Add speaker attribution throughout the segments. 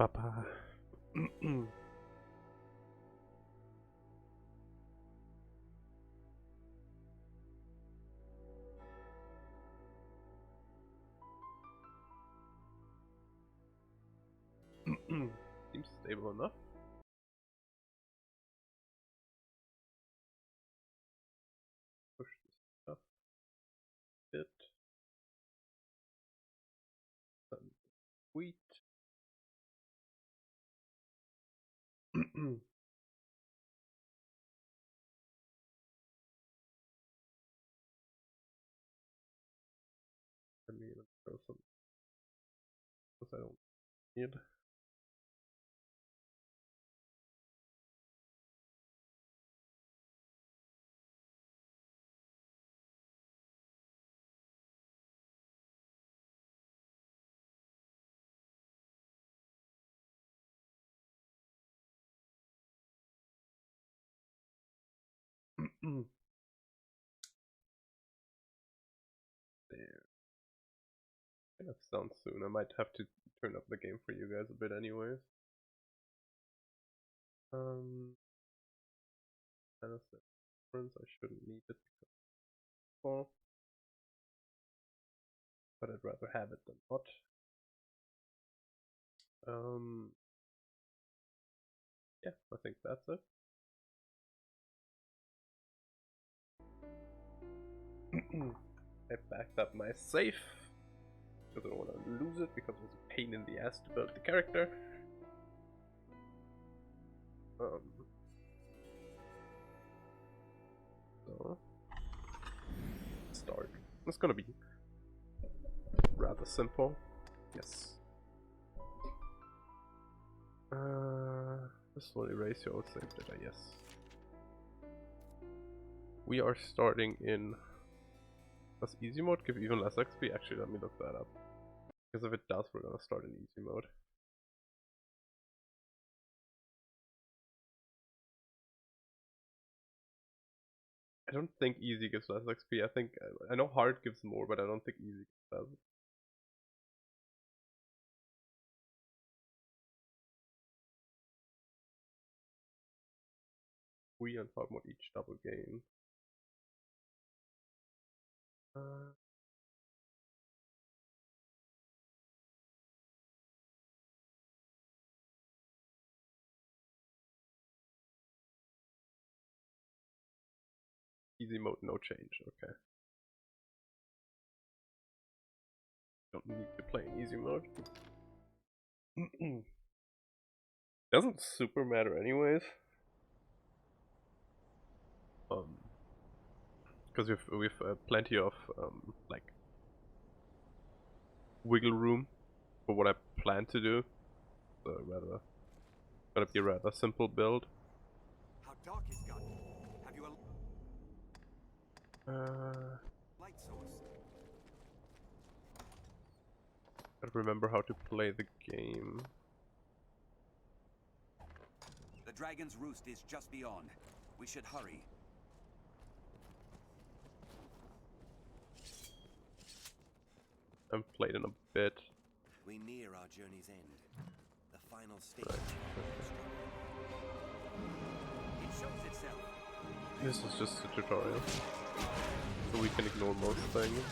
Speaker 1: Papa. Seems stable enough. Push this up a bit. Some wheat. Let me throw some because I don't need. There. Gonna sound soon. I might have to turn up the game for you guys a bit anyways. Kind of difference. I shouldn't need it because well, but I'd rather have it than not. Yeah, I think that's it. I backed up my safe because I don't want to lose it because it was a pain in the ass to build the character. So start. It's gonna be rather simple. Yes. This will erase your old save data. Yes. We are starting in. Does easy mode give even less XP? Actually, let me look that up. Because if it does, we're gonna start in easy mode. I don't think easy gives less XP. I know hard gives more, but I don't think easy does. We and hard mode each double gain. Easy mode, no change. Okay. Don't need to play in easy mode. Doesn't super matter anyways. Because we've plenty of like wiggle room for what I plan to do. So gonna be a rather simple build.
Speaker 2: How dark it's gotten. Have you a light source?
Speaker 1: Gotta remember how to play the game.
Speaker 2: The dragon's roost is just beyond. We should hurry.
Speaker 1: I haven't played in a bit.
Speaker 2: We near our journey's end. The final stage.
Speaker 1: Right.
Speaker 2: It shows itself.
Speaker 1: This is just a tutorial, so we can ignore most things.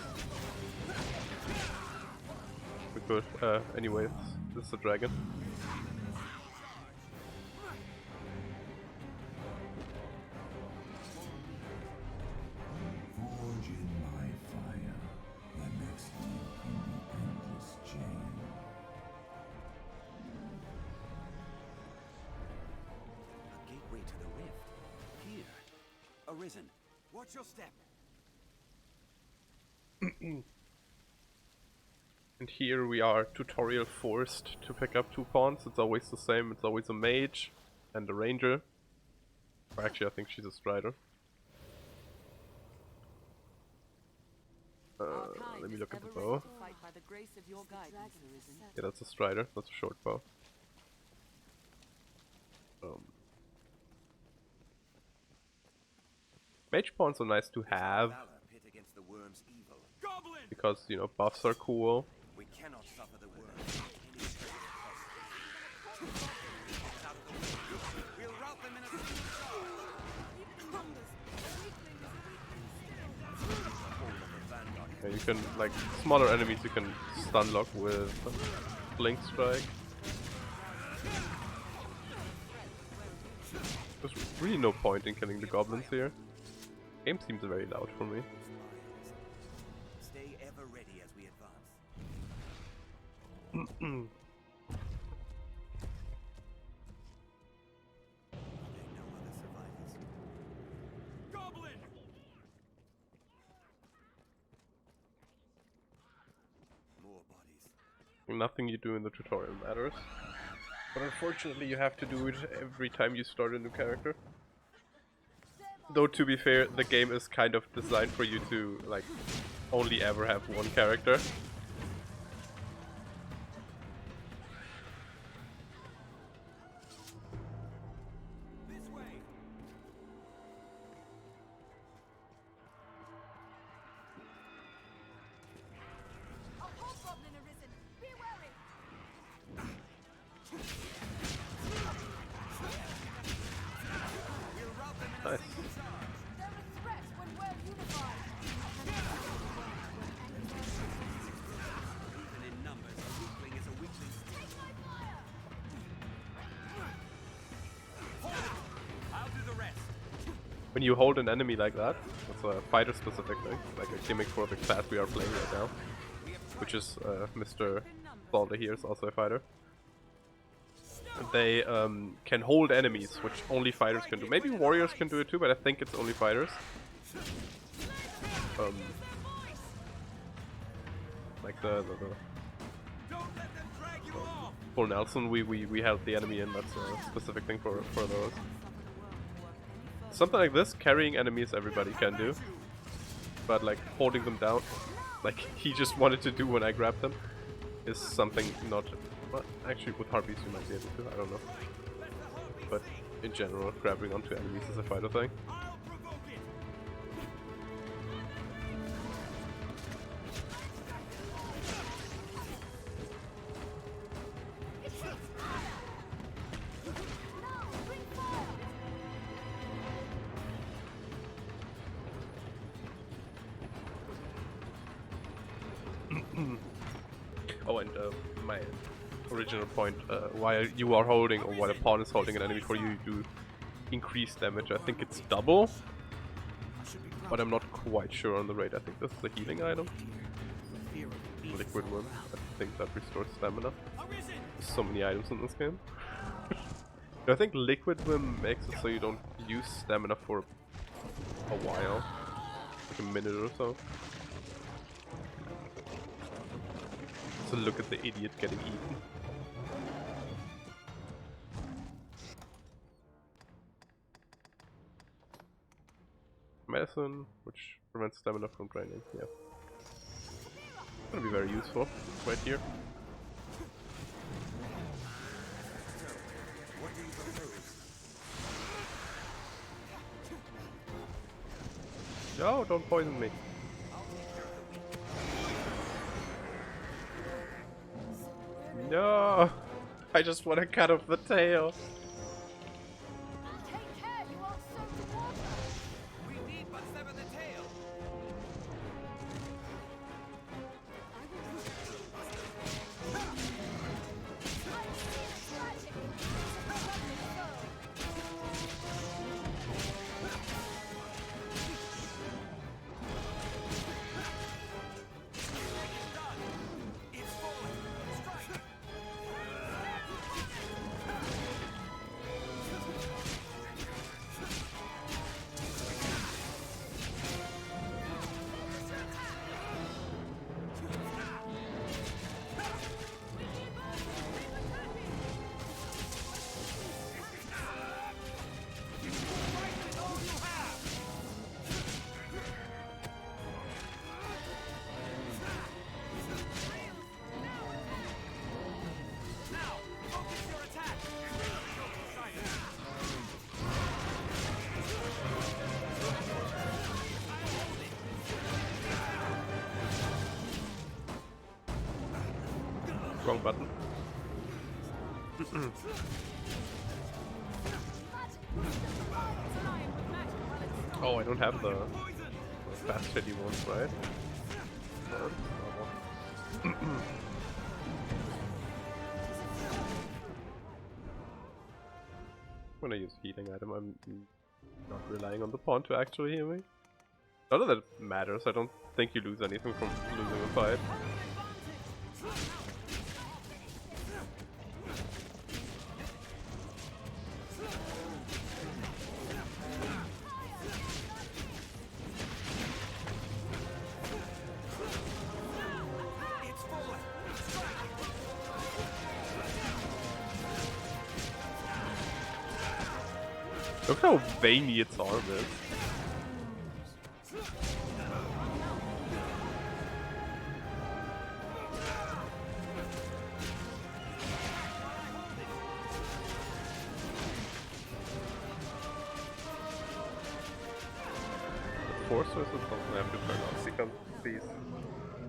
Speaker 1: We could, anyways, this is a dragon.
Speaker 2: Arisen. Watch your step.
Speaker 1: And here we are tutorial forced to pick up 2 pawns. It's always the same. It's always a mage and a ranger. Or actually, I think she's a strider. Let me look at the bow. Yeah, that's a strider. That's a short bow. Mage pawns are nice to have because, you know, buffs are cool.
Speaker 2: We cannot suffer the worm. We'll rout them in a single shot.
Speaker 1: Yeah, you can, like, smaller enemies you can stun lock with Blink Strike. There's really no point in killing the goblins here. Game seems very loud for me.
Speaker 2: Stay ever ready as we advance. There no other survivors. Goblin! More bodies.
Speaker 1: Nothing you do in the tutorial matters. But unfortunately you have to do it every time you start a new character. Though to be fair, the game is kind of designed for you to, like, only ever have one character.
Speaker 2: This way!
Speaker 3: A hobgoblin arisen! Be wary!
Speaker 2: We'll rout them in a
Speaker 1: Nice.
Speaker 2: single charge.
Speaker 3: They're a threat when we're unified!
Speaker 2: Even in numbers, a weakling is a weakling.
Speaker 3: Take my fire!
Speaker 2: I'll do the rest.
Speaker 1: When you hold an enemy like that, that's a fighter specific thing, like a gimmick for the class we are playing right now. Which is Mr. Balder here is also a fighter. They can hold enemies, which only fighters can do. Maybe warriors can do it too, but I think it's only fighters. Like the
Speaker 2: Don't let them drag you off.
Speaker 1: full Nelson, we held the enemy in. That's a specific thing for those. Something like this, carrying enemies, everybody can do. But like holding them down, like he just wanted to do when I grabbed them, is something not. Well, actually, with harpies you might be able to. I don't know. But in general, grabbing onto enemies is a fighter thing.
Speaker 2: I'll provoke it.
Speaker 3: Now, bring fire!
Speaker 1: Oh, and my original point, while you are holding, or while a pawn is holding an enemy for you, you do increase damage. I think it's double, but I'm not quite sure on the rate. I think this is a healing item. Liquid one. I think that restores stamina. There's so many items in this game. I think Liquid Whim makes it so you don't use stamina for a while, like a minute or so. So look at the idiot getting eaten. Medicine, which prevents stamina from draining, yeah. Gonna be very useful right here.
Speaker 2: What do you propose?
Speaker 1: No, don't poison me. No, I just want to cut off the tail.
Speaker 3: Take care, you aren't soaked in water!
Speaker 2: We need but sever the tail.
Speaker 3: I've seen its magic! It's a lovely foe!
Speaker 2: It's falling. Strike. Now, focus your attack.
Speaker 1: Wrong button. Oh, I don't have the fast hitty ones, right? No, normal. I'm gonna use healing item. I'm not relying on the pawn to actually heal me. Not that it matters. I don't think you lose anything from losing a fight. Look how veiny its arm is. Force versus something I have to turn off because these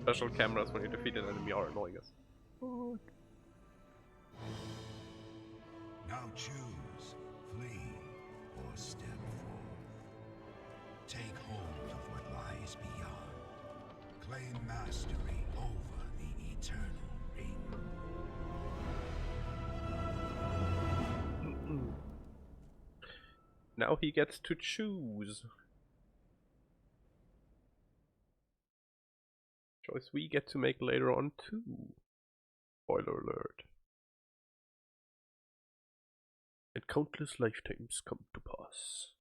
Speaker 1: special cameras when you defeat an enemy are annoying us.
Speaker 4: Now choose, flee, or step forth. Take hold of what lies beyond. Claim mastery over the eternal ring.
Speaker 1: Now he gets to choose. Choice we get to make later on too. Spoiler alert. And countless lifetimes come to pass.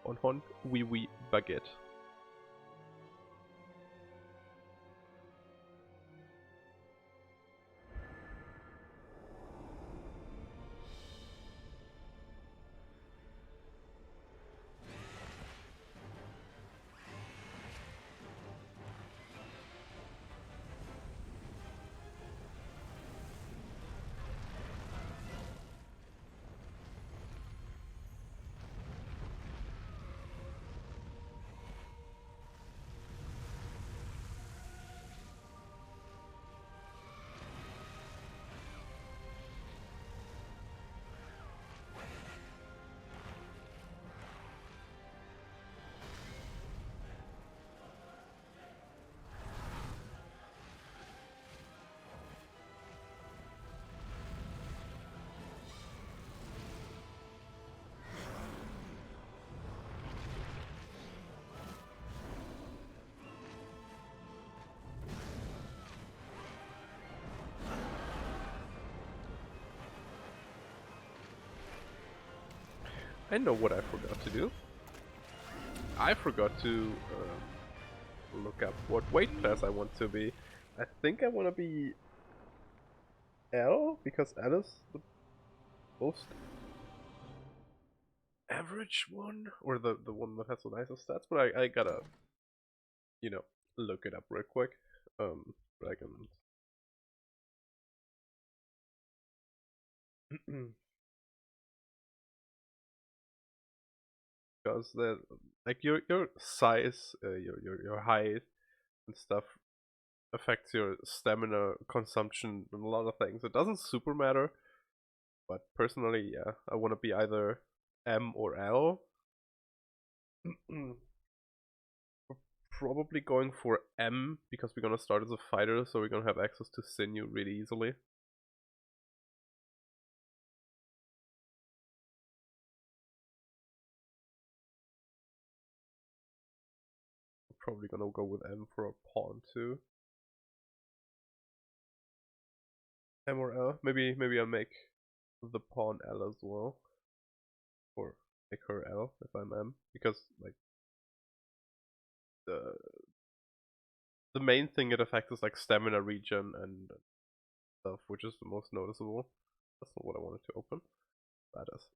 Speaker 1: Hon, oui, baguette. I know what I forgot to do. I forgot to look up what weight class I want to be. I think I want to be L, because L is the most average one, or the one that has the nicest stats, but I gotta, you know, look it up real quick. But I can... because the like your size, your height and stuff affects your stamina consumption and a lot of things. It doesn't super matter, but personally, yeah, I want to be either M or L. We're probably going for M because we're gonna start as a fighter, so we're gonna have access to sinew really easily. Probably gonna go with M for a pawn too. M or L. Maybe I'll make the pawn L as well. Or make her L if I'm M. Because like the main thing it affects is like stamina regen and stuff, which is the most noticeable. That's not what I wanted to open. That is.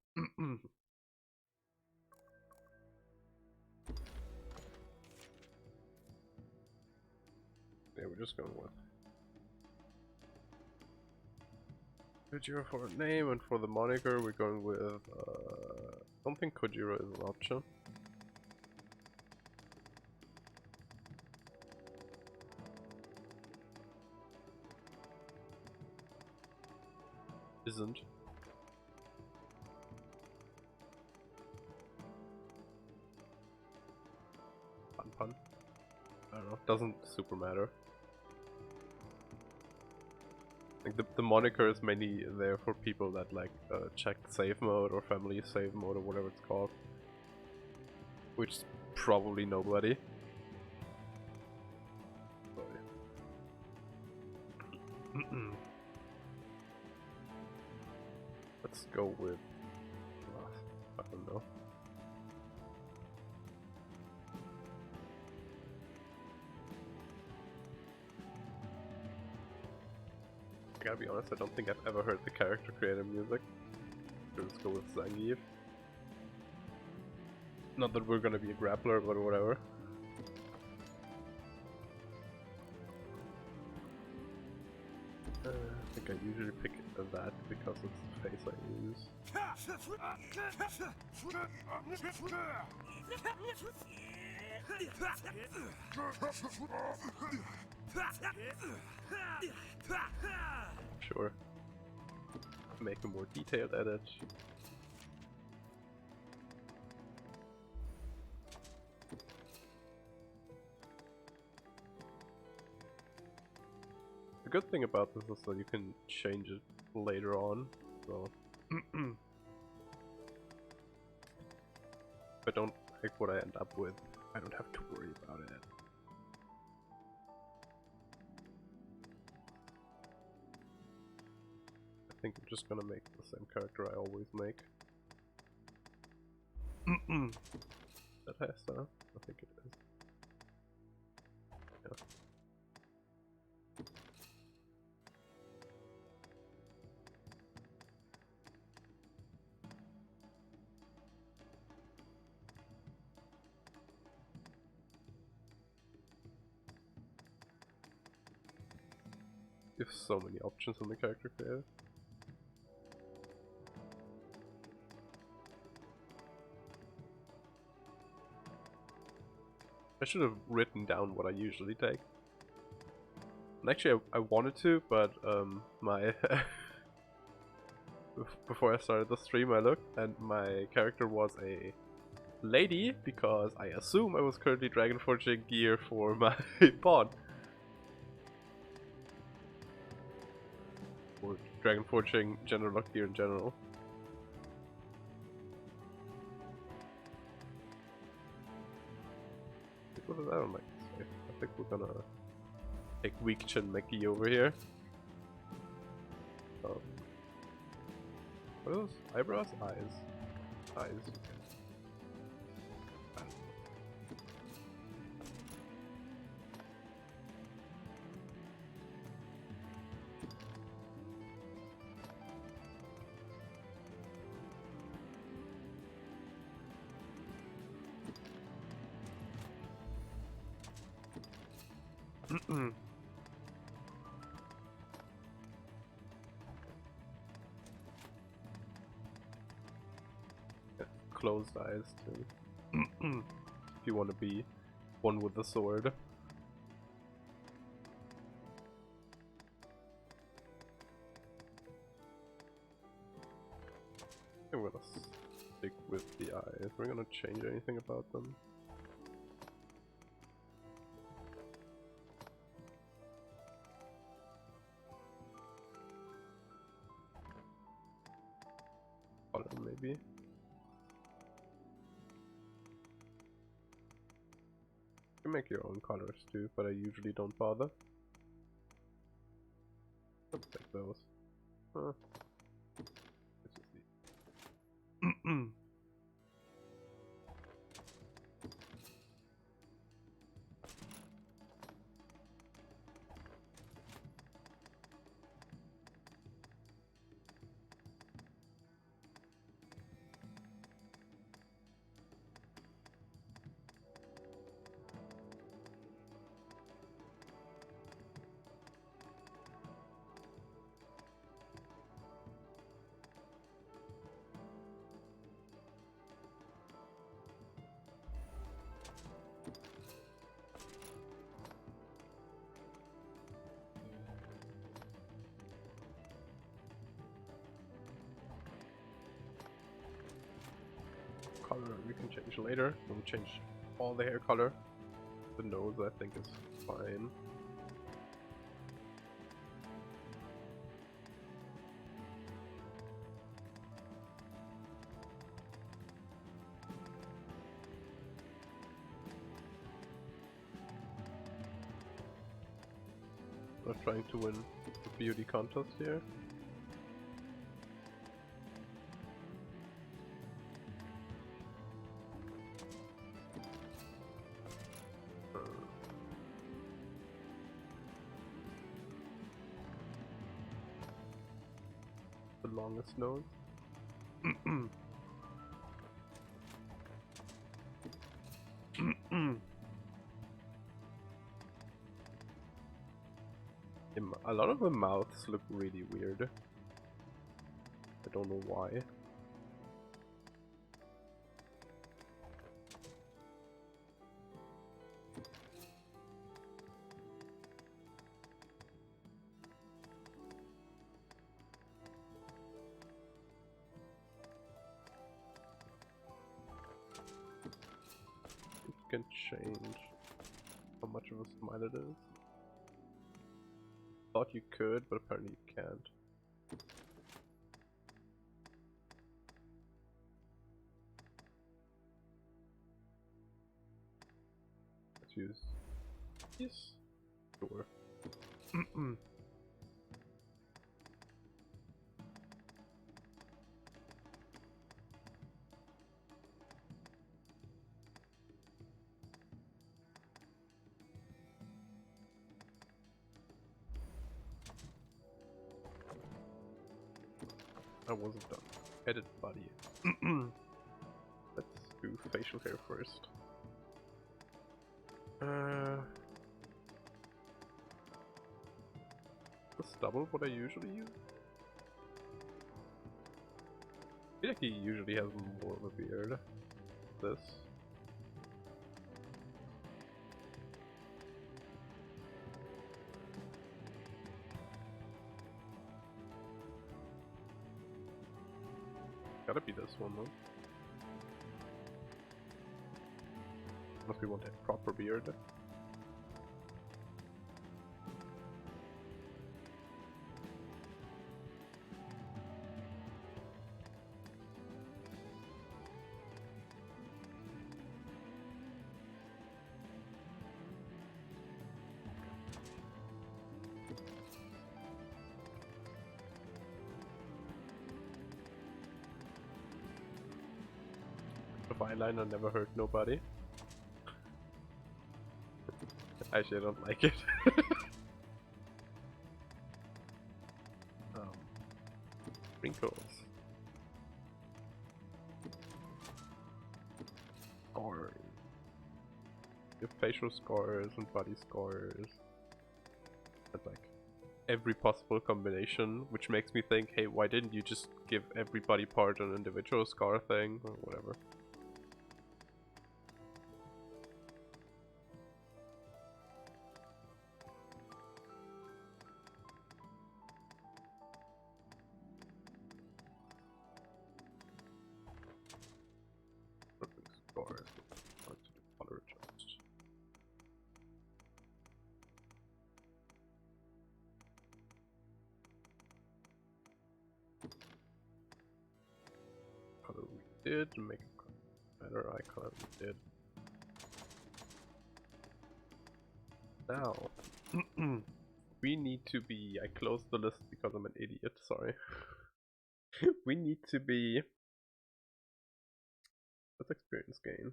Speaker 1: Yeah, we're just going with Kojiro for a name, and for the moniker we're going with I don't think Kojiro is an option. isn't. Pun. I don't know, doesn't super matter. Like the moniker is mainly there for people that like check save mode or family save mode or whatever it's called. Which is probably nobody. Let's go with, I don't know. I gotta be honest, I don't think I've ever heard the character creator music. So let's go with Zangief. Not that we're gonna be a grappler, but whatever. I think I usually pick that because it's the face I use. Sure. Make a more detailed edit. The good thing about this is that you can change it later on, so if I don't like what I end up with, I don't have to worry about it. I think I'm just gonna make the same character I always make. That has that? I think it is. Yeah. You have so many options on the character creator. I should have written down what I usually take. And actually I wanted to, but my before I started the stream I looked and my character was a lady because I assume I was currently Dragon Forging gear for my pawn. Or Dragon Forging general lock gear in general. What is that on my save? I think we're gonna take Weak Chin Mickey over here. What are those? Eyebrows? Eyes. Eyes. Closed eyes too. If you want to be one with the sword. I'm gonna stick with the eyes. We're gonna change anything about them. Color maybe. You can make your own colors too, but I usually don't bother. Let's take those. Huh. Let's just see. color we can change later. We'll change all the hair color. The nose I think is fine. We're trying to win the beauty contest here. The longest nose. A lot of the mouths look really weird. I don't know why. You can change how much of a smile it is. Thought you could, but apparently you can't. Let's use this. Sure. I wasn't done. Edit body. Let's do facial hair first. That's double what I usually use. I feel like he usually has more of a beard. This. Gotta be this one though. Unless we want a proper beard. Eyeliner never hurt nobody. Actually, I don't like it. Wrinkles. Scars. Your facial scars and body scars. And like every possible combination, which makes me think, hey, why didn't you just give every body part an individual scar thing or whatever? Did make a better eye color, we did. Now, we need to be, I closed the list because I'm an idiot, sorry. We need to be, let's experience gain.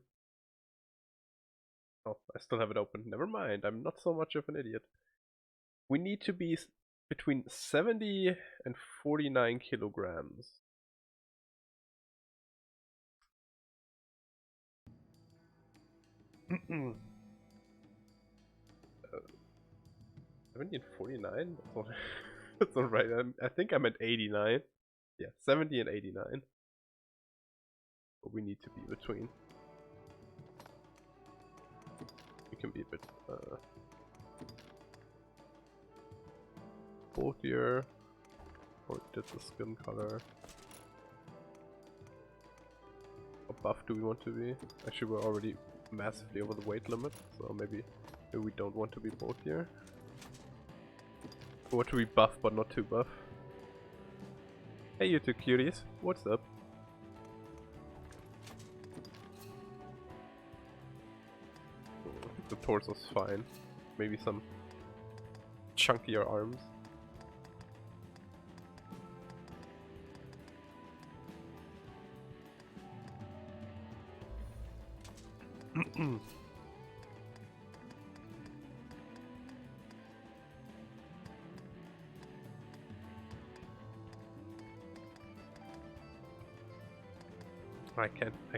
Speaker 1: Oh, I still have it open, never mind, I'm not so much of an idiot. We need to be between 70 and 49 kilograms. 70 and 49? That's not right. I think I'm at 89. Yeah, 70 and 89. But we need to be between. We can be a bit bulkier. Or did the skin color. buff do we want to be? Actually, we're already massively over the weight limit, so maybe we don't want to be bulkier. We want to be buff, but not too buff. Hey you two cuties, what's up? I think the torso's fine. Maybe some chunkier arms. I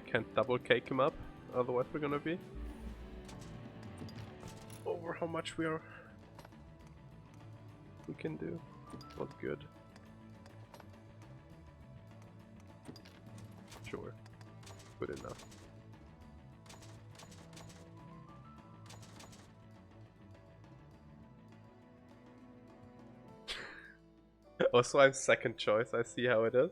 Speaker 1: can't double cake him up, otherwise we're gonna be over how much we can do. Not good. Sure. Good enough. Also, I'm second choice, I see how it is.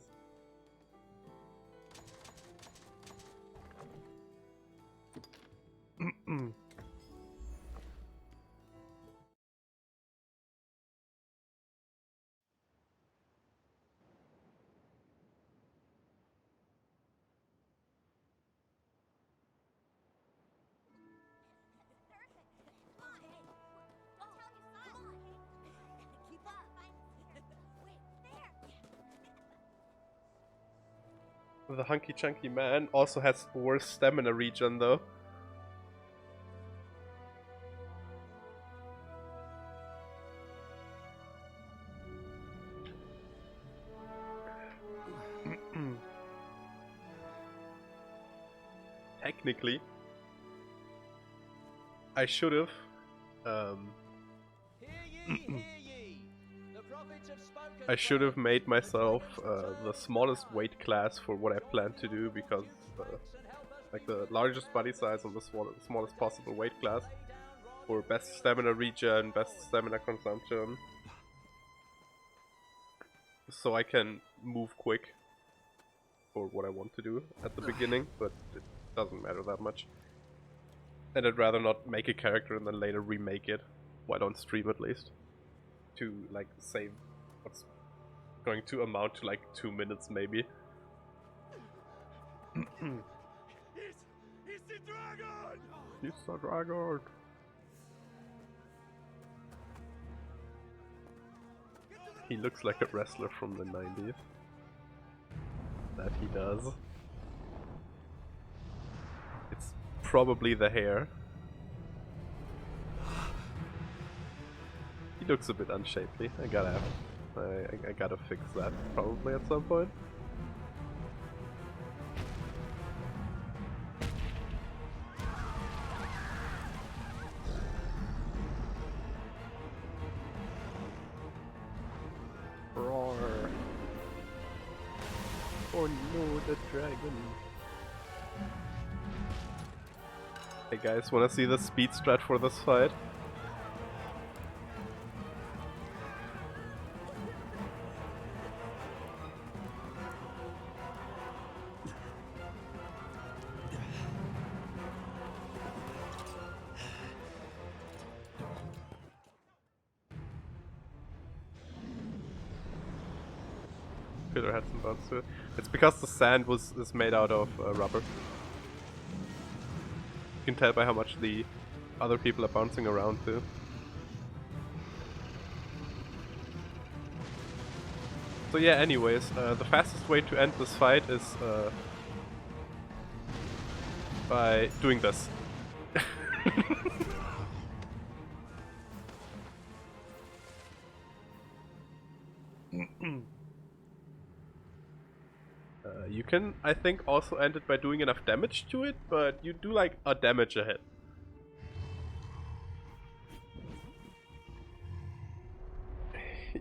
Speaker 1: The hunky chunky man also has worse stamina regen though. Technically, I should have I should have made myself the smallest weight class for what I plan to do, because like the largest body size and the smallest possible weight class for best stamina regen, best stamina consumption, so I can move quick for what I want to do at the beginning, but it doesn't matter that much. And I'd rather not make a character and then later remake it, while on stream at least, to like save what's going to amount to like 2 minutes maybe.
Speaker 5: It's the dragon!
Speaker 1: It's the dragon! He looks like a wrestler from the 90s. That he does. It's probably the hair. He looks a bit unshapely. I gotta fix that probably at some point. Roar! Oh no, the dragon! Hey guys, wanna see the speed strat for this fight? Pillar had some bounce to it. It's because the sand is made out of rubber. You can tell by how much the other people are bouncing around too. So yeah, anyways, the fastest way to end this fight is by doing this. You can, I think, also end it by doing enough damage to it, but you do like a damage a hit.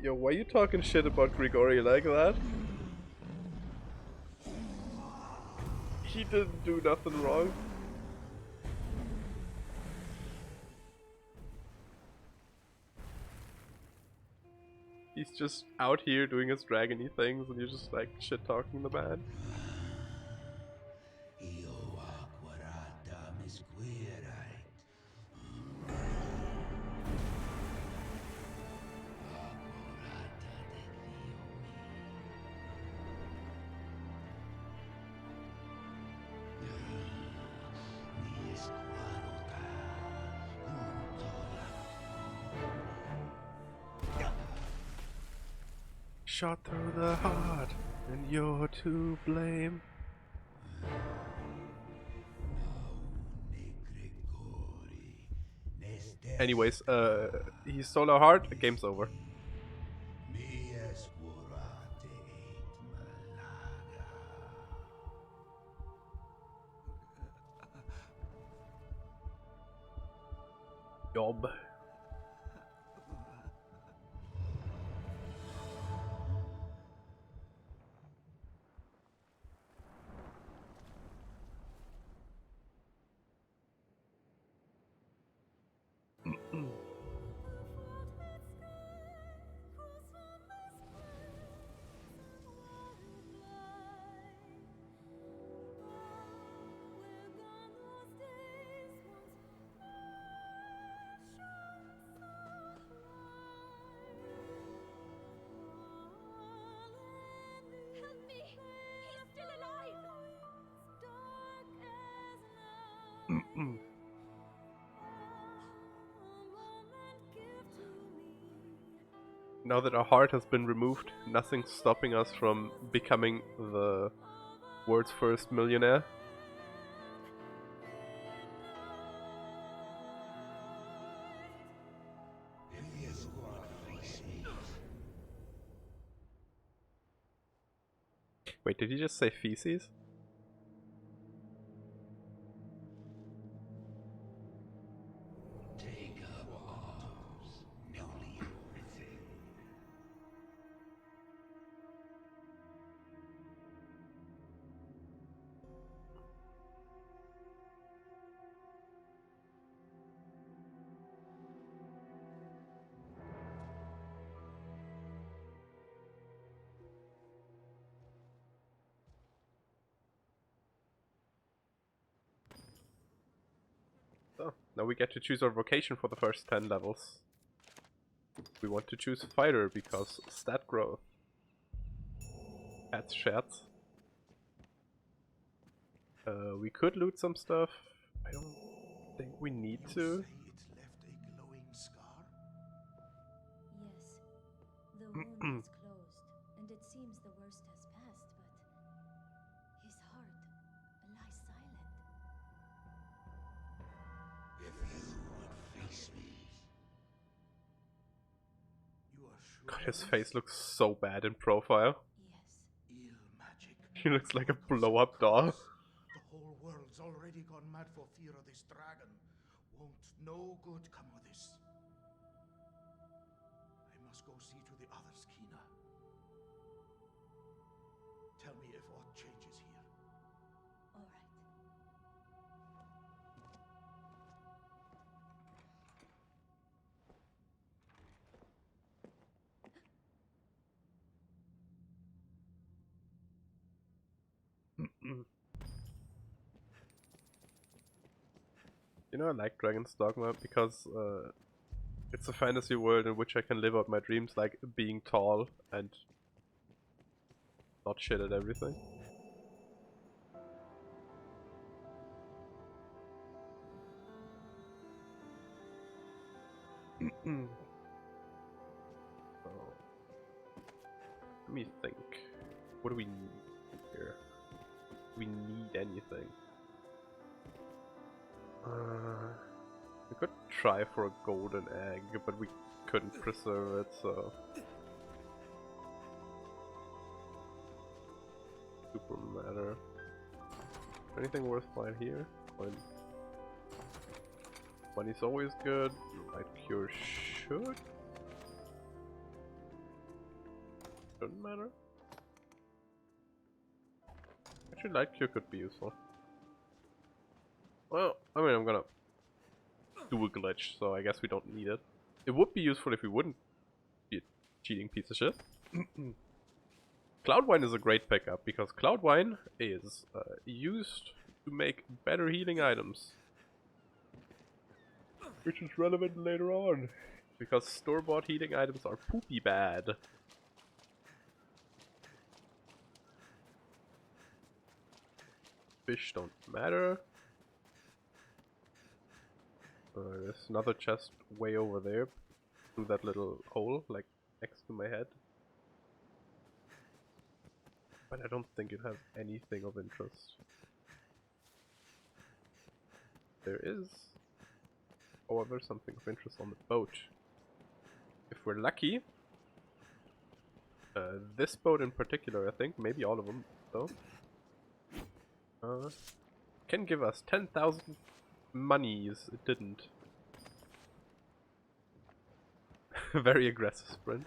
Speaker 1: Yo, why you talking shit about Grigori like that? He didn't do nothing wrong. He's just out here doing his dragony things and you're just like shit talking the man.
Speaker 4: You
Speaker 1: Shot through the heart, and you're to blame. Anyways, he stole our heart, game's over. Job.
Speaker 3: Help me! He's still alive!
Speaker 1: Now that our heart has been removed, nothing's stopping us from becoming the world's first millionaire. Wait, did he just say feces? So, now we get to choose our vocation for the first 10 levels. We want to choose fighter because stat growth. That's shats. We could loot some stuff. I don't think we need to.
Speaker 3: Yes. The wound is closed, and it seems the worst has passed, but his heart lies silent.
Speaker 1: God, his face looks so bad in profile.
Speaker 3: Yes.
Speaker 1: He looks like a blow-up doll.
Speaker 5: The whole world's already gone mad for fear of this dragon. Won't no good come of this? I must go see to the others, Kina. Tell me if aught changes here.
Speaker 3: All right.
Speaker 1: You know, I like Dragon's Dogma because it's a fantasy world in which I can live out my dreams, like being tall and not shit at everything. So, let me think. What do we need here? Do we need anything? We could try for a golden egg, but we couldn't preserve it, so... Super matter. Anything worthwhile here? Money's always good. Light cure shouldn't matter. Actually, light cure could be useful. Well, I mean, I'm gonna do a glitch, so I guess we don't need it. It would be useful if we wouldn't be a cheating piece of shit. Cloudwine is a great pickup, because Cloudwine is used to make better healing items. Which is relevant later on, because store-bought healing items are poopy bad. Fish don't matter. There's another chest way over there, through that little hole, like next to my head. But I don't think it has anything of interest. There is, however, something of interest on the boat. If we're lucky, this boat in particular, I think, maybe all of them, though, can give us 10,000 monies. It didn't. Very aggressive sprint.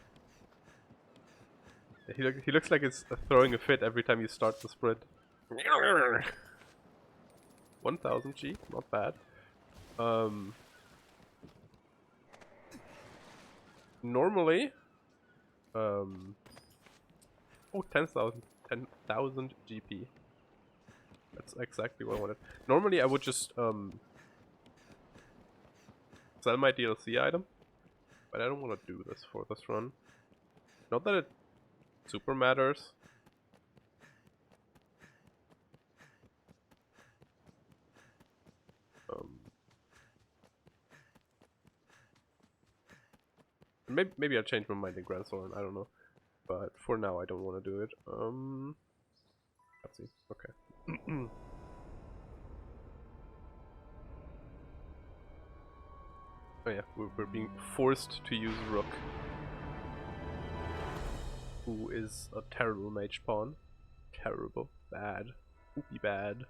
Speaker 1: He looks like he's throwing a fit every time you start the sprint. 1,000 G, not bad. Normally, oh, 10,000 GP. That's exactly what I wanted. Normally I would just sell my DLC item, but I don't want to do this for this run. Not that it super matters. Maybe I'll change my mind in Grand Soren, I don't know. But for now I don't want to do it. Let's see. Okay. Oh yeah, we're being forced to use Rook, who is a terrible mage pawn. Terrible. Bad. Poopy bad.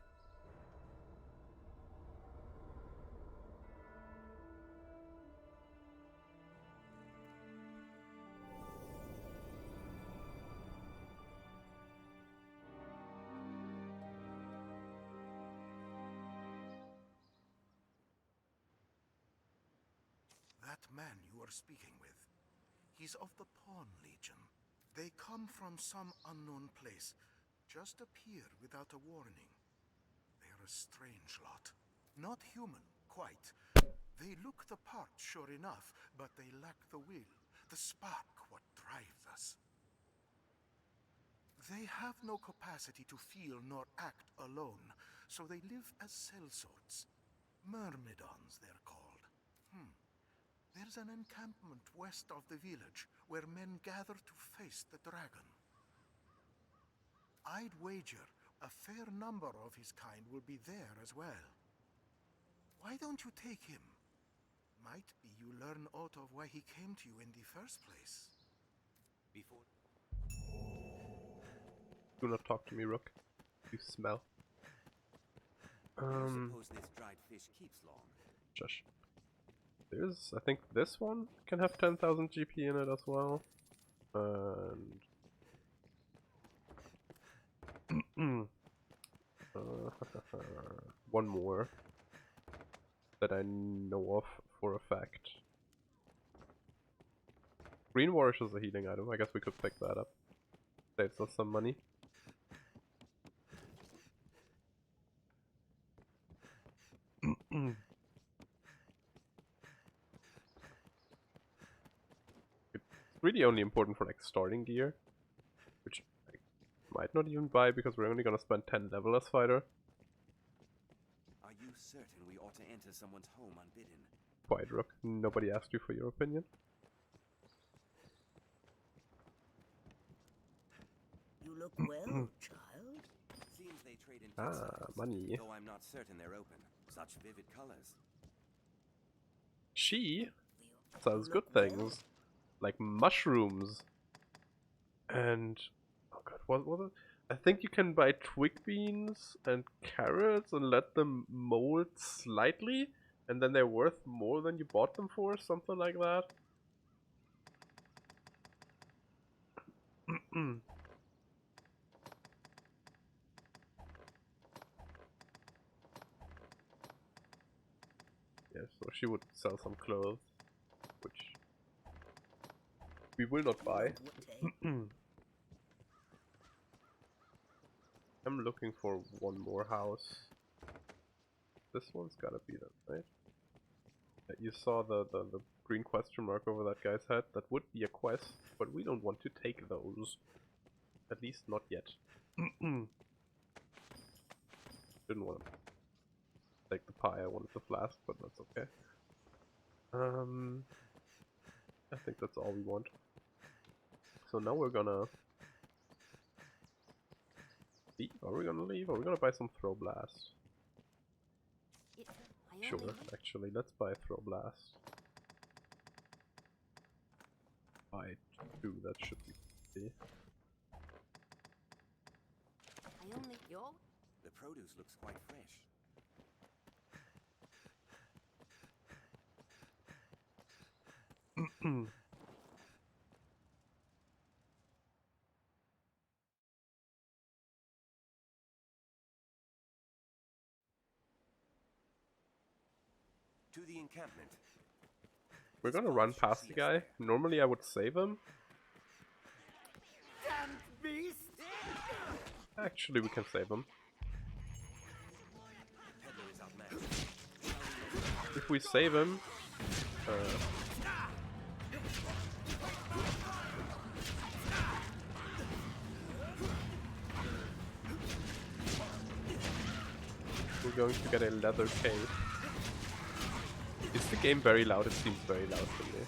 Speaker 5: That man you are speaking with, he's of the Pawn Legion. They come from some unknown place, just appear without a warning. They're a strange lot. Not human, quite. They look the part, sure enough, but they lack the will, the spark, what drives us. They have no capacity to feel nor act alone, so they live as sellswords. Myrmidons, they're called. There's an encampment west of the village where men gather to face the dragon. I'd wager a fair number of his kind will be there as well. Why don't you take him? Might be you learn aught of why he came to you in the first place.
Speaker 2: Before...
Speaker 1: Do not talk to me, Rook. You smell.
Speaker 2: Do you suppose this dried fish keeps long?
Speaker 1: Shush. There's, I think this one can have 10,000 GP in it as well. And one more that I know of for a fact. Green Warish is a healing item. I guess we could pick that up. Saves us some money. It's really only important for like starting gear, which I might not even buy because we're only gonna spend 10 level as fighter.
Speaker 2: Are you certain we ought to enter someone's home unbidden?
Speaker 1: Quiet, Rook. Nobody asked you for your opinion.
Speaker 6: You look well, child.
Speaker 2: Seems they trade in textiles,
Speaker 1: money.
Speaker 2: though I'm not certain they're open. Such vivid colors.
Speaker 1: She sells good things, like mushrooms. And oh god, what was it? I think you can buy twig beans and carrots and let them mold slightly, and then they're worth more than you bought them for, something like that. Yeah, so she would sell some clothes, which we will not buy. I'm looking for one more house. This one's gotta be that, right? You saw the green question mark over that guy's head. That would be a quest, but we don't want to take those. At least not yet. Didn't want to take the pie, I wanted the flask, but that's okay. I think that's all we want. So now we're gonna Are we gonna leave? Or are we gonna buy some Throw Blast?
Speaker 6: I
Speaker 1: Sure,
Speaker 6: only...
Speaker 1: actually, let's buy Throw Blast. Buy 2, that should be easy.
Speaker 6: I only... You're...
Speaker 2: The produce looks quite fresh. To the encampment.
Speaker 1: We're gonna run past the guy. Normally I would save him. Actually, we can save him.
Speaker 2: Peddler is outmatched.
Speaker 1: If we save him, we're going to get a leather cape. Is the game very loud? It seems very loud to me.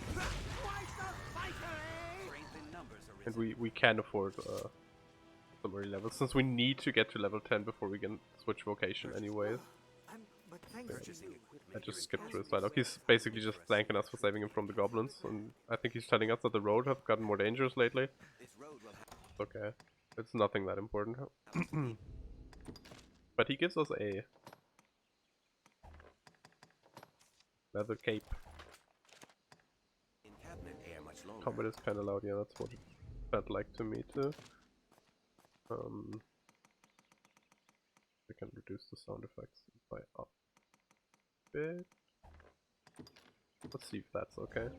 Speaker 2: Strength in numbers are
Speaker 1: And we can't afford some early levels, since we need to get to level 10 before we can switch vocation anyways.
Speaker 2: purchasing equipment.
Speaker 1: I just skipped through his dialogue. He's basically just thanking us for saving him from the goblins, and I think he's telling us that the road have gotten more dangerous lately.
Speaker 2: This road will have
Speaker 1: Okay, it's nothing that important. But he gives us a leather cape.
Speaker 2: encampment air much longer.
Speaker 1: Combat is kinda loud, yeah, that's what it felt like to me too. We can reduce the sound effects by a bit. Let's see if that's okay.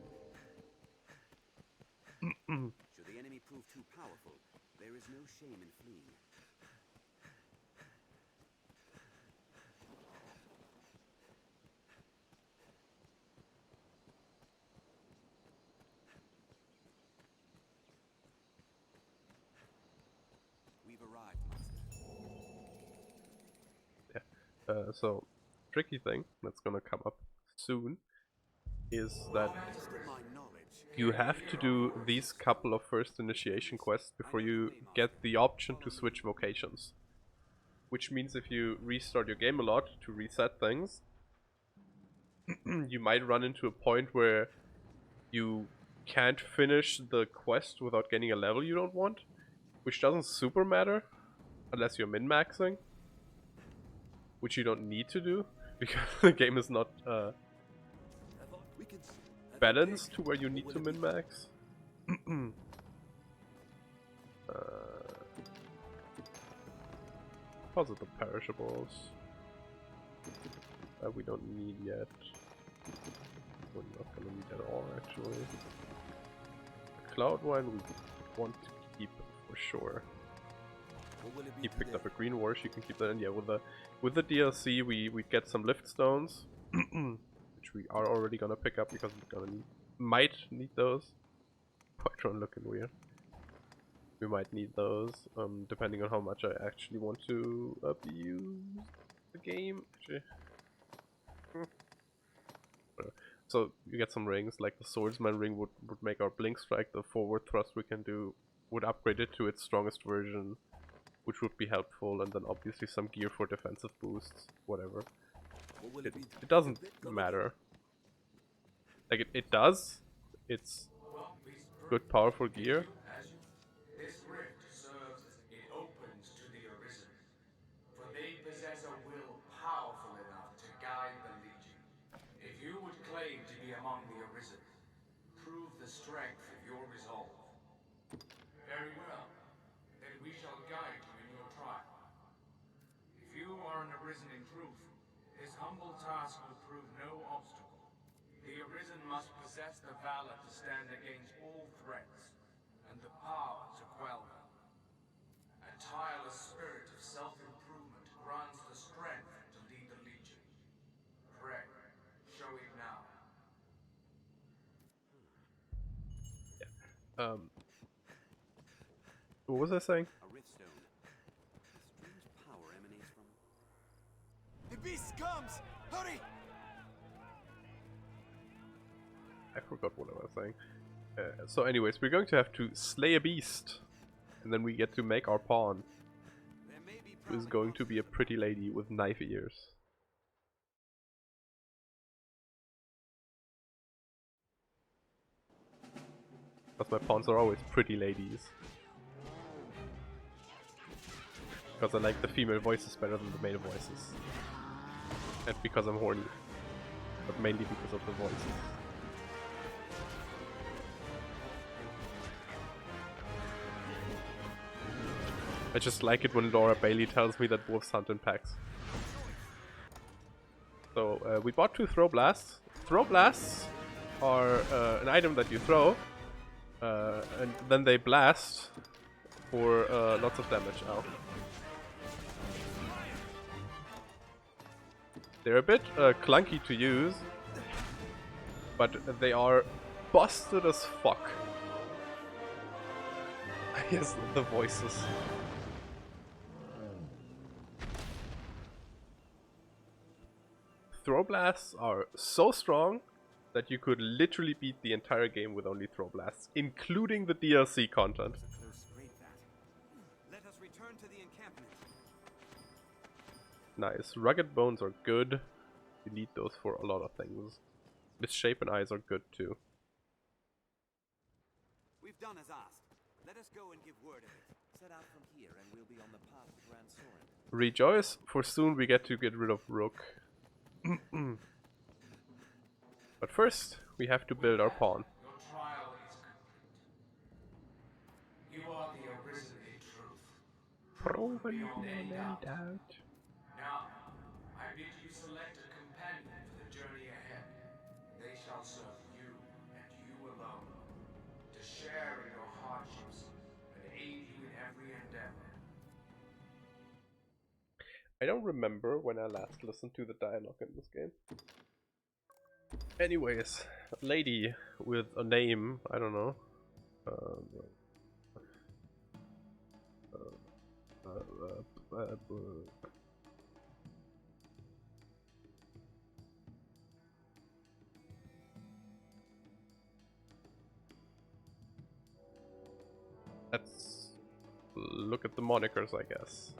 Speaker 2: Should the enemy prove too powerful, there is no shame in fleeing. We've arrived, Master.
Speaker 1: So, tricky thing that's gonna come up soon is that
Speaker 2: Best of my knowledge,
Speaker 1: you have to do these couple of first initiation quests before you get the option to switch vocations. Which means if you restart your game a lot to reset things, you might run into a point where you can't finish the quest without getting a level you don't want, which doesn't super matter unless you're min-maxing, which you don't need to do because the game is not balanced to where you need to min-max. Positive perishables that we don't need yet. We're not gonna need at all, actually. Cloud wine we want to keep for sure. He picked up a green wash, you can keep that in. Yeah, with the DLC we get some lift stones, which we are already gonna pick up because we're gonna might need those. Poitron looking weird. We might need those, depending on how much I actually want to abuse the game. Actually. So you get some rings, like the swordsman ring would make our blink strike, the forward thrust we can do would upgrade it to its strongest version, which would be helpful, and then obviously some gear for defensive boosts, whatever. It doesn't matter. Like it does, it's good powerful gear.
Speaker 7: This rift serves as it opens to the Arisen, for they possess a will powerful enough to guide the Legion. If you would claim to be among the Arisen, prove the strength of your resolve. Very well, then we shall guide you in your trial. If you are an Arisen in truth, this humble task will prove no obstacle. The Arisen must possess the valor to stand against all threats, and the power to quell them. A tireless spirit of self-improvement grants the strength to lead the Legion. Pray, show it now.
Speaker 1: What was I saying?
Speaker 2: A rift stone. A strange power emanates from...
Speaker 5: The beast comes! Hurry!
Speaker 1: I forgot what I was saying. So anyways, we're going to have to slay a beast, and then we get to make our pawn.
Speaker 2: There may be
Speaker 1: is going to be a pretty lady with knife ears. Because my pawns are always pretty ladies. Because I like the female voices better than the male voices. And because I'm horny. But mainly because of the voices. I just like it when Laura Bailey tells me that wolves hunt in packs. So we bought 2 throw blasts. Throw blasts are an item that you throw, and then they blast for lots of damage now. They're a bit clunky to use, but they are busted as fuck. Yes, the voices. Throw blasts are so strong that you could literally beat the entire game with only throw blasts, including the DLC content.
Speaker 2: Let us return to the encampment.
Speaker 1: Nice. Rugged bones are good. You need those for a lot of things. Misshapen eyes are good too.
Speaker 2: We've done as asked. Let us go and give word of it. Set out from here and we'll be on the path to Grand Soren.
Speaker 1: Rejoice, for soon we get to get rid of Rook. But first, we have to build our pawn.
Speaker 7: Your trial is complete. You are the arisen in truth. Proven beyond any doubt. Now, I bid you select a companion for the journey ahead. They shall serve you, and you alone, to share in your hardships and aid you in every endeavor.
Speaker 1: I don't remember when I last listened to the dialogue in this game. Anyways, a lady with a name, I don't know. Let's look at the monikers, I guess.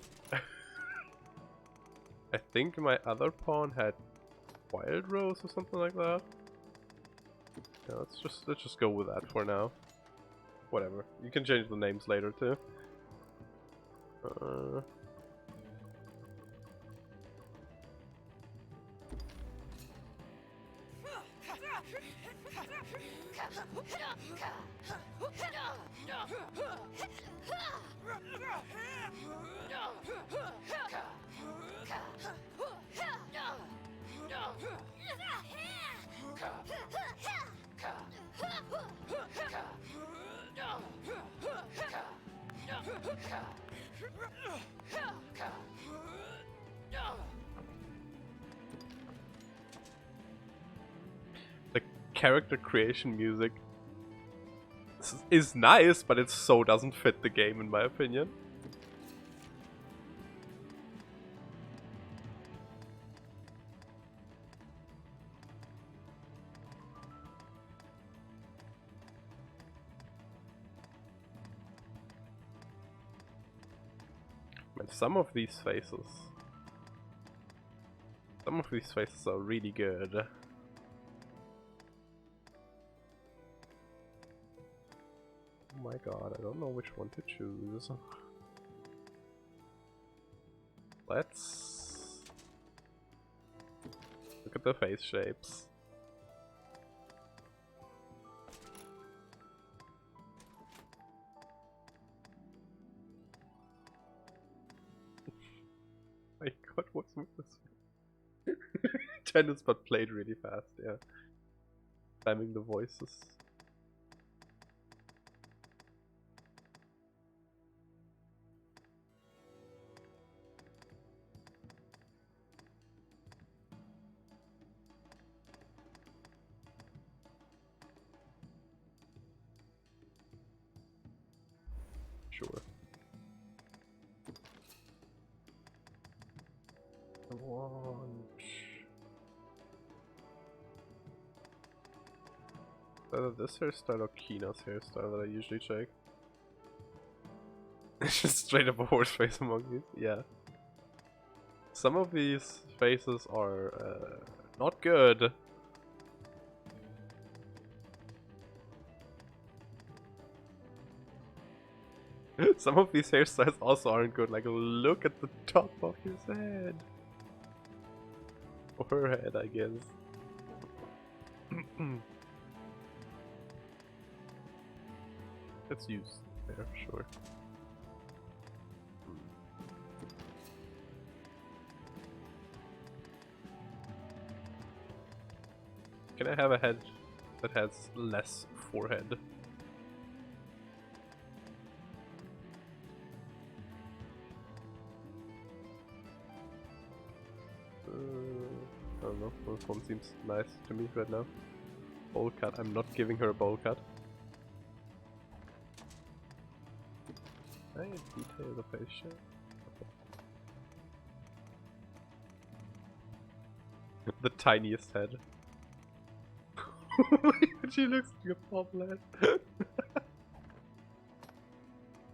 Speaker 1: I think my other pawn had Wild Rose or something like that. Yeah, let's just go with that for now. Whatever. You can change the names later too. The character creation music is nice, but it so doesn't fit the game in my opinion. And some of these faces are really good. Oh my god, I don't know which one to choose. Let's look at the face shapes. My god, what's with this? Tennis but played really fast, yeah. Spamming the voices. Sure. Either this hairstyle or Kina's hairstyle that I usually check. It's just straight up a horse face among these, yeah. some of these faces are not good. Some of these hairstyles also aren't good. Like, look at the top of his head. Or her head, I guess. Let's use there, sure. Can I have a head that has less forehead? I don't know, this one seems nice to me right now. Bowl cut, I'm not giving her a bowl cut. I detail the face shape. Okay. The tiniest head. She looks like a bobblehead.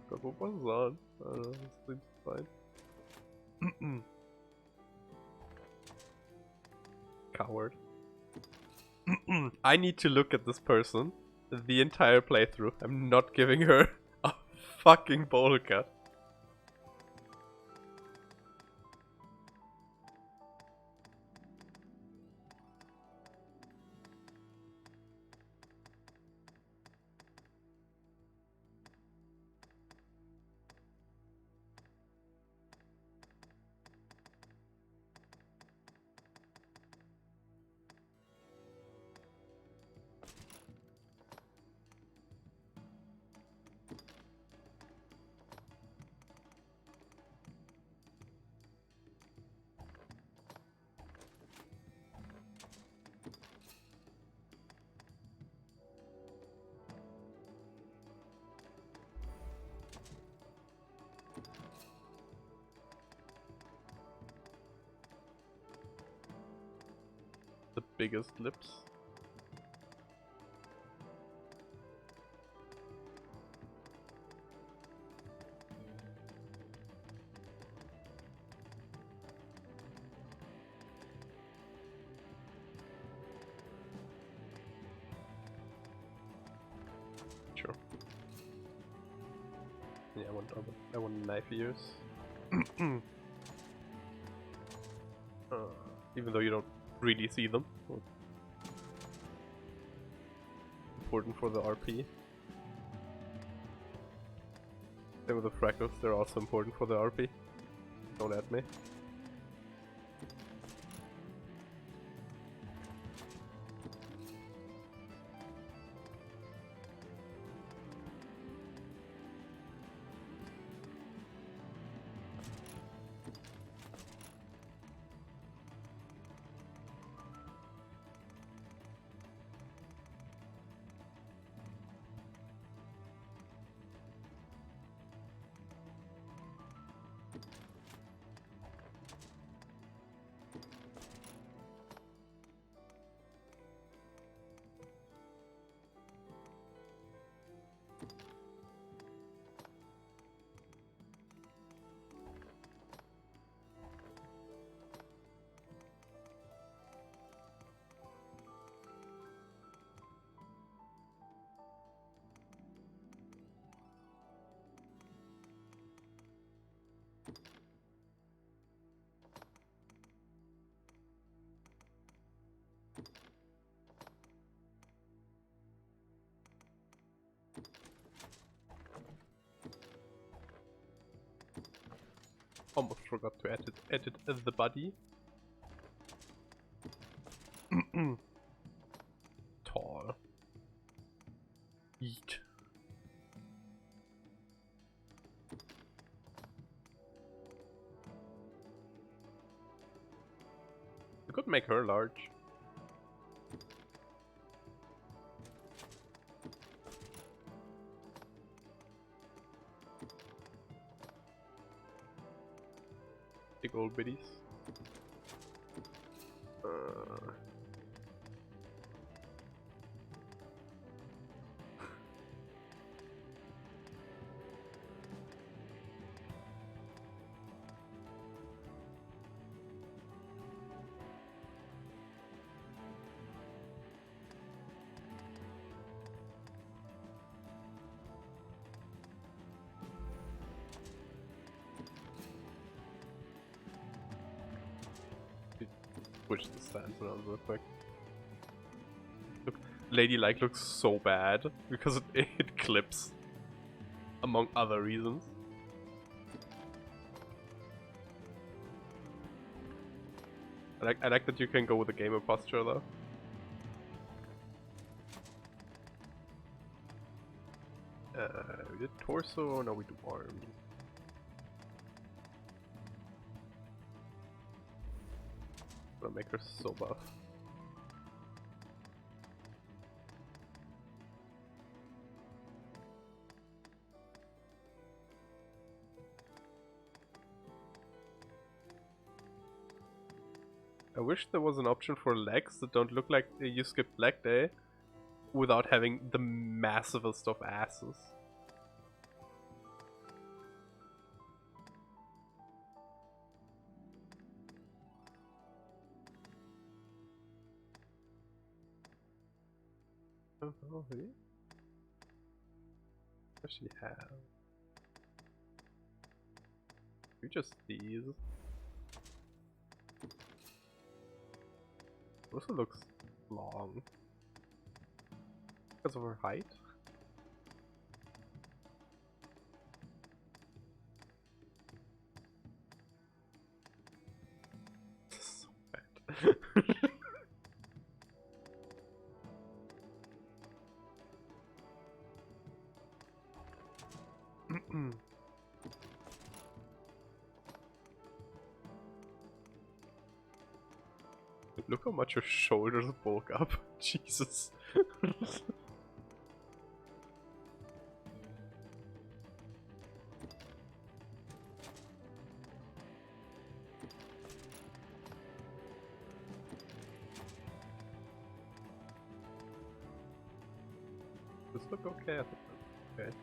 Speaker 1: God, what was on? I don't know, this seems fine. Coward. I need to look at this person the entire playthrough. I'm not giving her a fucking bowl cut. The biggest lips. Sure. Yeah, I want knife ears. Even though you don't really see them. Important for the RP. Same with the freckles, they're also important for the RP. Don't at me. Almost forgot to edit the body. Tall. Eat. You could make her large. Big old biddies. switch the stance around real quick. Look, Ladylike looks so bad because it clips, among other reasons. I like that you can go with the gamer posture though. We did torso, now we do arms. Gonna make her so buff. I wish there was an option for legs that don't look like you skipped leg day without having the massivest of asses. Oh, really? What does she have? You just these. Also looks long. Because of her height? So bad. Look how much her shoulders bulk up. Jesus. Does this look okay? I think that's okay.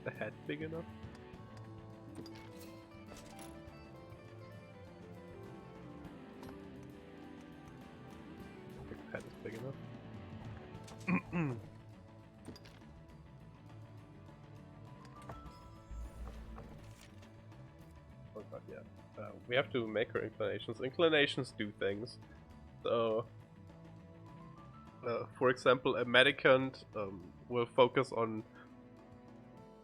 Speaker 1: The head big enough? I think the head is big enough. Oh god, yeah. We have to make her inclinations. Inclinations do things. So, for example, a medicant will focus on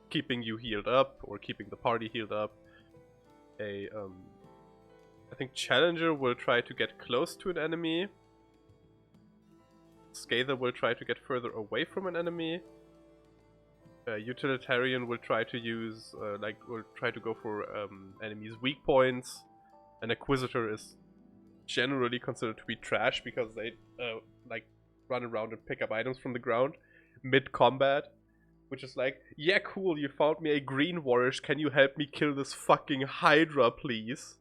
Speaker 1: keeping you healed up or keeping the party healed up. I think Challenger will try to get close to an enemy. Scather will try to get further away from an enemy. Utilitarian will try to use, will try to go for enemies' weak points. An Acquisitor is generally considered to be trash because they run around and pick up items from the ground mid-combat. Which is like, yeah, cool, you found me a green warish, can you help me kill this fucking Hydra, please?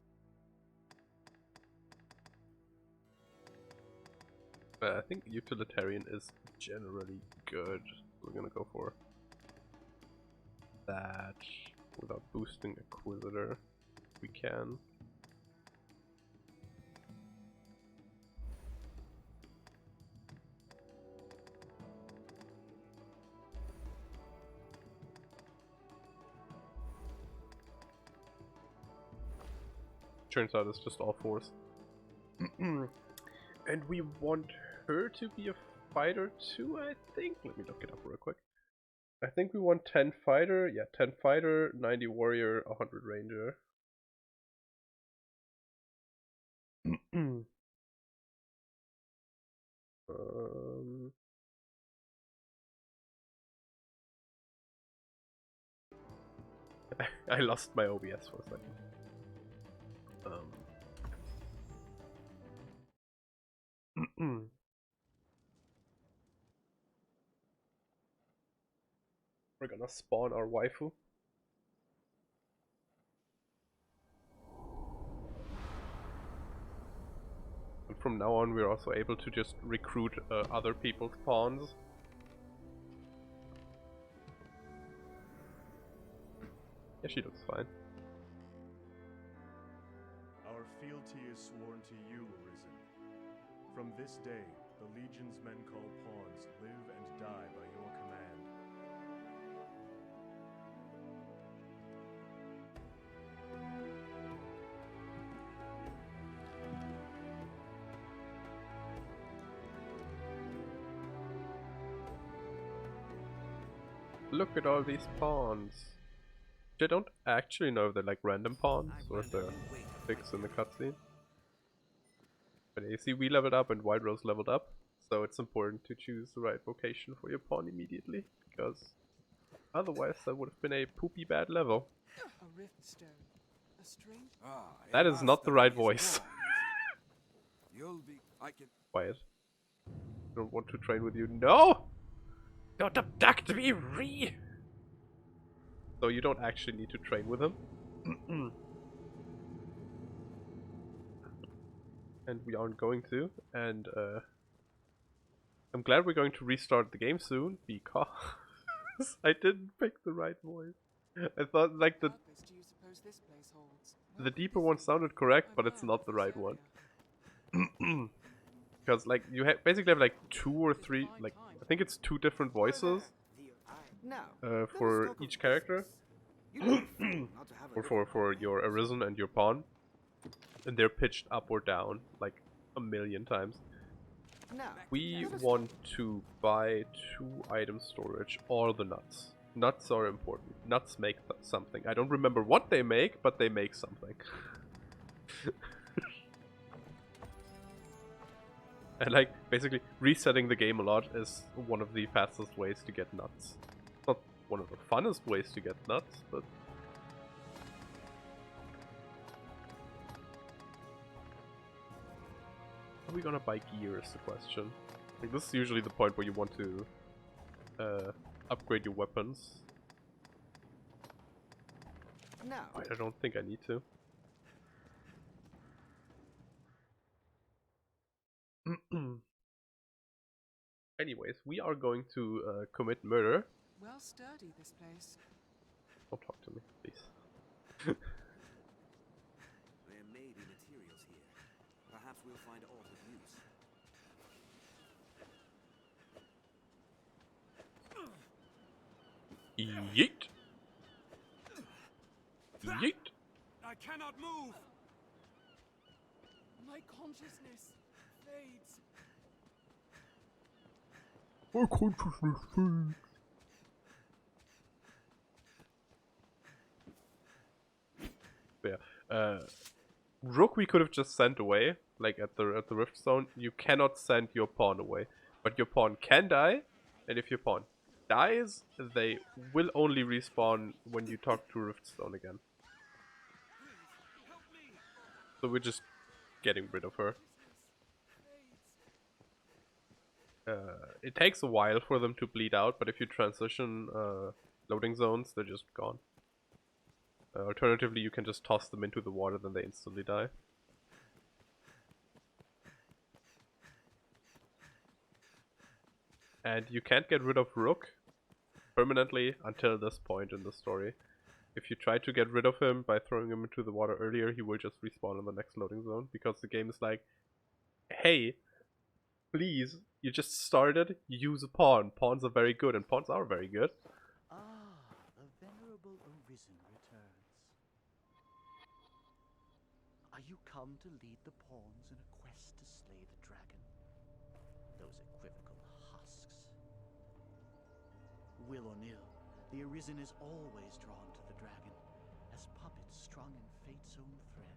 Speaker 1: I think Utilitarian is generally good. We're gonna go for that without boosting Acquisitor. We can. Turns out it's just all fours. And we want her to be a fighter too, I think? Let me look it up real quick. I think we want 10 fighter, yeah, 10 fighter, 90 warrior, 100 ranger. I lost my OBS for a second. We're gonna spawn our waifu. And from now on we're also able to just recruit other people's pawns. Yeah, she looks fine.
Speaker 8: Our fealty is sworn to you, Arisen. From this day, the Legion's men called pawns live and die by your command.
Speaker 1: Look at all these pawns. I don't actually know if they're like random pawns or if they're fixed in the cutscene. But you see, we leveled up and White Rose leveled up, so it's important to choose the right vocation for your pawn immediately, because otherwise that would have been a poopy bad level.
Speaker 9: A rift stone. A string?
Speaker 1: That is not the right voice.
Speaker 2: You'll be. I can.
Speaker 1: Quiet. I don't want to train with you. No! Don't abduct me, Ree! So you don't actually need to train with him. And we aren't going to. And I'm glad we're going to restart the game soon, because I didn't pick the right voice. I thought like the deeper one sounded correct, but it's not the right one. Because like you basically have like 2 or 3, like I think it's 2 different voices for each character, or for your Arisen and your pawn, and they're pitched up or down like a million times. We want to buy 2 item storage, or the nuts. Nuts are important. Nuts make something. I don't remember what they make, but they make something. And like, basically, resetting the game a lot is one of the fastest ways to get nuts. Not one of the funnest ways to get nuts, but... Are we gonna buy gear is the question. Like, this is usually the point where you want to upgrade your weapons.
Speaker 2: No.
Speaker 1: I don't think I need to. Anyways, we are going to commit murder.
Speaker 9: Well sturdy, this place.
Speaker 1: Don't talk to me, please.
Speaker 2: They're made in materials here. Perhaps we'll find aught of use.
Speaker 1: Yeet! Yeet!
Speaker 7: I cannot move!
Speaker 9: My consciousness fades.
Speaker 1: My consciousness fades. Yeah. Rook we could have just sent away, like at the Rift Zone. You cannot send your pawn away, but your pawn can die, and if your pawn dies, they will only respawn when you talk to Rift Zone again. So we're just getting rid of her. It takes a while for them to bleed out, but if you transition loading zones, they're just gone. Alternatively, you can just toss them into the water, then they instantly die. And you can't get rid of Rook permanently until this point in the story. If you try to get rid of him by throwing him into the water earlier, he will just respawn in the next loading zone, because the game is like, hey, please, you just started, use a pawn. Pawns are very good, and pawns are very good.
Speaker 10: Ah, the venerable Arisen returns. Are you come to lead the pawns in a quest to slay the dragon? Those equivocal husks. Will or nill, the Arisen is always drawn to the dragon, as puppets strung in fate's own thread.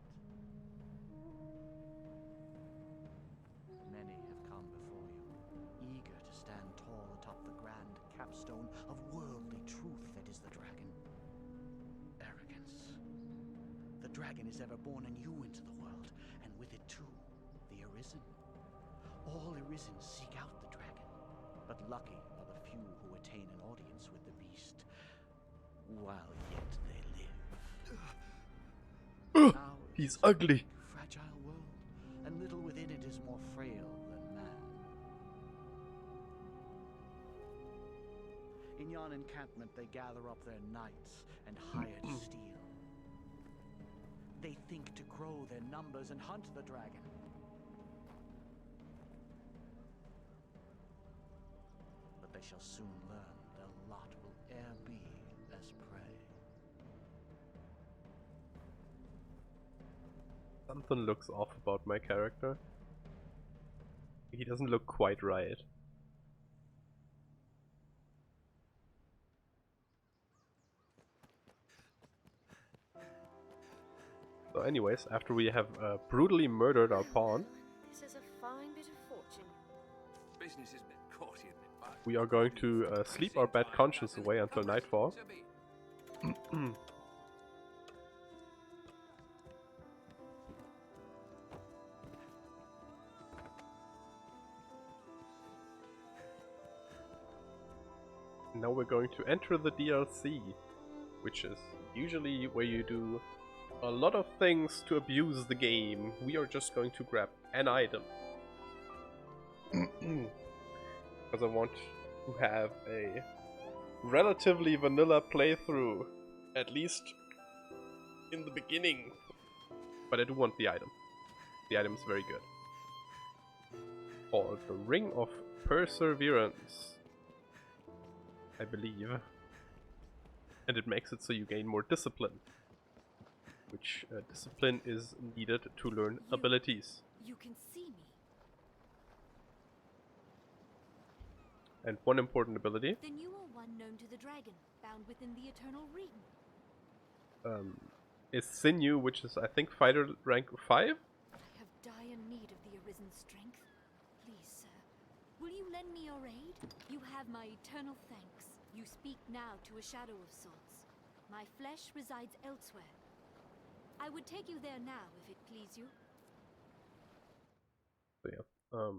Speaker 10: Many have come before you, eager to stand tall atop the grand capstone of worldly truth that is the dragon. Arrogance. The dragon is ever born anew into the world, and with it too, the Arisen. All Arisen seek out the dragon, but lucky are the few who attain an audience with the beast, while yet they live. Now
Speaker 1: He's ugly.
Speaker 10: fragile world, and little within it is more frail than man. In yon encampment they gather up their knights and hired steel. They think to grow their numbers and hunt the dragon. But they shall soon learn their lot will e'er be as prey.
Speaker 1: Something looks off about my character. He doesn't look quite right. So anyways, after we have brutally murdered our pawn,
Speaker 6: This is a fine bit of fortune.
Speaker 2: Business is a bit courty, isn't it, bud?
Speaker 1: we are going to sleep our bad conscience away until nightfall. Now we're going to enter the DLC, which is usually where you do a lot of things to abuse the game. We are just going to grab an item. Because I want to have a relatively vanilla playthrough, at least in the beginning. But I do want the item. The item is very good. Called the Ring of Perseverance, I believe. And it makes it so you gain more discipline. Which discipline is needed to learn abilities.
Speaker 6: You can see me.
Speaker 1: And one important ability.
Speaker 6: Then you are one known to the dragon, bound within the eternal ring.
Speaker 1: Is Sinew, which is I think fighter rank 5?
Speaker 6: I have dire need of the arisen's strength. Please, sir, will you lend me your aid? You have my eternal thanks. You speak now to a shadow of sorts. My flesh resides elsewhere. I would take you there now, if it please you.
Speaker 1: So yeah,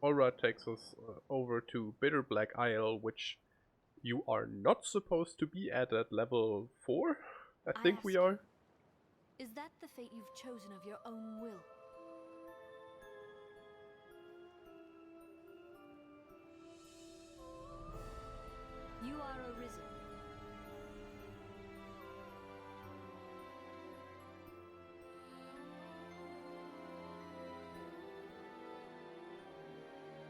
Speaker 1: Aura takes us over to Bitter Black Isle, which you are not supposed to be at level 4. I think we are.
Speaker 6: Is that the fate you've chosen of your own will? You are arisen.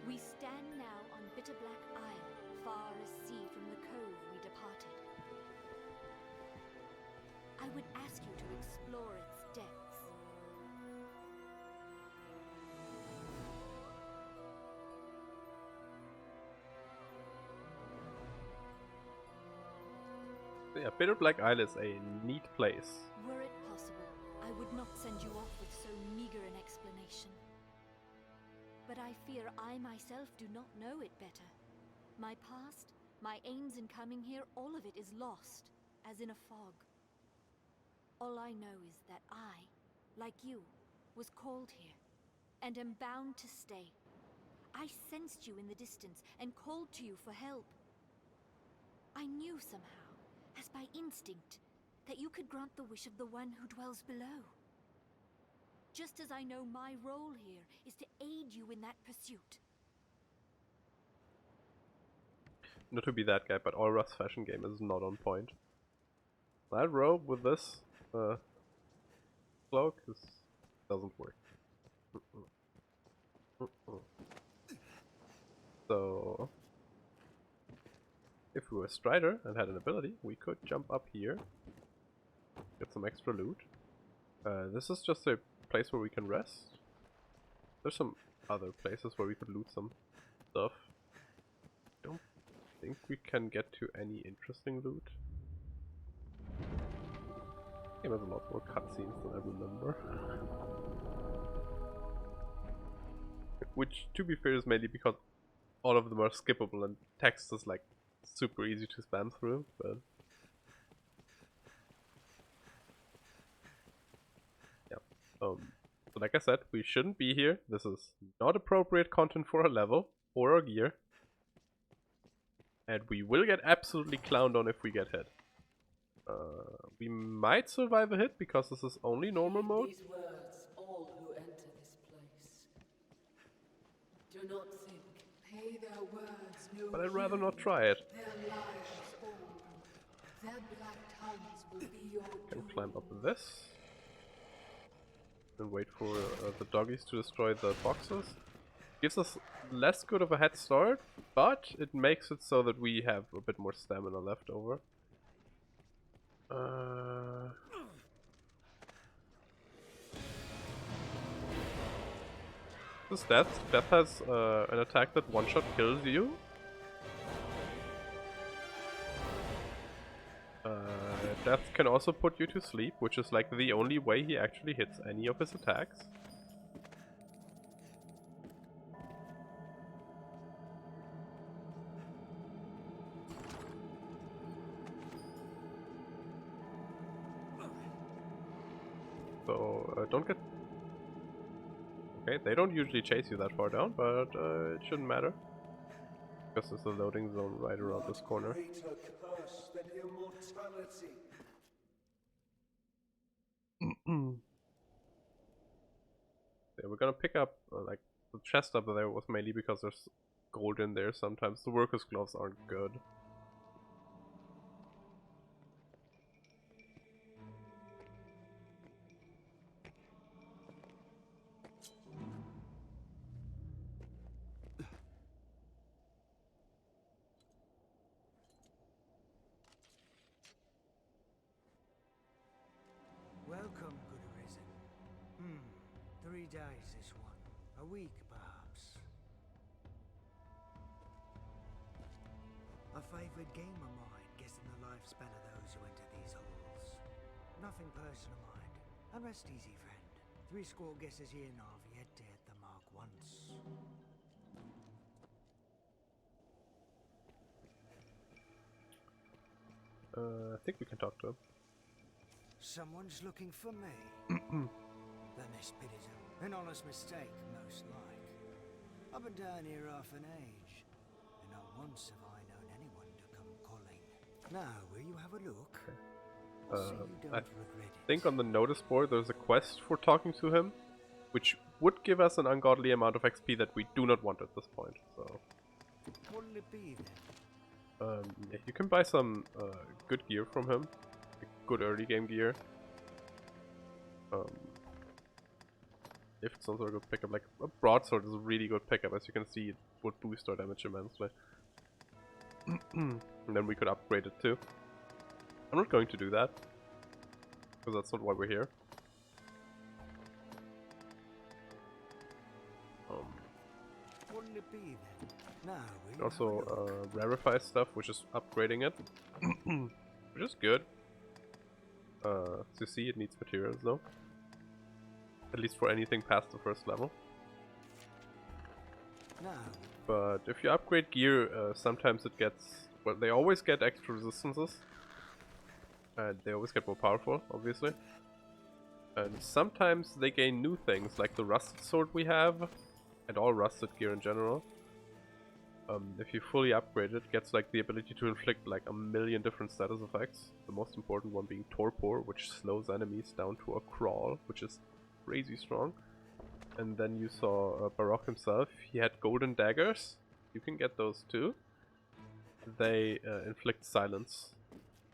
Speaker 6: We stand now on Bitter Black Isle, far as sea from the cove we departed. I would ask you to explore its depths.
Speaker 1: So yeah, Bitter Black Isle is a neat place.
Speaker 6: Were it possible, I would not send you off with so meager an explanation. But I fear I myself do not know it better. My past, my aims in coming here, all of it is lost, as in a fog. All I know is that I, like you, was called here, and am bound to stay. I sensed you in the distance, and called to you for help. I knew somehow, as by instinct, that you could grant the wish of the one who dwells below. Just as I know my role here is to aid you in that pursuit.
Speaker 1: Not to be that guy, but Aura's fashion game is not on point. That robe with this cloak doesn't work. So, if we were Strider and had an ability, we could jump up here, get some extra loot. This is just a place where we can rest. There's some other places where we could loot some stuff. Don't think we can get to any interesting loot. It was a lot more cutscenes than I remember. Which, to be fair, is mainly because all of them are skippable and text is like super easy to spam through, but yeah. So like I said, we shouldn't be here. This is not appropriate content for our level or our gear. And we will get absolutely clowned on if we get hit. We might survive a hit because this is only normal mode.
Speaker 9: These words, all who enter this place. Do not think May their words know
Speaker 1: But I'd rather
Speaker 9: you,
Speaker 1: not try it.
Speaker 9: their lives open. Their black tongues will be your
Speaker 1: Can
Speaker 9: doom.
Speaker 1: climb up this. And wait for the doggies to destroy the boxes. Gives us less good of a head start, but it makes it so that we have a bit more stamina left over. This is Death. Death has an attack that one-shot kills you. Death can also put you to sleep, which is like the only way he actually hits any of his attacks. So, don't get... Okay, they don't usually chase you that far down, but it shouldn't matter. Because there's a loading zone right around this corner.
Speaker 11: Greater curse than immortality.
Speaker 1: Yeah, we're gonna pick up, like, the chest up there was mainly because there's gold in there sometimes. The workers' gloves aren't good.
Speaker 12: Welcome, good arisen. 3 days this one. A week, perhaps. A favourite game of mine, guessing the lifespan of those who enter these halls. Nothing personal, mind. And rest easy, friend. 70 guesses here now have yet to hit the mark once.
Speaker 1: I think we can talk to him.
Speaker 12: Someone's looking for me. Then this pit is an honest mistake, most like. I've been down here half an age, and not once have I known anyone to come calling. Now, will you have a look?
Speaker 1: I think on the notice board there's a quest for talking to him, which would give us an ungodly amount of XP that we do not want at this point. So,
Speaker 12: What'll it be then?
Speaker 1: yeah, you can buy some good gear from him, like good early game gear. If it's also a good pickup, like a broadsword is a really good pickup, as you can see, it would boost our damage immensely. And then we could upgrade it too. I'm not going to do that, because that's not why we're here.
Speaker 12: What'll it be then? Now, will you
Speaker 1: Also,
Speaker 12: have a look?
Speaker 1: rarify stuff, which is upgrading it, which is good. So you see, it needs materials though. At least for anything past the first level.
Speaker 12: Now,
Speaker 1: But if you upgrade gear, sometimes it gets... Well, they always get extra resistances. And they always get more powerful, obviously. And sometimes they gain new things, like the rusted sword we have, and all rusted gear in general. If you fully upgrade it, gets like the ability to inflict like 1,000,000 different status effects. The most important one being Torpor, which slows enemies down to a crawl, which is crazy strong. And then you saw Baroque himself. He had golden daggers. You can get those too. They inflict silence,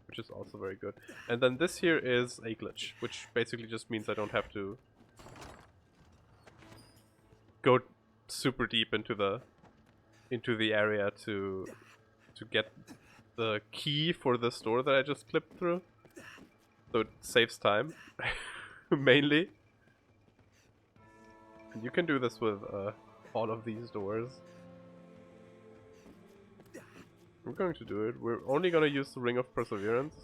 Speaker 1: which is also very good. And then this here is a glitch, which basically just means I don't have to go super deep into the area to get the key for this door that I just clipped through. So it saves time, mainly. And you can do this with all of these doors. We're going to do it. We're only going to use the Ring of Perseverance.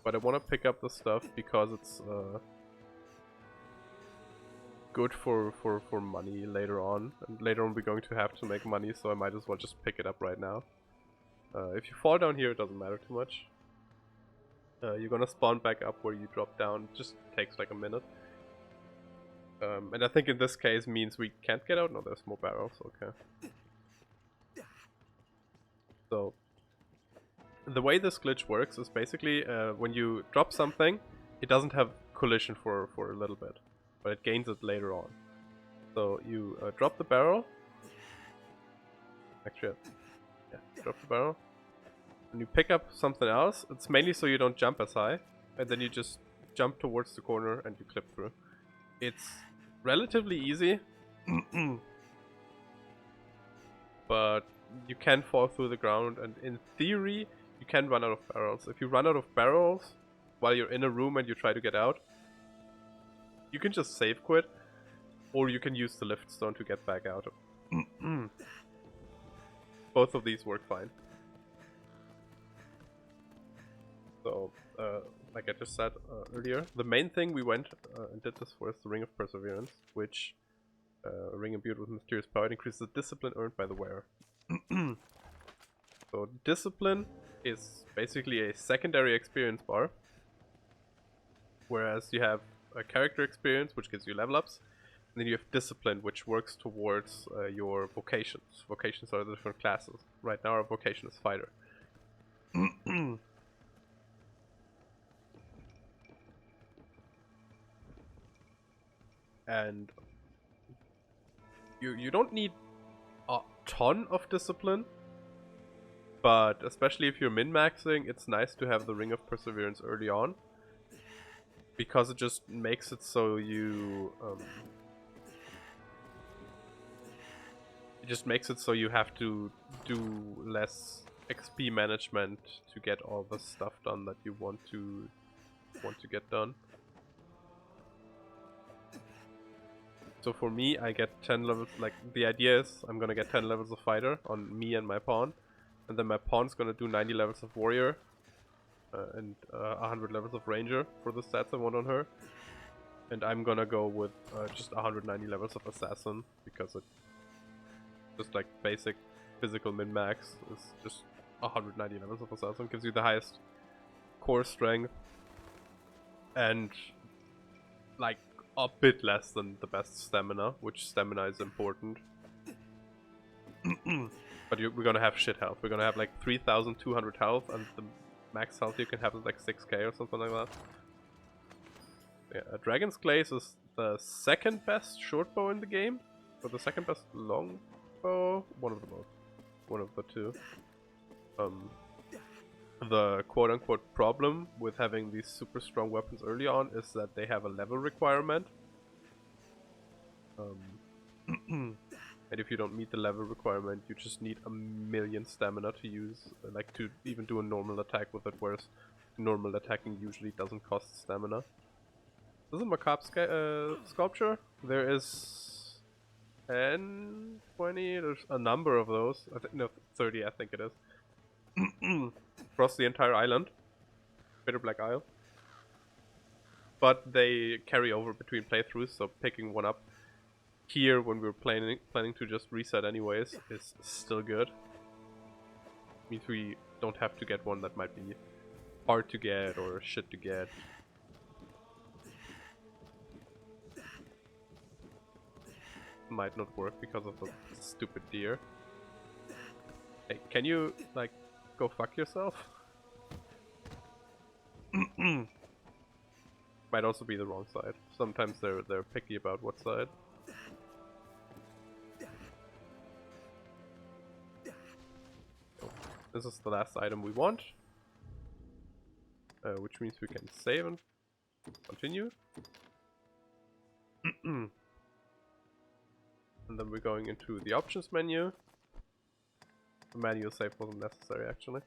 Speaker 1: But I want to pick up the stuff because it's good for money later on. And later on we're going to have to make money, so I might as well just pick it up right now. If you fall down here, it doesn't matter too much. You're gonna spawn back up where you dropped down. It just takes like a minute. And I think in this case means we can't get out. No, there's more barrels. Okay. So the way this glitch works is basically when you drop something, it doesn't have collision for a little bit, but it gains it later on. So you drop the barrel, Actually, yeah, drop the barrel. When you pick up something else, it's mainly so you don't jump as high, and then you just jump towards the corner and you clip through. It's relatively easy, but you can fall through the ground, and in theory, you can run out of barrels. If you run out of barrels while you're in a room and you try to get out, you can just save quit, or you can use the lift stone to get back out. Both of these work fine. So, like I just said earlier, the main thing we went and did this for is the Ring of Perseverance, which a ring imbued with mysterious power increases the discipline earned by the wearer. So discipline is basically a secondary experience bar, whereas you have a character experience, which gives you level ups, and then you have discipline, which works towards your vocations. Vocations are the different classes. Right now our vocation is fighter. And you don't need a ton of discipline, but especially if you're min-maxing, it's nice to have the Ring of Perseverance early on, because it just makes it so you have to do less XP management to get all the stuff done that you want to get done. So for me, I get 10 levels, like the idea is I'm gonna get 10 levels of fighter on me and my pawn, and then my pawn's gonna do 90 levels of warrior and 100 levels of ranger for the stats I want on her, and I'm gonna go with just 190 levels of assassin, because it just like basic physical min-max is just 190 levels of assassin, gives you the highest core strength and like a bit less than the best stamina, which stamina is important. But we're gonna have shit health. We're gonna have like 3,200 health, and the max health you can have is like 6k or something like that. Yeah, Dragon's Glaze is the second best short bow in the game, or the second best long bow. One of the both. One of the two. The quote-unquote problem with having these super strong weapons early on is that they have a level requirement. And if you don't meet the level requirement, you just need 1,000,000 stamina to use, like to even do a normal attack with it, whereas normal attacking usually doesn't cost stamina. This is a macabre sculpture. There is 10, 20, there's a number of those. No, 30 I think it is. Across the entire island. Bitter Black Isle. But they carry over between playthroughs, so picking one up here when we're planning to just reset anyways is still good. Means we don't have to get one that might be hard to get or shit to get. Might not work because of the stupid deer. Hey, can you like go fuck yourself? Might also be the wrong side. Sometimes they're picky about what side. Oh, this is the last item we want, which means we can save and continue. And then we're going into the options menu. The manual save wasn't necessary actually.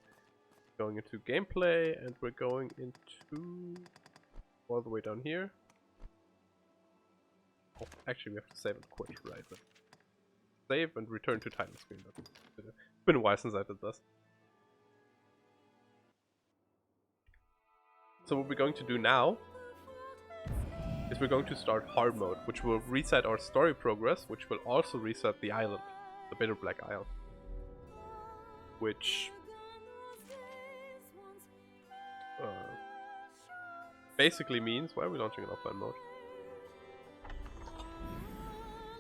Speaker 1: Going into gameplay, and we're going into all the way down here. Oh, actually we have to save and quit, right? But save and return to title screen. It's been a while since I did this. So what we're going to do now is we're going to start hard mode, which will reset our story progress, which will also reset the island, the Bitter Black Isle. Which basically means, why are we launching an offline mode?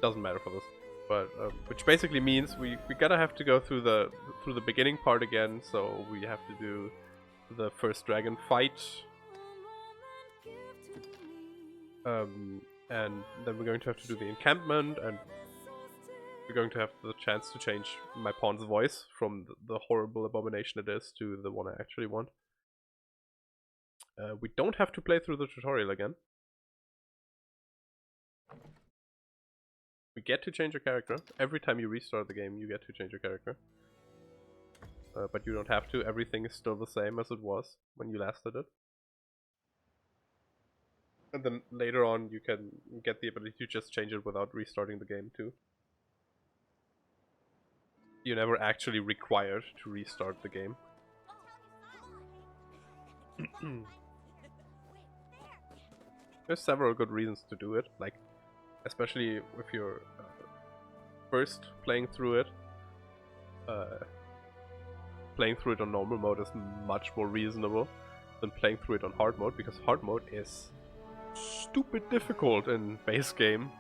Speaker 1: Doesn't matter for this, but which basically means we gotta have to go through the beginning part again. So we have to do the first dragon fight, and then we're going to have to do the encampment and You're going to have the chance to change my pawn's voice from the horrible abomination it is to the one I actually want. We don't have to play through the tutorial again. We get to change your character. Every time you restart the game, you get to change your character. But you don't have to. Everything is still the same as it was when you last did it. And then later on, you can get the ability to just change it without restarting the game too. You're never actually required to restart the game. There's several good reasons to do it, like especially if you're first playing through it. Playing through it on normal mode is much more reasonable than playing through it on hard mode, because hard mode is stupid difficult in base game.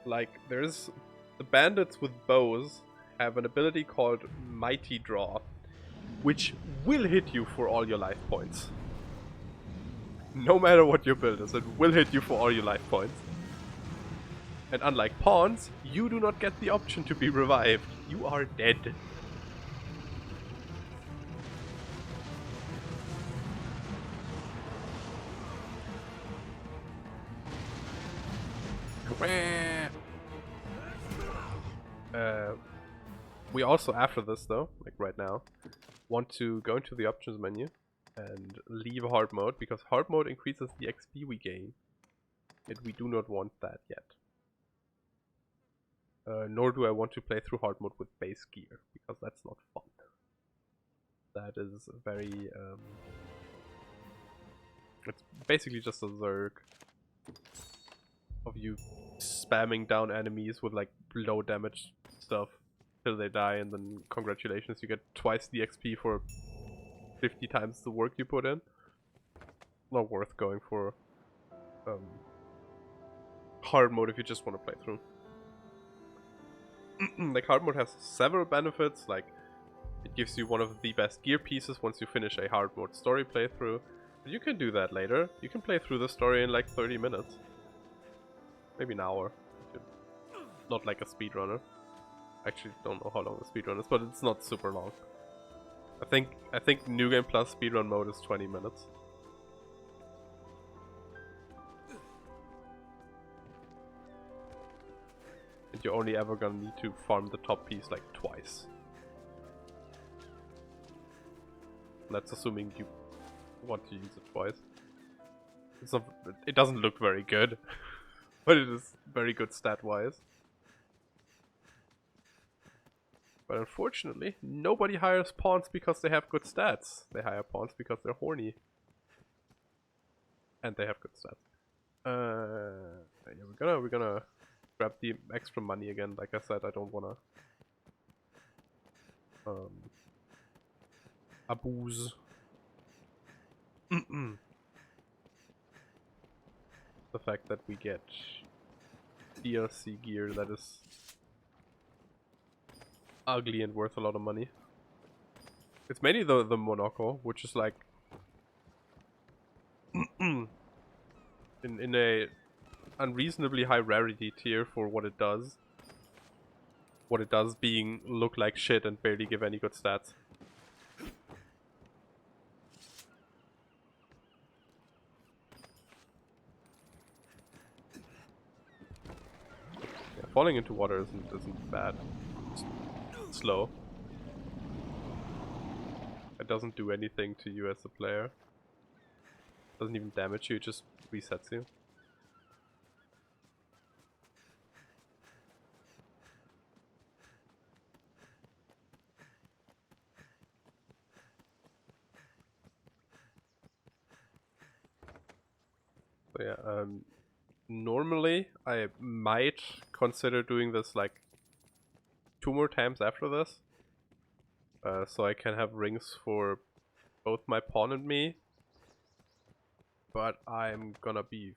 Speaker 1: Like, there's the bandits with bows have an ability called Mighty Draw, which will hit you for all your life points. No matter what your build is, it will hit you for all your life points. And unlike pawns, you do not get the option to be revived. You are dead. We also, after this though, like right now, want to go into the options menu and leave hard mode, because hard mode increases the XP we gain, and we do not want that yet. Nor do I want to play through hard mode with base gear, because that's not fun. That is very it's basically just a zerg of you spamming down enemies with like low damage stuff till they die, and then congratulations, you get twice the XP for 50 times the work you put in. Not worth going for hard mode if you just want to play through. Like, hard mode has several benefits, like it gives you one of the best gear pieces once you finish a hard mode story playthrough. But you can do that later. You can play through the story in like 30 minutes. Maybe an hour. Not like a speedrunner. Actually, don't know how long a speedrun is, but it's not super long. I think New Game Plus speedrun mode is 20 minutes. And you're only ever gonna need to farm the top piece like twice. That's assuming you want to use it twice. It's not, it doesn't look very good, but it is very good stat-wise. But unfortunately, nobody hires pawns because they have good stats. They hire pawns because they're horny. And they have good stats. Yeah, we're gonna grab the extra money again. Like I said, I don't wanna abuse. The fact that we get DLC gear that is ugly and worth a lot of money. It's mainly the monocle, which is like in a unreasonably high rarity tier for what it does. What it does being look like shit and barely give any good stats. Yeah, falling into water isn't bad. It's slow. It doesn't do anything to you as a player. Doesn't even damage you, it just resets you. So yeah, normally I might consider doing this like 2 more times after this. So I can have rings for both my pawn and me. But I'm gonna be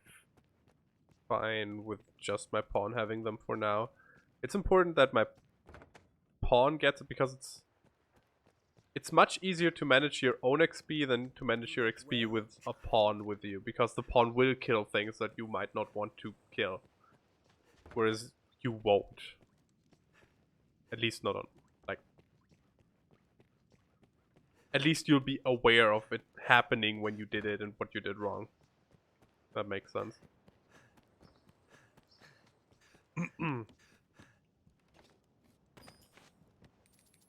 Speaker 1: fine with just my pawn having them for now. It's important that my pawn gets it, because it's much easier to manage your own XP than to manage your XP with a pawn with you, because the pawn will kill things that you might not want to kill. Whereas you won't. At least not on, like... At least you'll be aware of it happening when you did it and what you did wrong. That makes sense.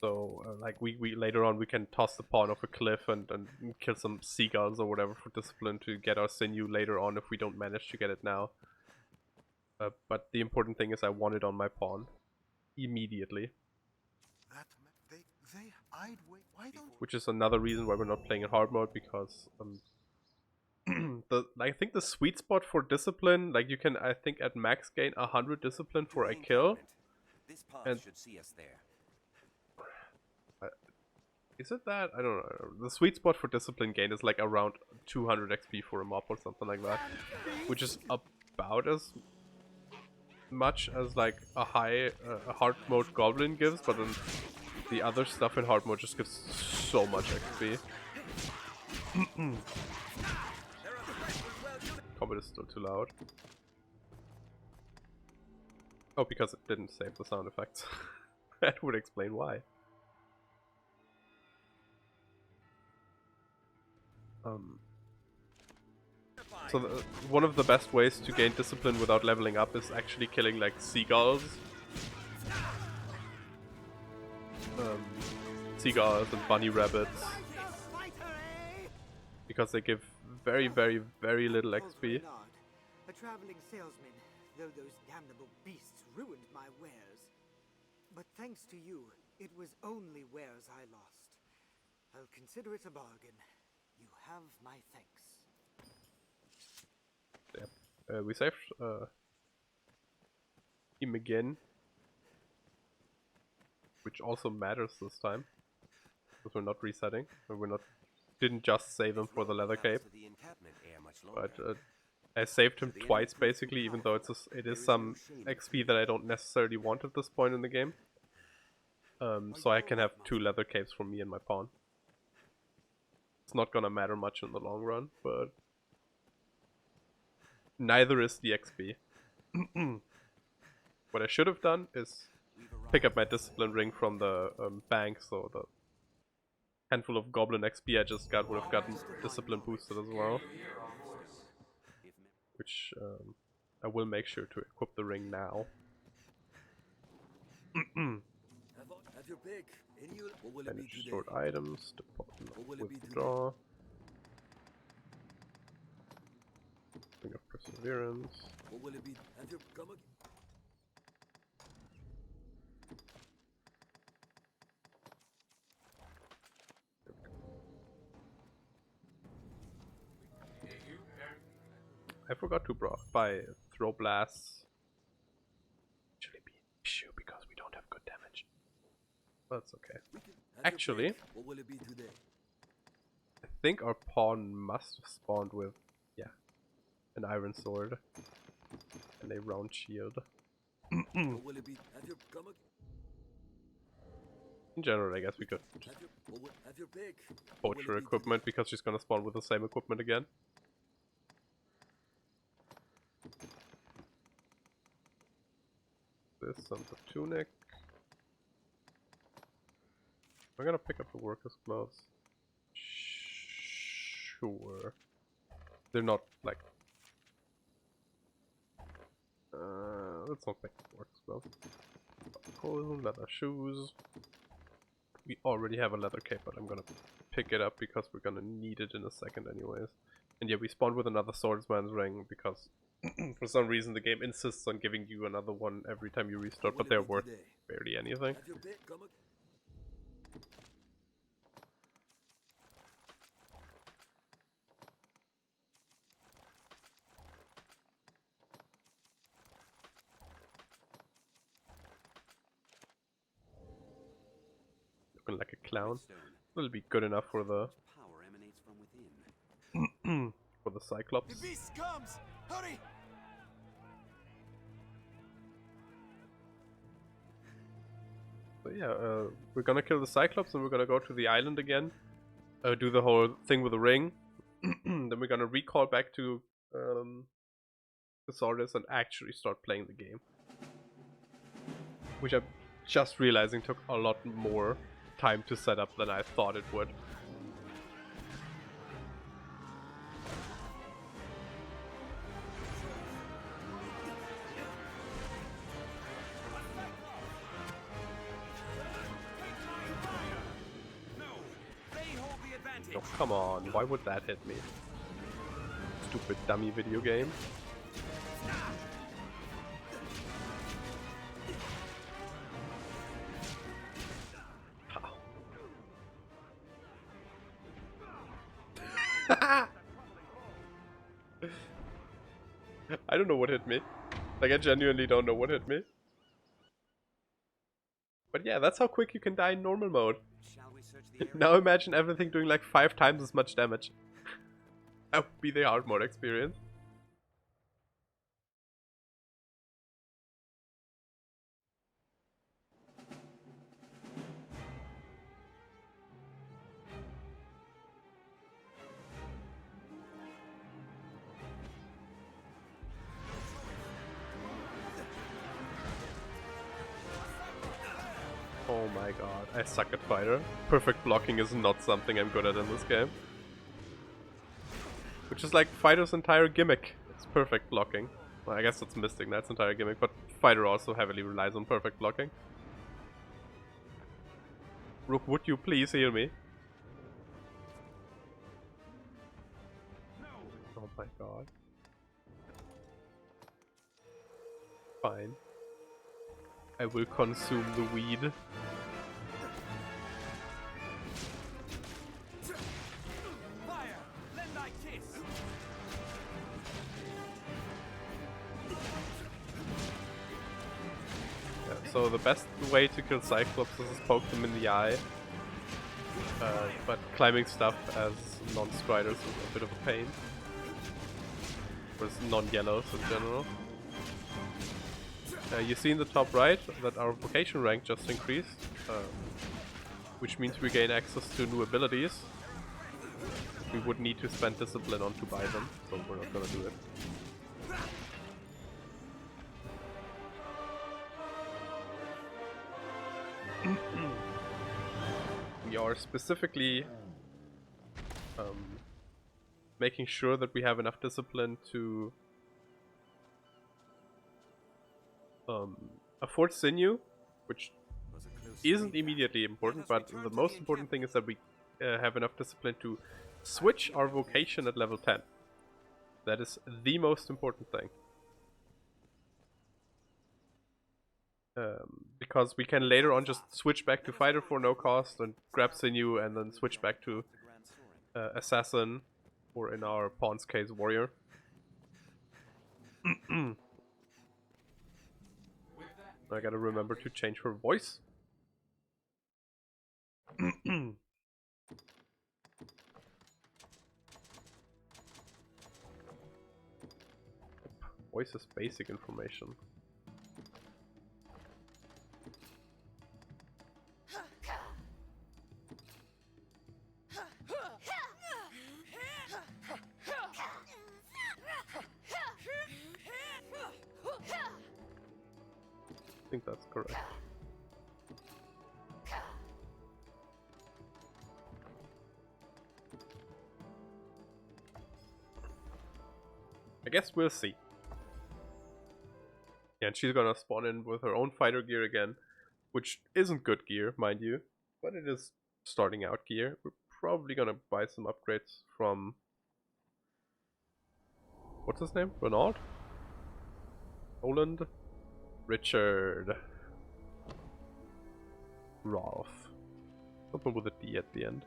Speaker 1: So, like, we later on we can toss the pawn off a cliff and kill some seagulls or whatever for discipline to get our sinew later on if we don't manage to get it now. But the important thing is I want it on my pawn. Immediately.
Speaker 5: Why don't...
Speaker 1: Which is another reason why we're not playing in hard mode, because I think the sweet spot for discipline, like you can, I think at max gain 100 discipline for a kill.
Speaker 2: This path
Speaker 1: And
Speaker 2: should see us there.
Speaker 1: is it that? I don't know. The sweet spot for discipline gain is like around 200 XP for a mob or something like that, which is about as much as like a hard mode goblin gives, but then the other stuff in hard mode just gives so much XP. Combat is still too loud. Oh, because it didn't save the sound effects. That would explain why. So one of the best ways to gain discipline without leveling up is actually killing like seagulls. Seagulls and bunny rabbits. Because they give very, very, very little XP.
Speaker 12: A traveling salesman, though those damnable beasts ruined my wares. But thanks to you, it was only wares I lost. I'll consider it a bargain. You have my thanks.
Speaker 1: Yeah. We saved him again. Which also matters this time. Because we're not resetting. And we're not... Didn't just save him for the leather cape. But I saved him twice basically, even though it is some XP that I don't necessarily want at this point in the game. So I can have 2 leather capes for me and my pawn. It's not gonna matter much in the long run, but neither is the XP. What I should have done is pick up my discipline ring from the bank, so the handful of goblin XP I just got would have gotten discipline boosted as well. Which I will make sure to equip the ring now. Manage stored items, withdraw. Ring of Perseverance. I forgot to buy throw blasts. Actually be an issue because we don't have good damage. That's okay. Actually, I think our pawn must have spawned with, yeah, an iron sword and a round shield. In general, I guess we could poach her equipment because she's gonna spawn with the same equipment again. This and the tunic. I'm gonna pick up the worker's gloves. Sure. They're not like... let's not pick the worker's gloves. Leather shoes. We already have a leather cape, but I'm gonna pick it up because we're gonna need it in a second anyways. And yeah, we spawned with another swordsman's ring because for some reason the game insists on giving you another one every time you restart, but they're worth barely anything. Looking like a clown. That'll be good enough for the for the Cyclops.
Speaker 5: The beast comes! Hurry!
Speaker 1: So yeah, we're gonna kill the Cyclops and we're gonna go to the island again. Do the whole thing with the ring. Then we're gonna recall back to Cassardis and actually start playing the game. Which I'm just realizing took a lot more time to set up than I thought it would. Oh, come on, why would that hit me? Stupid dummy video game. I don't know what hit me. Like, I genuinely don't know what hit me. But yeah, that's how quick you can die in normal mode. Now imagine everything doing like 5 times as much damage. That would be the hard mode experience. Oh my god, I suck at fighter. Perfect blocking is not something I'm good at in this game. Which is like fighter's entire gimmick. It's perfect blocking. Well, I guess it's Mystic Knight's entire gimmick, but fighter also heavily relies on perfect blocking. Rook, would you please heal me? Oh my god. Fine. I will consume the weed. So the best way to kill Cyclops is to poke them in the eye. But climbing stuff as non-striders is a bit of a pain. Or as non-yellows in general. You see in the top right that our vocation rank just increased. Which means we gain access to new abilities. We would need to spend discipline on to buy them, so we're not gonna do it. We are specifically making sure that we have enough discipline to afford sinew, which isn't immediately important, but the most important thing is that we have enough discipline to switch our vocation at level 10. That is the most important thing. Because we can later on just switch back to fighter for no cost and grab sinew and then switch back to assassin, or in our pawn's case, warrior. I gotta remember to change her voice. Voice is basic information. I think that's correct. I guess we'll see. Yeah, and she's gonna spawn in with her own fighter gear again, which isn't good gear, mind you, but it is starting out gear. We're probably gonna buy some upgrades from... what's his name? Renaud? Roland? Richard. Rolf. Something with a D at the end.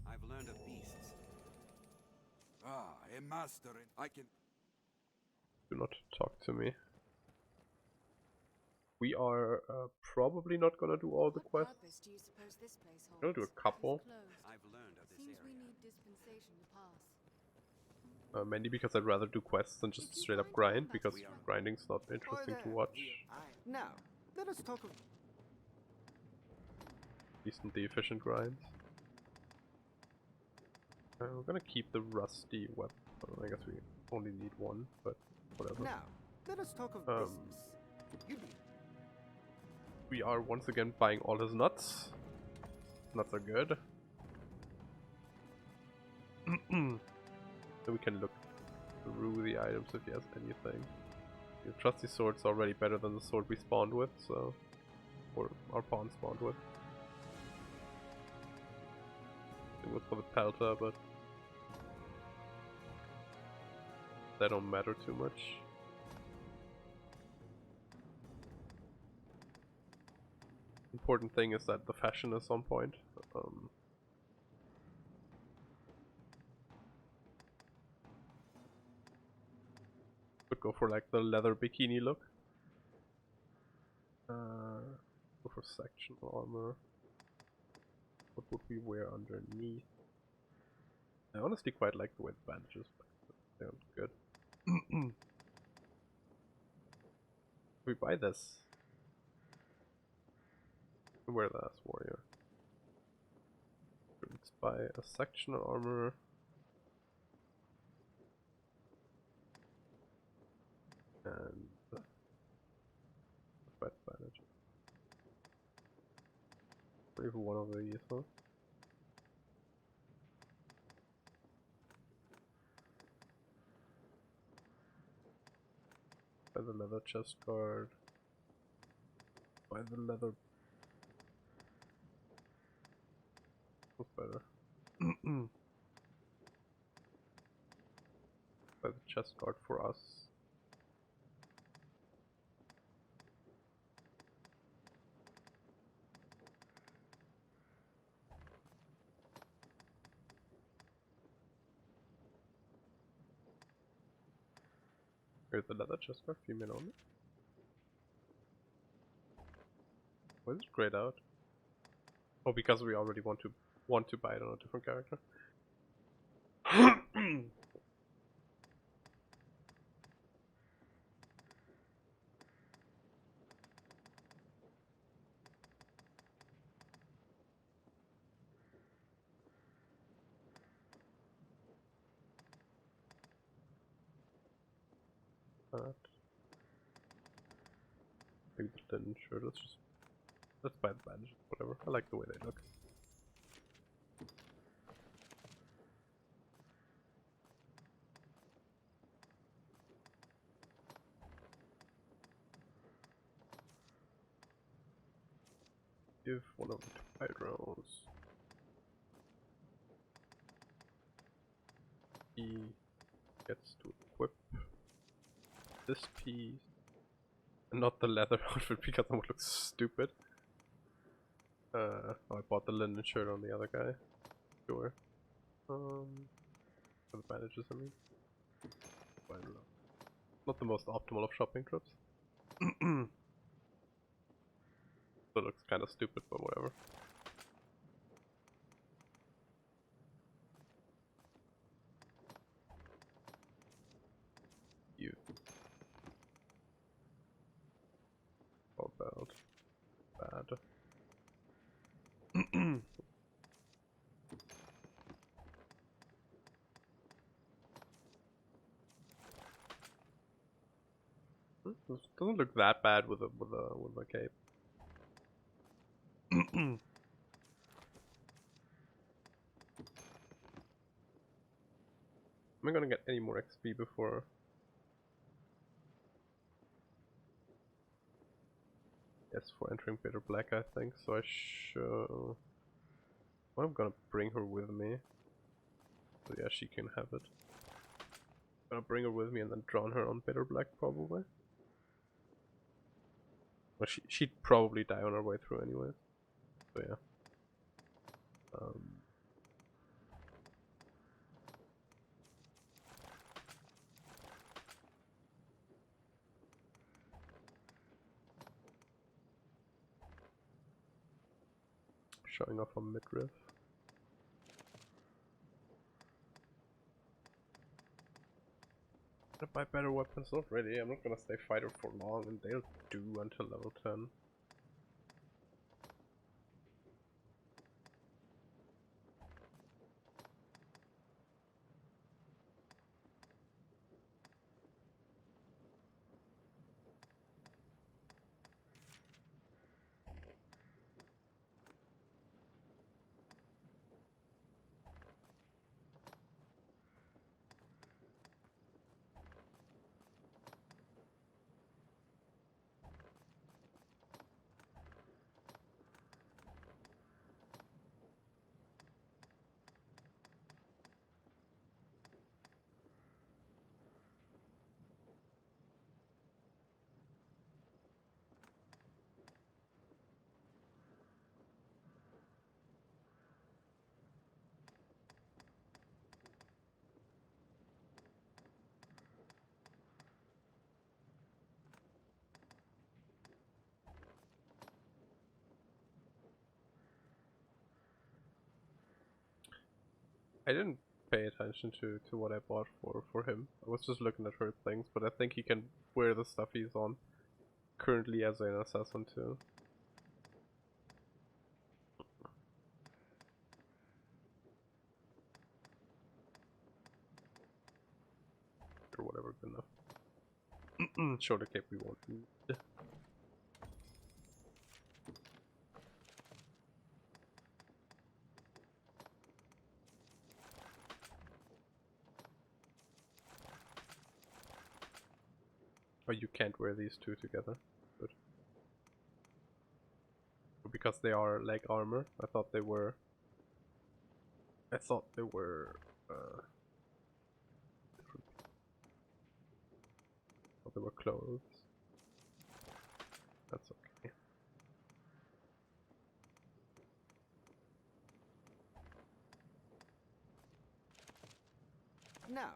Speaker 2: I've learned of beasts. Ah, a master in... I can...
Speaker 1: Do not talk to me. We are probably not gonna do all the quests. We'll do a couple.
Speaker 2: I've learned of this area.
Speaker 1: Mainly because I'd rather do quests than just straight up grind, because grinding's not interesting to watch.
Speaker 12: Now, let us talk of...
Speaker 1: Decently efficient grinds. We're gonna keep the rusty weapon. I guess we only need one, but whatever.
Speaker 13: Now, let us talk of business. You be
Speaker 1: We are once again buying all his nuts. Nuts are good. Then we can look through the items if he has anything. The trusty sword's already better than the sword we spawned with, so... Or our pawn spawned with. It was for the pelter, but... They don't matter too much. Important thing is that the fashion is on point. Could go for like the leather bikini look. Go for sectional armor. What would we wear underneath? I honestly quite like the way the bandages look. They look good. We buy this. Wear that as warrior. Let's buy a sectional armor. And fight bandage. Or even one of these, huh? Buy the leather chest guard. Buy the leather. What's better? Buy the chest guard for us. Here's the leather chest guard, female only. Why is it grayed out? Oh, because we already want to buy it on a different character. Maybe the linen shirt. Let's buy the bandage. Whatever. I like the way they look. Give one of the hydros. He gets to equip this piece. And not the leather outfit because that would look stupid. Oh, I bought the linen shirt on the other guy. Sure. For the bandages, I mean. I don't know. Not the most optimal of shopping trips. So it looks kind of stupid, but whatever. You. How about bad? Doesn't look that bad with a cape. Am I gonna get any more XP before? Yes, for entering Bitter Black, I think. So I should. Well, I'm gonna bring her with me. So yeah, she can have it. I'm gonna bring her with me and then drown her on Bitter Black, probably. Well, she'd probably die on her way through anyway. So yeah. Showing off on midriff. Gonna buy better weapons already. I'm not gonna stay fighter for long, and they'll do until level 10. I didn't pay attention to what I bought for him. I was just looking at her things, but I think he can wear the stuff he's on currently as an assassin too. Or whatever, good enough. Shoulder cape we won't need. Oh, you can't wear these two together. Good. Because they are leg armor. I thought they were. Different. I thought they were clothes. That's okay.
Speaker 13: Now,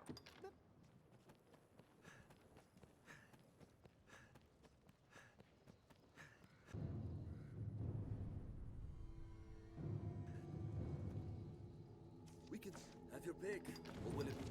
Speaker 2: We could have your pick. What will it be?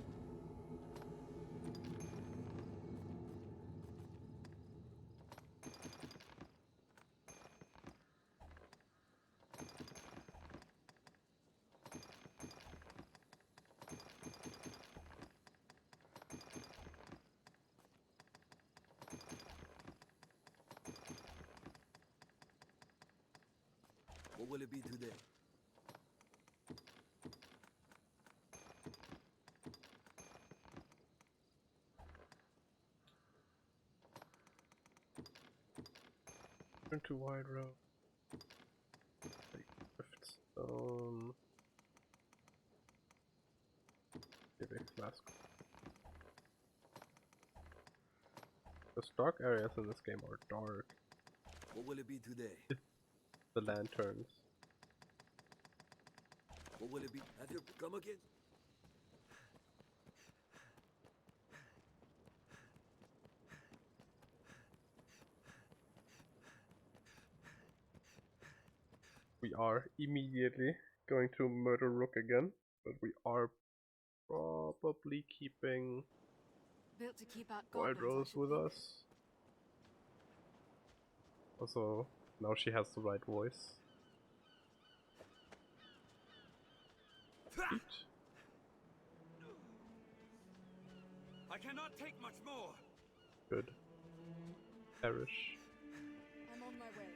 Speaker 2: What will it be today?
Speaker 1: Turn to wide road. Riftstone. Give a flask. The dark areas in this game are dark.
Speaker 2: What will it be today?
Speaker 1: The lanterns.
Speaker 2: What will it be? Have your come again?
Speaker 1: We are immediately going to murder Rook again, but we are probably keeping
Speaker 6: Built to keep out
Speaker 1: Wild
Speaker 6: goblins, I
Speaker 1: Rose
Speaker 6: should
Speaker 1: with
Speaker 6: think.
Speaker 1: us. Also, now she has the right voice. Eat.
Speaker 7: I cannot take much more.
Speaker 1: Good. Perish.
Speaker 6: I'm on my way.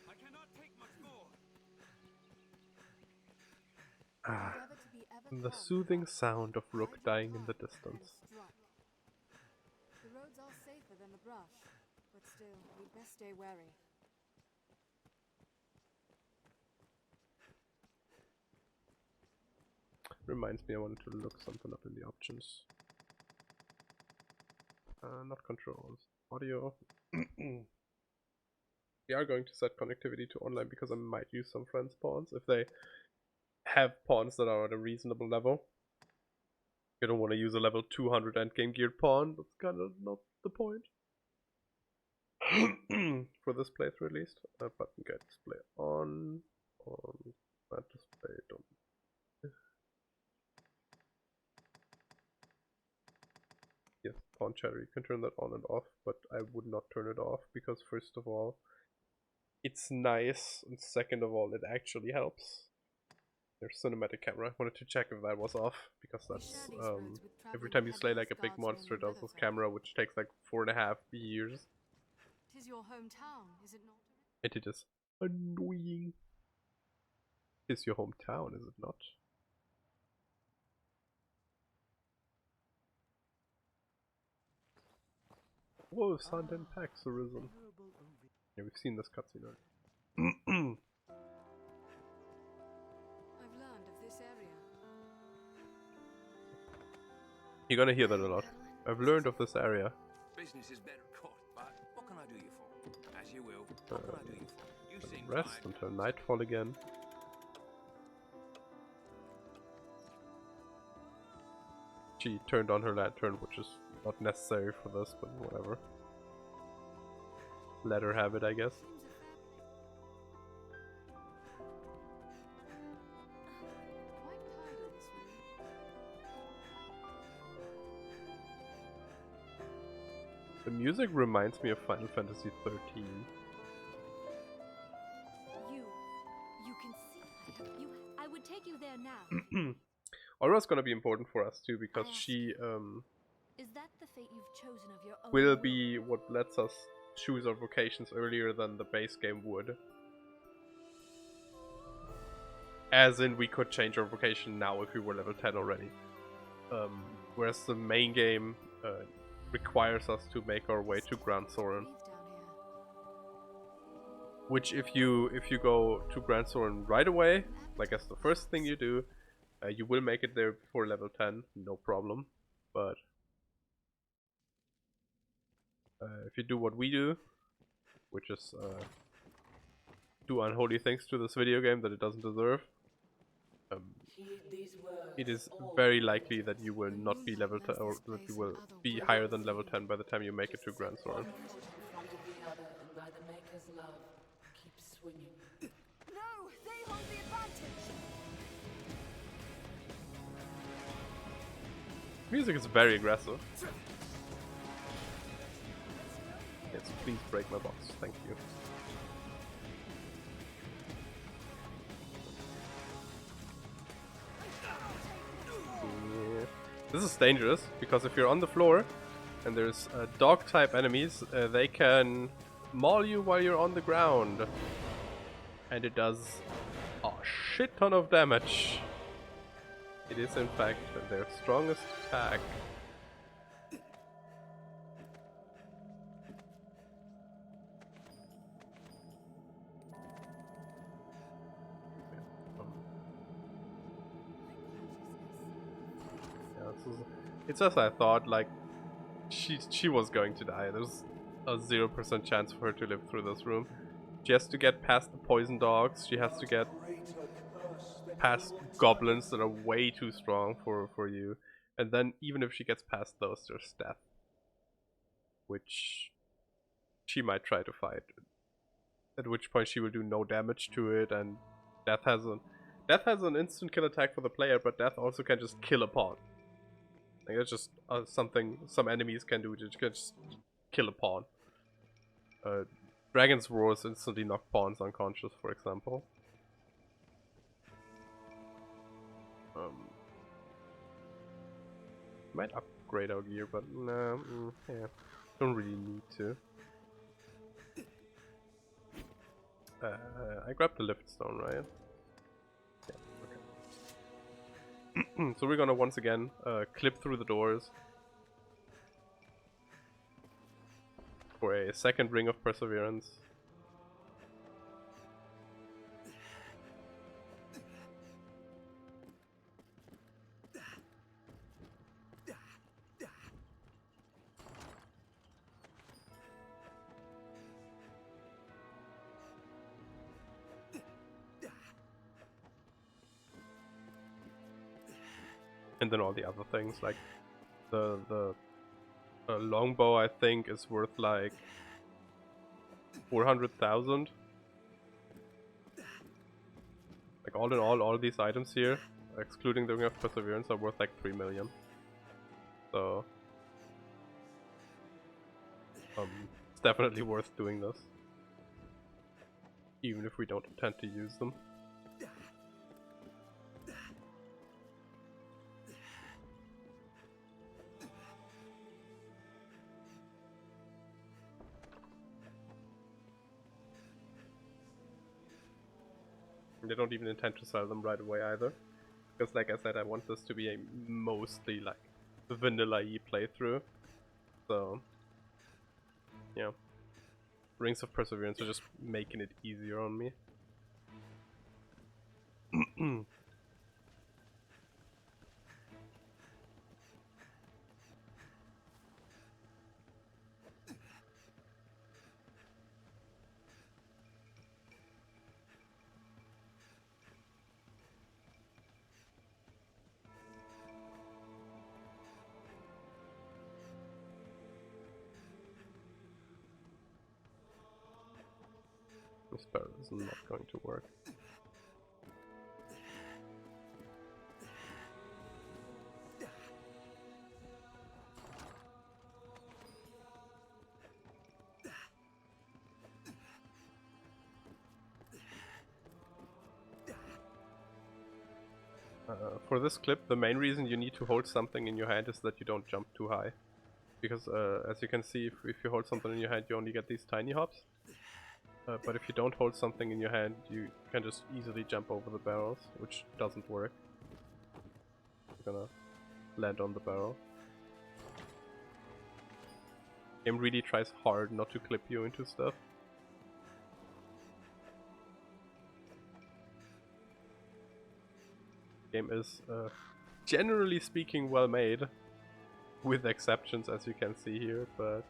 Speaker 7: I cannot take much more.
Speaker 1: Ah, the soothing sound of Rook dying in the distance.
Speaker 6: The roads are safer than the brush, but still, we'd best stay wary.
Speaker 1: Reminds me I wanted to look something up in the options. Not controls. Audio. We are going to set connectivity to online because I might use some friends' pawns if they have pawns that are at a reasonable level. You don't want to use a level 200 endgame geared pawn, that's kind of not the point. For this playthrough at least. Button get display on that display don't. Yes, pawn chatter, you can turn that on and off, but I would not turn it off because first of all, it's nice, and second of all, it actually helps. There's cinematic camera. I wanted to check if that was off, because that's every time you slay like a big monster, it does this camera, which takes like 4.5 years.
Speaker 6: Tis your hometown, is it not?
Speaker 1: And it is annoying. It's your hometown, is it not? Whoa, Sanden Pax arisen. Yeah, we've seen this cutscene already.
Speaker 6: I've learned of this area.
Speaker 1: You're gonna hear that a lot. I've learned of this area.
Speaker 2: business is better caught, but what can I do you for? As you will. What can I do you for? You seem
Speaker 1: Rest
Speaker 2: tired.
Speaker 1: until nightfall again. She turned on her lantern, which is not necessary for this, but whatever. Let her have it, I guess. The music reminds me of Final Fantasy 13.
Speaker 6: You can see I would take you there now.
Speaker 1: Aura's gonna be important for us too, because she
Speaker 6: Is that the fate you've chosen of your own
Speaker 1: will be what lets us choose our vocations earlier than the base game would. As in, we could change our vocation now if we were level 10 already. Whereas the main game requires us to make our way to Grand Soren. Which if you go to Grand Soren right away, like as the first thing you do, you will make it there before level 10, no problem. But if you do what we do, which is do unholy things to this video game that it doesn't deserve, it is very likely that you will not be level 10, or that you will be higher than level 10 by the time you make it to Grand Soren.
Speaker 6: No, they hold the advantage.
Speaker 1: Music is very aggressive. Yes, please break my box, thank you. Yeah. This is dangerous, because if you're on the floor and there's dog type enemies, they can maul you while you're on the ground. And it does a shit ton of damage. It is in fact their strongest attack. It's as I thought, like, she was going to die. There's a 0% chance for her to live through this room. She has to get past the poison dogs, she has to get past goblins that are way too strong for you. And then even if she gets past those, there's death. Which she might try to fight. At which point she will do no damage to it, and death has an instant kill attack for the player, but death also can just kill a pawn. Like, that's just something some enemies can do, just kill a pawn. Dragon's Roars instantly knock pawns unconscious, for example. Might upgrade our gear, but no, yeah, don't really need to. I grabbed the lift stone, right? Yeah, okay. So we're gonna once again clip through the doors for a second ring of perseverance. And then all the other things, like the longbow, I think is worth like 400,000. Like all in all these items here, excluding the Ring of Perseverance, are worth like 3 million. So it's definitely worth doing this, even if we don't intend to use them. They don't even intend to sell them right away either, because like I said, I want this to be a mostly like vanilla-y playthrough. So yeah, Rings of Perseverance are just making it easier on me. This barrel is not going to work. For this clip, the main reason you need to hold something in your hand is that you don't jump too high. Because as you can see, if you hold something in your hand, you only get these tiny hops. But if you don't hold something in your hand, you can just easily jump over the barrels, which doesn't work. You're gonna land on the barrel. Game really tries hard not to clip you into stuff. Game is generally speaking well made, with exceptions as you can see here, but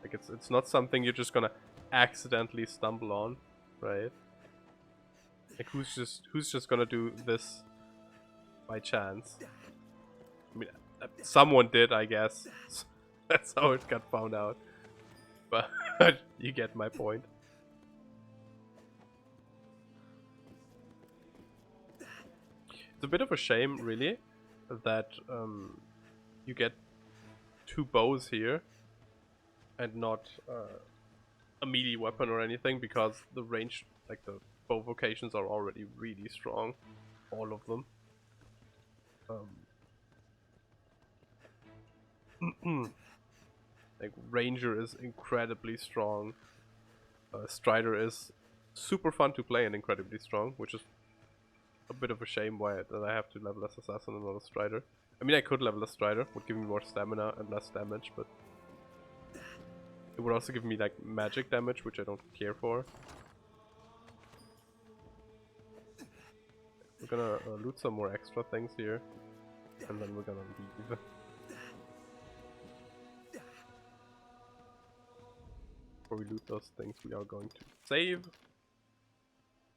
Speaker 1: like it's not something you're just gonna accidentally stumble on, right? Like who's just gonna do this by chance? I mean, someone did, I guess. That's how it got found out. But you get my point. It's a bit of a shame, really, that you get 2 bows here and not a melee weapon or anything, because the range, like the bow vocations, are already really strong, all of them. Like Ranger is incredibly strong. Strider is super fun to play and incredibly strong, which is a bit of a shame that I have to level as Assassin and not a Strider. I mean, I could level as Strider, would give me more stamina and less damage, but it would also give me like magic damage, which I don't care for. We're gonna loot some more extra things here, and then we're gonna leave. Before we loot those things, we are going to save,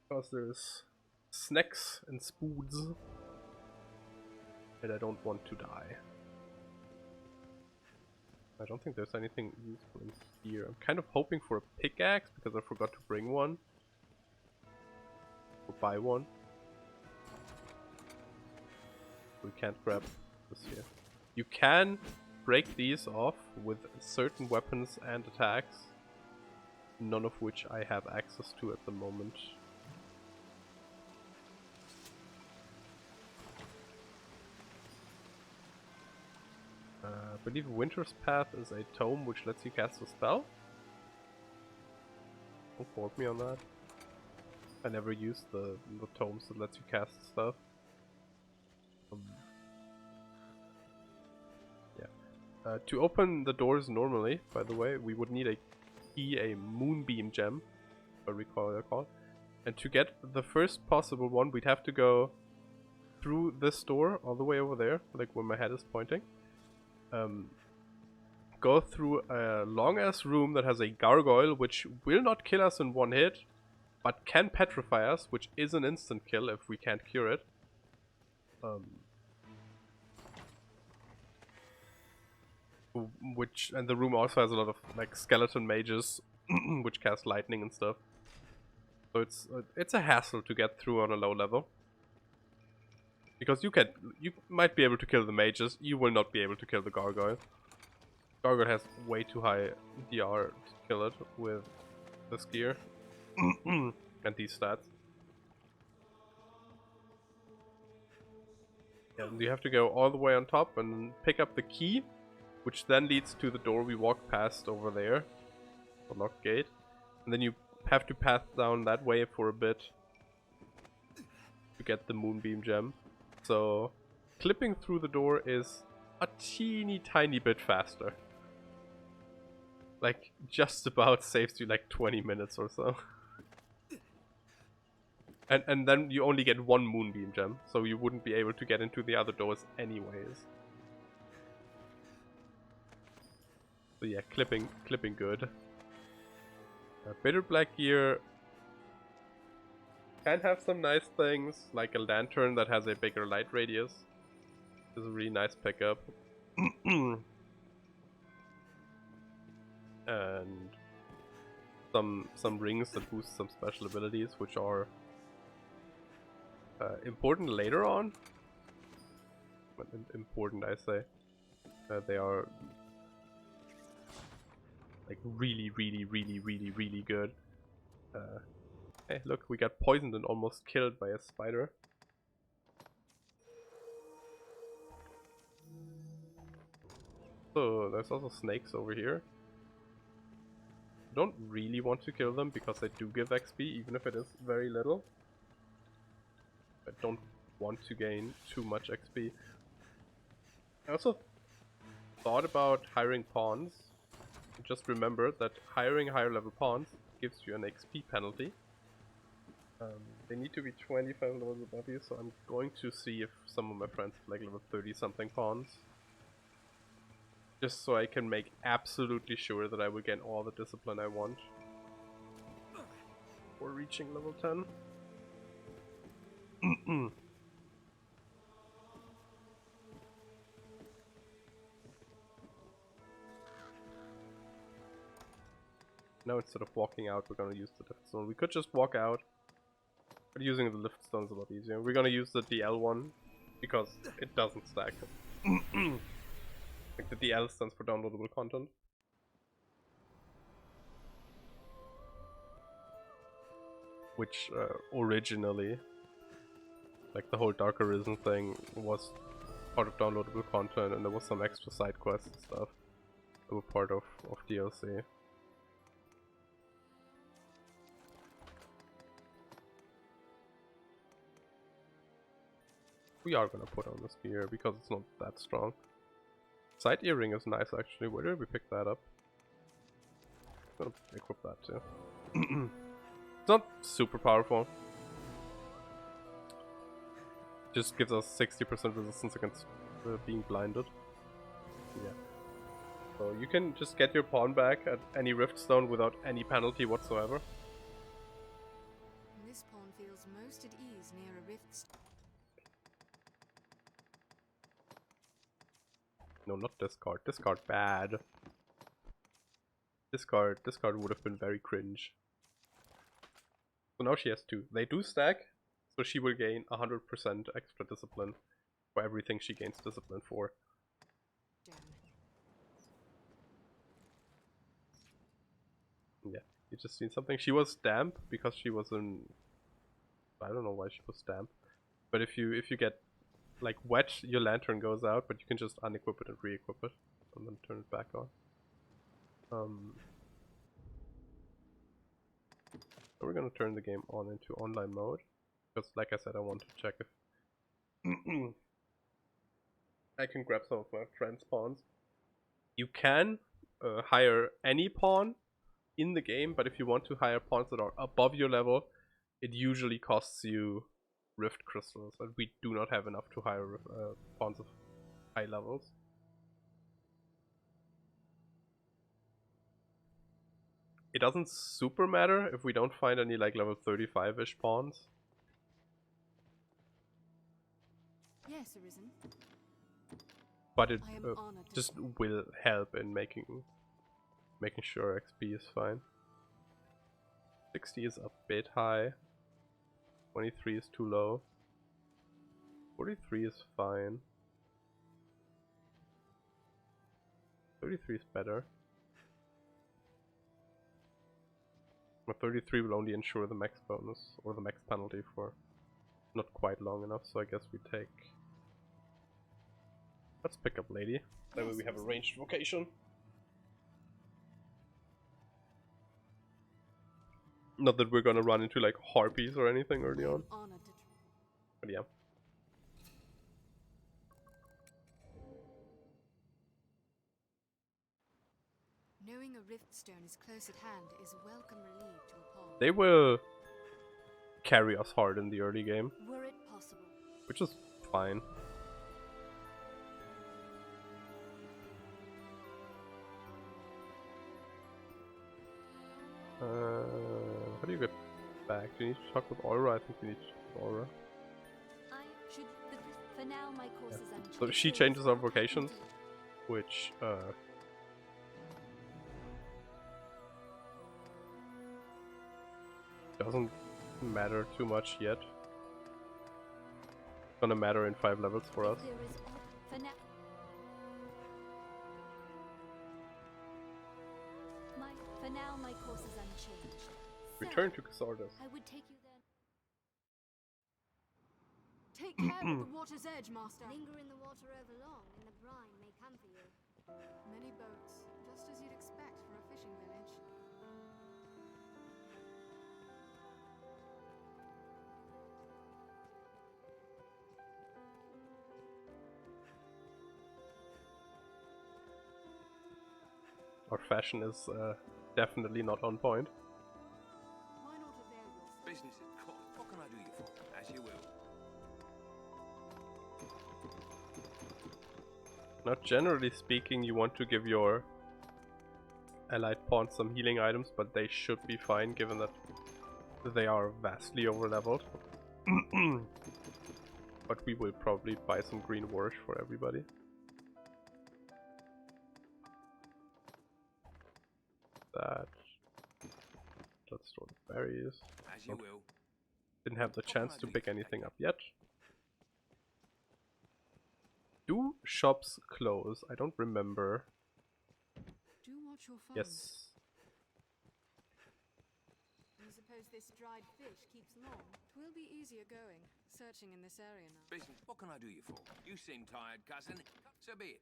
Speaker 1: because there's snacks and spoods, and I don't want to die. I don't think there's anything useful in here. I'm kind of hoping for a pickaxe, because I forgot to bring one. Or buy one. We can't grab this here. You can break these off with certain weapons and attacks, none of which I have access to at the moment. I believe Winter's Path is a tome which lets you cast a spell. Don't quote me on that. I never used the tomes that lets you cast stuff. Yeah. To open the doors normally, by the way, we would need a key, a Moonbeam gem, if I recall what they're called. And to get the first possible one, we'd have to go through this door, all the way over there, like where my head is pointing. Go through a long-ass room that has a gargoyle, which will not kill us in one hit, but can petrify us, which is an instant kill if we can't cure it. And the room also has a lot of like skeleton mages, which cast lightning and stuff. So it's a hassle to get through on a low level. Because you might be able to kill the mages, you will not be able to kill the gargoyle. Gargoyle has way too high DR to kill it with this gear and these stats. And you have to go all the way on top and pick up the key, which then leads to the door we walked past over there, the locked gate. And then you have to path down that way for a bit to get the Moonbeam gem. So clipping through the door is a teeny tiny bit faster. Like just about saves you like 20 minutes or so. And then you only get one Moonbeam gem, so you wouldn't be able to get into the other doors anyways. So yeah, clipping good. Bitter Black Gear can have some nice things, like a lantern that has a bigger light radius. This is a really nice pickup. And some rings that boost some special abilities, which are important later on. But important, I say. They are like really good. Hey, look, we got poisoned and almost killed by a spider. So there's also snakes over here. I don't really want to kill them because they do give XP, even if it is very little. I don't want to gain too much XP. I also thought about hiring pawns. Just remember that hiring higher level pawns gives you an XP penalty. They need to be 25 levels above you, so I'm going to see if some of my friends have like level 30 something pawns. Just so I can make absolutely sure that I will get all the discipline I want for reaching level 10. Now instead of walking out, we're gonna use the lift stone. We could just walk out, but using the lift stone is a lot easier. We're gonna use the DL one because it doesn't stack. Like the DL stands for downloadable content. Which originally, like the whole Dark Arisen thing was part of downloadable content, and there was some extra side quests and stuff that were part of DLC. We are gonna put on the spear because it's not that strong. Side earring is nice actually. Where did we pick that up? I'm gonna equip that too. It's not super powerful. Just gives us 60% resistance against being blinded. Yeah. So you can just get your pawn back at any rift stone without any penalty whatsoever.
Speaker 14: This pawn feels most at ease near a rift stone.
Speaker 1: No, not discard. Discard bad. Discard would have been very cringe. So now she has two. They do stack, so she will gain 100% extra discipline for everything she gains discipline for. Yeah, you just seen something. She was damp because she was in... I don't know why she was damp. But if you get like wet, your lantern goes out, but you can just unequip it and re-equip it and then turn it back on. So we're gonna turn the game on into online mode because, like I said, I want to check if I can grab some of my friends' pawns. You can hire any pawn in the game, but if you want to hire pawns that are above your level, it usually costs you rift crystals, and we do not have enough to hire pawns of high levels. It doesn't super matter if we don't find any like level 35-ish pawns.
Speaker 14: Yes, Arisen.
Speaker 1: But it just will help in making sure XP is fine. 60 is a bit high. 23 is too low. 43 is fine. 33 is better. But 33 will only ensure the max bonus or the max penalty for not quite long enough, so I guess we take... Let's pick up Lady. That way we have a ranged vocation. Not that we're gonna run into like harpies or anything early on. But yeah.
Speaker 14: Knowing a rift stone is close at hand is a welcome relief to a pawn.
Speaker 1: They will carry us hard in the early game.
Speaker 14: Were it possible.
Speaker 1: Which is fine. How do you get back? Do you need to talk with Aura? I think you need to talk with Aura.
Speaker 6: For now, my course is
Speaker 1: So she changes our vocations, which doesn't matter too much yet. It's gonna matter in 5 levels for us.
Speaker 6: There is for now. For now, my course is unchanged.
Speaker 1: Return to Casardas.
Speaker 6: I would take you then.
Speaker 14: Take care of the water's edge, Master.
Speaker 15: Linger in the water over long, and the brine may come for you.
Speaker 14: Many boats, just as you'd expect for a fishing village.
Speaker 1: Our fashion is definitely not on point.
Speaker 14: Why not avail yourself?
Speaker 2: Business is called. What can I do you for? As you will.
Speaker 1: Now, generally speaking, you want to give your allied pawns some healing items, but they should be fine given that they are vastly overleveled. But we will probably buy some green wash for everybody. That. Let's store the berries.
Speaker 2: As you will.
Speaker 1: Didn't have the chance to pick anything up yet. Do shops close? I don't remember.
Speaker 14: Do what you'll find.
Speaker 1: Yes.
Speaker 14: I suppose this dried fish keeps long. 'Twill be easier going, searching in this area now.
Speaker 2: Business. What can I do you for? You seem tired, cousin. So be it.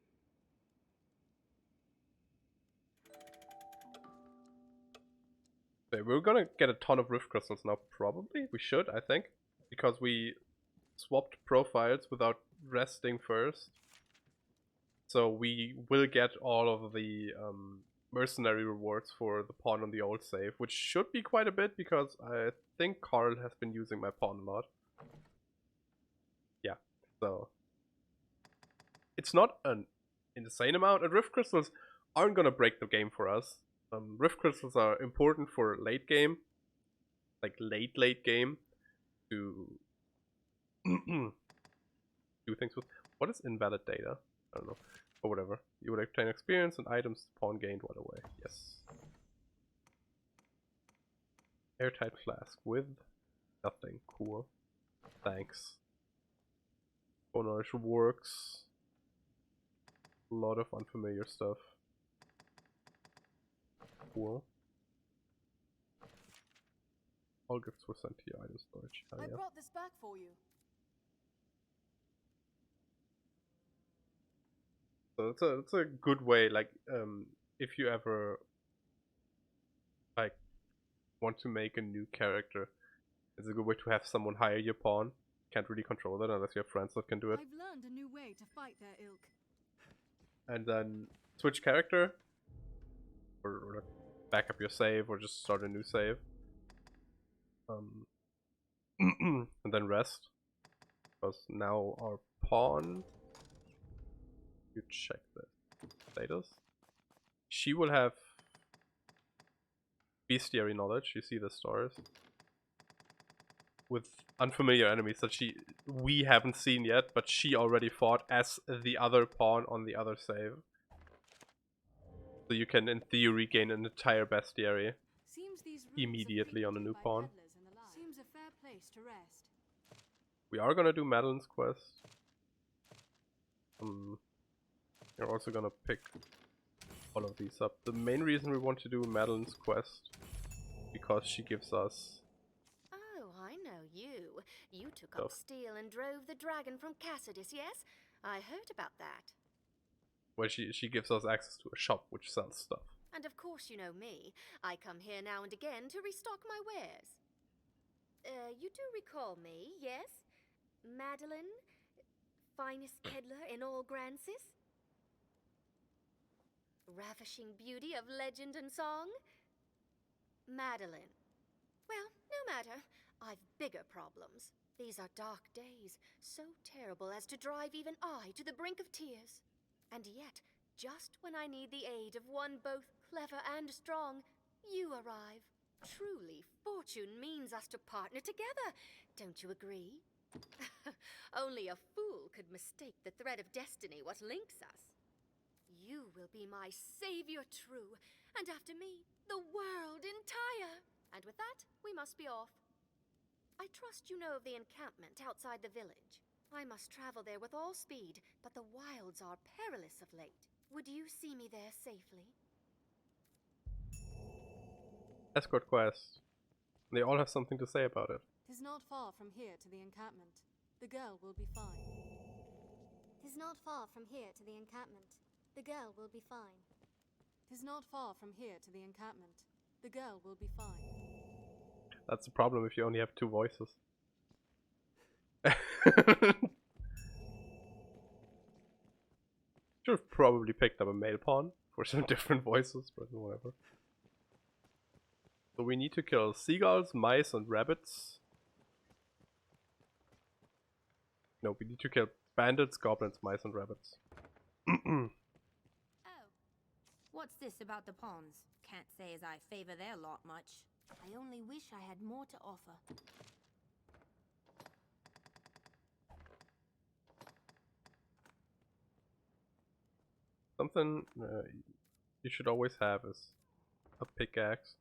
Speaker 1: Okay, we're gonna get a ton of rift crystals now, probably. We should, I think. Because we swapped profiles without resting first. So we will get all of the mercenary rewards for the pawn on the old save, which should be quite a bit because I think Carl has been using my pawn a lot. Yeah, so it's not an insane amount, and rift crystals aren't gonna break the game for us. Rift crystals are important for late game, like late game, to do things with. What is invalid data? I don't know, or whatever. You would obtain experience and items pawn gained while away. Yes. Airtight flask with nothing. Cool. Thanks. Bonage works. A lot of unfamiliar stuff. Cool. All gifts were sent to your item storage.
Speaker 14: I brought this back for you.
Speaker 1: So it's a good way, like, if you ever like want to make a new character, it's a good way to have someone hire your pawn. Can't really control that unless you have friends that can do it.
Speaker 14: I've learned a new way to fight their ilk.
Speaker 1: And then switch character, or back up your save, or just start a new save. And then rest, because now our pawn. You check the status. She will have bestiary knowledge. You see the stars with unfamiliar enemies that we haven't seen yet, but she already fought as the other pawn on the other save. So you can, in theory, gain an entire bestiary immediately on a new pawn.
Speaker 14: Seems a fair place to rest.
Speaker 1: We are gonna do Madeleine's quest. We're also gonna pick all of these up. The main reason we want to do Madeleine's quest, because she gives us...
Speaker 16: Oh, I know you. You took up steel and drove the dragon from Cassidus, yes? I heard about that.
Speaker 1: Where she gives us access to a shop which sells stuff.
Speaker 16: And of course you know me. I come here now and again to restock my wares. You do recall me, yes? Madeleine? Finest peddler in all Grancis? Ravishing beauty of legend and song? Madeleine. Well, no matter. I've bigger problems. These are dark days, so terrible as to drive even I to the brink of tears. And yet, just when I need the aid of one both clever and strong, you arrive. Truly, fortune means us to partner together. Don't you agree? Only a fool could mistake the thread of destiny what links us. You will be my savior true, and after me, the world entire. And with that, we must be off. I trust you know of the encampment outside the village. I must travel there with all speed, but the wilds are perilous of late. Would you see me there safely?
Speaker 1: Escort quest. They all have something to say about it.
Speaker 14: 'Tis not far from here to the encampment. The girl will be fine.
Speaker 15: 'Tis not far from here to the encampment. The girl will be fine.
Speaker 14: 'Tis not far from here to the encampment. The girl will be fine.
Speaker 1: That's the problem if you only have two voices. Should have probably picked up a male pawn for some different voices, but whatever. So we need to kill seagulls, mice, and rabbits. No, we need to kill bandits, goblins, mice, and rabbits.
Speaker 17: Oh. What's this about the pawns? Can't say as I favor their lot much. I only wish I had more to offer.
Speaker 1: Something you should always have is a pickaxe.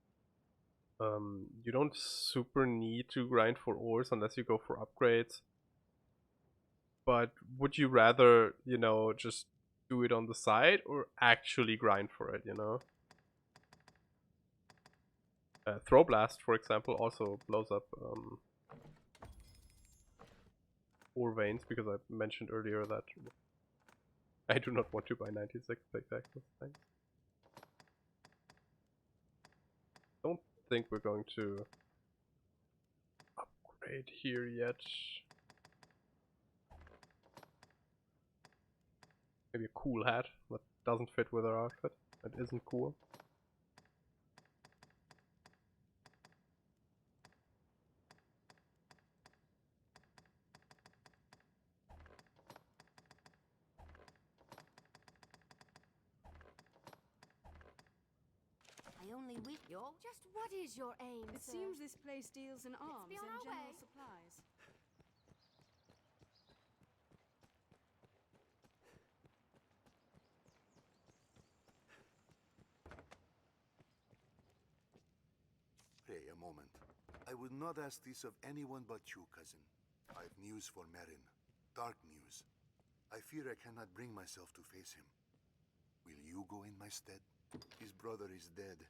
Speaker 1: You don't super need to grind for ores unless you go for upgrades. But would you rather, you know, just do it on the side or actually grind for it, you know? Throw Blast, for example, also blows up ore veins, because I mentioned earlier that I do not want to buy 96 pickaxes. Thanks. Don't think we're going to upgrade here yet. Maybe a cool hat that doesn't fit with our outfit. That isn't cool.
Speaker 17: I only wish your...
Speaker 16: Just what is your aim,
Speaker 14: It
Speaker 16: sir?
Speaker 14: seems this place deals in arms
Speaker 16: be
Speaker 14: and
Speaker 16: on our
Speaker 14: general
Speaker 16: way.
Speaker 14: supplies.
Speaker 5: Pray a moment. I would not ask this of anyone but you, cousin. I've news for Merin. Dark news. I fear I cannot bring myself to face him. Will you go in my stead? His brother is dead.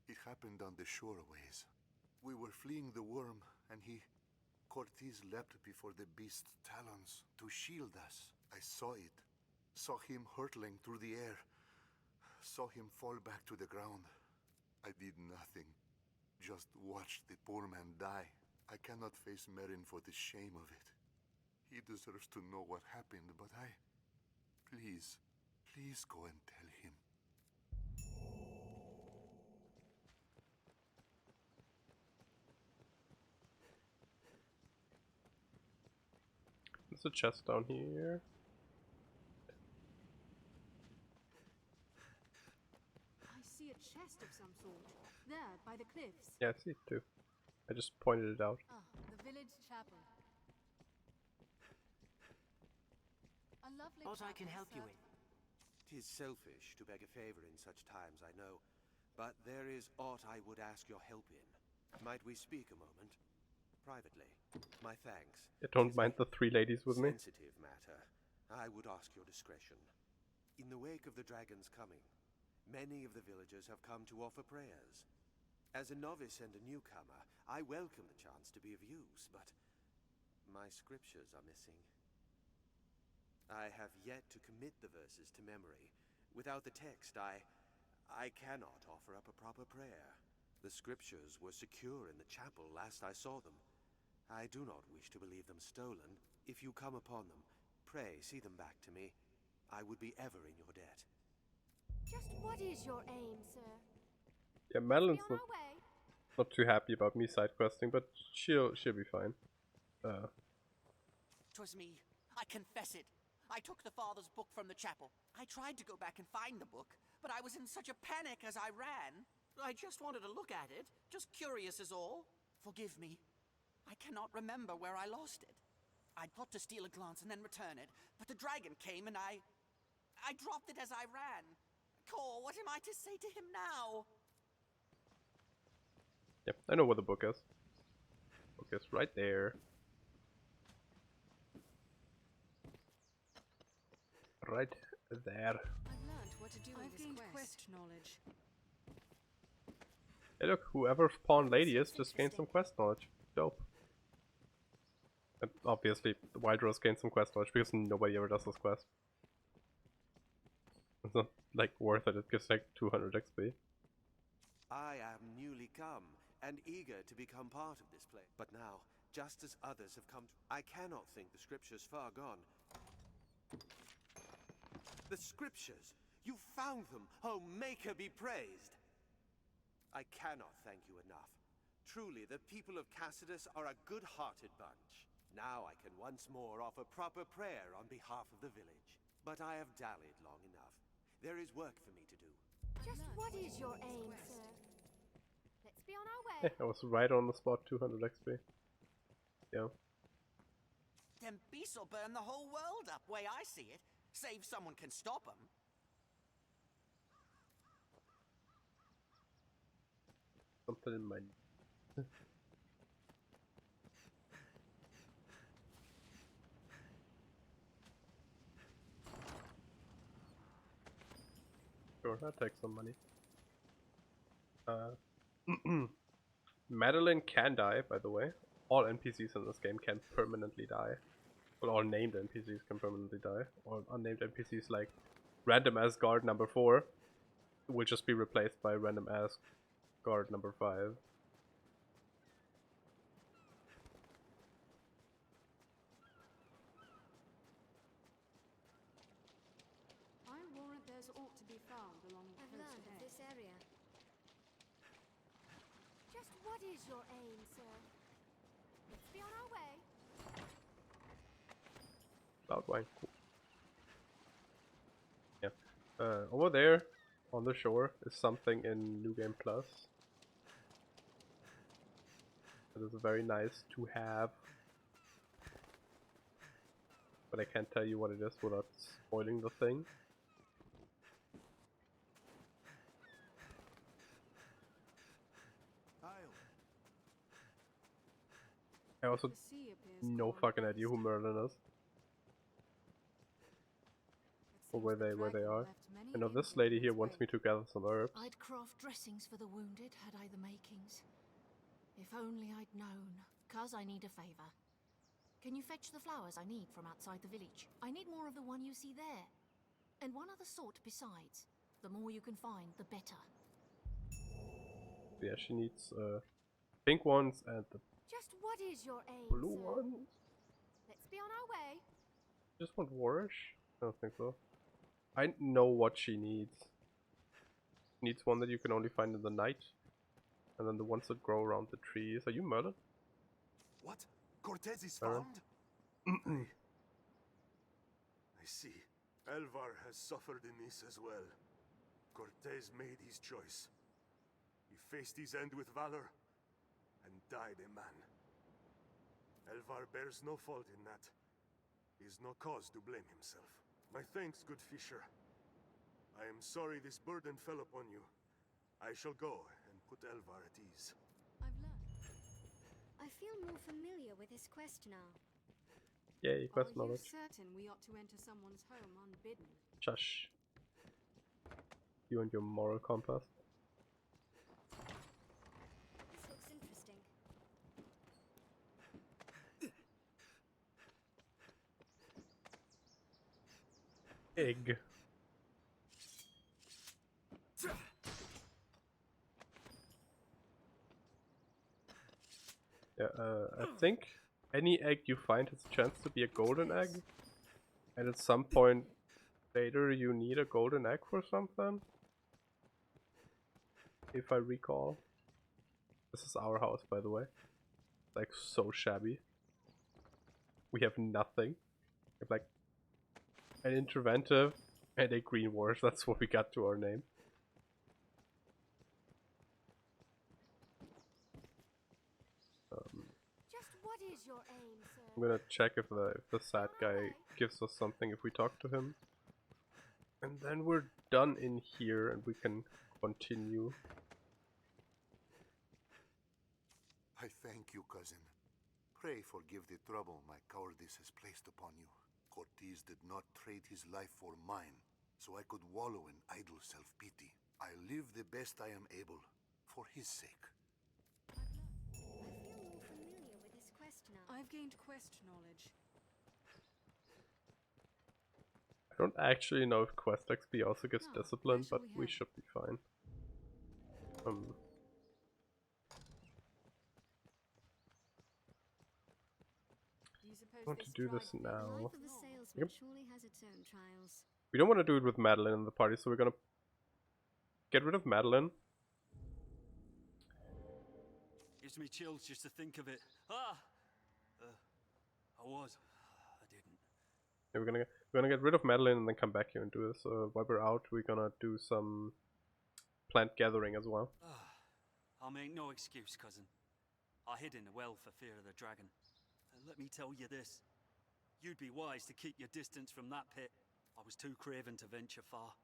Speaker 5: It happened on the shore a ways. We were fleeing the worm, and Cortez leapt before the beast's talons to shield us. I saw it. Saw him hurtling through the air. Saw him fall back to the ground. I did nothing. Just watched the poor man die. I cannot face Merin for the shame of it. He deserves to know what happened, but please go and tell him.
Speaker 1: There's a chest down here.
Speaker 14: I see a chest of some sort. There, by the cliffs.
Speaker 1: Yeah, I see it too. I just pointed it out.
Speaker 14: Ah, the village chapel. A lovely
Speaker 18: What I can
Speaker 14: chapel,
Speaker 18: help you
Speaker 14: sir.
Speaker 18: with?
Speaker 2: 'Tis selfish to beg a favor in such times, I know, but there is aught I would ask your help in. Might we speak a moment? Privately. My thanks.
Speaker 1: Yeah, don't mind the three ladies with me.
Speaker 2: Sensitive matter. I would ask your discretion. In the wake of the dragon's coming, many of the villagers have come to offer prayers. As a novice and a newcomer, I welcome the chance to be of use, but my scriptures are missing. I have yet to commit the verses to memory. Without the text, I cannot offer up a proper prayer. The scriptures were secure in the chapel last I saw them. I do not wish to believe them stolen. If you come upon them, pray see them back to me. I would be ever in your debt.
Speaker 16: Just what is your aim, sir?
Speaker 1: Yeah, Madeleine's
Speaker 16: Be on our way.
Speaker 1: not too happy about me side questing, but she'll be fine.
Speaker 10: 'Twas me. I confess it. I took the father's book from the chapel. I tried to go back and find the book, but I was in such a panic as I ran. I just wanted to look at it, just curious is all. Forgive me. I cannot remember where I lost it. I thought to steal a glance and then return it, but the dragon came and I dropped it as I ran. Cor, what am I to say to him now?
Speaker 1: Yep, I know where the book is. Book is right there. Right there.
Speaker 14: I've learned what to do in this quest knowledge.
Speaker 1: Hey look, whoever Pawn Lady is just gained some quest knowledge. Dope. And obviously, the Wild Rose gained some quest knowledge because nobody ever does this quest. It's not like worth it, it gives like 200 XP.
Speaker 2: I am newly come and eager to become part of this place. But now, just as others have come to, I cannot think the scriptures far gone. The scriptures! You found them! Oh, Maker be praised! I cannot thank you enough. Truly, the people of Cassidus are a good-hearted bunch. Now I can once more offer proper prayer on behalf of the village. But I have dallied long enough. There is work for me to do.
Speaker 15: Just what is your aim, sir? Let's be on our way.
Speaker 1: Hey, I was right on the spot, 200 XP. Yeah.
Speaker 10: Them beasts will burn the whole world up, way I see it. Save someone can stop them.
Speaker 1: Something in my... Sure, that takes some money. Madeleine can die, by the way. All NPCs in this game can permanently die. Well, all named NPCs can permanently die. Or unnamed NPCs like random ass guard number 4 will just be replaced by random ass guard number 5.
Speaker 14: I warrant there's aught to be found along the
Speaker 15: I've
Speaker 14: coast
Speaker 15: learned of
Speaker 14: ahead.
Speaker 15: this area. Just what is your aim, sir? Let's be on our way.
Speaker 1: Cloudwine, cool. Yeah. Over there on the shore is something in New Game Plus. It is very nice to have. But I can't tell you what it is without spoiling the thing. I also no fucking idea who Merlin is. Or where they are. I know this lady here wants me to gather some herbs.
Speaker 18: I'd craft dressings for the wounded, had I the makings. If only I'd known. Cuz I need a favor. Can you fetch the flowers I need from outside the village? I need more of the one you see there. And one other sort besides. The more you can find, the better.
Speaker 1: Yeah, she needs pink ones and the
Speaker 15: Just what is your aim,
Speaker 1: blue
Speaker 15: sir?
Speaker 1: ones.
Speaker 15: Let's be on our way.
Speaker 1: Just want Warish? I don't think so. I know what she needs. She needs one that you can only find in the night. And then the ones that grow around the trees. Are you Merlin?
Speaker 5: What? Cortez is
Speaker 1: Merlin?
Speaker 5: found? I see. Elvar has suffered in this as well. Cortez made his choice. He faced his end with valor and died a man. Elvar bears no fault in that. He has no cause to blame himself. My thanks, good fisher. I am sorry this burden fell upon you. I shall go and put Elvar at ease.
Speaker 14: I've learned.
Speaker 15: I feel more familiar with this quest now.
Speaker 1: Yay, quest
Speaker 14: Are you
Speaker 1: knowledge.
Speaker 14: certain we ought to enter someone's home unbidden?
Speaker 1: Shush. You and your moral compass.
Speaker 15: This looks interesting.
Speaker 1: Egg. Yeah, I think any egg you find has a chance to be a golden egg. And at some point later you need a golden egg for something. If I recall. This is our house, by the way. Like, so shabby. We have nothing. We have like an interventive and a green wars. That's what we got to our name.
Speaker 15: Just what is your aim, sir?
Speaker 1: I'm gonna check if the sad guy gives us something if we talk to him. And then we're done in here and we can continue.
Speaker 5: I thank you, cousin. Pray forgive the trouble my cowardice has placed upon you. Cortez did not trade his life for mine, so I could wallow in idle self-pity. I live the best I am able, for his sake.
Speaker 16: I feel more familiar with this quest now.
Speaker 14: I've gained quest knowledge.
Speaker 1: I don't actually know if quest XP also gives discipline, but we should be fine. I want to do this now. Yep. We don't want to do it with Madeleine in the party, so we're gonna get rid of Madeleine.
Speaker 19: Gives me chills just to think of it. I didn't.
Speaker 1: Yeah, we're gonna get rid of Madeleine and then come back here and do this. While we're out, we're gonna do some plant gathering as well.
Speaker 19: I'll make no excuse, cousin. I hid in the well for fear of the dragon. Let me tell you this. You'd be wise to keep your distance from that pit. I was too craven to venture far.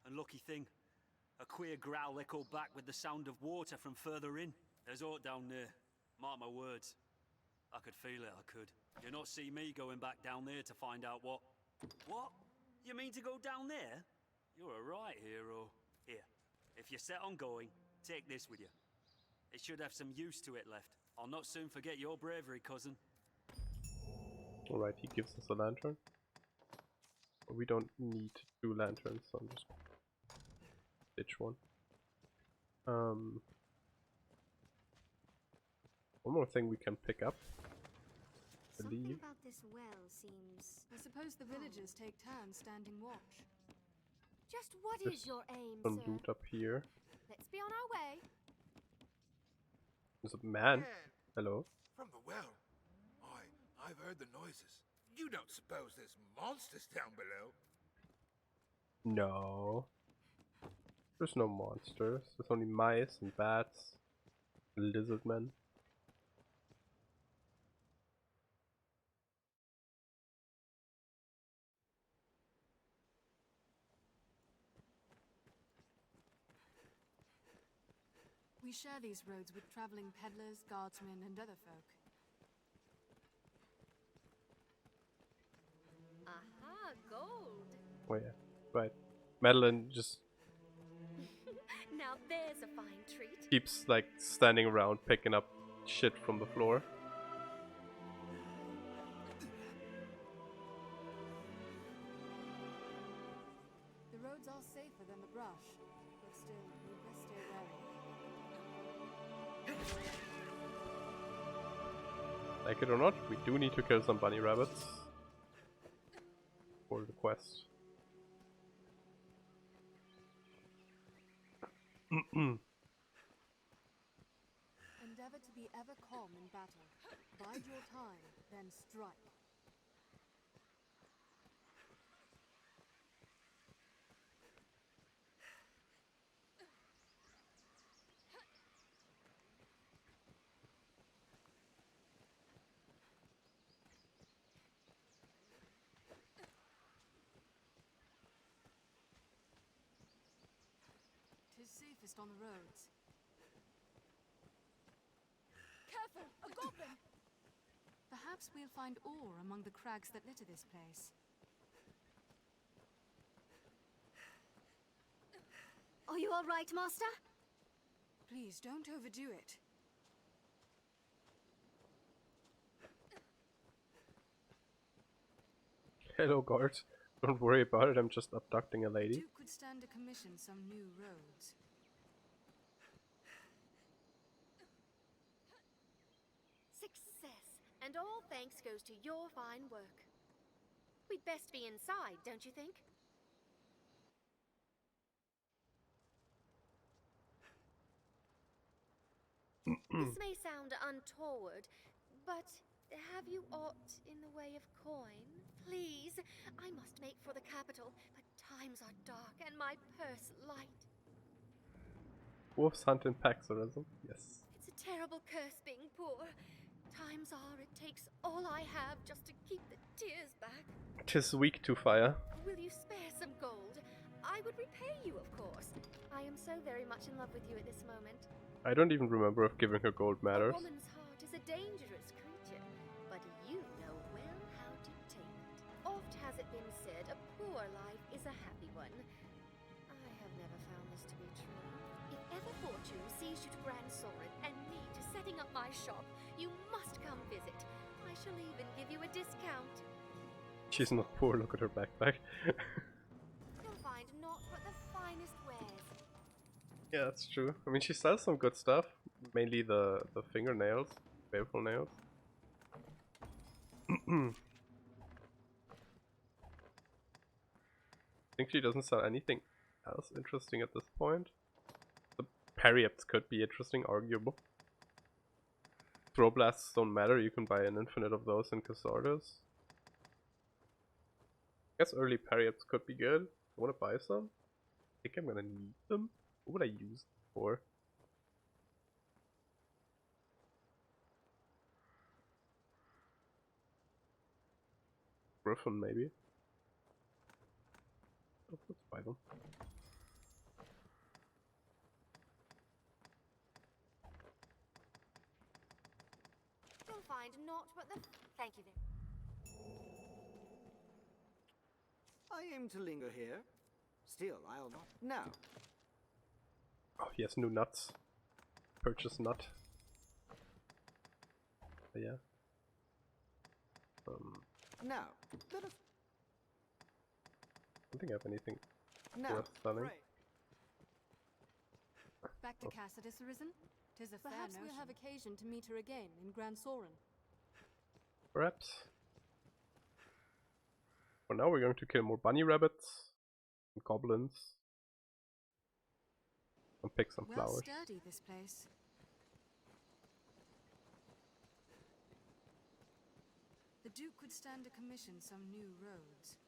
Speaker 19: And lucky thing, a queer growl echoed back with the sound of water from further in. There's aught down there. Mark my words. I could feel it, I could. You'll not see me going back down there to find out what... What? You mean to go down there? You're a right hero. Here, if you're set on going, take this with you. It should have some use to it left. I'll not soon forget your bravery, cousin.
Speaker 1: Alright, he gives us a lantern. We don't need 2 lanterns, so I'm just ditch one. One more thing we can pick up. I believe.
Speaker 15: About this well seems...
Speaker 14: I suppose the villagers take turns standing watch.
Speaker 15: Just what
Speaker 1: There's
Speaker 15: is your aim,
Speaker 1: some
Speaker 15: sir?
Speaker 1: loot up here.
Speaker 15: Let's be on our way.
Speaker 1: There's a man. Hello.
Speaker 20: From the well. I've heard the noises. You don't suppose there's monsters down below?
Speaker 1: No. There's no monsters. There's only mice and bats. Lizard men.
Speaker 14: We share these roads with traveling peddlers, guardsmen, and other folk.
Speaker 16: Aha, gold!
Speaker 1: Oh yeah, right. Madeleine just
Speaker 16: Now there's a fine treat.
Speaker 1: keeps like standing around picking up shit from the floor.
Speaker 14: The roads are safer than the brush, but still, we best stay wary.
Speaker 1: Like it or not, we do need to kill some bunny rabbits for the quest.
Speaker 14: Endeavor to be ever calm in battle. Bide your time, then strike. Tis safest on the roads.
Speaker 18: Careful! A goblin!
Speaker 14: Perhaps we'll find ore among the crags that litter this place.
Speaker 15: Are you all right, Master?
Speaker 14: Please, don't overdo it.
Speaker 1: Hello guards, don't worry about it, I'm just abducting a lady.
Speaker 14: Duke could stand to commission some new roads.
Speaker 16: Success, and all thanks goes to your fine work. We'd best be inside, don't you think? This may sound untoward, but have you aught in the way of coin? Please, I must make for the capital, but times are dark and my purse light.
Speaker 1: Wolves hunt in packs, Horizon. Yes.
Speaker 16: It's a terrible curse being poor. Times are it takes all I have just to keep the tears back.
Speaker 1: 'Tis weak to fire.
Speaker 16: Will you spare some gold? I would repay you, of course. I am so very much in love with you at this moment.
Speaker 1: I don't even remember if giving her gold matters.
Speaker 16: A woman's heart a dangerous creature, but you know well how to tame it. Oft has it been said, a poor life is a happy one. I have never found this to be true. If ever fortune sees you to Grand Soren and me to setting up my shop, you must come visit. I shall even give you a discount.
Speaker 1: She's not poor, look at her backpack.
Speaker 16: You'll find naught but the finest wares.
Speaker 1: Yeah, that's true. I mean, she sells some good stuff. Mainly the fingernails, baleful nails. I think she doesn't sell anything else interesting at this point. The Periaps could be interesting, arguable. Throw blasts don't matter, you can buy an infinite of those in Casardas. I guess early Periaps could be good. I want to buy some. I think I'm gonna need them. What would I use them for? Griffin, maybe. Oh, let's buy them.
Speaker 16: You'll find naught but the... Thank you very
Speaker 12: I aim to linger here. Still, I'll not. Now.
Speaker 1: Oh, he has new nuts. Purchase nut. But yeah.
Speaker 12: Now, let us.
Speaker 1: I don't think I have anything
Speaker 12: Now,
Speaker 1: worth selling.
Speaker 14: Right. Back to Cassidus, Arisen? 'Tis a fair notion. Perhaps we'll have occasion to meet her again in Grand Soren.
Speaker 1: Perhaps. For now we're going to kill more bunny rabbits and goblins and pick some
Speaker 14: Well
Speaker 1: flowers.
Speaker 14: sturdy, this place. The Duke could stand to commission some new roads.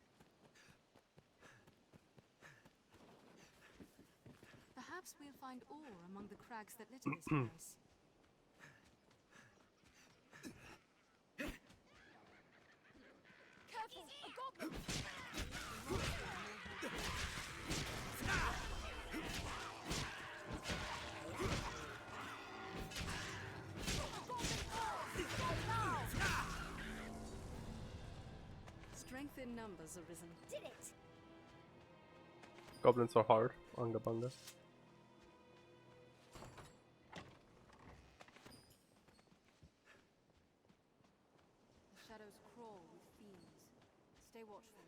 Speaker 14: Perhaps we'll find ore among the crags that litter this place. Careful! A goblin! Strength in numbers, Arisen.
Speaker 16: Did it!
Speaker 1: Goblins are hard, Anga Bunga.
Speaker 14: The shadows crawl with fiends. Stay watchful.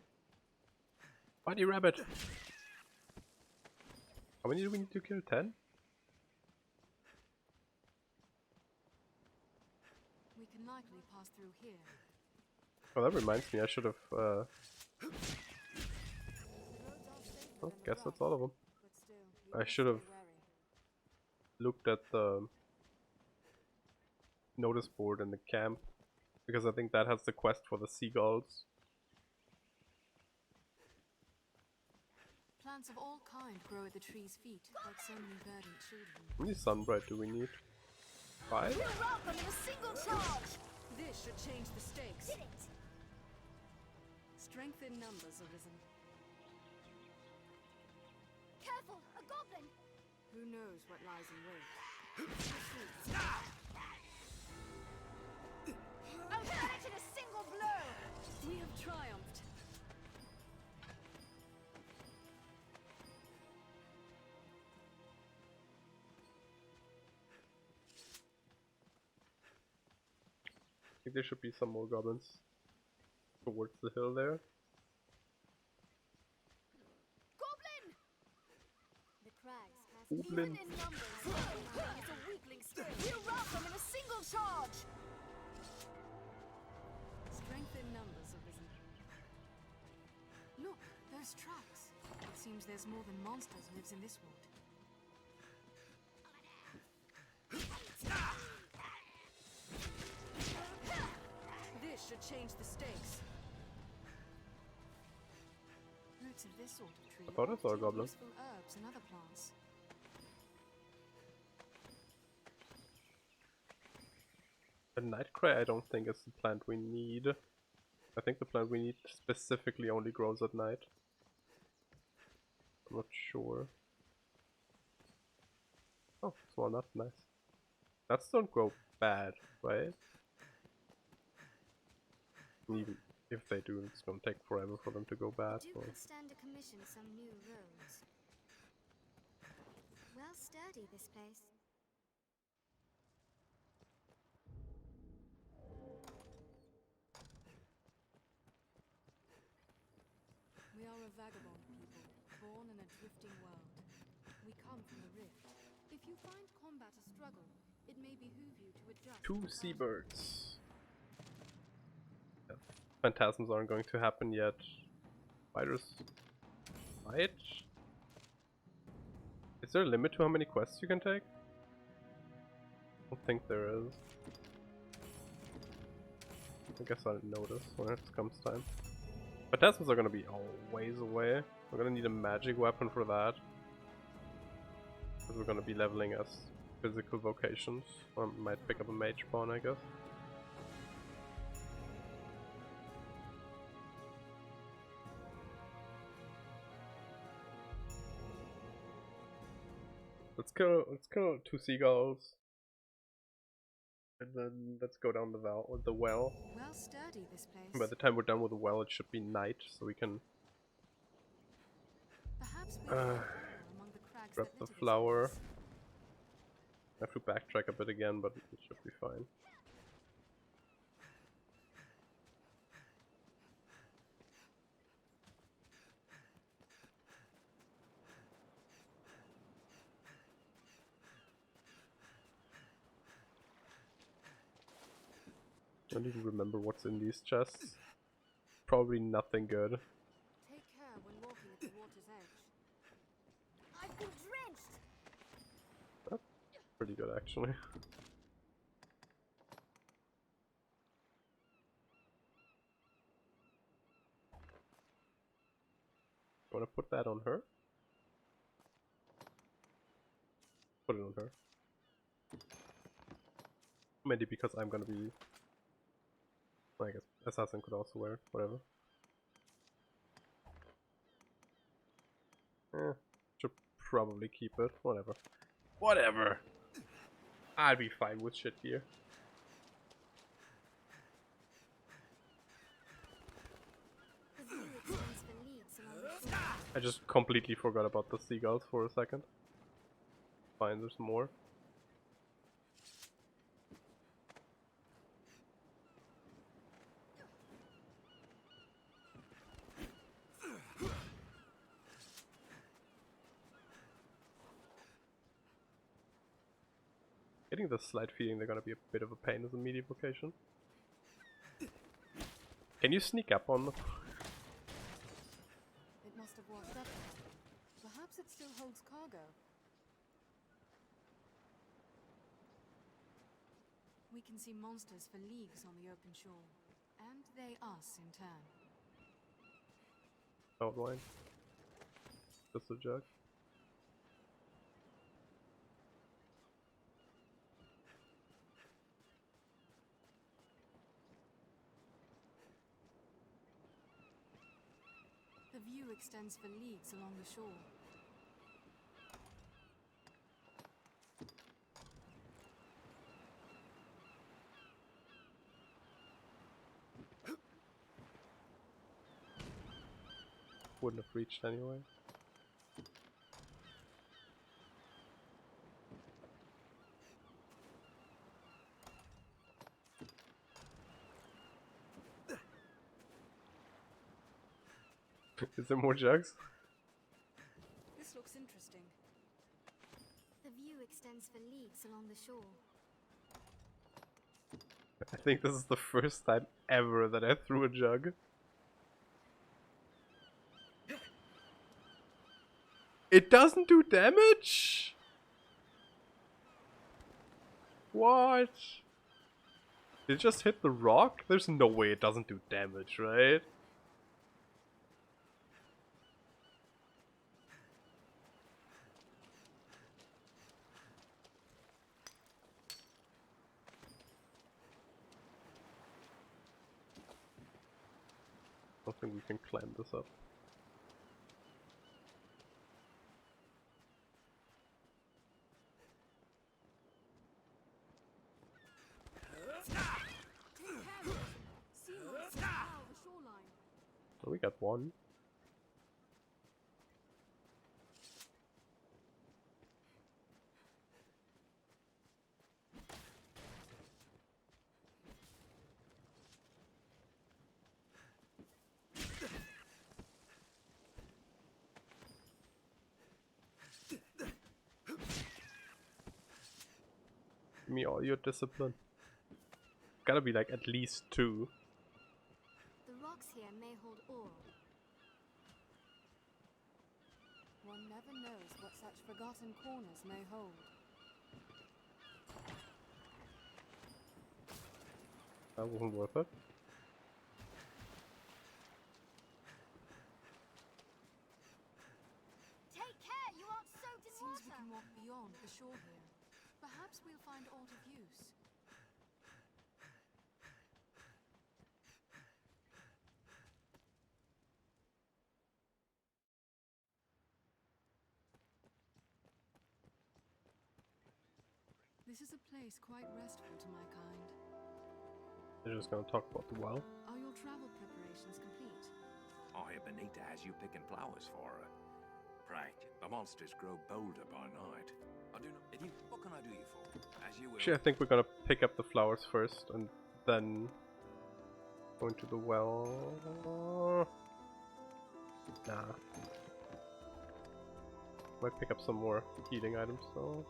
Speaker 1: Bunny rabbit! How many do we need to kill? 10?
Speaker 14: We can likely pass through here.
Speaker 1: Oh, that reminds me, I should have oh, guess that's all of them. I should have looked at the notice board in the camp, because I think that has the quest for the seagulls.
Speaker 14: Plants of all kind grow at the tree's feet, like so many verdant children.
Speaker 1: How many sunbright do we need? 5?
Speaker 16: We'll rout them in a single charge!
Speaker 14: This should change the stakes.
Speaker 16: Did it!
Speaker 14: Strength in numbers, Arisen.
Speaker 16: Careful! A goblin!
Speaker 14: Who knows what lies in wait?
Speaker 16: I'll cut it in a single blow!
Speaker 14: We have triumphed.
Speaker 1: I think there should be some more goblins towards the hill there.
Speaker 16: Goblin! The crags cast
Speaker 1: Goblin.
Speaker 16: even in numbers. It's a weakling spirit. We'll rout them in a single charge!
Speaker 14: Strength in numbers, Arisen. Look, those tracks. It seems there's more than monsters lives in this wood. This should change the stakes. Roots of this sort of tree
Speaker 1: I thought I saw a
Speaker 14: often
Speaker 1: goblin.
Speaker 14: useful herbs and other plants.
Speaker 1: The nightcray I don't think is the plant we need. I think the plant we need specifically only grows at night. I'm not sure. Oh, small nut, nice. Nuts don't grow bad, right? Even if they do, it's gonna take forever for them to go bad.
Speaker 15: You
Speaker 1: So.
Speaker 15: could stand to commission some new roads. Well sturdy, this place.
Speaker 14: We are a vagabond people, born in a drifting world. We come from the rift. If you find combat a struggle, it may behoove you to adjust.
Speaker 1: 2 seabirds. Phantasms aren't going to happen yet. Spiders might? Is there a limit to how many quests you can take? I don't think there is. I guess I'll notice when it comes time. Phantasms are gonna be a ways away. We're gonna need a magic weapon for that. Because we're gonna be leveling as physical vocations. Or might pick up a mage pawn, I guess. Let's kill 2 seagulls. And then let's go down the well.
Speaker 14: Well sturdy, this place.
Speaker 1: By the time we're done with the well, it should be night, so we can
Speaker 14: Perhaps we among the crags
Speaker 1: grab
Speaker 14: that
Speaker 1: the
Speaker 14: litter this
Speaker 1: flower.
Speaker 14: place.
Speaker 1: I have to backtrack a bit again, but it should be fine. I don't even remember what's in these chests. Probably nothing good.
Speaker 14: Take care when walking at the water's edge.
Speaker 15: I've been drenched.
Speaker 1: That's pretty good, actually. Wanna put that on her? Put it on her. Maybe because I'm gonna be... I guess Assassin could also wear it, whatever. Should probably keep it, whatever. Whatever! I'll be fine with shit here. I just completely forgot about the seagulls for a second. Fine, there's more. Getting the slight feeling they're gonna be a bit of a pain as a media vocation. Can you sneak up on them?
Speaker 14: It must have washed up. Perhaps it still holds cargo. We can see monsters for leagues on the open shore, and they us in turn.
Speaker 1: Outline. Just a jug.
Speaker 14: The view extends for leagues along the shore.
Speaker 1: Wouldn't have reached anyway. Is there more jugs?
Speaker 14: This looks interesting.
Speaker 15: The view extends for leagues along the shore.
Speaker 1: I think this is the first time ever that I threw a jug. It doesn't do damage? What? Did it just hit the rock? There's no way it doesn't do damage, right? I don't think we can climb this up. So we got one. Give me all your discipline. Gotta be like at least 2.
Speaker 15: The rocks here may hold ore.
Speaker 14: One never knows what such forgotten corners may hold.
Speaker 1: That wasn't worth it.
Speaker 15: Take care, you aren't soaked in
Speaker 14: Seems
Speaker 15: water.
Speaker 14: we can walk beyond the shore here. Perhaps we'll find aught of use. This is a place quite restful to my kind.
Speaker 1: They're just gonna talk about the well.
Speaker 14: Are your travel preparations complete?
Speaker 21: I hear Benita has you picking flowers for her. Pray, the monsters grow bolder by night. I do not. What can I do you for? As you will.
Speaker 1: Actually, I think we're gonna pick up the flowers first and then go into the well. Nah. Might pick up some more healing items though.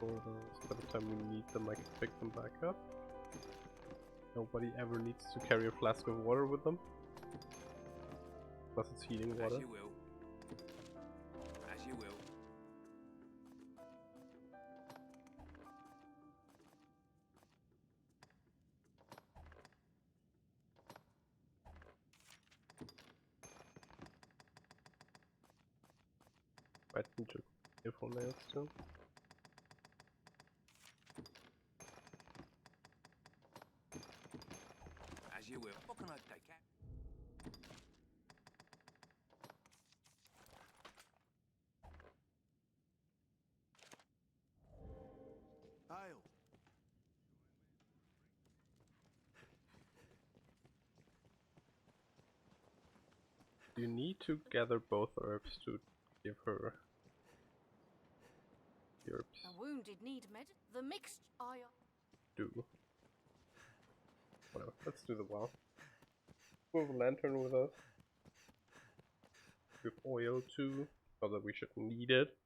Speaker 1: By the time we need them, I can pick them back up. Nobody ever needs to carry a flask of water with them. Plus it's heating water.
Speaker 21: As you will. As you will.
Speaker 1: Might need to careful nails too.
Speaker 21: As you will. What can I take out?
Speaker 2: I'll.
Speaker 1: You need to gather both herbs to give her the herbs.
Speaker 18: The wounded need the mixed
Speaker 1: Do. Whatever, let's do the well. We have a lantern with us. We have oil too, not that we should need it.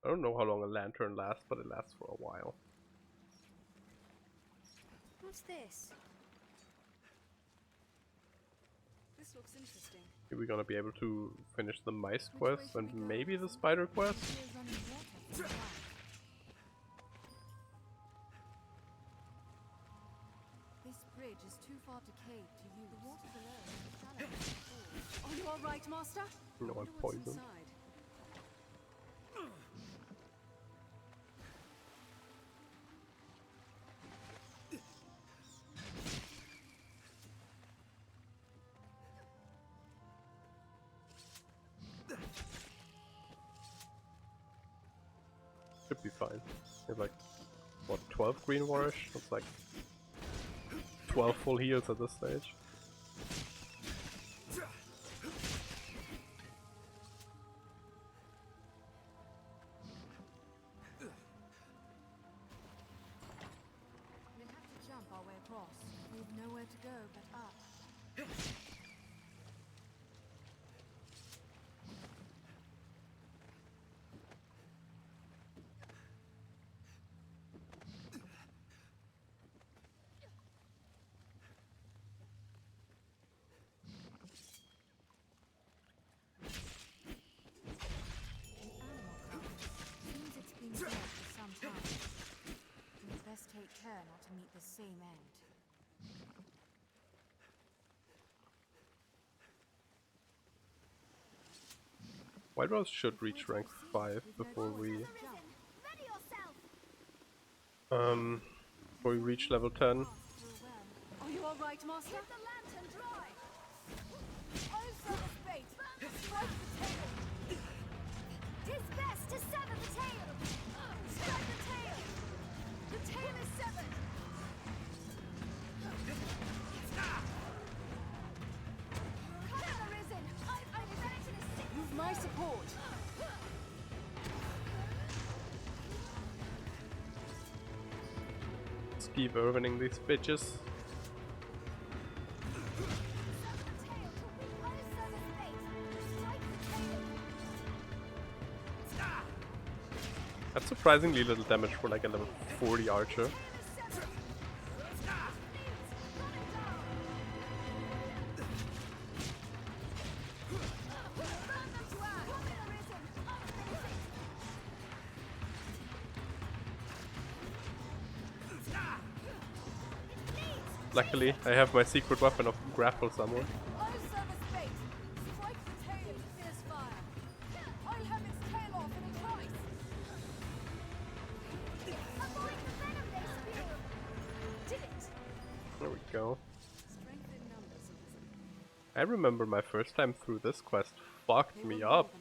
Speaker 1: I don't know how long a lantern lasts, but it lasts for a while.
Speaker 6: What's this?
Speaker 14: This looks interesting.
Speaker 1: Are we gonna be able to finish the mice quest and maybe the spider quest?
Speaker 14: This bridge is too far decayed to use. The water below is shallow. Are you all right, Master?
Speaker 1: No, I'm poisoned.
Speaker 14: Inside.
Speaker 1: Should be fine. There's like, what, 12 green warish? That's like 12 full heals at this stage.
Speaker 14: We'll have to jump our way across. We've nowhere to go but up. Take care not to meet the same end.
Speaker 1: White Rose should reach rank 5 before we reach level 10.
Speaker 14: Are you all right, Master?
Speaker 15: Keep the lantern dry. Oh, service bait. Strike the tail. 'Tis best to sever the tail. Strike the tail. The tail is severed.
Speaker 1: Just keep urbaning these bitches. That's surprisingly little damage for like a level 40 archer. Luckily, I have my secret weapon of grapple somewhere. There we go. I remember my first time through this quest fucked me up.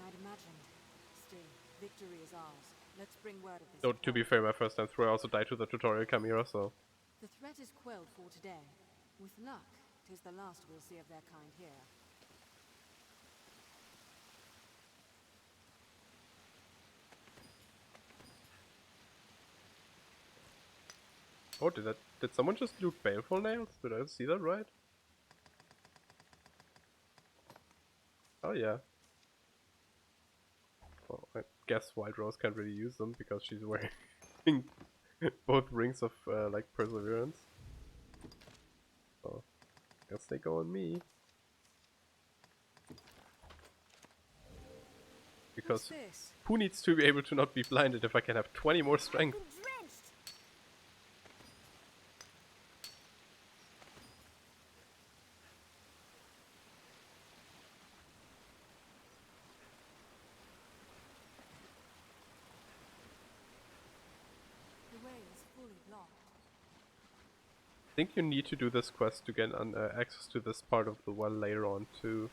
Speaker 1: Though to be fair, my first time through I also died to the tutorial chimera, so...
Speaker 14: The threat is quelled for today. With luck, 'tis the last we'll see of their kind here.
Speaker 1: Oh, did someone just loot baleful nails? Did I see that right? Oh yeah. Well, I guess White Rose can't really use them because she's wearing both rings of like perseverance. So guess they go on me. Because who needs to be able to not be blinded if I can have 20 more strength? I think you need to do this quest to get access to this part of the well later on too.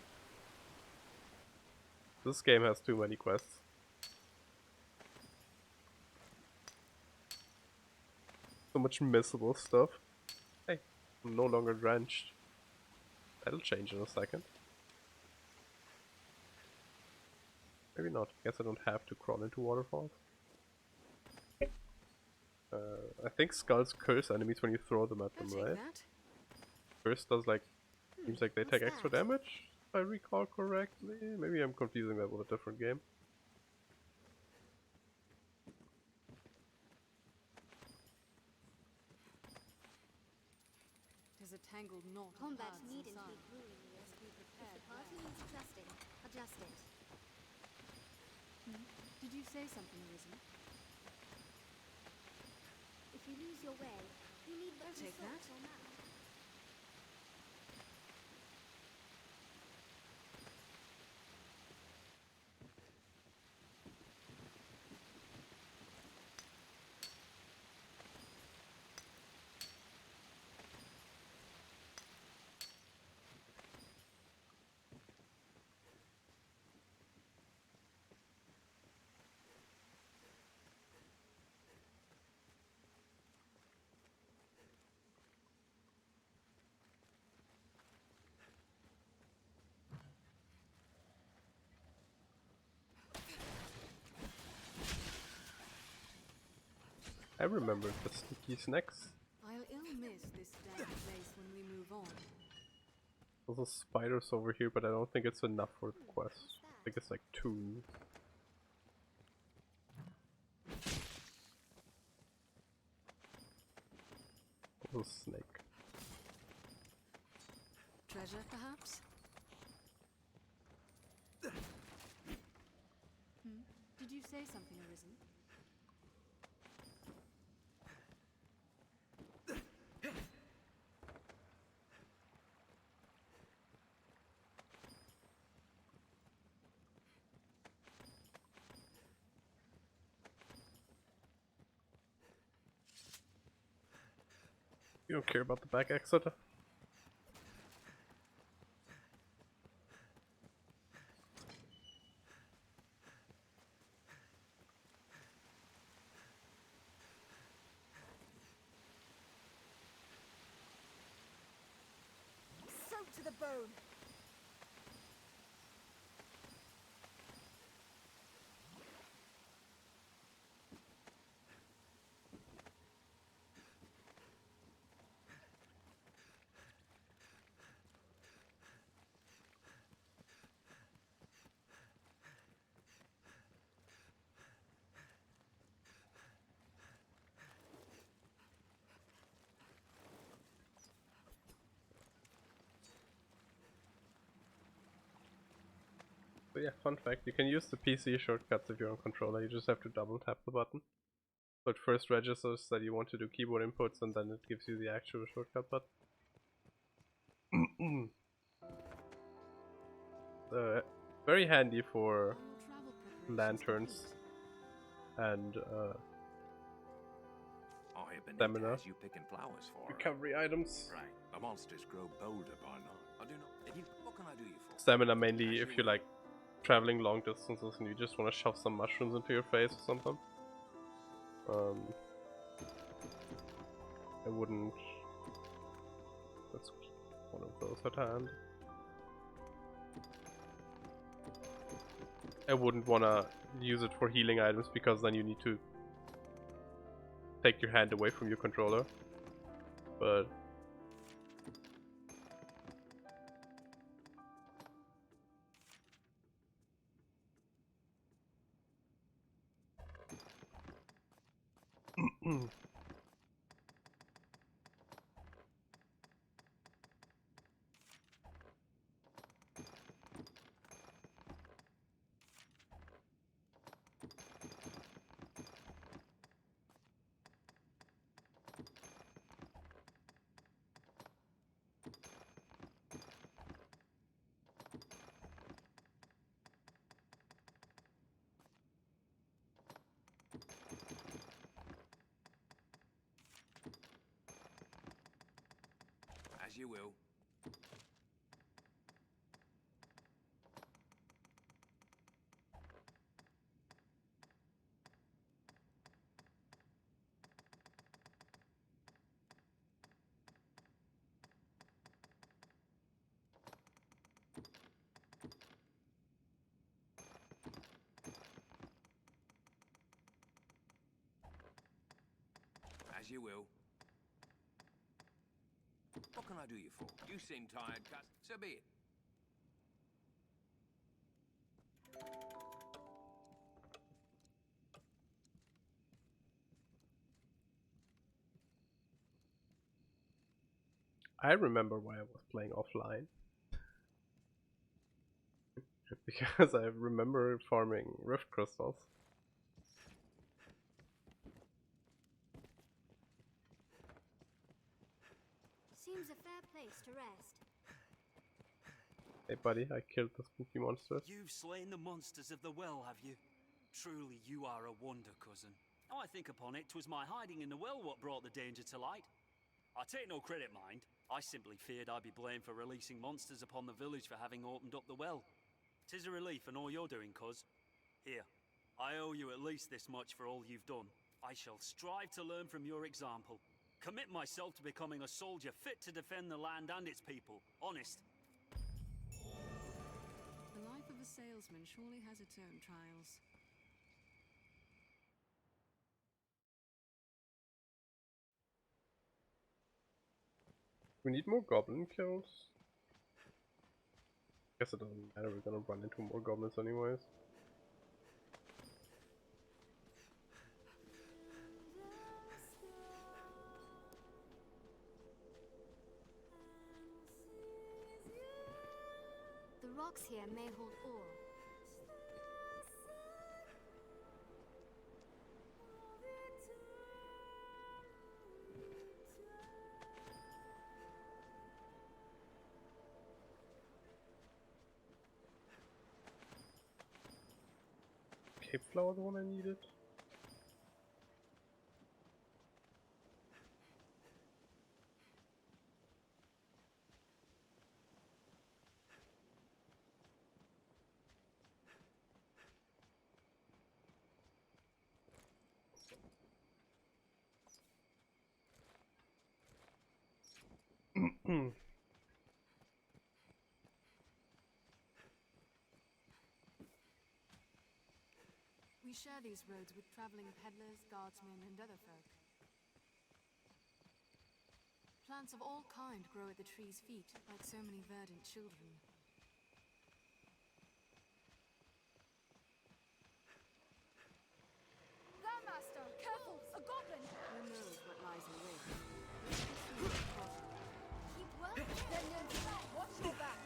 Speaker 1: This game has too many quests. So much missable stuff. Hey, I'm no longer drenched. That'll change in a second. Maybe not. Guess I don't have to crawl into waterfalls. I think skulls curse enemies when you throw them at them, right? Curse does like... seems like they take extra damage, if I recall correctly. Maybe I'm confusing that with a different game.
Speaker 14: There's a tangled knot.
Speaker 6: Combat needn't be grueling. Must be prepared. If the party needs adjusting, adjust it.
Speaker 14: Did you say something, Arisen?
Speaker 6: If you lose your way, you need but
Speaker 14: Take that.
Speaker 6: or map.
Speaker 1: I remember the sneaky snacks.
Speaker 14: I'll ill miss this damn place when we move on.
Speaker 1: There's also spiders over here, but I don't think it's enough for the quest. I think it's like 2. There's a snake.
Speaker 14: Treasure, perhaps? Did you say something, Arisen?
Speaker 1: You don't care about the back exit?
Speaker 15: Soaked to the bone.
Speaker 1: yeah, fun fact, you can use the PC shortcuts if you're on controller, you just have to double tap the button. So it first registers that you want to do keyboard inputs and then it gives you the actual shortcut button. Very handy for lanterns and stamina
Speaker 21: you picking flowers for
Speaker 1: recovery items.
Speaker 21: Right. The monsters grow bolder by night. I do not. What can I do you for?
Speaker 1: Stamina mainly if you're like traveling long distances and you just want to shove some mushrooms into your face or something. I wouldn't. Let's keep one of those at hand. I wouldn't wanna use it for healing items because then you need to take your hand away from your controller. But
Speaker 21: As you will. As you will. What can I do you for? You seem tired, Gus. So be it.
Speaker 1: I remember why I was playing offline. Because I remember farming rift crystals.
Speaker 6: Seems a fair place to rest.
Speaker 1: Hey buddy, I killed the spooky monsters.
Speaker 19: You've slain the monsters of the well, have you? Truly, you are a wonder, cousin. Now I think upon it, 'twas my hiding in the well what brought the danger to light. I take no credit, mind. I simply feared I'd be blamed for releasing monsters upon the village for having opened up the well. 'Tis a relief in all you're doing, cuz. Here, I owe you at least this much for all you've done. I shall strive to learn from your example. Commit myself to becoming a soldier fit to defend the land and its people. Honest.
Speaker 14: The life of a salesman surely has its own trials.
Speaker 1: We need more goblin kills. Guess it doesn't matter, we're gonna run into more goblins anyways.
Speaker 6: The rocks here may hold ore.
Speaker 1: Cape flower, the one I needed.
Speaker 14: We share these roads with traveling peddlers, guardsmen, and other folk. Plants of all kind grow at the tree's feet, like so many verdant children.
Speaker 15: There, Master! Careful! A goblin!
Speaker 14: Who knows what lies in wait?
Speaker 15: Keep well. Then, watch your back.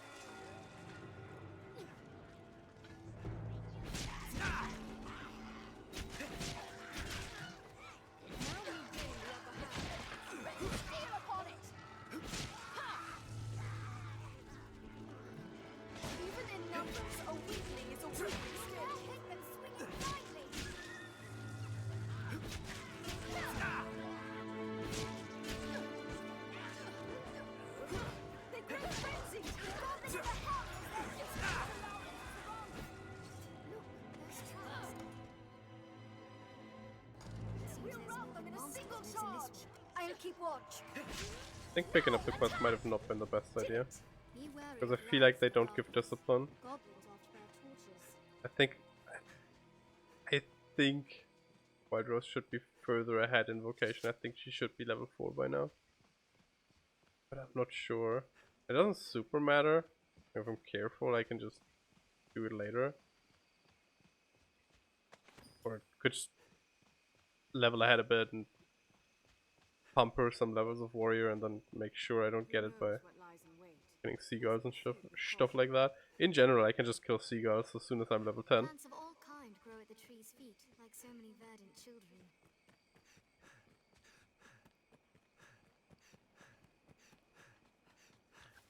Speaker 6: moves in this way.
Speaker 15: I'll keep watch.
Speaker 1: I think picking up the quest might have not been the best idea.
Speaker 6: Be wary
Speaker 1: Because
Speaker 6: of
Speaker 1: I feel like
Speaker 6: lights
Speaker 1: they
Speaker 6: and
Speaker 1: don't give
Speaker 6: darkness.
Speaker 1: discipline.
Speaker 6: Goblins often bear torches.
Speaker 1: I think White Rose should be further ahead in vocation. I think she should be level 4 by now. But I'm not sure. It doesn't super matter. If I'm careful, I can just do it later. Or could just level ahead a bit and pump her some levels of warrior and then make sure I don't get it by getting seagulls and stuff like that. In general, I can just kill seagulls as soon as I'm level 10.
Speaker 6: Plants of all kind grow at the tree's feet, like so many verdant children.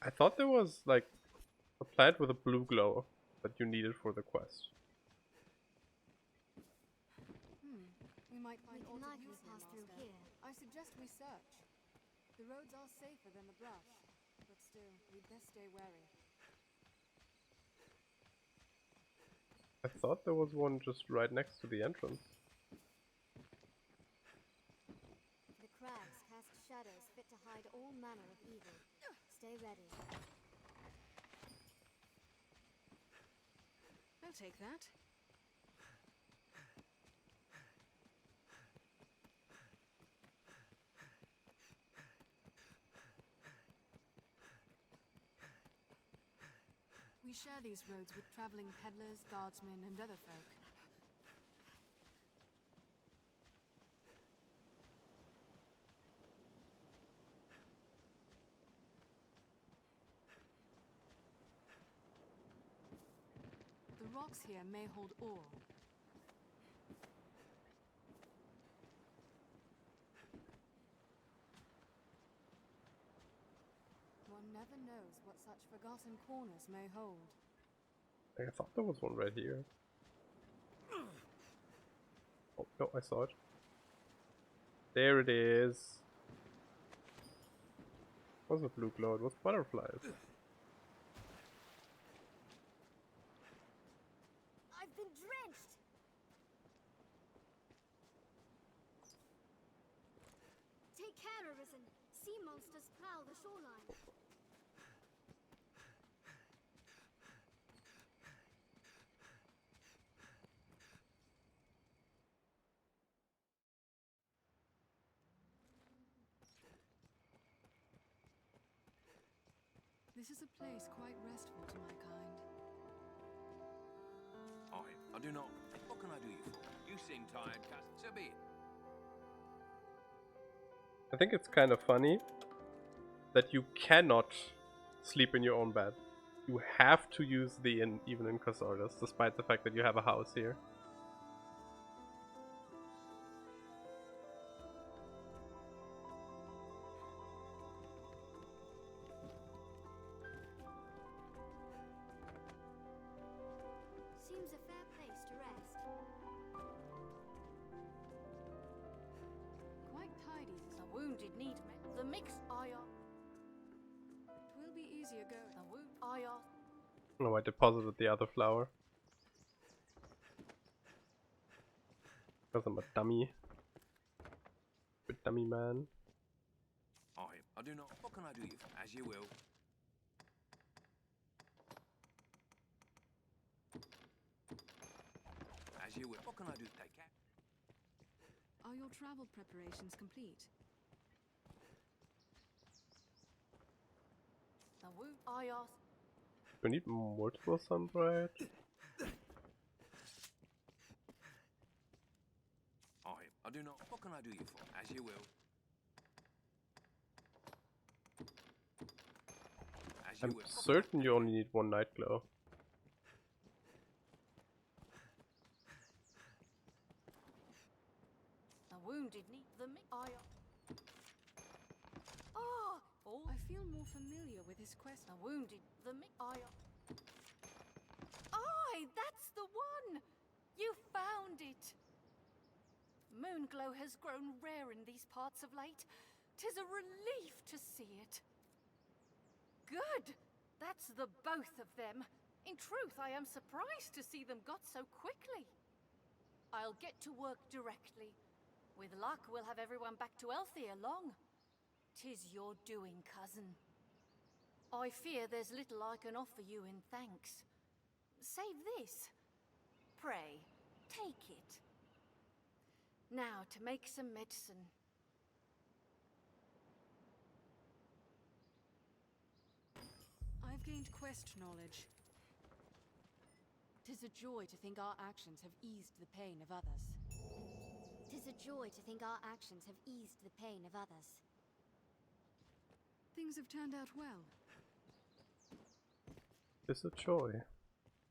Speaker 1: I thought there was like a plant with a blue glow that you needed for the quest.
Speaker 14: We might find
Speaker 6: We can
Speaker 14: altered
Speaker 6: likely
Speaker 14: use
Speaker 6: pass
Speaker 14: here,
Speaker 6: through
Speaker 14: Master.
Speaker 6: here.
Speaker 14: I suggest we search. The roads are safer than the brush, but still, we'd best stay wary.
Speaker 1: I thought there was one just right next to the entrance.
Speaker 6: The crags cast shadows fit to hide all manner of evil. Stay ready.
Speaker 14: I'll take that. We share these roads with traveling peddlers, guardsmen, and other folk. The rocks here may hold ore. One never knows what such forgotten corners may hold.
Speaker 1: I thought there was one right here. Oh, no, I saw it. There it is. It wasn't blue glow, it was butterflies.
Speaker 15: I've been drenched.
Speaker 6: Take care, Arisen. Sea monsters prowl the shoreline.
Speaker 14: This is a place quite restful to my kind.
Speaker 21: I do not. What can I do you for? You seem tired, Cat. So be it.
Speaker 1: I think it's kind of funny that you cannot sleep in your own bed. You have to use the inn even in Casardas, despite the fact that you have a house here.
Speaker 6: Seems a fair place to rest.
Speaker 14: Quite tidy.
Speaker 18: The wounded need the mix IR.
Speaker 14: Twill be easier going.
Speaker 18: The wound IR.
Speaker 1: Oh, I deposited the other flower. Because I'm a dummy. A dummy man.
Speaker 21: I do not. What can I do you for? As you will. As you will. What can I do? Take care.
Speaker 14: Are your travel preparations complete?
Speaker 18: The wound IR.
Speaker 1: Do we need multiple sunbright?
Speaker 21: I do not. What can I do you for? As you will. As you
Speaker 1: I'm
Speaker 21: will.
Speaker 1: certain you only need one night glow.
Speaker 18: The wounded need the mix IR.
Speaker 14: Oh! I feel more familiar with his quest.
Speaker 18: The wounded the mix IR.
Speaker 6: Aye, that's the one!
Speaker 18: You found it! Moonglow has grown rare in these parts of late. 'Tis a relief to see it. Good! That's the both of them. In truth, I am surprised to see them got so quickly. I'll get to work directly. With luck, we'll have everyone back to health ere long. 'Tis your doing, cousin. I fear there's little I can offer you in thanks. Save this. Pray, take it. Now to make some medicine.
Speaker 14: I've gained quest knowledge. 'Tis a joy to think our actions have eased the pain of others.
Speaker 6: 'Tis a joy to think our actions have eased the pain of others.
Speaker 14: Things have turned out well.
Speaker 1: It's a joy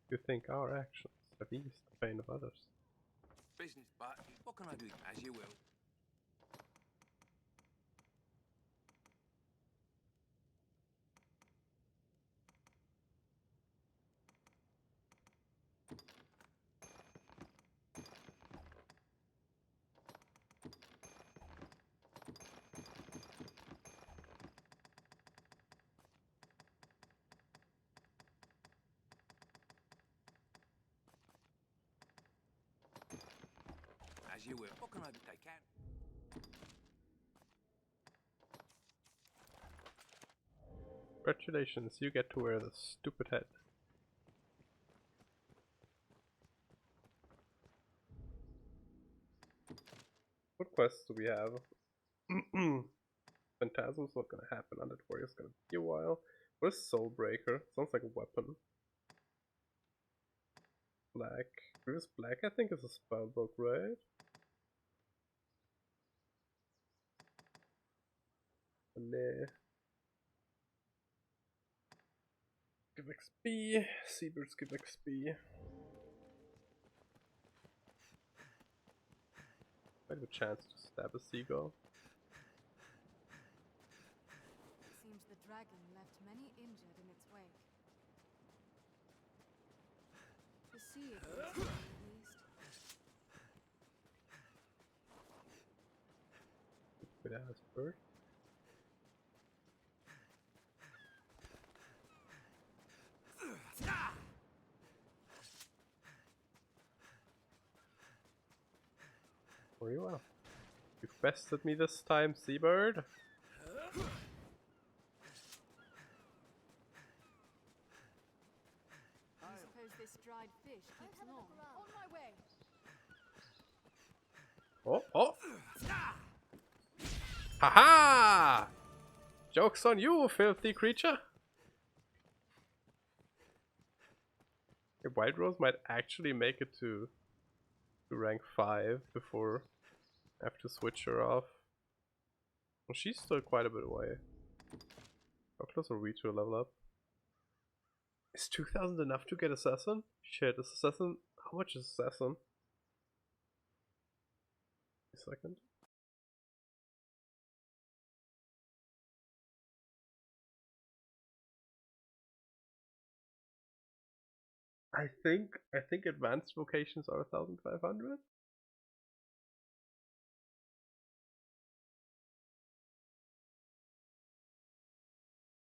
Speaker 1: to think our actions have eased the pain of others.
Speaker 21: Business, but what can I do? As you will. As you will. What can I do? They can.
Speaker 1: Congratulations, you get to wear the stupid head. What quests do we have? Phantasm's not gonna happen. Undead Warrior's gonna be a while. What is Soulbreaker? Sounds like a weapon. Black. Previous Black, I think, is a spellbook, right? Nah. Give XP. Seabirds give XP. I have a chance to stab a seagull.
Speaker 14: Seems the dragon left many injured in its wake. The sea appears to be released.
Speaker 1: Good ass bird. Very well. You bested me this time, Seabird.
Speaker 14: I suppose this dried fish keeps long. On my way.
Speaker 1: Oh, oh! Haha! Joke's on you, filthy creature! Okay, White Rose might actually make it to rank 5 before I have to switch her off. Well, she's still quite a bit away. How close are we to a level up? Is 2000 enough to get Assassin? Shit, is Assassin... How much is Assassin? A second. I think advanced vocations are 1500.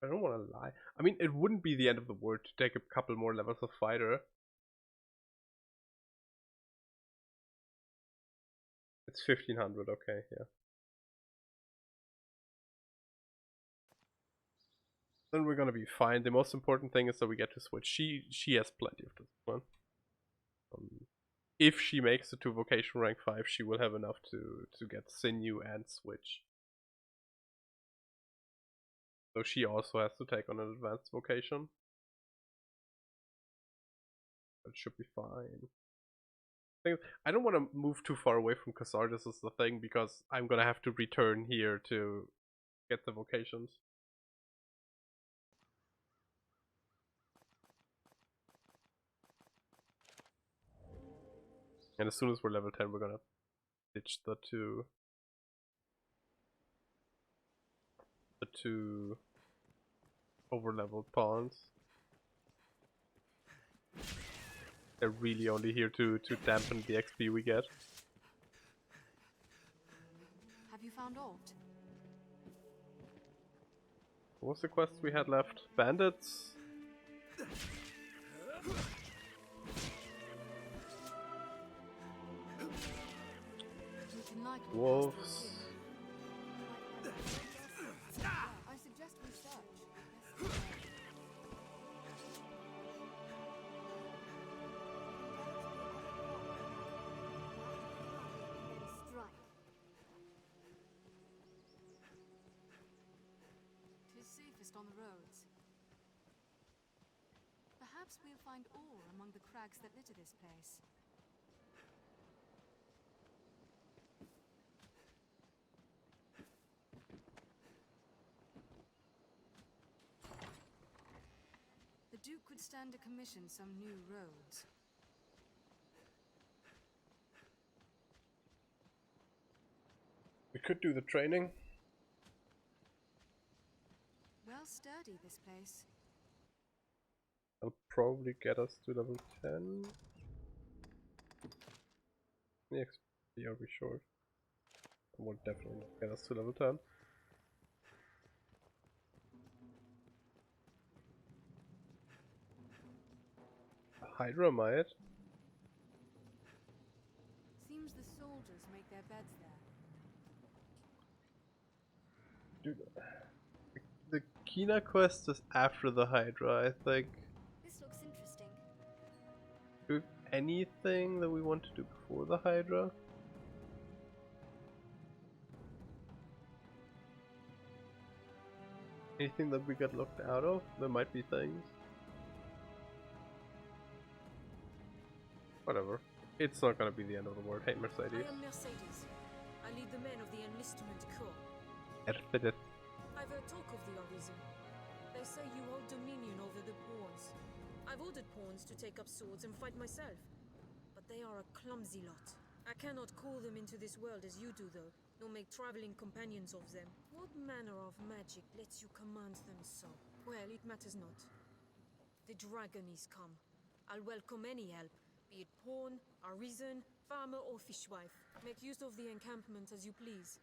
Speaker 1: I don't want to lie. I mean, it wouldn't be the end of the world to take a couple more levels of fighter. It's 1500, okay, yeah. Then we're gonna be fine. The most important thing is that we get to switch. She has plenty of this one. If she makes it to vocation rank 5, she will have enough to get sinew and switch. So she also has to take on an advanced vocation. But it should be fine. I don't want to move too far away from Khazar, this is the thing, because I'm gonna have to return here to get the vocations. And as soon as we're level 10, we're gonna ditch the two over-leveled pawns. They're really only here to dampen the XP we get.
Speaker 14: Have you found Alt?
Speaker 1: What was the quest we had left? Bandits?
Speaker 14: We can lie likely
Speaker 1: wolves.
Speaker 14: I suggest we search.
Speaker 6: Strike.
Speaker 14: Tis safest on the roads. Perhaps we'll find ore among the crags that litter this place. The Duke could stand to commission some new roads.
Speaker 1: We could do the training.
Speaker 14: Well sturdy, this place.
Speaker 1: That'll probably get us to level 10. The XP will be short. It will definitely not get us to level 10. Hydra might.
Speaker 14: Seems the soldiers make their beds there.
Speaker 1: Dude, the Kina quest is after the Hydra, I think.
Speaker 6: This looks interesting.
Speaker 1: Do we have anything that we want to do before the Hydra? Anything that we got locked out of? There might be things. Whatever. It's not gonna be the end of the world. Hey, Mercedes.
Speaker 4: I am Mercedes. I lead the men of the Enlistment Corps.
Speaker 1: Mercedes.
Speaker 4: I've heard talk of the Arisen. They say you hold dominion over the pawns. I've ordered pawns to take up swords and fight myself. But they are a clumsy lot. I cannot call them into this world as you do, though, nor make traveling companions of them. What manner of magic lets you command them so? Well, it matters not. The dragon is come. I'll welcome any help, be it pawn, arisen, farmer, or fishwife. Make use of the encampment as you please.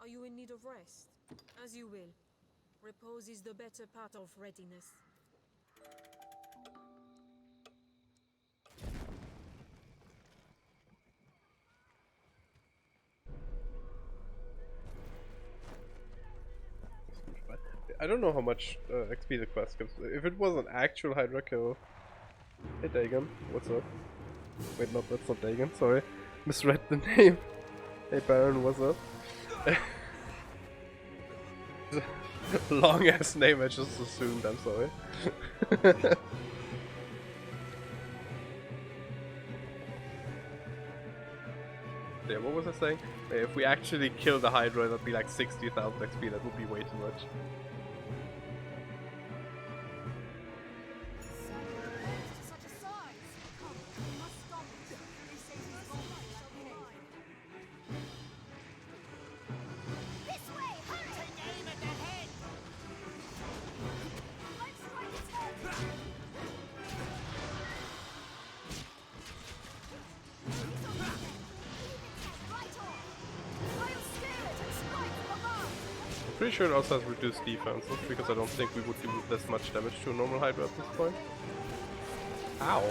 Speaker 4: Are you in need of rest? As you will. Repose is the better part of readiness.
Speaker 1: I don't know how much XP the quest gives. If it was an actual Hydra kill. Hey Dagon, what's up? Wait, no, that's not Dagon, sorry. Misread the name. Hey Baron, what's up? Long ass name, I just assumed, I'm sorry. Yeah, what was I saying? If we actually kill the Hydra, that'd be like 60,000 XP, that would be way too much. Pretty sure it also has reduced defense, because I don't think we would do this much damage to a normal Hydra at this point. Ow.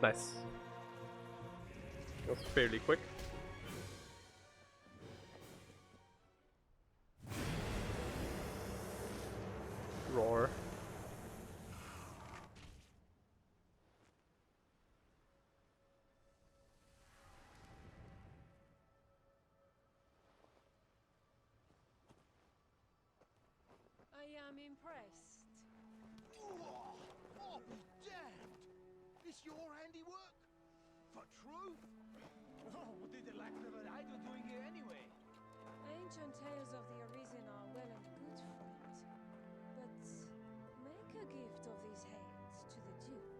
Speaker 1: Nice. That was fairly quick. Roar.
Speaker 9: I am impressed.
Speaker 5: Oh, be damned! This your handiwork? For true? Oh, what did the lack of an idol doing here anyway?
Speaker 9: Ancient tales of the Arisen are well and good, friend. But make a gift of these hails to the Duke,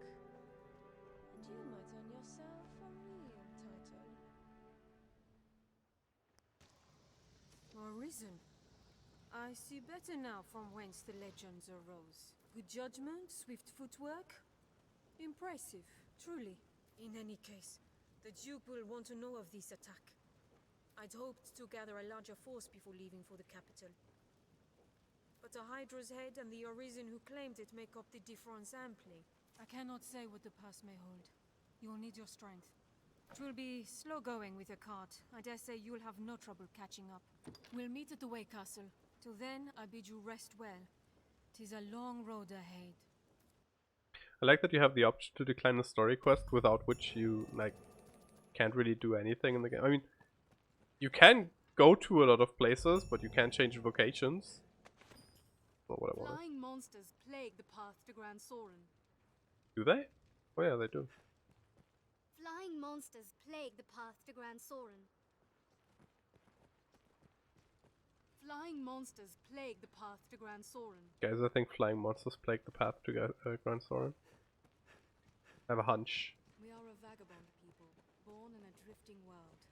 Speaker 9: and you might earn yourself a real title.
Speaker 4: Arisen. I see better now from whence the legends arose. Good judgment, swift footwork. Impressive, truly. In any case, the Duke will want to know of this attack. I'd hoped to gather a larger force before leaving for the capital. But the Hydra's head and the Arisen who claimed it make up the difference amply. I cannot say what the pass may hold. You'll need your strength. It will be slow going with a cart. I dare say you'll have no trouble catching up. We'll meet at the Way Castle. Till then, I bid you rest well. 'Tis a long road ahead.
Speaker 1: I like that you have the option to decline a story quest, without which you like can't really do anything in the game. I mean, you can go to a lot of places, but you can't change vocations. Not what I wanted.
Speaker 14: Flying monsters plague the path to Grand Soren.
Speaker 1: Do they? Oh yeah, they do.
Speaker 6: Flying monsters plague the path to Grand Soren.
Speaker 14: Flying monsters plague the path to Grand Soren.
Speaker 1: Guys, I think flying monsters plague the path to Grand Soren. I have a hunch.
Speaker 14: We are a vagabond people, born in a drifting world.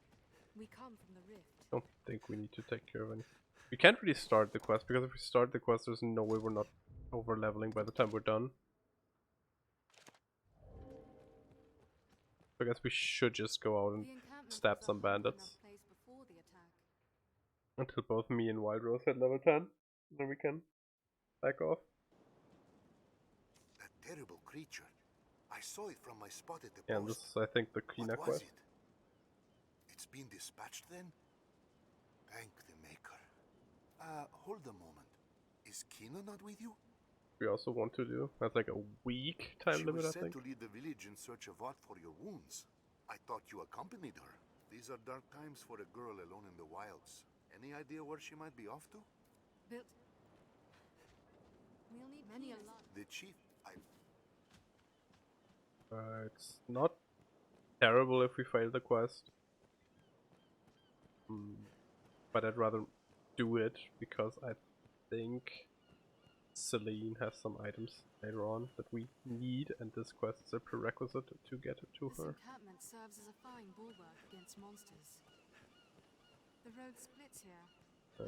Speaker 14: We come from the rift.
Speaker 1: I don't think we need to take care of any. We can't really start the quest, because if we start the quest, there's no way we're not over leveling by the time we're done. I guess we should just go out and stab some bandits. Until both me and Wild Rose hit level 10. Then we can back off.
Speaker 5: That terrible creature. I saw it from my spot at the
Speaker 1: Yeah,
Speaker 5: post.
Speaker 1: and this is, I think, the Kina
Speaker 5: What was
Speaker 1: quest.
Speaker 5: it? It's been dispatched then? Thank the Maker. Hold a moment. Is Kina not with you?
Speaker 1: We also want to do. That's like a week time limit, I
Speaker 5: She was
Speaker 1: think.
Speaker 5: sent to lead the village in search of art for your wounds. I thought you accompanied her. These are dark times for a girl alone in the wilds. Any idea where she might be off to?
Speaker 14: Built. We'll need many a lot.
Speaker 5: The chief,
Speaker 1: It's not terrible if we fail the quest. But I'd rather do it because I think Celine has some items later on that we need, and this quest is a prerequisite to get it to
Speaker 14: This
Speaker 1: her.
Speaker 14: encampment serves as a fine bulwark against monsters. The road splits here.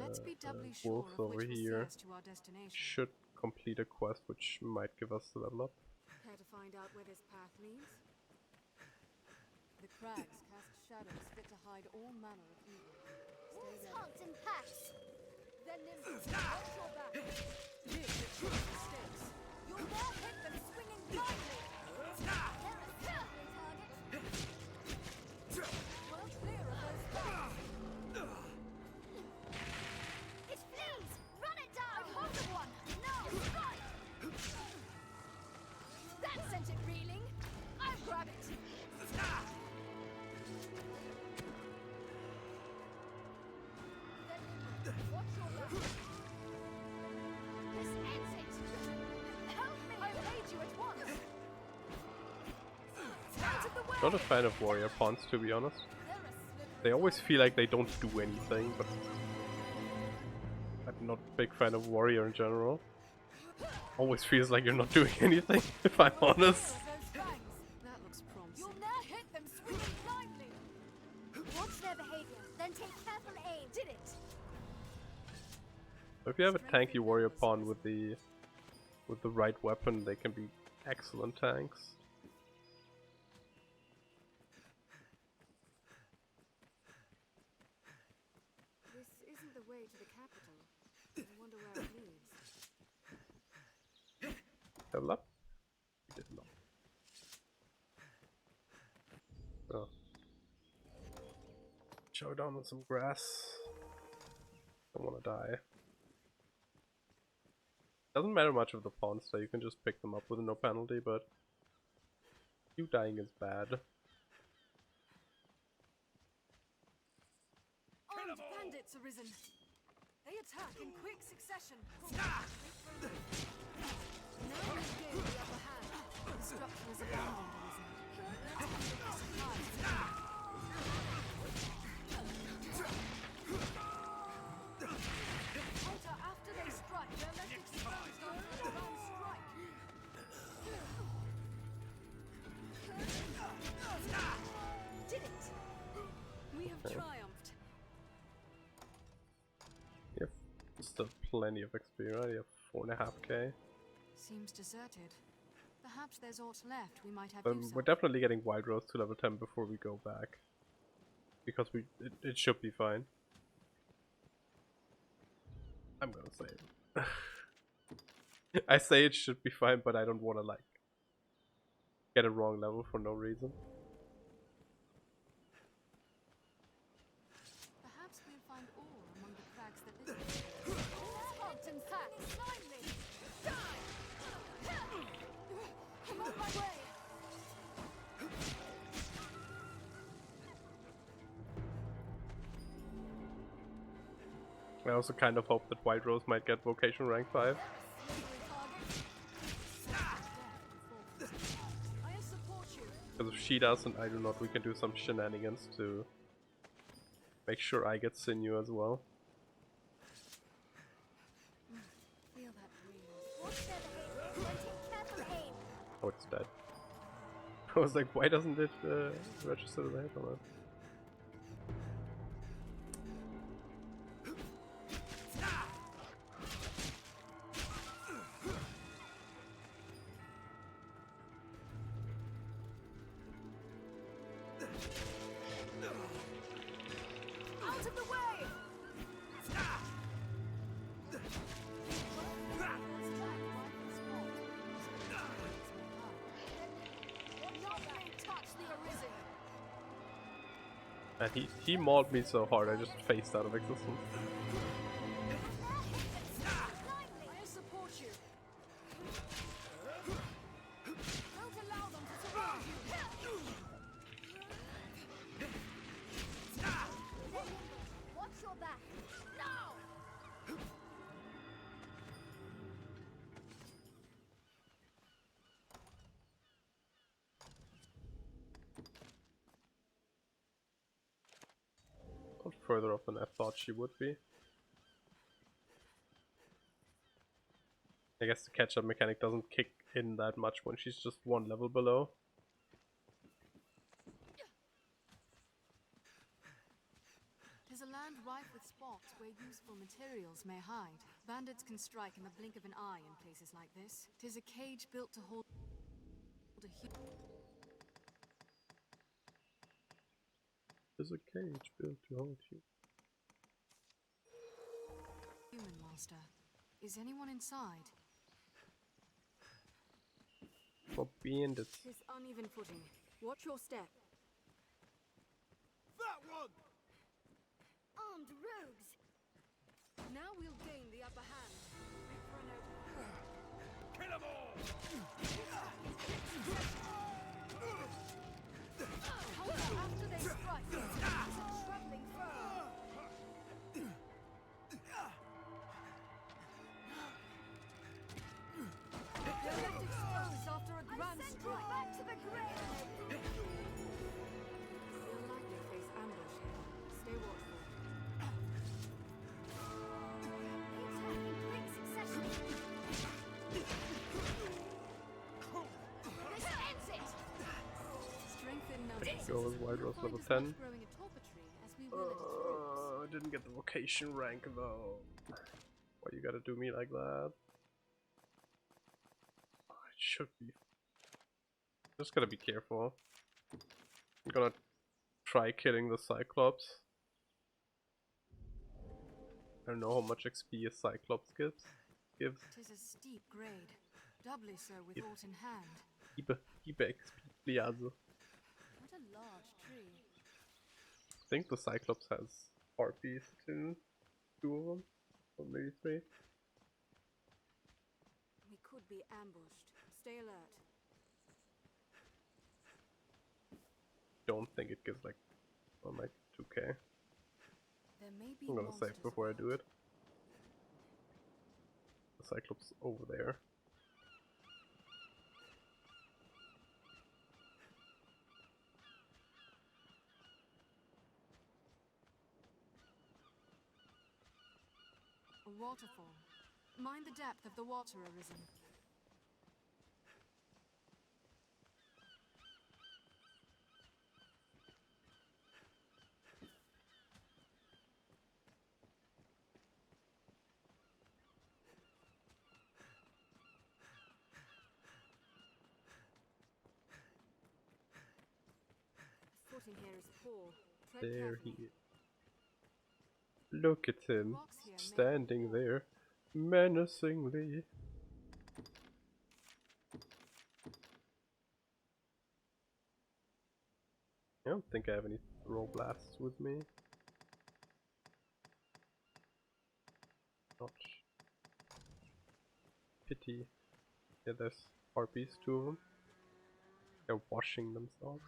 Speaker 14: Let's be doubly sure
Speaker 1: Wolf
Speaker 14: of
Speaker 1: over
Speaker 14: which will see
Speaker 1: here
Speaker 14: us to our destination.
Speaker 1: should complete a quest which might give us the level up.
Speaker 14: Care to find out where this path leads? The crags cast shadows fit to hide all manner of evil.
Speaker 6: Wolves hunt in packs.
Speaker 15: Then Nimble, watch your back.
Speaker 14: Live the truth mistakes.
Speaker 15: You'll now hit them swinging blindly.
Speaker 6: There are certainly targets.
Speaker 15: Well clear of those things.
Speaker 6: It flees! Run it down!
Speaker 15: I've hold of one. Now strike. That sent it reeling. I'll grab it. Then watch your back.
Speaker 6: This ends it!
Speaker 15: Help me! I'll aid you at once. Out of the way.
Speaker 1: Not a fan of warrior pawns, to be honest. They always feel like they don't do anything, but I'm not a big fan of warrior in general. Always feels like you're not doing anything, if I'm honest.
Speaker 14: That looks promising.
Speaker 15: You'll now hit them swinging blindly.
Speaker 6: Watch their behavior, then take careful aim.
Speaker 15: Did it?
Speaker 1: If you have a tanky warrior pawn with the right weapon, they can be excellent tanks.
Speaker 14: This isn't the way to the capital. I wonder where it leads.
Speaker 1: Level up? We did not. So. Chow down on some grass. Don't wanna die. Doesn't matter much of the pawns, so you can just pick them up with no penalty, but you dying is bad.
Speaker 14: Armed bandits arisen. They attack in quick succession. Now we've gained the upper hand. The structure is abandoned arisen. Let's make this surprise.
Speaker 15: Counter after they strike. They're less exposed after the round strike. Did it?
Speaker 14: We have triumphed.
Speaker 1: Yep, still plenty of XP, right? You have 4.5k.
Speaker 14: Seems deserted. Perhaps there's aught left we might have use
Speaker 1: We're
Speaker 14: of.
Speaker 1: definitely getting Wild Rose to level 10 before we go back. Because it should be fine. I'm gonna say it. I say it should be fine, but I don't want to like get a wrong level for no reason.
Speaker 14: Perhaps we'll find ore among the crags that listen.
Speaker 15: Hunt and fact. Find me. Die. I'm on my way.
Speaker 1: I also kind of hope that White Rose might get vocation rank 5. Because if she does and I do not, we can do some shenanigans to make sure I get sinew as well.
Speaker 15: Feel that breeze.
Speaker 1: Oh, it's dead. I was like, why doesn't it register the hit on it?
Speaker 15: Out of the way!
Speaker 1: And he mauled me so hard I just phased out of existence.
Speaker 15: I support you. Don't allow them to surround you. Watch your back. No!
Speaker 1: Not further off than I thought she would be. I guess the catch-up mechanic doesn't kick in that much when she's just one level below.
Speaker 14: Tis a land rife with spots where useful materials may hide. Bandits can strike in the blink of an eye in places like this. Tis a cage built to hold a
Speaker 1: There's a cage built to hold you.
Speaker 14: human master. Is anyone inside?
Speaker 1: For being the
Speaker 14: Tis uneven footing. Watch your step.
Speaker 15: That one! Armed rogues!
Speaker 14: Now we'll gain the upper hand.
Speaker 15: Kill them all! After they strike, it's a traveling foe.
Speaker 14: They're left exposed after a grand strike.
Speaker 15: Back to the grave!
Speaker 14: You'll likely face ambush here. Stay watchful.
Speaker 15: In quick succession. This ends it!
Speaker 14: Strength in numbers.
Speaker 1: Go with Wild Rose level 10.
Speaker 14: Growing atop a tree as we will at its roots.
Speaker 1: I didn't get the vocation rank though. Why you gotta do me like that? Oh, it should be. Just gotta be careful. I'm gonna try killing the Cyclops. I don't know how much XP a Cyclops gives.
Speaker 14: Tis a steep grade, doubly so with
Speaker 1: Yep.
Speaker 14: aught in hand.
Speaker 1: Gib XP, please.
Speaker 14: What a large tree.
Speaker 1: I think the Cyclops has harpies too. 2 of them, or maybe 3.
Speaker 14: We could be ambushed. Stay alert.
Speaker 1: Don't think it gives like, well, like 2k.
Speaker 14: There may be
Speaker 1: I'm gonna
Speaker 14: monsters
Speaker 1: save before I do it. The Cyclops over there.
Speaker 14: A waterfall. Mind the depth of the water arisen. footing here is poor. Tread
Speaker 1: There he
Speaker 14: carefully.
Speaker 1: is. Look at him,
Speaker 14: Rocks here may
Speaker 1: standing there, menacingly. I don't think I have any throw blasts with me. Not pity. Yeah, there's harpies, 2 of them. They're washing themselves.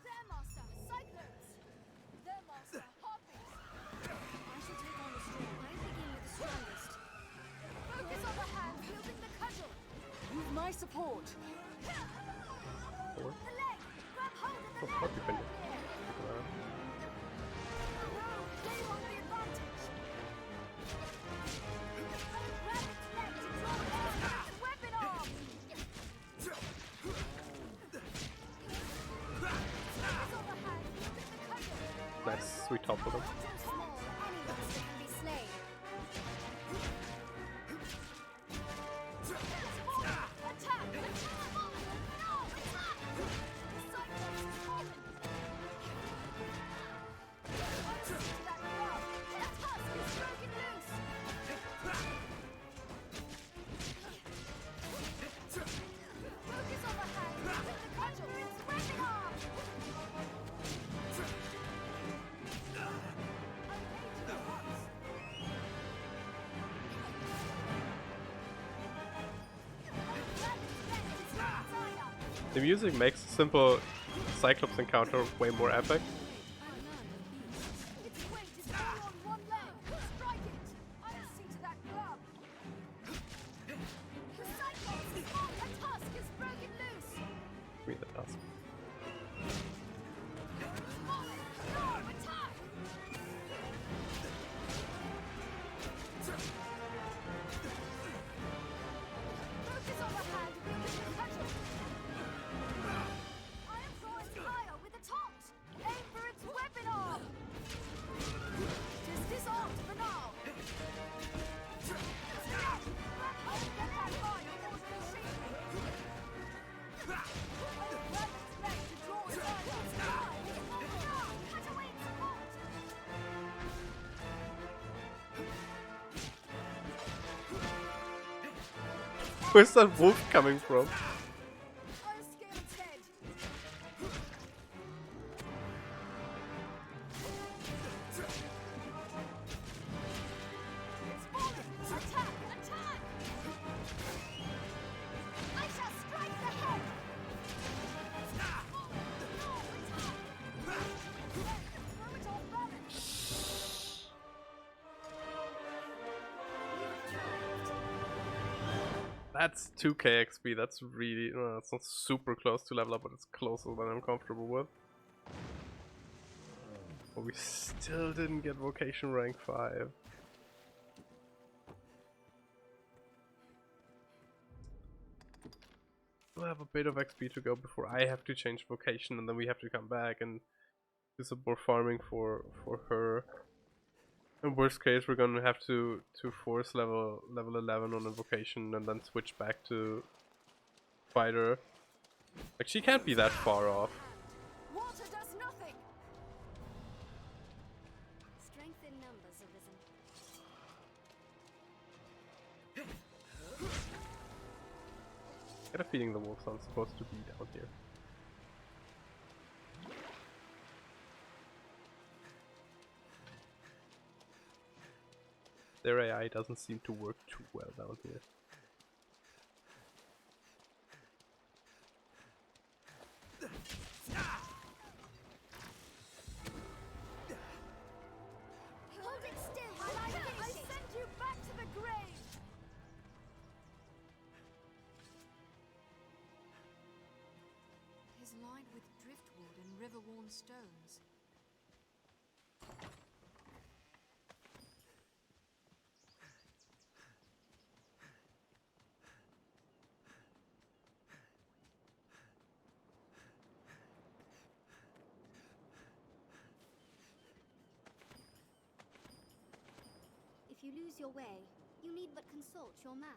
Speaker 15: Their master, Cyclones! Their master, Harpies!
Speaker 14: I shall take on the strong. I begin with the strongest.
Speaker 15: Focus on the hand wielding the cudgel!
Speaker 14: You've my support.
Speaker 1: Or
Speaker 15: The leg! Grab hold of the leg!
Speaker 1: harpy finger.
Speaker 15: They want the advantage! Grab its leg to draw its weapon arm! Focus on the hand wielding the cudgel!
Speaker 1: Nice, sweet top with them.
Speaker 15: Too small, any monster can be slain. Attack! Attack! No! Attack! The Cyclones is fallen! Unsee to that glove! That tusk is broken loose! Focus on the hand wielding the cudgel! Its weapon arm!
Speaker 1: The music makes a simple Cyclops encounter way more epic.
Speaker 15: Its weight is only on one leg! Strike it! Unsee to that glove! The Cyclops is on! A tusk is broken loose!
Speaker 1: Give me the tusk.
Speaker 15: Fallen! No! Attack! Focus on the hand wielding the cudgel! Iron Claw is higher with a taunt! Aim for its weapon arm! It is disarmed for now! Grab hold of that bar in order to shake me! Grab its leg to draw its eye! No! Cut away its support!
Speaker 1: Where's that wolf coming from?
Speaker 15: I'll scale its head! It's fallen! Attack! Attack! I shall strike the head! Fallen! No! Attack! Throw it off balance! You've triumphed!
Speaker 1: That's 2k XP, that's really, it's not super close to level up, but it's closer than I'm comfortable with. But we still didn't get vocation rank 5. We'll have a bit of XP to go before I have to change vocation, and then we have to come back and do some more farming for her. In worst case, we're gonna have to force level 11 on a vocation and then switch back to fighter. Like, she can't be that far off.
Speaker 15: Water does nothing!
Speaker 6: Strength in numbers, Arisen.
Speaker 1: I get a feeling the wolves aren't supposed to be down here. Their AI doesn't seem to work too well down here.
Speaker 15: Hold it still while I send you back to the grave!
Speaker 14: It is lined with driftwood and river-worn stones.
Speaker 6: If you lose your way, you need but consult your map.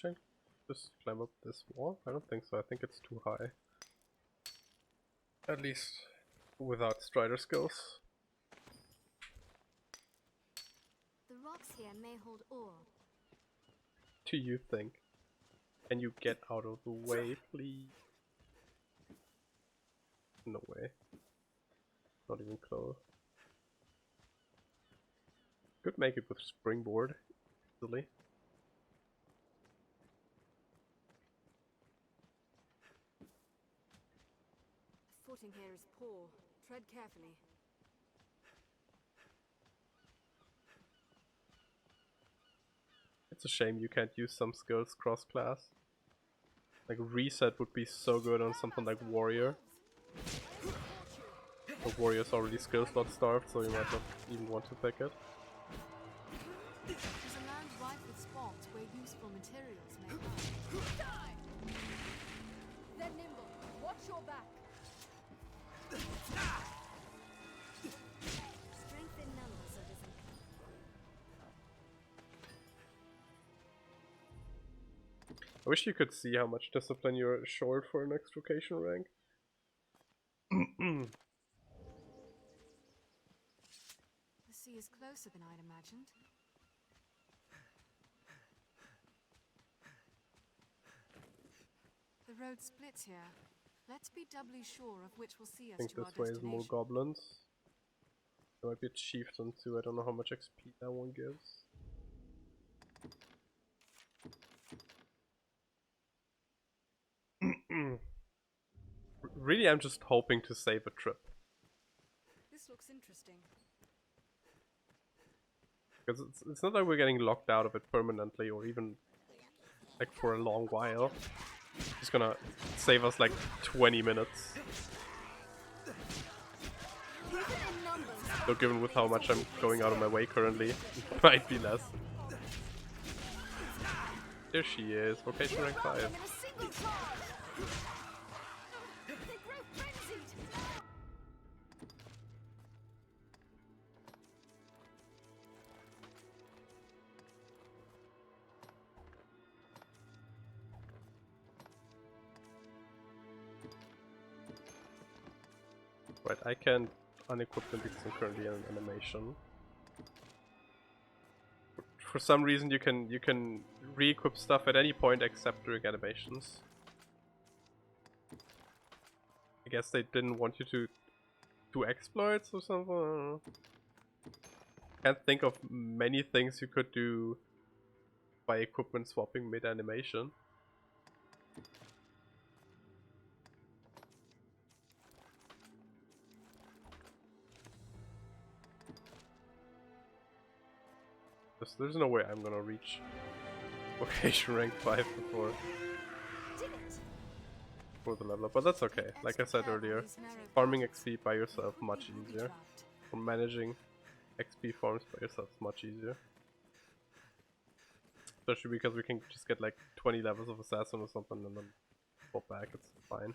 Speaker 1: Can I just climb up this wall? I don't think so. I think it's too high. At least without strider skills.
Speaker 6: The rocks here may hold ore.
Speaker 1: Do you think? Can you get out of the way, please? No way. Not even close. Could make it with springboard easily.
Speaker 14: Footing here is poor. Tread carefully.
Speaker 1: It's a shame you can't use some skills cross-class. Like reset would be so good on something like warrior. But warrior's already skill slot starved, so you might not even want to pick it.
Speaker 14: There's a land rife with spots where useful materials may hide.
Speaker 15: They're nimble. Watch your back.
Speaker 6: Strength in numbers, Arisen.
Speaker 1: I wish you could see how much discipline you're short for an extrication rank.
Speaker 14: The sea is closer than I'd imagined. The road splits here. Let's be doubly sure of which will see
Speaker 1: I
Speaker 14: us
Speaker 1: think
Speaker 14: to our
Speaker 1: this way is more
Speaker 14: destination.
Speaker 1: goblins. There might be a chieftain too, I don't know how much XP that one gives. Really, I'm just hoping to save a trip.
Speaker 14: This looks interesting.
Speaker 1: Because it's not like we're getting locked out of it permanently or even like for a long while. It's gonna save us like 20 minutes. So given with how much I'm going out of my way currently, it might be less. There she is, vocation rank 5. Right, I can unequip them because I'm currently in animation. For some reason you can re-equip stuff at any point except during animations. I guess they didn't want you to do exploits or something. I don't know. Can't think of many things you could do by equipment swapping mid-animation. There's no way I'm gonna reach vocation rank 5 before the level up, but that's okay. Like I said earlier, farming XP by yourself much easier. Or managing XP farms by yourself is much easier. Especially because we can just get like 20 levels of assassin or something and then go back, it's fine.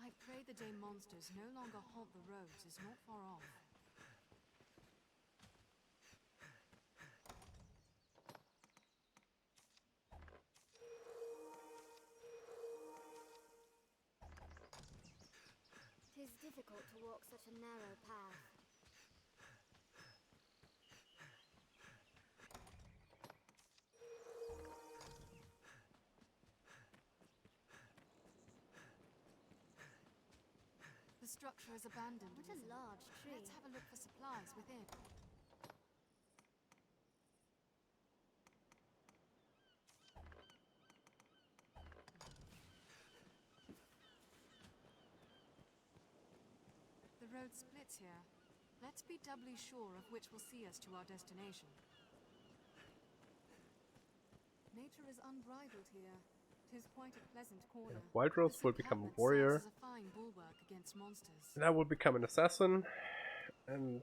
Speaker 14: I pray the day monsters no longer haunt the roads is not far off.
Speaker 6: Tis difficult to walk such a narrow path.
Speaker 14: The structure is abandoned.
Speaker 6: What a large tree.
Speaker 14: Let's have a look for supplies within. The road splits here. Let's be doubly sure of which will see us to our destination. Nature is unbridled here. 'Tis quite a pleasant corner.
Speaker 1: Yeah, Wild Rose will become a warrior.
Speaker 14: Serves as a fine bulwark against monsters.
Speaker 1: And I will become an assassin. And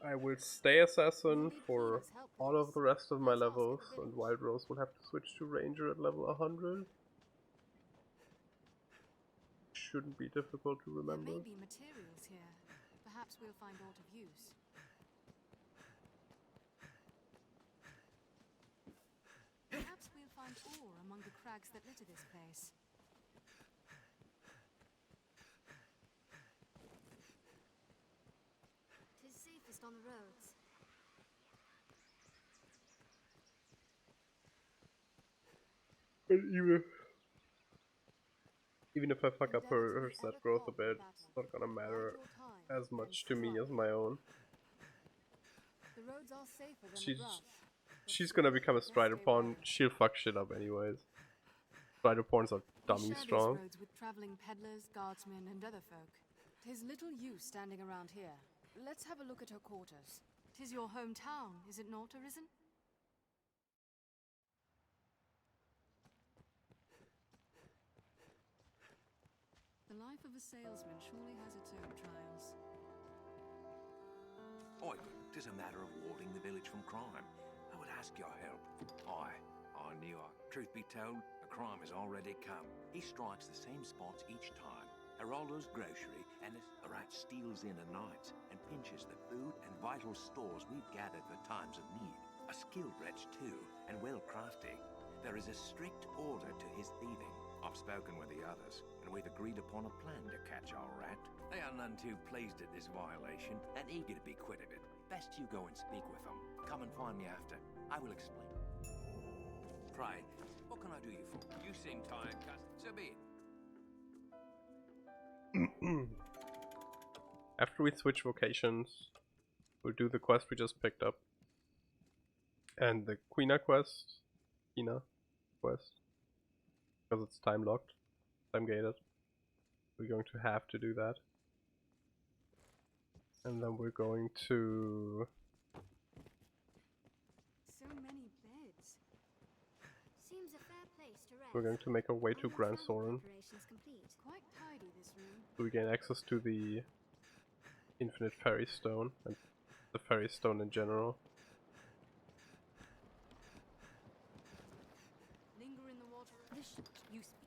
Speaker 1: I will stay assassin for all of the rest of my levels, and Wild Rose will have to switch to ranger at level 100. Shouldn't be difficult to remember.
Speaker 14: There may be materials here. Perhaps we'll find aught of use. Perhaps we'll find ore among the crags that litter this place.
Speaker 15: Tis safest on the roads.
Speaker 1: But even if I fuck up her set growth a bit, it's not gonna matter as much to me as my own.
Speaker 14: The roads are safer than the brush.
Speaker 1: She's gonna become a strider pawn. She'll fuck shit up anyways. Strider pawns are dummy strong.
Speaker 14: These roads with traveling peddlers, guardsmen, and other folk. 'Tis little use standing around here. Let's have a look at her quarters. 'Tis your hometown, is it not, Arisen? The life of a salesman surely has its own trials.
Speaker 21: Oi, tis a matter of warding the village from crime. I would ask your help. I knew it. Truth be told, the crime has already come. He strikes the same spots each time. Geraldo's grocery, and the rat steals in at night and pinches the food and vital stores we've gathered for times of need. A skilled wretch too, and well crafty. There is a strict order to his thieving. I've spoken with the others, and we've agreed upon a plan to catch our rat. They are none too pleased at this violation, and eager to be quit of it. Best you go and speak with them. Come and find me after. I will explain. Pray, what can I do you for? You seem tired, cousin. So be it.
Speaker 1: After we switch vocations, we'll do the quest we just picked up. And the Quina quest. Because it's time locked. Time gated. We're going to have to do that. And then we're going to...
Speaker 14: So many beds.
Speaker 15: Seems a fair place to rest.
Speaker 1: We're going to make our way to Grand Soren.
Speaker 14: Quite tidy, this room.
Speaker 1: So we gain access to the Infinite Fairy Stone and the Fairy Stone in general.
Speaker 14: Linger in the water.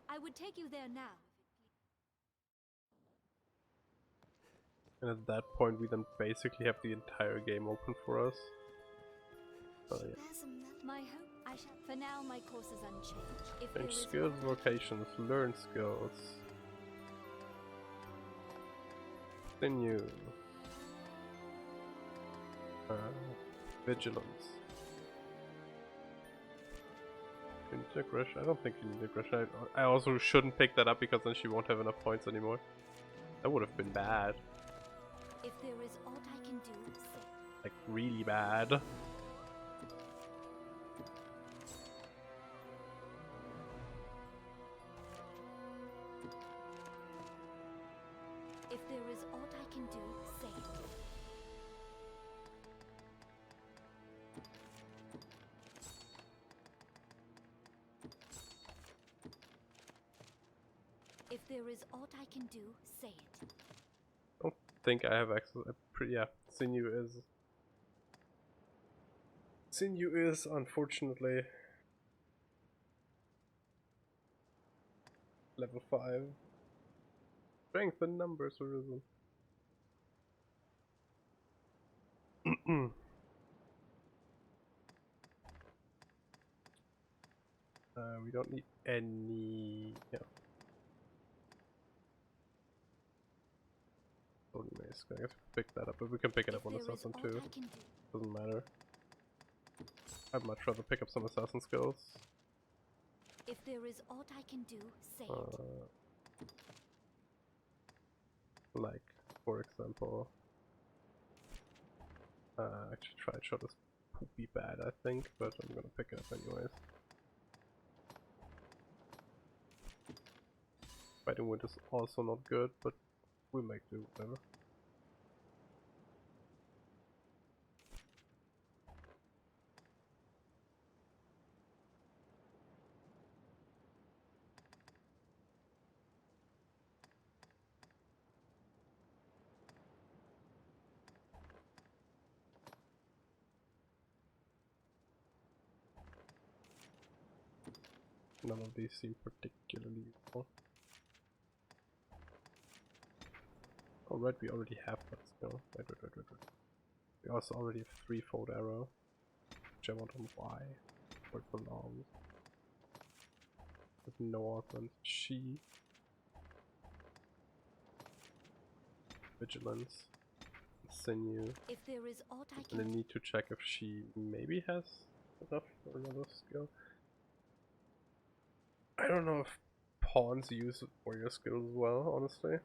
Speaker 6: I would take you there now.
Speaker 1: And at that point we then basically have the entire game open for us. So yeah.
Speaker 6: My hope I shall. For now, my course is unchanged. If there
Speaker 1: Change
Speaker 6: is
Speaker 1: skills, vocations, learn skills. Continue. Vigilance. Integration. I don't think you need aggression. I also shouldn't pick that up because then she won't have enough points anymore. That would have been bad.
Speaker 6: If there is aught I can do, say.
Speaker 1: Like really bad.
Speaker 6: If there is aught I can do, say it. If there is aught I can do, say it.
Speaker 1: I don't think I have access. Yeah, Sinew is unfortunately level 5. Strength and numbers are risen. We don't need any. Yeah. Golden Mace. I guess we can pick that up, but we can pick it up on Assassin too. Doesn't matter. I'd much rather pick up some Assassin skills.
Speaker 6: If there is aught I can do, say it.
Speaker 1: Like, for example, actually Triad Shot is poopy bad, I think, but I'm gonna pick it up anyways. Fighting Wind is also not good, but we make do, whatever. None of these seem particularly useful. Oh, right, we already have that skill. Wait. We also already have threefold arrow, which I want on Y, where it belongs. With no augment. She. Vigilance. Sinew.
Speaker 6: If there is aught I
Speaker 1: And I
Speaker 6: can...
Speaker 1: need to check if she maybe has enough for another skill. I don't know if pawns use warrior skills as well, honestly.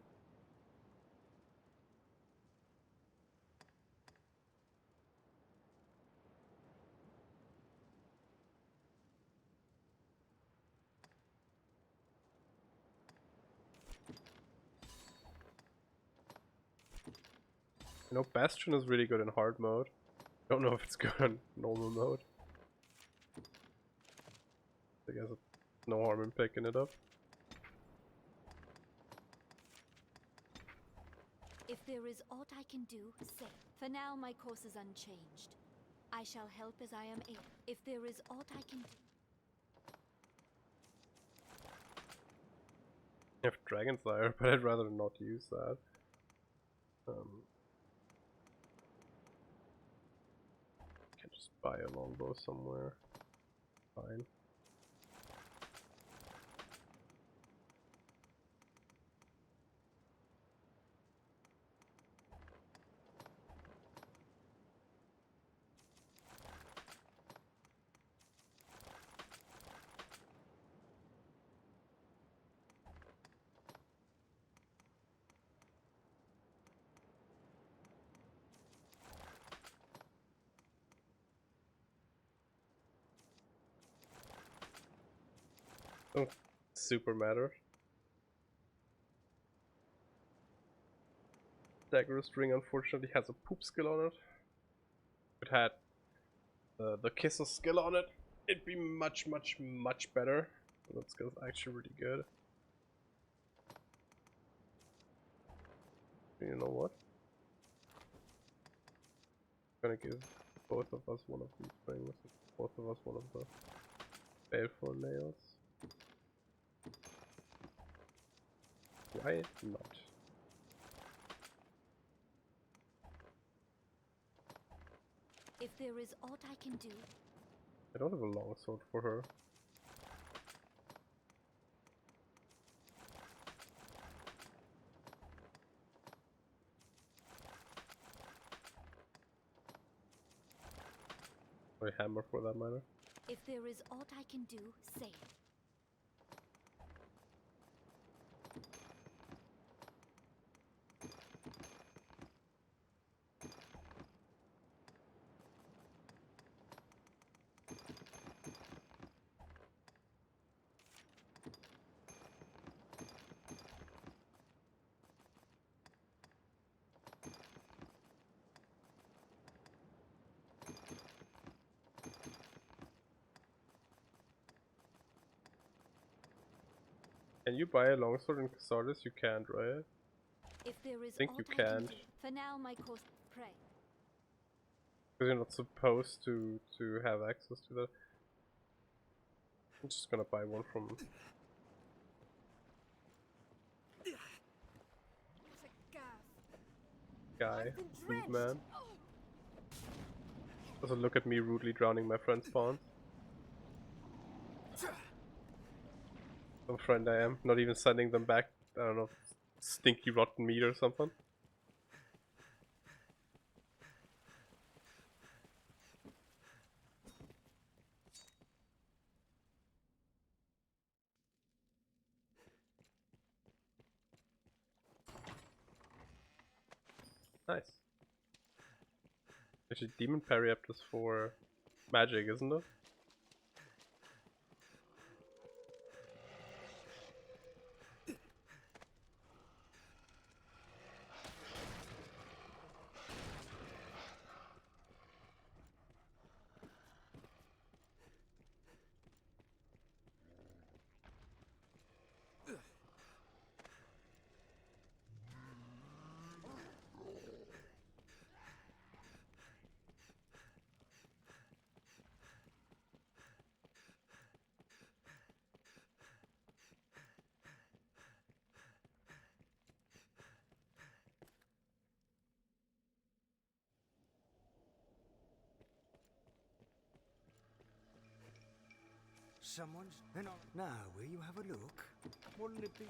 Speaker 1: You know, Bastion is really good in hard mode. I don't know if it's good in normal mode. I guess it's no harm in picking it up.
Speaker 6: If there is aught I can do, say. For now, my course is unchanged. I shall help as I am able. If there is aught I can do...
Speaker 1: I have Dragon's Lair, but I'd rather not use that. Can just buy a longbow somewhere. Fine. Don't super matter. Dagger String unfortunately has a poop skill on it. If it had the Kisser skill on it, it'd be much better. That skill's actually really good. You know what? I'm gonna give both of us one of these things. Both of us one of the baleful nails. Why not?
Speaker 6: If there is aught I can do...
Speaker 1: I don't have a longsword for her. Or a hammer for that matter.
Speaker 6: If there is aught I can do, say.
Speaker 1: Can you buy a longsword in Casardis? You can't, right?
Speaker 6: If there is
Speaker 1: I think
Speaker 6: aught
Speaker 1: you
Speaker 6: I can
Speaker 1: can't.
Speaker 6: do. For now, my course... Pray.
Speaker 1: Because you're not supposed to have access to that. I'm just gonna buy one from guy, Root Man. Doesn't look at me rudely drowning my friend's pawns. Some friend I am, not even sending them back, I don't know, stinky rotten meat or something. Nice. Actually, Demon Periapt is for magic, isn't it?
Speaker 12: Someone's... Now, will you have a look? What'll it be?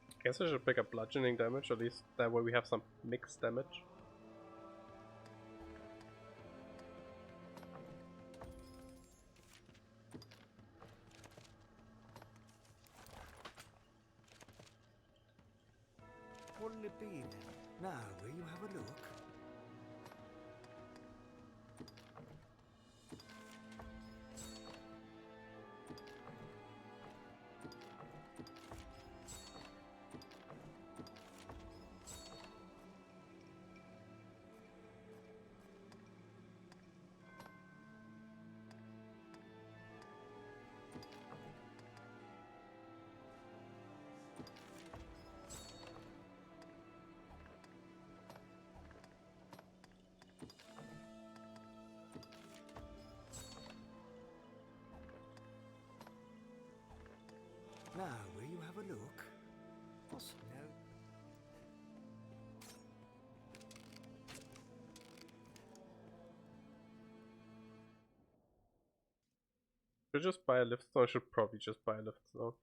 Speaker 1: I guess I should pick up bludgeoning damage, at least that way we have some mixed damage.
Speaker 12: What'll it be then? Now, will you have a look? Now, will you have a look? What's no?
Speaker 1: Should I just buy a lift stone? I should probably just buy a lift stone.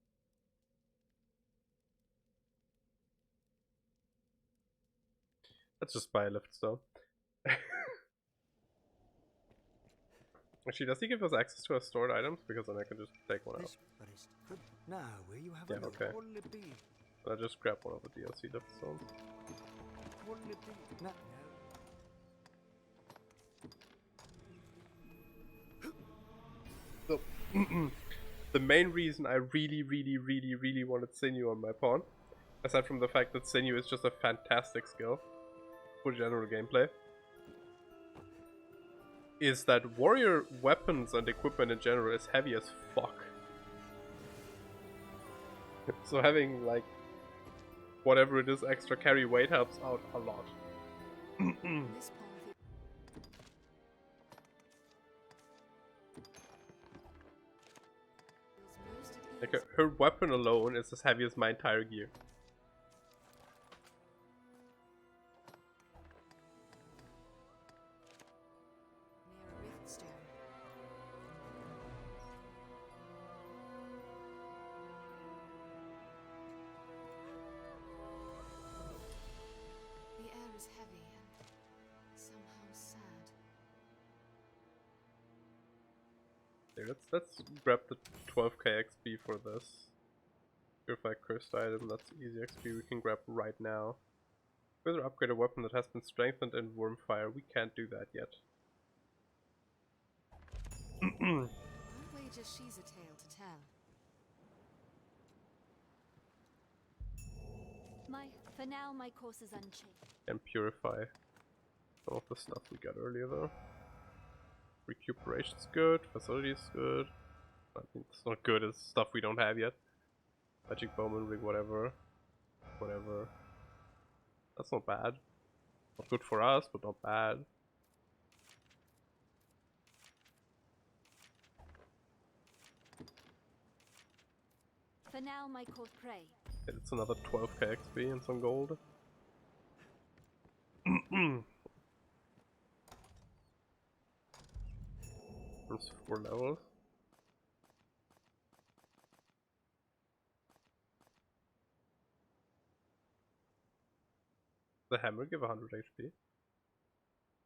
Speaker 1: Let's just buy a lift stone. Actually, does he give us access to our stored items? Because then I can just take one out.
Speaker 12: But it's good. Now, will you have
Speaker 1: Yeah,
Speaker 12: a look?
Speaker 1: okay.
Speaker 12: What'll it be?
Speaker 1: I'll just grab one of the DLC lift stones.
Speaker 12: What'll it be? No.
Speaker 1: So, the main reason I really wanted Sinew on my pawn, aside from the fact that Sinew is just a fantastic skill for general gameplay, is that warrior weapons and equipment in general is heavy as fuck. So having like whatever it is extra carry weight helps out a lot. Like her weapon alone is as heavy as my entire gear.
Speaker 14: The air is heavy and somehow sad.
Speaker 1: Here, let's grab the 12k XP for this. Purify cursed item, that's easy XP we can grab right now. Further upgrade a weapon that has been strengthened in Wormfire. We can't do that yet.
Speaker 14: I'll wager she's a tale to tell.
Speaker 6: For now, my course is unchanged.
Speaker 1: And purify some of the stuff we got earlier though. Recuperation's good, facility is good. I think it's not good, it's stuff we don't have yet. Magic Bowman Rig, whatever. Whatever. That's not bad. Not good for us, but not bad.
Speaker 6: For now, my course pray.
Speaker 1: It's another 12k XP and some gold. There's 4 levels. The hammer give 100 HP?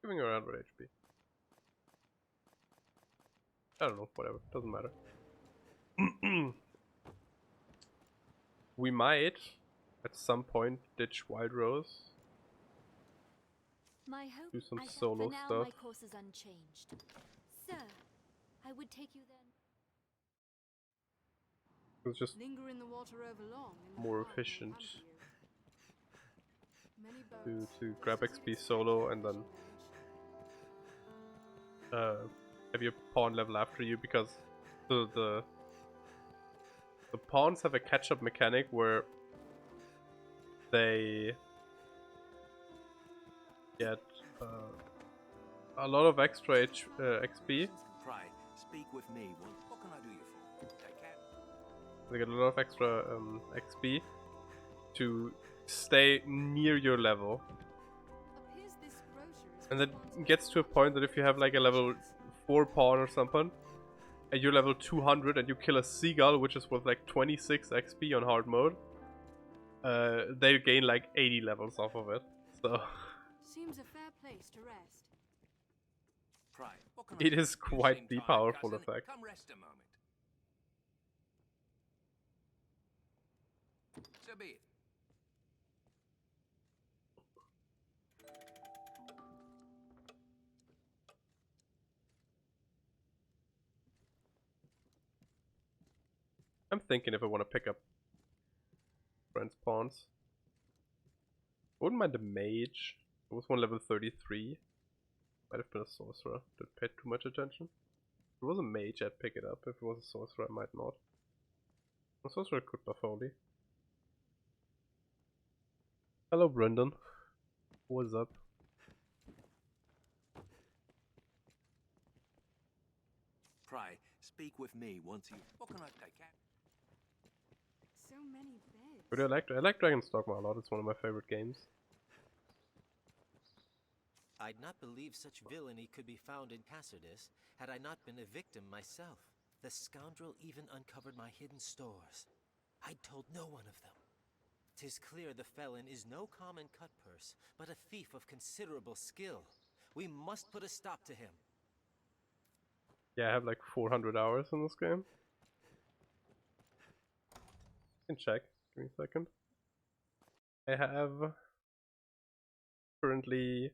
Speaker 1: Giving her 100 HP. I don't know, whatever, doesn't matter. We might, at some point, ditch Wild Rose.
Speaker 6: My hope
Speaker 1: Do some
Speaker 6: for
Speaker 1: solo
Speaker 6: now,
Speaker 1: stuff.
Speaker 6: my course is unchanged. Sir, I would take you then.
Speaker 1: It's just
Speaker 14: Linger in the water overlong and the
Speaker 1: more
Speaker 14: crowd may
Speaker 1: efficient
Speaker 14: come to you. Many
Speaker 1: to grab XP solo and then have your pawn level after you, because the pawns have a catch-up mechanic where they get a lot of extra XP.
Speaker 21: Pray, speak with me. What can I do you for? Take care.
Speaker 1: They get a lot of extra XP to stay near your level. And that gets to a point that if you have like a level 4 pawn or something, and you're level 200 and you kill a seagull, which is worth like 26 XP on hard mode, they gain like 80 levels off of it. So
Speaker 14: Seems a fair place to rest.
Speaker 21: Pray, what can I
Speaker 1: it
Speaker 21: do?
Speaker 1: is
Speaker 21: You
Speaker 1: quite
Speaker 21: seem
Speaker 1: the
Speaker 21: tired,
Speaker 1: powerful
Speaker 21: cousin.
Speaker 1: effect.
Speaker 21: Come rest a moment. So be it.
Speaker 1: I'm thinking if I want to pick up friends' pawns. I wouldn't mind the mage. It was one level 33. Might have been a sorcerer. Didn't pay too much attention. If it was a mage, I'd pick it up. If it was a sorcerer, I might not. A sorcerer could buff only. Hello, Brendan. What's up?
Speaker 21: Pray, speak with me once you. What can I take care?
Speaker 14: So many beds.
Speaker 1: But I like Dragon's Dogma a lot. It's one of my favorite games.
Speaker 3: I'd not believe such villainy could be found in Cassardis had I not been a victim myself. The scoundrel even uncovered my hidden stores. I'd told no one of them. 'Tis clear the felon is no common cut-purse, but a thief of considerable skill. We must put a stop to him.
Speaker 1: Yeah, I have like 400 hours in this game. I can check. Give me a second. I have currently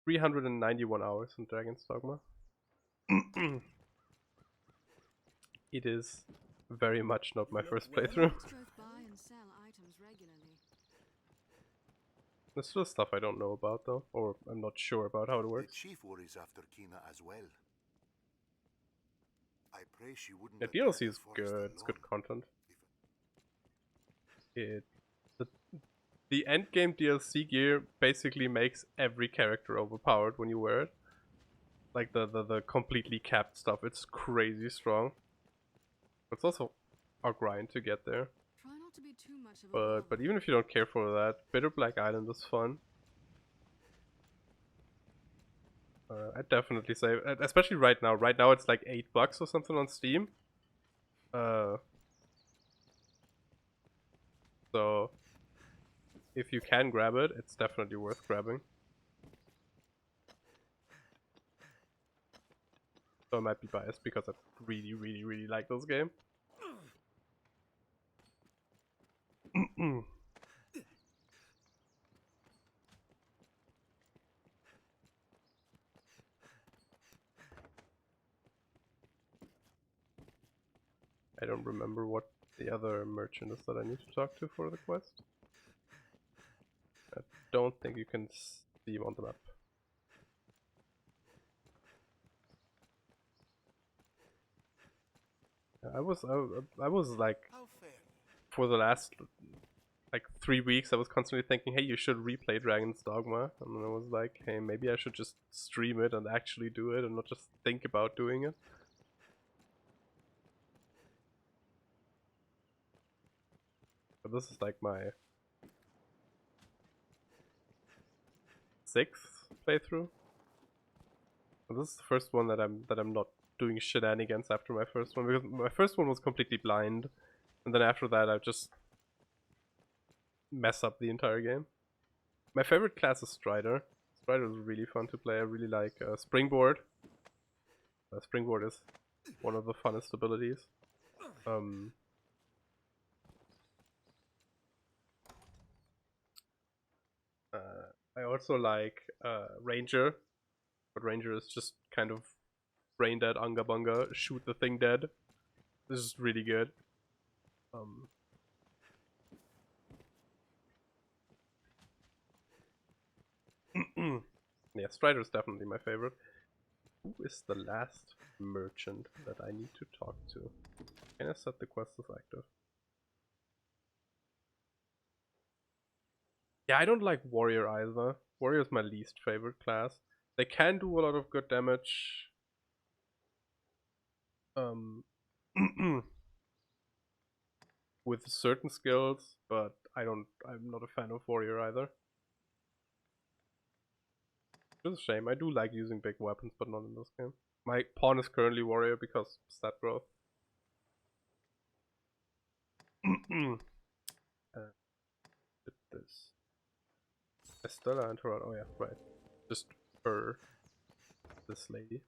Speaker 1: 391 hours in Dragon's Dogma. It is very much not my first playthrough.
Speaker 14: Buy and sell items regularly.
Speaker 1: There's still stuff I don't know about though, or I'm not sure about how it
Speaker 5: The
Speaker 1: works.
Speaker 5: chief worries after Kina as well. I pray she wouldn't.
Speaker 1: The DLC is good, it's good content. The endgame DLC gear basically makes every character overpowered when you wear it. Like the completely capped stuff, it's crazy strong. It's also a grind to get there.
Speaker 14: Try not to be too much of a
Speaker 1: But even if you don't care for that, Bitter Black Island is fun. I'd definitely say, especially right now. Right now it's like $8 or something on Steam. So if you can grab it, it's definitely worth grabbing. So I might be biased because I really like this game. I don't remember what the other merchant is that I need to talk to for the quest. I don't think you can see him on the map. I was like, for the last like 3 weeks I was constantly thinking, hey, you should replay Dragon's Dogma, and then I was like, hey, maybe I should just stream it and actually do it and not just think about doing it. But this is like my 6th playthrough. And this is the first one that I'm not doing shenanigans after my first one, because my first one was completely blind, and then after that I just mess up the entire game. My favorite class is Strider. Strider is really fun to play. I really like Springboard. Springboard is one of the funnest abilities. I also like Ranger, but Ranger is just kind of brain dead, unga bunga, shoot the thing dead. This is really good. Yeah, Strider is definitely my favorite. Who is the last merchant that I need to talk to? Can I set the quest as active? Yeah, I don't like warrior either. Warrior is my least favorite class. They can do a lot of good damage. With certain skills, but I'm not a fan of warrior either. It's a shame. I do like using big weapons, but not in this game. My pawn is currently warrior because stat growth. Did this. Estella and her. Oh yeah, right. Just her. This lady.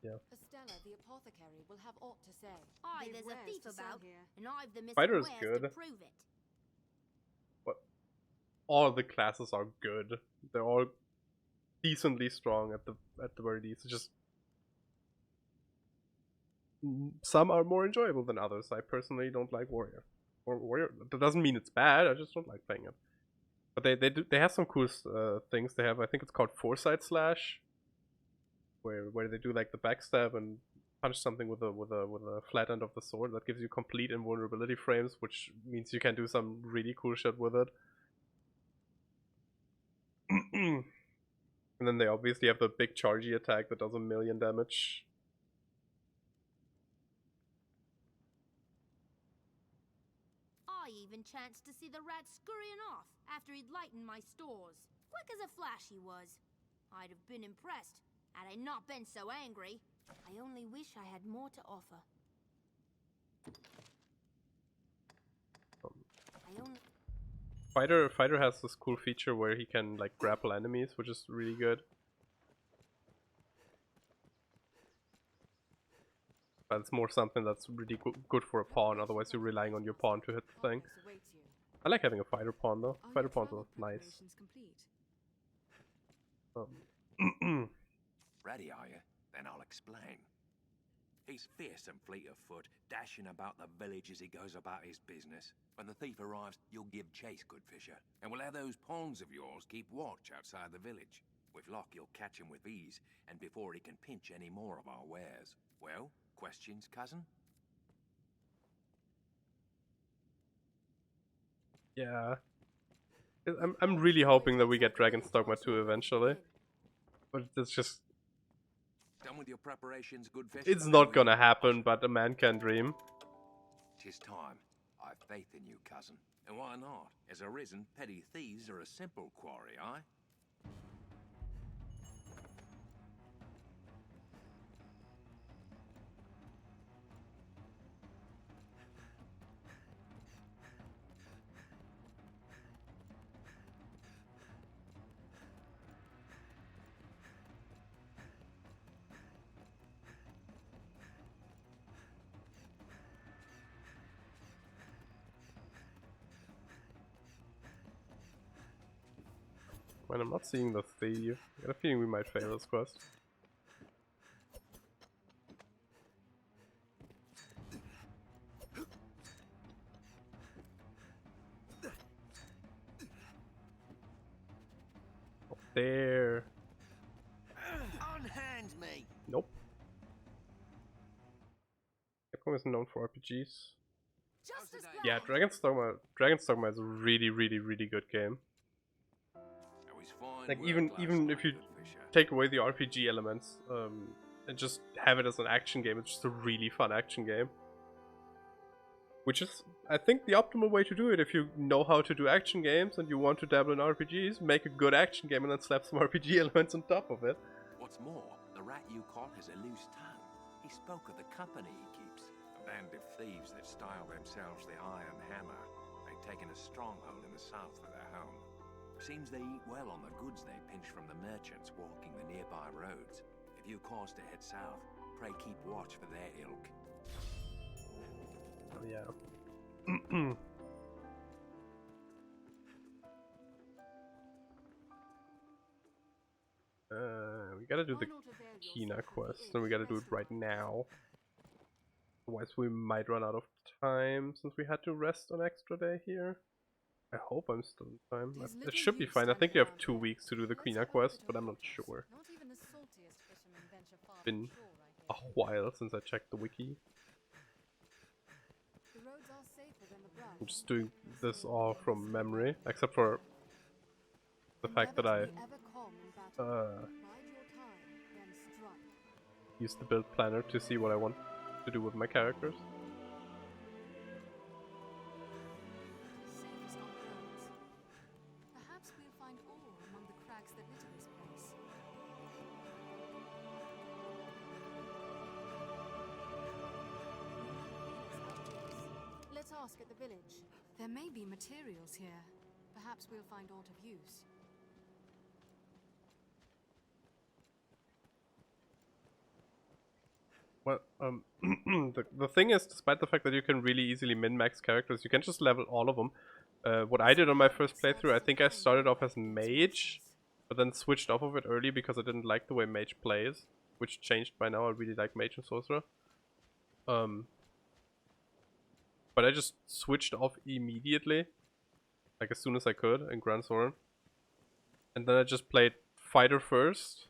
Speaker 1: Yeah.
Speaker 18: Estella, the apothecary, will have aught to say.
Speaker 17: Aye,
Speaker 18: They've
Speaker 17: there's a
Speaker 18: wares
Speaker 17: thief
Speaker 18: to sell
Speaker 17: about,
Speaker 18: here.
Speaker 17: and I've the missing
Speaker 1: Fighter is
Speaker 17: wares
Speaker 1: good.
Speaker 17: to prove it.
Speaker 1: But all the classes are good. They're all decently strong at the very least. It's just some are more enjoyable than others. I personally don't like warrior. Or warrior. That doesn't mean it's bad. I just don't like playing it. But they have some cool things. They have, I think it's called Foresight Slash, where they do like the backstab and punch something with a flat end of the sword that gives you complete invulnerability frames, which means you can do some really cool shit with it. And then they obviously have the big chargey attack that does 1,000,000 damage.
Speaker 17: I even chanced to see the rat scurrying off after he'd lightened my stores. Quick as a flash he was. I'd have been impressed had I not been so angry. I only wish I had more to offer.
Speaker 1: Fighter has this cool feature where he can like grapple enemies, which is really good. But it's more something that's really good for a pawn, otherwise you're relying on your pawn to hit the thing. I like having a fighter pawn though. Fighter pawns are nice.
Speaker 21: Ready, are you? Then I'll explain. He's fierce and fleet of foot, dashing about the village as he goes about his business. When the thief arrives, you'll give chase, good fisher, and we'll have those pawns of yours keep watch outside the village. With luck, you'll catch him with ease, and before he can pinch any more of our wares. Well, questions, cousin?
Speaker 1: Yeah. I'm really hoping that we get Dragon's Dogma 2 eventually. But it's just...
Speaker 21: Done with your preparations, good fisher?
Speaker 1: It's not gonna happen, but a man can dream.
Speaker 21: 'Tis time. I've faith in you, cousin. And why not? As arisen, petty thieves are a simple quarry, aye?
Speaker 1: When I'm not seeing the thief, I got a feeling we might fail this quest. Up there.
Speaker 12: Unhand me.
Speaker 1: Nope. Capcom isn't known for RPGs. Yeah, Dragon's Dogma is a really, really, really good game. Like even if you take away the RPG elements and just have it as an action game, it's just a really fun action game. Which is, I think, the optimal way to do it. If you know how to do action games and you want to dabble in RPGs, make a good action game and then slap some RPG elements on top of it.
Speaker 21: What's more, the rat you caught has a loose tongue. He spoke of the company he keeps. A band of thieves that style themselves the Iron Hammer. They've taken a stronghold in the south for their home. Seems they eat well on the goods they pinch from the merchants walking the nearby roads. If you cause to head south, pray keep watch for their ilk.
Speaker 1: Oh yeah. We gotta do the Kina quest, and we gotta do it right now. Otherwise we might run out of time, since we had to rest an extra day here. I hope I'm still in time. It should be fine. I think you have 2 weeks to do the Kina quest, but I'm not sure. It's been a while since I checked the wiki. I'm just doing this all from memory, except for fact that I use the build planner to see what I want to do with my characters.
Speaker 14: Perhaps we'll find ore among the cracks that litter this place. Let's ask at the village. There may be materials here. Perhaps we'll find aught of use.
Speaker 1: Well, the thing is, despite the fact that you can really easily min-max characters, you can just level all of them. What I did on my first playthrough, I think I started off as mage, but then switched off of it early because I didn't like the way mage plays, which changed by now. I really like mage and sorcerer. But I just switched off immediately, like as soon as I could in Grand Soren. And then I just played fighter first,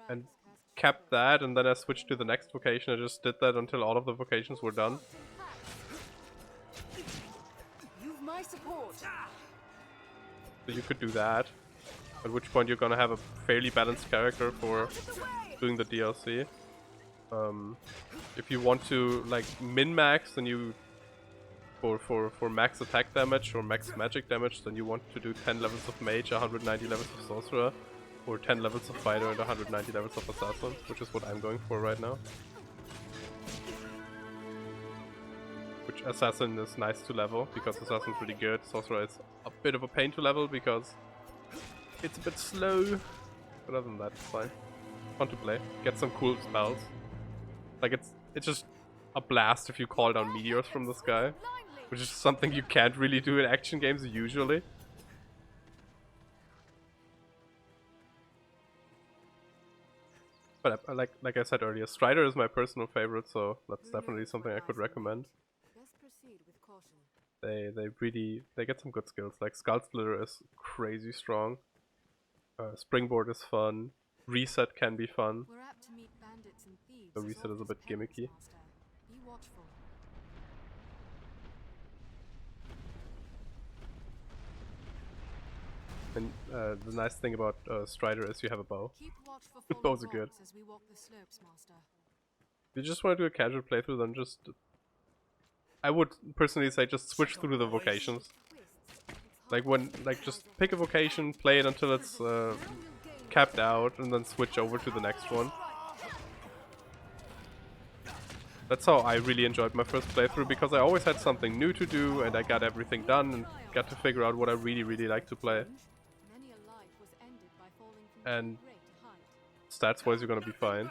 Speaker 1: and kept that, and then I switched to the next vocation. I just did that until all of the vocations were done.
Speaker 15: You've my support.
Speaker 1: So you could do that, at which point you're gonna have a fairly balanced character for doing the DLC. If you want to like min-max, then you for max attack damage or max magic damage, then you want to do 10 levels of mage, 190 levels of sorcerer, or 10 levels of fighter and 190 levels of assassin, which is what I'm going for right now. Which assassin is nice to level because assassin's really good. Sorcerer is a bit of a pain to level because it's a bit slow, but other than that, it's fine. Fun to play. Get some cool spells. Like it's just a blast if you call down meteors from the sky, which is something you can't really do in action games usually. But like I said earlier, Strider is my personal favorite, so that's definitely something I could recommend. They get some good skills. Like Skull Splitter is crazy strong. Springboard is fun. Reset can be fun.
Speaker 14: We're apt to meet bandits and thieves.
Speaker 1: The reset is a bit gimmicky.
Speaker 14: Be watchful.
Speaker 1: And the nice thing about Strider is you have a bow.
Speaker 14: Keep watch for
Speaker 1: Bows are good.
Speaker 14: as we walk the slopes, Master.
Speaker 1: If you just want to do a casual playthrough, then just... I would personally say just switch through the vocations. Like just pick a vocation, play it until it's capped out, and then switch over to the next one. That's how I really enjoyed my first playthrough, because I always had something new to do, and I got everything done, and got to figure out what I really like to play. And stats-wise, you're gonna be fine.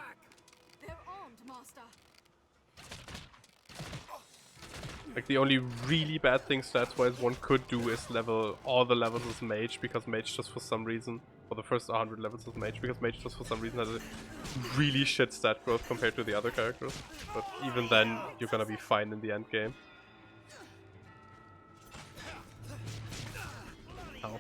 Speaker 1: Like, the only really bad thing stats-wise one could do is level all the levels as mage, because mage just for some reason, for the first 100 levels as mage, because mage just for some reason has a really shit stat growth compared to the other characters. But even then, you're gonna be fine in the end game. Ow.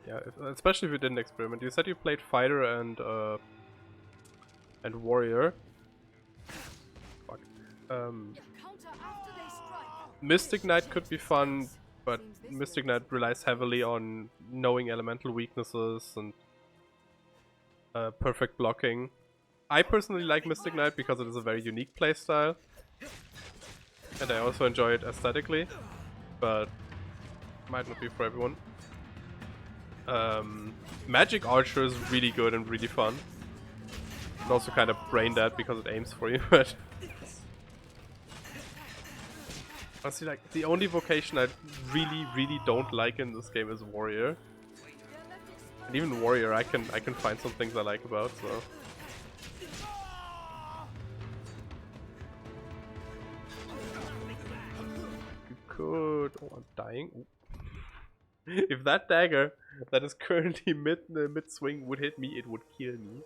Speaker 1: Yeah, especially if you didn't experiment. You said you played fighter and warrior. Fuck. Mystic Knight could be fun, but Mystic Knight relies heavily on knowing elemental weaknesses and perfect blocking. I personally like Mystic Knight because it is a very unique playstyle, and I also enjoy it aesthetically, but might not be for everyone. Magic Archer is really good and really fun. And also kind of brain dead because it aims for you, but honestly, like, the only vocation I really don't like in this game is Warrior. And even Warrior I can find some things I like about, so. You could... Oh, I'm dying. Ooh. If that dagger that is currently mid-swing would hit me, it would kill me.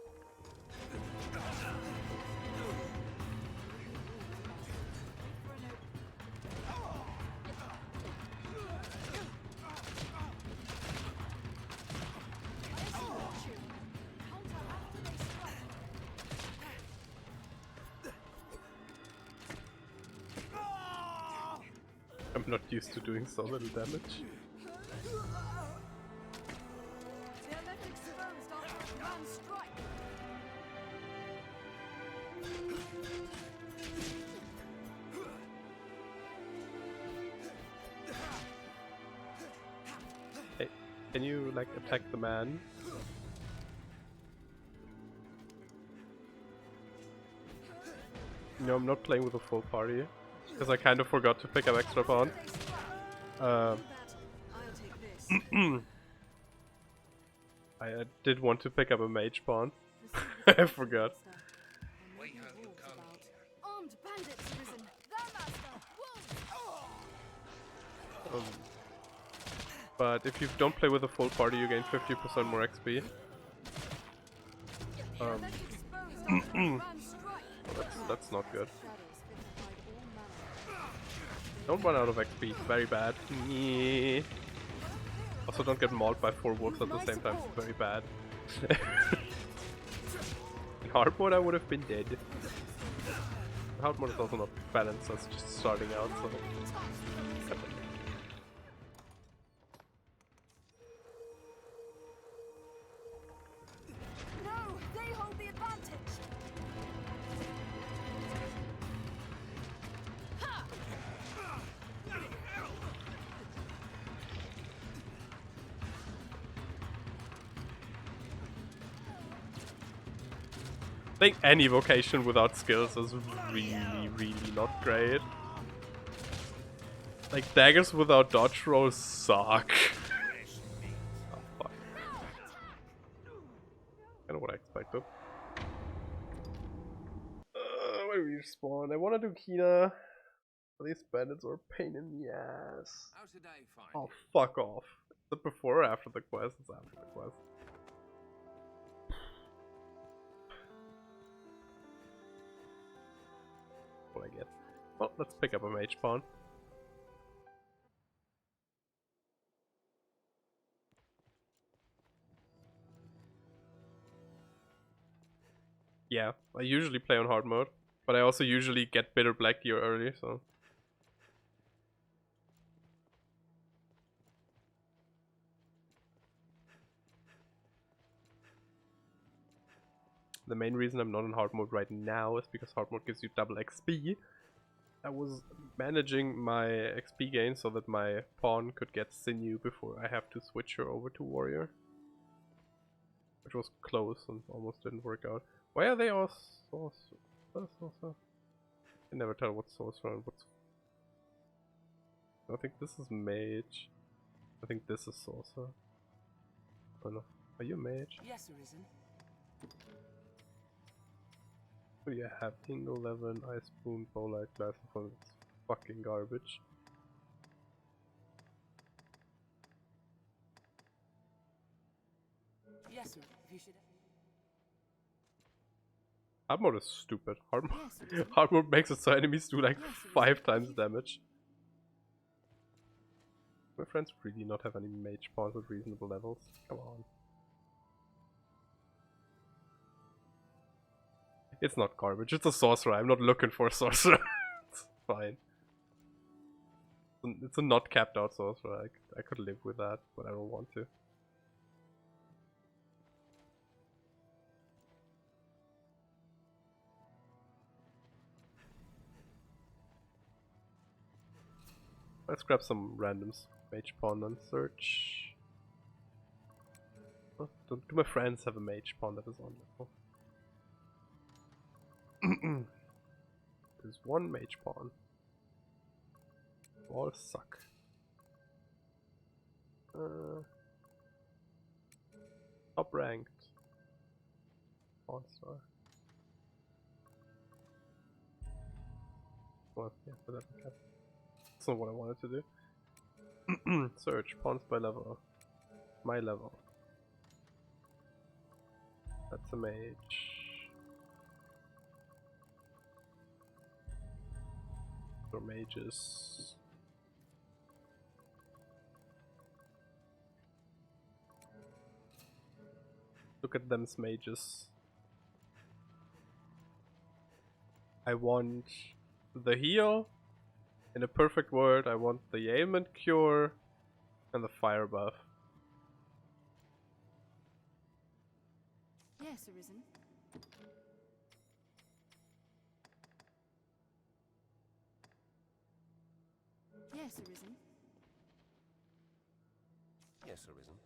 Speaker 1: I'm not used to doing so little damage.
Speaker 15: They're left exposed after a grand strike.
Speaker 1: Hey, can you like attack the man? No, I'm not playing with a full party because I kind of forgot to pick up extra pawn. I did want to pick up a mage pawn. I forgot.
Speaker 15: Armed bandits risen. Their master.
Speaker 1: But if you don't play with a full party, you gain 50% more XP. That's not good. Don't run out of XP, very bad. Also don't get mauled by 4 wolves at the same time, it's very bad. In hard mode I would have been dead. Hard mode is also not balanced, that's just starting out, so...
Speaker 15: No, they hold the advantage.
Speaker 1: I think any vocation without skills is really not great. Like, daggers without dodge rolls suck. Oh fuck. Kinda what I expected. Where do we spawn? I wanna do Kina. These bandits are a pain in the ass. Oh, fuck off. Is it before or after the quest? It's after the quest. What I get? Well, let's pick up a mage pawn. Yeah, I usually play on hard mode, but I also usually get bitter black gear early, so... The main reason I'm not in hard mode right now is because hard mode gives you double XP. I was managing my XP gain so that my pawn could get sinew before I have to switch her over to warrior. Which was close and almost didn't work out. Why are they all sorcerer? I can never tell what's sorcerer and what's... I think this is mage. I think this is sorcerer. Oh no. Are you a mage?
Speaker 15: Yes, Arisen.
Speaker 1: Oh yeah, having 11, ice spoon, bowlight, glass of it's fucking garbage.
Speaker 15: Yes, sir. If you should.
Speaker 1: Hard mode is stupid. Hard mode makes it so enemies do like 5 times damage. My friends really not have any mage pawns at reasonable levels. Come on. It's not garbage, it's a sorcerer. I'm not looking for a sorcerer. It's fine. It's a not capped out sorcerer. I could live with that, but I don't want to. Let's grab some randoms. Mage pawn and search. Oh, do my friends have a mage pawn that is on level? There's one mage pawn. All suck. Top ranked. Pawn star. Well, yeah, but that's not what I wanted to do. Search pawns by level. My level. That's a mage. For mages. Look at them's mages. I want the heal In a perfect world, I want the ailment cure and the fire buff.
Speaker 14: Yes, Arisen. Yes, Arisen.
Speaker 2: Yes, Arisen.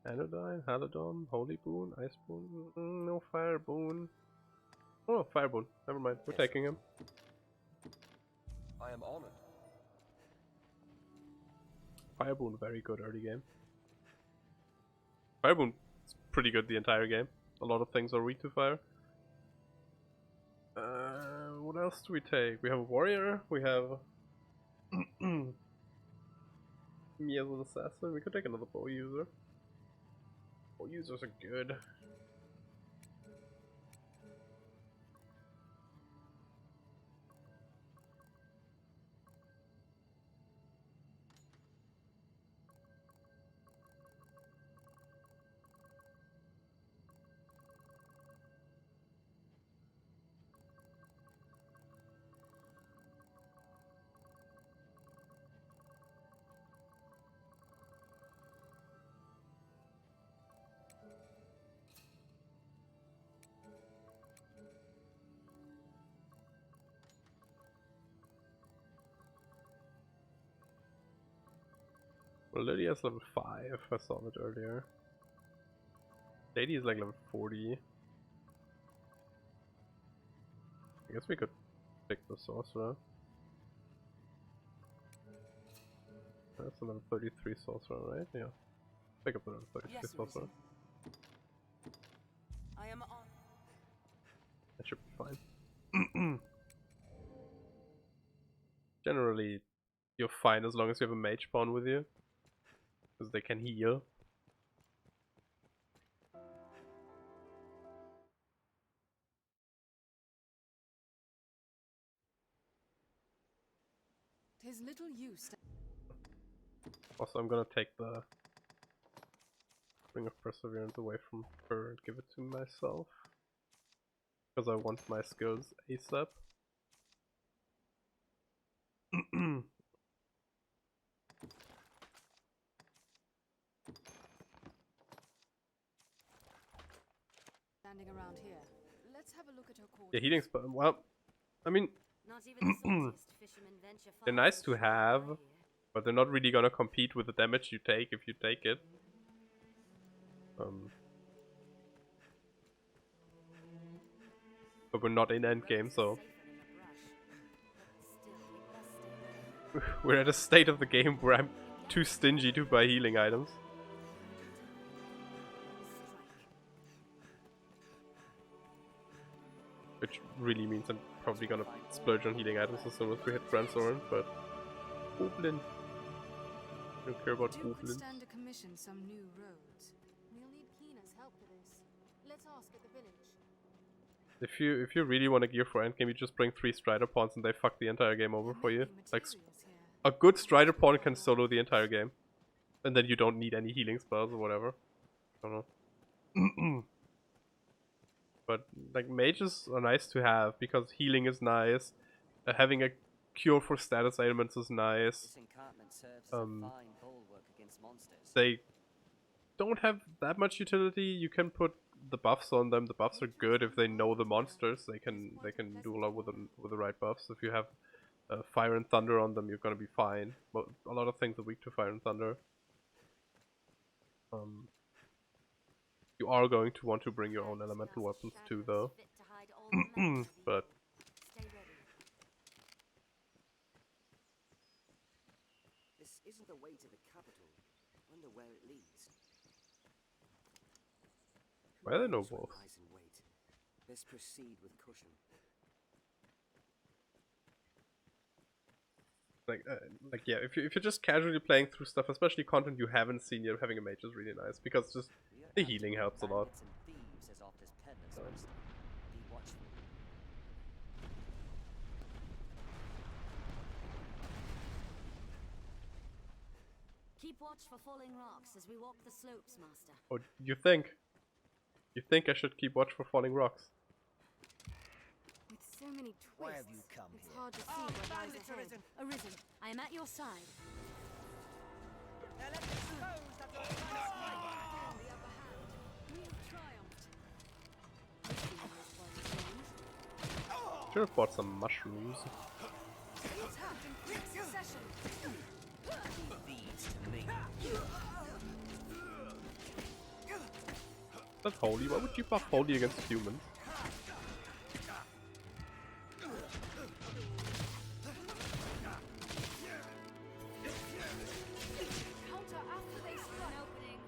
Speaker 1: Anodyne, Halidon, Holy Boon, Ice Boon, no Fire Boon. Oh, Fire Boon. Never mind, we're taking him.
Speaker 8: I am honored.
Speaker 1: Fire Boon, very good early game. Fire Boon is pretty good the entire game. A lot of things are weak to fire. What else do we take? We have a warrior, we have me as an assassin. We could take another bow user. Bow users are good. Well, Lydia's level 5, I saw that earlier. Lady is like level 40. I guess we could pick the sorcerer. That's a level 33 sorcerer, right? Yeah. Pick up the level 33
Speaker 8: Yes,
Speaker 1: sorcerer.
Speaker 8: I am on.
Speaker 1: That should be fine. Generally, you're fine as long as you have a mage pawn with you. Because they can heal.
Speaker 14: Tis little use.
Speaker 1: Also, I'm gonna take the Ring of Perseverance away from her and give it to myself. Because I want my skills ASAP.
Speaker 14: Standing around here. Let's have a look at her quarters.
Speaker 1: Yeah, healing spell. Well, I mean,
Speaker 15: Not even the saltiest fishermen venture far
Speaker 1: they're nice
Speaker 15: from
Speaker 1: to
Speaker 15: shore
Speaker 1: have,
Speaker 15: here.
Speaker 1: but they're not really gonna compete with the damage you take if you take it. But we're not in endgame, so we're at a state of the game where I'm too stingy to buy healing items. Which really means I'm probably gonna splurge on healing items as soon as we hit Grand Soren, but Goblin. I don't care about goblins.
Speaker 14: Stand to commission some new roads. We'll need Keena's help for this. Let's ask at the village.
Speaker 1: If you really want to gear for endgame, you just bring 3 Strider pawns and they fuck the entire game over for you. Like, a good Strider pawn can solo the entire game. And then you don't need any healing spells or whatever. I don't know. But, like, mages are nice to have because healing is nice. Having a cure for status ailments is nice. They don't have that much utility. You can put the buffs on them. The buffs are good if they know the monsters. They can do a lot with the right buffs. If you have fire and thunder on them, you're gonna be fine. But a lot of things are weak to fire and thunder. You are going to want to bring your own elemental weapons too, though. But
Speaker 8: This isn't the way to the capital. Wonder where it leads.
Speaker 1: why are there no wolves?
Speaker 8: Lies in wait. Let's proceed with caution.
Speaker 1: Like yeah, if you're just casually playing through stuff, especially content you haven't seen yet, having a mage is really nice because just the healing helps a lot.
Speaker 15: Keep watch for falling rocks as we walk the slopes, Master.
Speaker 1: Oh, you think? You think I should keep watch for falling rocks?
Speaker 14: With So many twists.
Speaker 12: Why have you come
Speaker 14: It's
Speaker 12: here?
Speaker 14: hard to see what lies ahead. Arisen, I am at your side.
Speaker 12: Now let's expose that
Speaker 14: We have triumphed.
Speaker 1: Should have bought some mushrooms.
Speaker 14: We attacked in quick succession.
Speaker 3: These to me.
Speaker 1: Is that holy? Why would you buff holy against humans?
Speaker 14: Counter after they strike. An opening.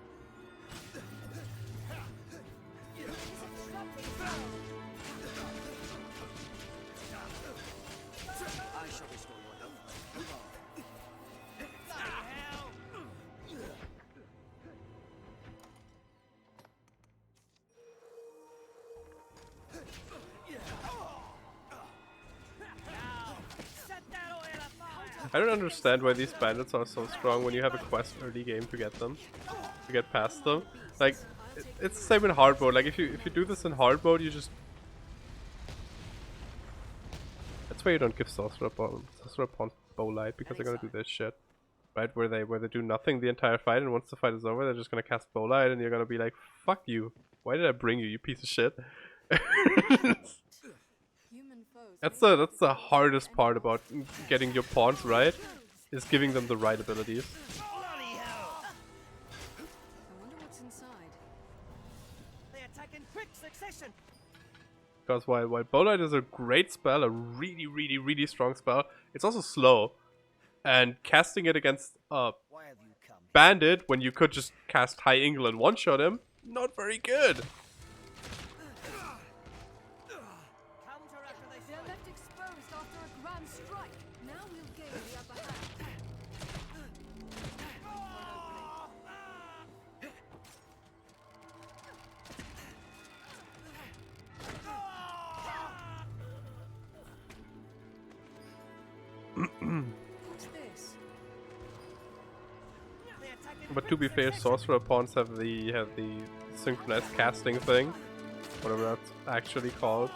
Speaker 3: I shall restore your health.
Speaker 1: I don't understand why these bandits are so strong when you have a quest early game to get them, to get past them. Like, it's the same in hard mode. Like if you do this in hard mode, you just. That's why you don't give sorcerer upon bow light, because they're gonna do this shit, right? Where they do nothing the entire fight, and once the fight is over, they're just gonna cast bow light, and you're gonna be like, "Fuck you! Why did I bring you, you piece of shit?" That's the hardest part about getting your pawns right, is giving them the right abilities.
Speaker 12: Bloody hell!
Speaker 14: I wonder what's inside.
Speaker 12: They attack in quick succession.
Speaker 1: Because while Bowlight is a great spell, a really strong spell, it's also slow. And casting it against a bandit when you could just cast High Ingle and one-shot him, not very good.
Speaker 14: They're left exposed after a grand strike. Now we'll gain the upper hand. What's this?
Speaker 1: But to be fair, sorcerer pawns have the synchronized casting thing, whatever that's actually called.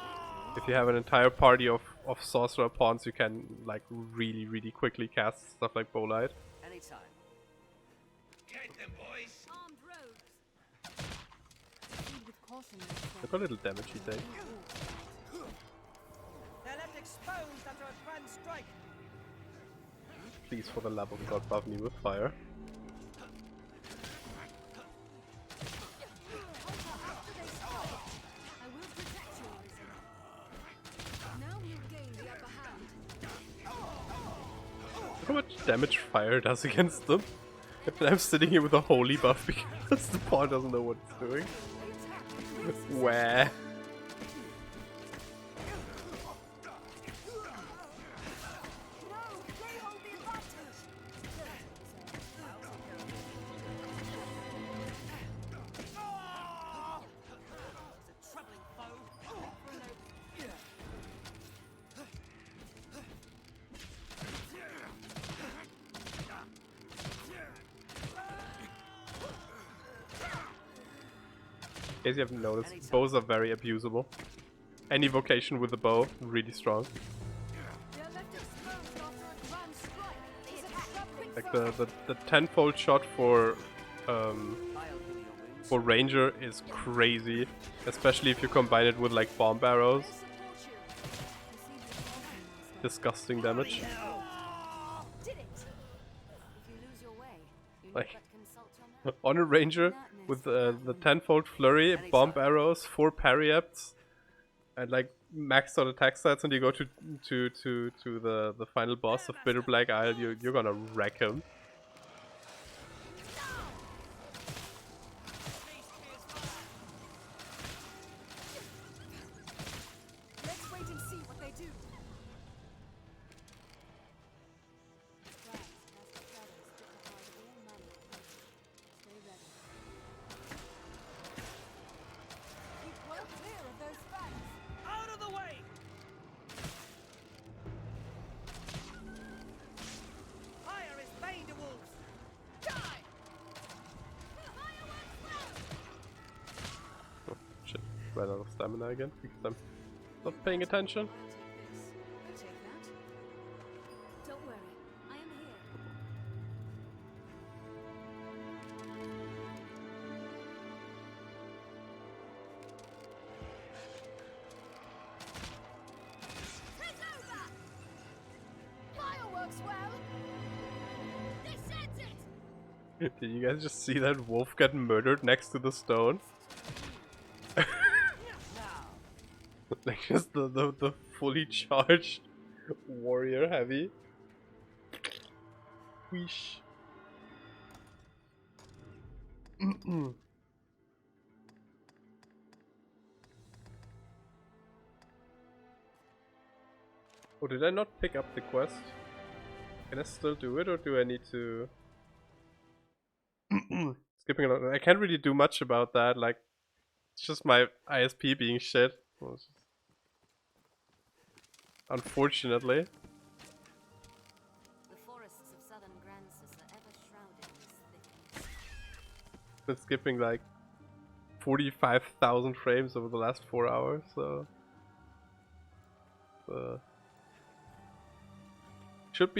Speaker 1: If you have an entire party of sorcerer pawns, you can like really quickly cast stuff like Bowlight.
Speaker 3: Anytime.
Speaker 20: Get them, boys!
Speaker 14: Armed rogues. Proceed with caution,
Speaker 1: Look how little damage he takes.
Speaker 12: They're left exposed after a grand strike.
Speaker 1: Please, for the love of God, buff me with fire.
Speaker 14: I will protect you, Arisen. Now we'll gain the upper hand.
Speaker 1: Look how much damage fire does against them. And I'm sitting here with a holy buff because the pawn doesn't know what it's doing. Where? In case you haven't noticed, bows are very abusable. Any vocation with a bow, really strong. Like the tenfold shot for ranger is crazy, especially if you combine it with like bomb arrows. Disgusting damage. Like on a ranger with the tenfold flurry, bomb arrows, 4 parry-ups, and like maxed out attack stats, and you go to the final boss of Bitter Black Isle, you're gonna wreck him.
Speaker 14: Let's wait and see what they do. Stay ready. Keep well clear of those fangs.
Speaker 12: Out of the way! Fire is bane to wolves. Die!
Speaker 1: Oh shit, ran out of stamina again because I'm not paying attention. Did you guys just see that wolf get murdered next to the stone? Like just the fully charged warrior heavy. Weesh. Oh, did I not pick up the quest? Can I still do it, or do I need to... Skipping a lot. I can't really do much about that, like, it's just my ISP being shit. Unfortunately.
Speaker 15: The forests of southern Grancis are ever shrouded in this thickness.
Speaker 1: Been skipping like 45,000 frames over the last 4 hours, so... Should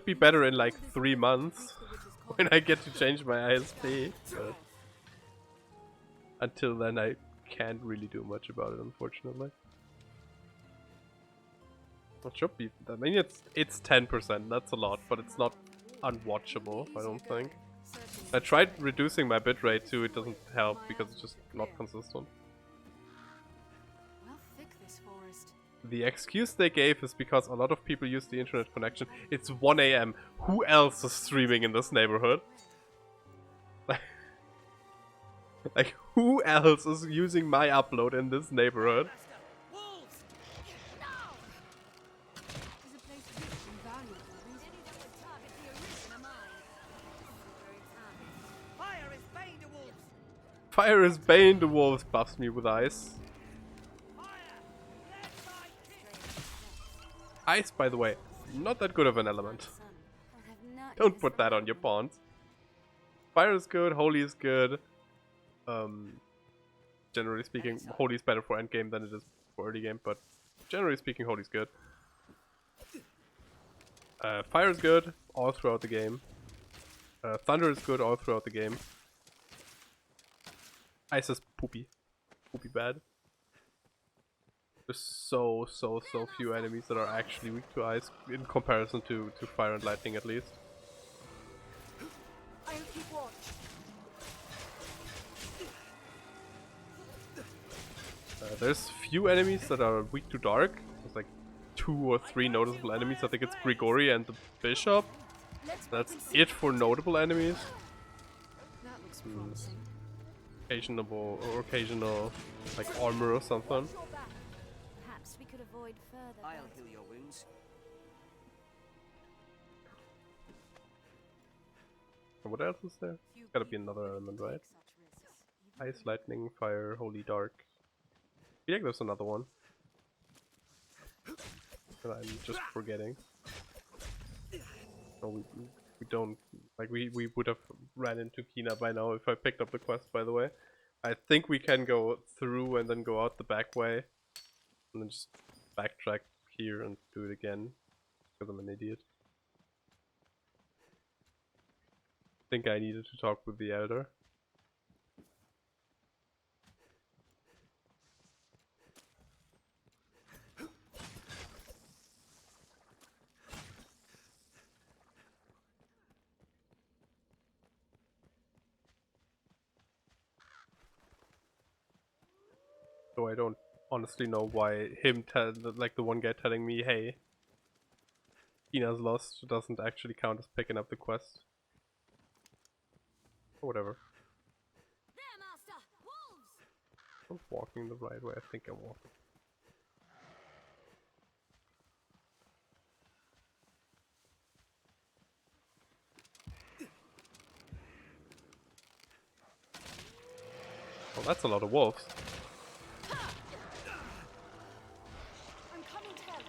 Speaker 1: be better in like 3 months when I get to change my ISP. But until then, I can't really do much about it, unfortunately. It should be. I mean, it's 10%. That's a lot, but it's not unwatchable. I don't think. I tried reducing my bitrate too. It doesn't help because it's just not consistent. The excuse they gave is because a lot of people use the internet connection. It's 1 AM. Who else is streaming in this neighborhood? Like, who else is using my upload in this neighborhood? Fire is bane to wolves, buffs me with ice. Ice, by the way, not that good of an element. Don't put that on your pawns. Fire is good, holy is good. Generally speaking, holy is better for endgame than it is for early game, but generally speaking, holy is good. Fire is good all throughout the game. Thunder is good all throughout the game. Ice is poopy. Poopy bad. There's so few enemies that are actually weak to ice in comparison to fire and lightning, at least.
Speaker 15: I'll keep watch.
Speaker 1: There's few enemies that are weak to dark. There's like 2 or 3 noticeable enemies. I think it's Grigori and the Bishop. That's it for notable enemies.
Speaker 14: That looks promising.
Speaker 1: Occasional like armor or something.
Speaker 15: Perhaps we could avoid further. I'll heal your wounds.
Speaker 1: What else is there? There's gotta be another element, right? Ice, lightning, fire, holy, dark. I feel like there's another one that I'm just forgetting. No, we don't. Like, we would have ran into Kina by now if I picked up the quest, by the way. I think we can go through and then go out the back way. And then just backtrack here and do it again. Because I'm an idiot. I think I needed to talk with the elder. So I don't honestly know why like the one guy telling me, hey, Kina's lost doesn't actually count as picking up the quest. Or whatever. I'm walking the right way, I think I'm walking. Well, that's a lot of wolves.
Speaker 15: I'm coming to help.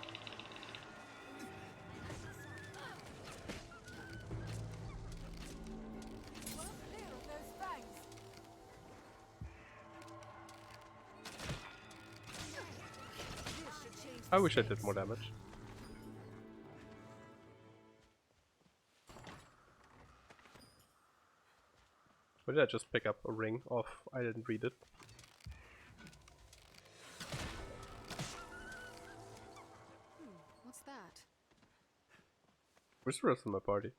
Speaker 15: Well clear of those fangs.
Speaker 1: I wish I did more damage. Or did I just pick up a ring off? I didn't read it.
Speaker 14: What's that?
Speaker 1: Where's the rest of my party?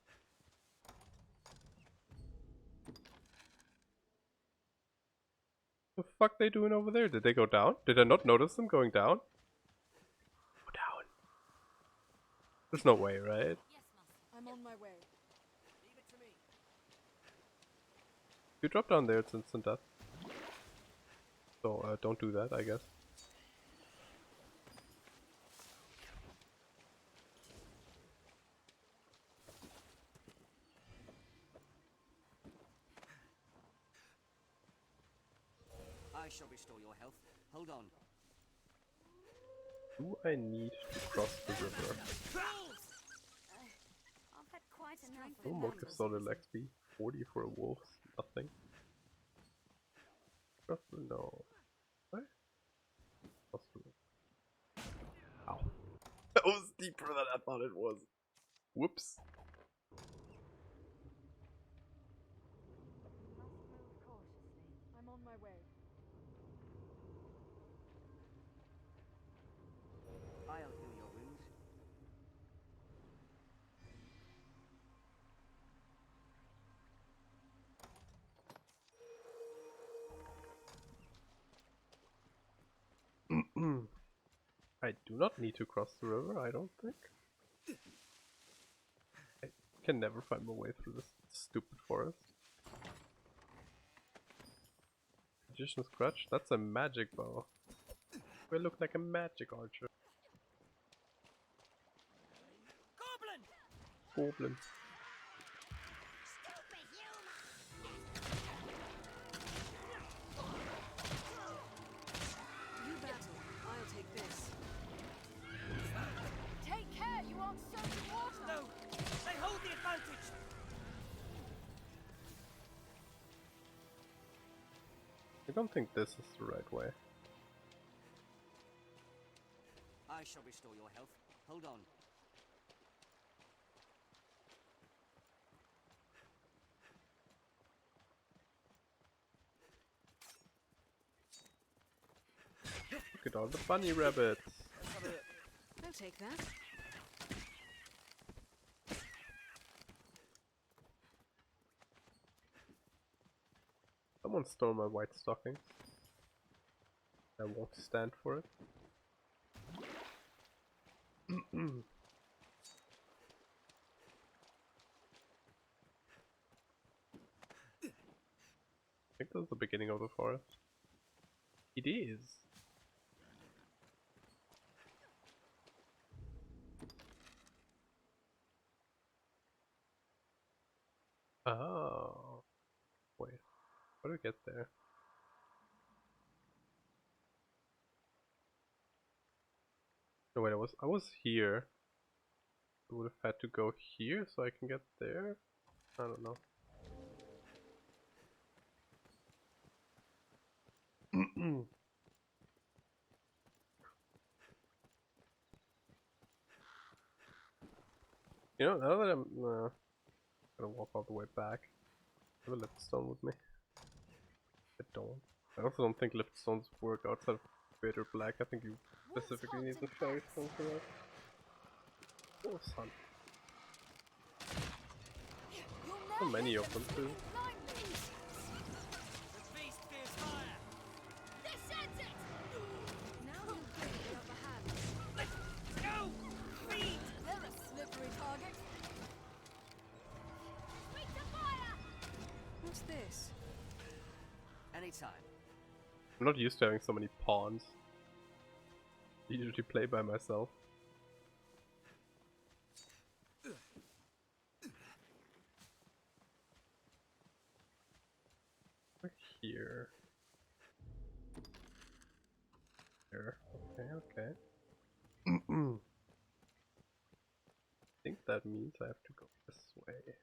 Speaker 1: fuck they doing over there? Did they go down? Did I not notice them going down? Go down. There's no way, right?
Speaker 9: I'm on my way.
Speaker 1: If you drop down there, it's instant death. So don't do that, I guess.
Speaker 8: I shall restore your health. Hold on.
Speaker 1: Do I need to cross the river?
Speaker 15: I've had quite enough.
Speaker 1: Oh, Motive Solid XP. 40 for a wolf. Nothing. Cross the... No. What? Cross the river. Ow. That was deeper than I thought it was. Whoops.
Speaker 9: I'm on my way.
Speaker 8: I'll heal your wounds.
Speaker 1: I do not need to cross the river, I don't think. I can never find my way through this stupid forest. Magician's Crutch? That's a magic bow. I look like a magic archer. Goblin.
Speaker 9: You battle. I'll take this.
Speaker 15: Take care, you aren't soaked in water.
Speaker 8: No, they hold the advantage.
Speaker 1: I don't think this is the right way.
Speaker 8: I shall restore your health. Hold on.
Speaker 1: Look at all the bunny rabbits.
Speaker 9: I'll take that.
Speaker 1: Someone stole my white stockings. I won't stand for it. I think that's the beginning of the forest. It is. Oh. Wait. How do we get there? No wait, I was here. I would have had to go here so I can get there? I don't know. You know, now that I'm gonna walk all the way back, I have a lift stone with me. I don't. I also don't think lift stones work outside of Bitter Black. I think you specifically need the fairy stone for that. Oh, son. So many of them too.
Speaker 9: What's this?
Speaker 8: Anytime.
Speaker 1: I'm not used to having so many pawns. I usually play by myself. Here. There. Okay. I think that means I have to go this way.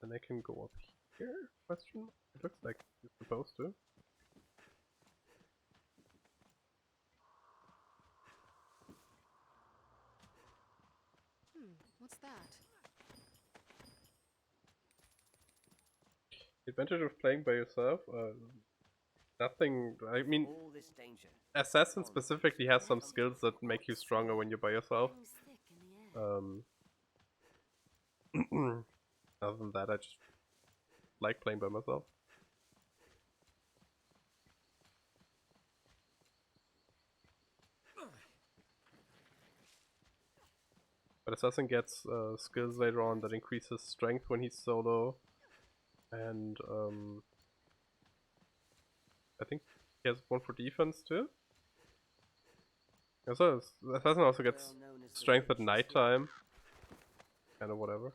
Speaker 1: Then I can go up here? Question mark? It looks like you're supposed to.
Speaker 9: What's that?
Speaker 1: The advantage of playing by yourself? Nothing. I mean,
Speaker 8: All this danger.
Speaker 1: Assassin specifically has some skills that make you stronger when you're by yourself. Other than that, I just like playing by myself. But Assassin gets skills later on that increases strength when he's solo, and I think he has one for defense too. So Assassin also gets strength at nighttime, kind of whatever.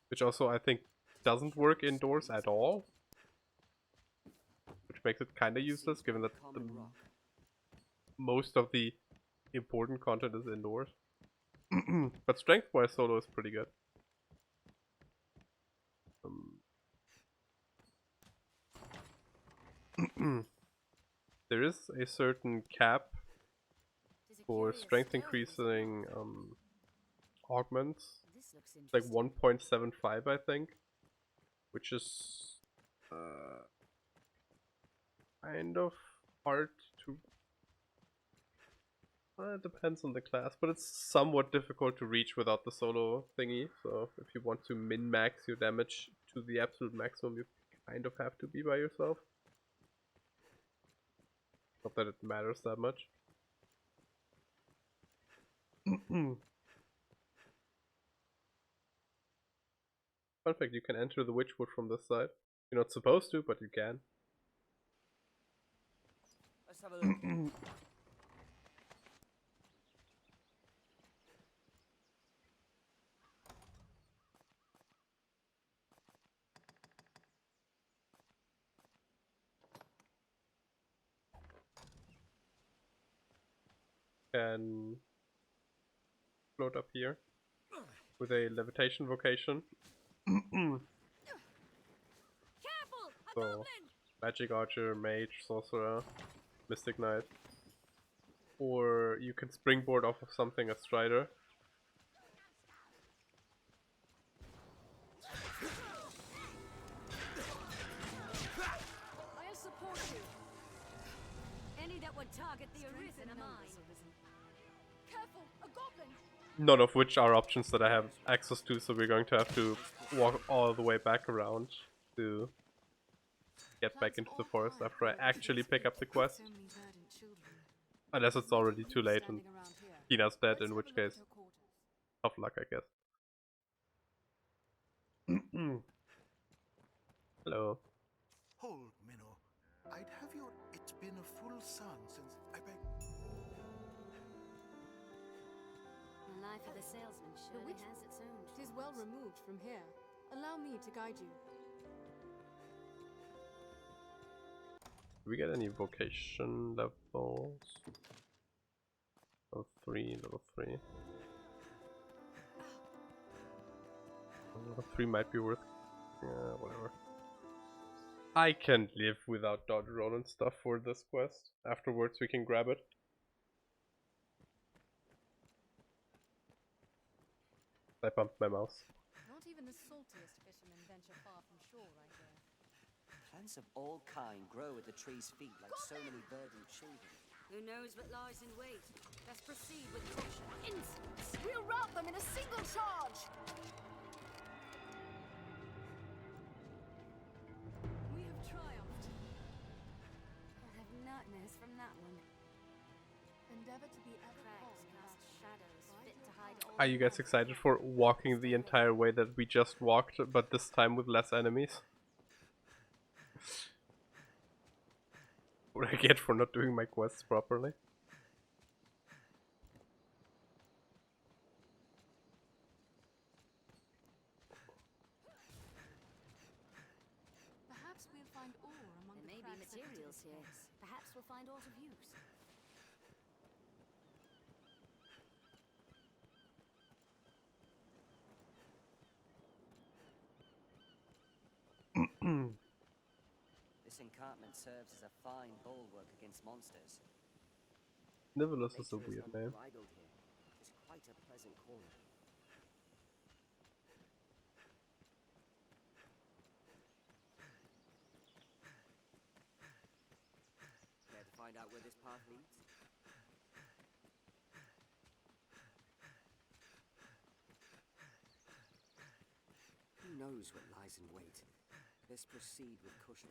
Speaker 1: Which also I think doesn't work indoors at all, which makes it kind of useless given that most of the important content is indoors. But strength-wise, solo is pretty good. There is a certain cap for strength increasing augments. It's like 1.75, I think, which is kind of hard to. It depends on the class, but it's somewhat difficult to reach without the solo thingy. So if you want to min-max your damage to the absolute maximum, you kind of have to be by yourself. Not that it matters that much. Fun fact, you can enter the Witchwood from this side. You're not supposed to, but you can.
Speaker 8: Let's have a look.
Speaker 1: Can float up here with a levitation vocation. So, magic archer, mage, sorcerer, mystic knight. Or you can springboard off of something, a strider.
Speaker 15: I'll support you. Any that would target the Arisen are mine. Careful, a goblin!
Speaker 1: None of which are options that I have access to, so we're going to have to walk all the way back around to get back into the forest after I actually pick up the quest. Unless it's already too late and Tina's dead, in which case, tough luck, I guess. Hello.
Speaker 5: Hold, Minnow. I'd have your... It's been a full sun since I beg...
Speaker 15: The life of the salesman surely has its own.
Speaker 14: It is well removed from here. Allow me to guide you.
Speaker 1: Do we get any vocation levels? Level 3, level 3. Level 3 might be worth... yeah, whatever. I can live without dodge roll and stuff for this quest. Afterwards we can grab it. I bumped my mouse.
Speaker 14: Not even the saltiest fishermen venture far from shore, I hear.
Speaker 8: Plants of all kind grow at the tree's feet like so many verdant children.
Speaker 15: Who knows what lies in wait? Let's proceed with caution.
Speaker 14: Insolence! We'll rout them in a single charge! We have triumphed.
Speaker 15: I'll have nightmares from that one.
Speaker 14: Endeavor to be ever
Speaker 15: Cracks cast shadows fit to hide all.
Speaker 1: Are you guys excited for walking the entire way that we just walked, but this time with less enemies? What I get for not doing my quests properly?
Speaker 14: Perhaps we'll find ore among
Speaker 15: There may be materials here. Perhaps we'll find ores of use.
Speaker 8: This encampment serves as a fine bulwark against monsters.
Speaker 1: Nivelus is a weird name.
Speaker 8: Bridled here. It's quite a pleasant corner. Care to find out where this path leads? knows what lies in wait? Let's proceed with caution.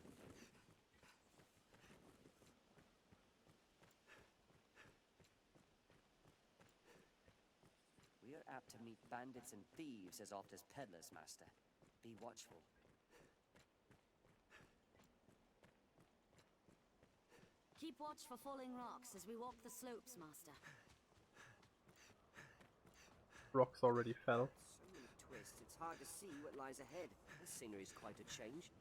Speaker 8: We are apt to meet bandits and thieves as oft as peddlers, Master. Be watchful.
Speaker 15: Keep watch for falling rocks as we walk the slopes, Master.
Speaker 1: Rocks already fell.
Speaker 8: So many twists, it's hard to see what lies ahead. This scenery's quite a change.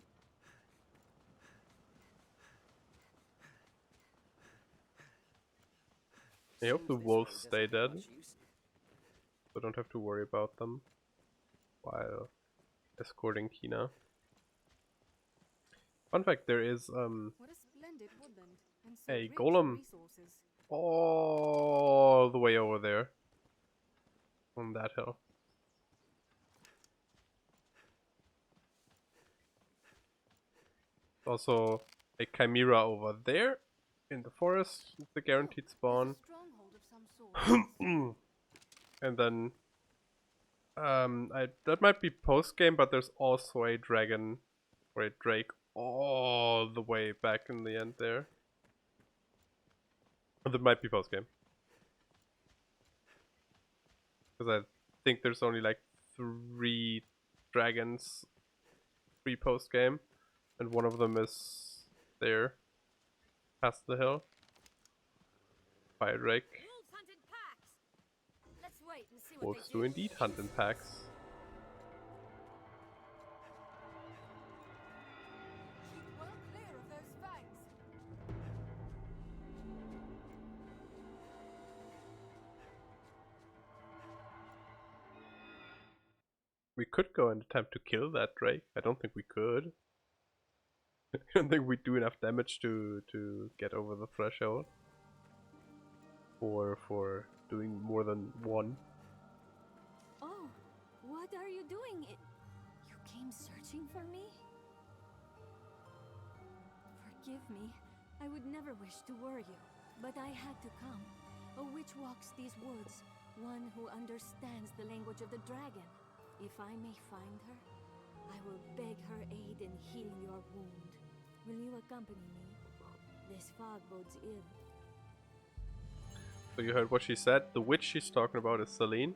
Speaker 1: I hope the wolves stay dead, so I don't have to worry about them while escorting Tina. Fun fact, there is
Speaker 14: What a splendid woodland, and so
Speaker 1: a
Speaker 14: rich in
Speaker 1: golem
Speaker 14: resources.
Speaker 1: all the way over there on that hill. Also a chimera over there in the forest, it's a guaranteed spawn.
Speaker 14: Stronghold of some sort.
Speaker 1: And then that might be post game, but there's also a dragon or a drake all the way back in the end there. That might be post game, because I think there's only like 3 dragons pre-post game, and one of them is there past the hill. Fire drake.
Speaker 15: Let's wait and see what
Speaker 1: Wolves
Speaker 15: they
Speaker 1: do indeed hunt in packs.
Speaker 14: Keep well clear of those fangs.
Speaker 1: We could go and attempt to kill that drake. I don't think we could. I don't think we do enough damage to get over the threshold. Or for doing more than one.
Speaker 6: Oh, what are you doing? You came searching for me? Forgive me. I would never wish to worry you, but I had to come. A witch walks these woods, one who understands the language of the dragon. If I may find her, I will beg her aid in healing your wound. Will you accompany me? This fog bodes ill.
Speaker 1: So you heard what she said. The witch she's talking about is Celine.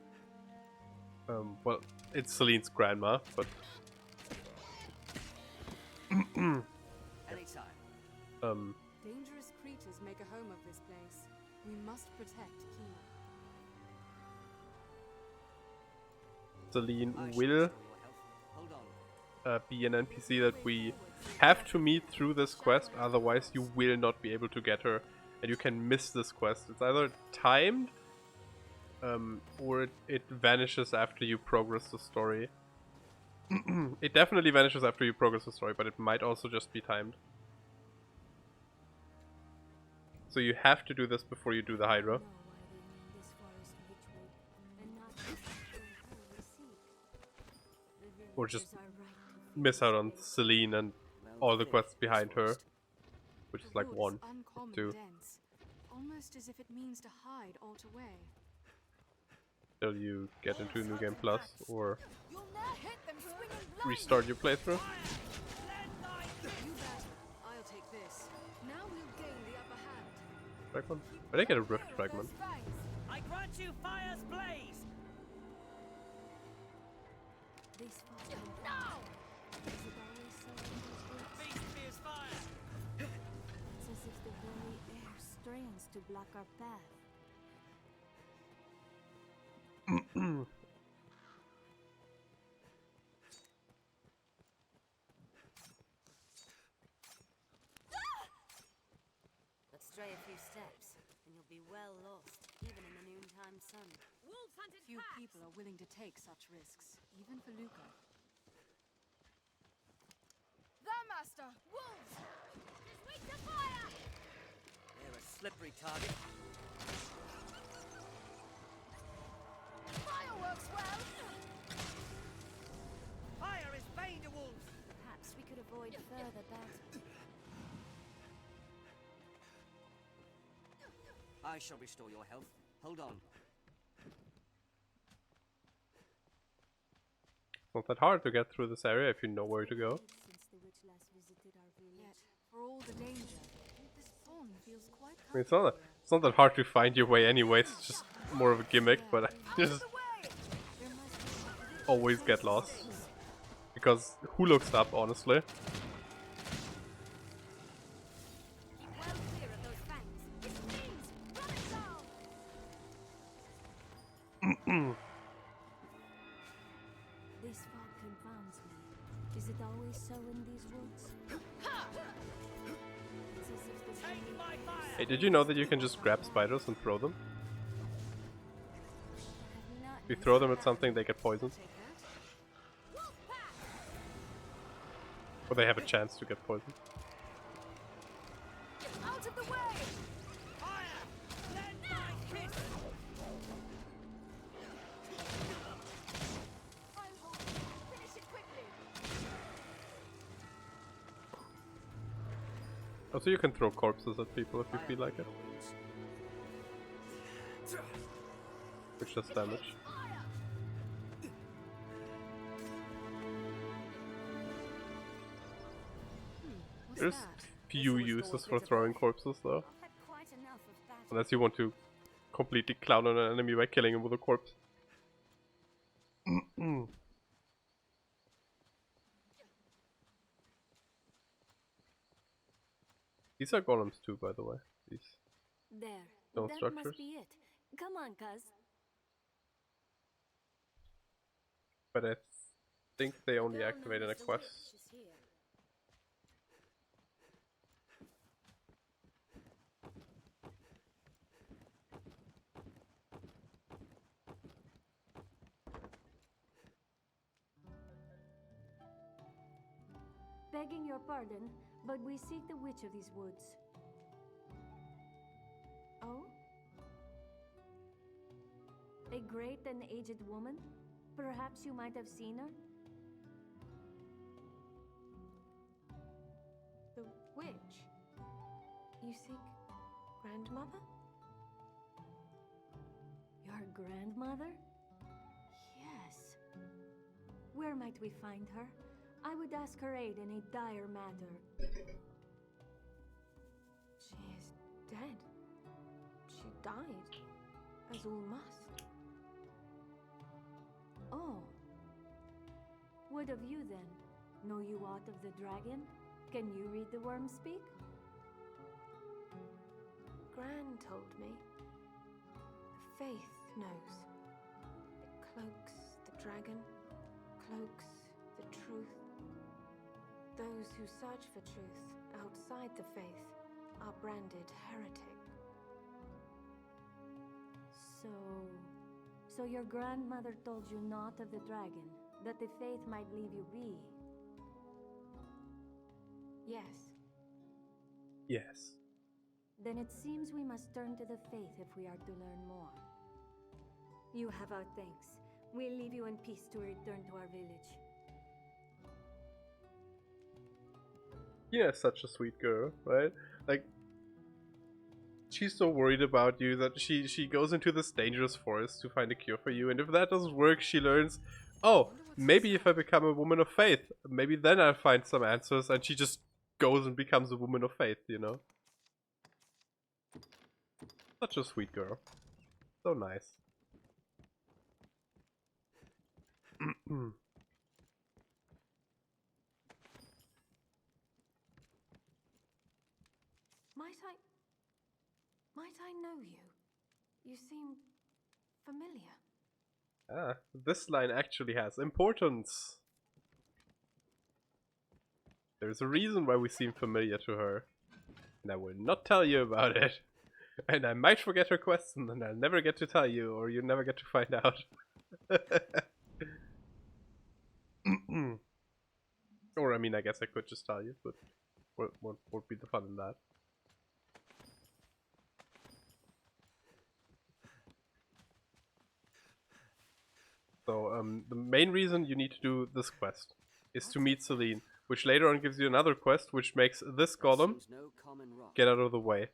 Speaker 1: Well, it's Celine's grandma, but
Speaker 8: Anytime.
Speaker 14: Dangerous creatures make a home of this place. We must protect Kina.
Speaker 1: Celine will be an NPC that we have to meet through this quest, otherwise you will not be able to get her. And you can miss this quest. It's either timed, or it vanishes after you progress the story. It definitely vanishes after you progress the story, but it might also just be timed. So you have to do this before you do the Hydra. Or just miss out on Celine and all the quests behind her. Which is like 1, 2.
Speaker 14: Dense, almost as if it means to hide alt away.
Speaker 1: Till you get into New Game Plus or restart your playthrough.
Speaker 14: I'll take this. Now we'll gain the upper hand.
Speaker 1: Fragment? I did get a Rift Fragment.
Speaker 11: I grant you fire's blaze!
Speaker 6: This fog.
Speaker 11: No!
Speaker 6: Is it always so in these woods?
Speaker 11: Beast fears fire!
Speaker 6: It's as if the very air strains to block our path.
Speaker 15: Let's stray a few steps, and you'll be well lost, even in the noontime sun.
Speaker 14: Wolves hunted Few people are willing to take such risks, even for Luca. There, Master! Wolves!
Speaker 15: Just wait to fire!
Speaker 8: They're a slippery target.
Speaker 15: Fire works well!
Speaker 11: Fire is bane to wolves!
Speaker 6: Perhaps we could avoid further battle.
Speaker 8: I shall restore your health. Hold on.
Speaker 1: Not that hard to get through this area if you know where to go.
Speaker 14: Yet, for all the danger, this pond feels quite
Speaker 1: I mean, it's not that hard to find your way anyways, it's just more of a gimmick, but I just always get lost. Because who looks up, honestly?
Speaker 6: This fog confounds me. Is it always so in these woods? It's as if the
Speaker 1: Hey, did you know that you can just grab spiders and throw them? If you throw them at something, they get poisoned. Or they have a chance to get poisoned.
Speaker 15: Out of the way!
Speaker 1: Also, you can throw corpses at people if you feel like it. Which does damage. There's few uses for throwing corpses though. Unless you want to completely clown on an enemy by killing him with a corpse. These are golems too, by the way. These
Speaker 6: There.
Speaker 1: stone
Speaker 6: That
Speaker 1: structures.
Speaker 6: must be it. Come on, cuz.
Speaker 1: But I think they only activate in a quest.
Speaker 6: Begging your pardon, but we seek the witch of these woods. Oh? A great and aged woman? Perhaps you might have seen her?
Speaker 4: The witch? You seek grandmother?
Speaker 6: Your grandmother? Yes. Where might we find her? I would ask her aid in a dire matter.
Speaker 4: She is dead. She died, as all must.
Speaker 6: Oh. What of you then? Know you aught of the dragon? Can you read the worm speak?
Speaker 4: Gran told me. The faith knows. It cloaks the dragon, cloaks the truth. Those who search for truth outside the faith are branded heretic.
Speaker 6: So your grandmother told you naught of the dragon, that the faith might leave you be?
Speaker 4: Yes.
Speaker 1: Yes.
Speaker 6: Then it seems we must turn to the faith if we are to learn more. You have our thanks. We'll leave you in peace to return to our village.
Speaker 1: Yeah, such a sweet girl, right? Like, she's so worried about you that she goes into this dangerous forest to find a cure for you, and if that doesn't work, she learns, oh, maybe if I become a woman of faith, maybe then I'll find some answers, and she just goes and becomes a woman of faith, you know? Such a sweet girl. So nice.
Speaker 4: Might I know you? You seem familiar.
Speaker 1: Ah, this line actually has importance. There's a reason why we seem familiar to her. And I will not tell you about it. And I might forget her question and I'll never get to tell you, or you never get to find out. Or I mean, I guess I could just tell you, but what would be the fun in that? So, the main reason you need to do this quest is to meet Celine, which later on gives you another quest, which makes this golem get out of the way.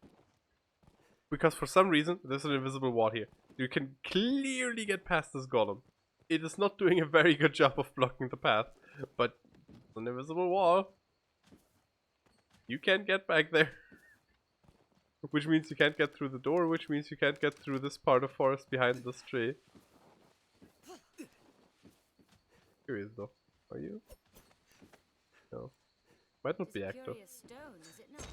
Speaker 1: Because for some reason, there's an invisible wall here. You can clearly get past this golem. it is not doing a very good job of blocking the path, but it's an invisible wall. You can't get back there. Which means you can't get through the door, which means you can't get through this part of forest behind this tree. Curious though. Are you? No. Might not be active.
Speaker 15: Curious stone, is it not?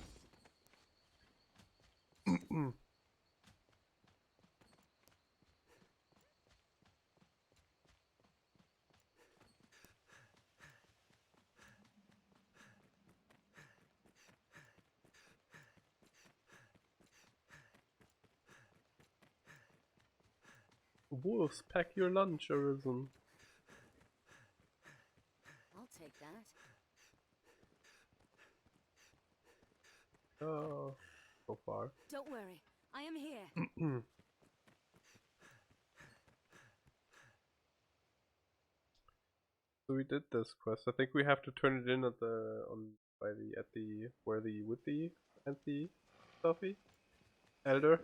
Speaker 1: Wolves, pack your lunch, Arisen.
Speaker 15: I'll take that.
Speaker 1: Oh, so far.
Speaker 15: Don't worry, I am here.
Speaker 1: So we did this quest. I think we have to turn it in at the where the with the and the stuffy elder,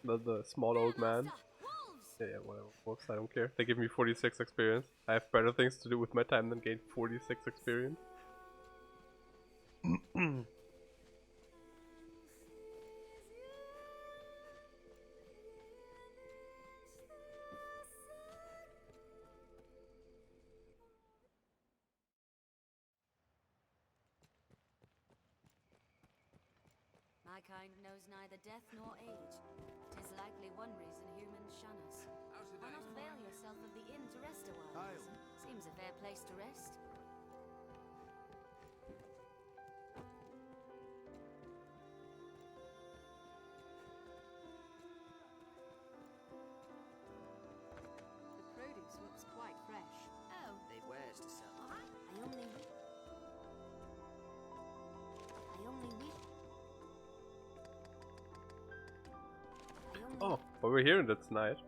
Speaker 1: the small old man. Yeah, whatever. Wolves, I don't care. They give me 46 experience. I have better things to do with my time than gain 46 experience.
Speaker 15: My kind knows neither death nor age. 'Tis likely one reason humans shun us. Why not avail yourself of the inn to rest a while? Seems a fair place to rest.
Speaker 14: The produce looks quite fresh.
Speaker 15: Oh,
Speaker 8: They've wares to sell.
Speaker 15: I only wish.
Speaker 1: Oh, but we're here and it's night.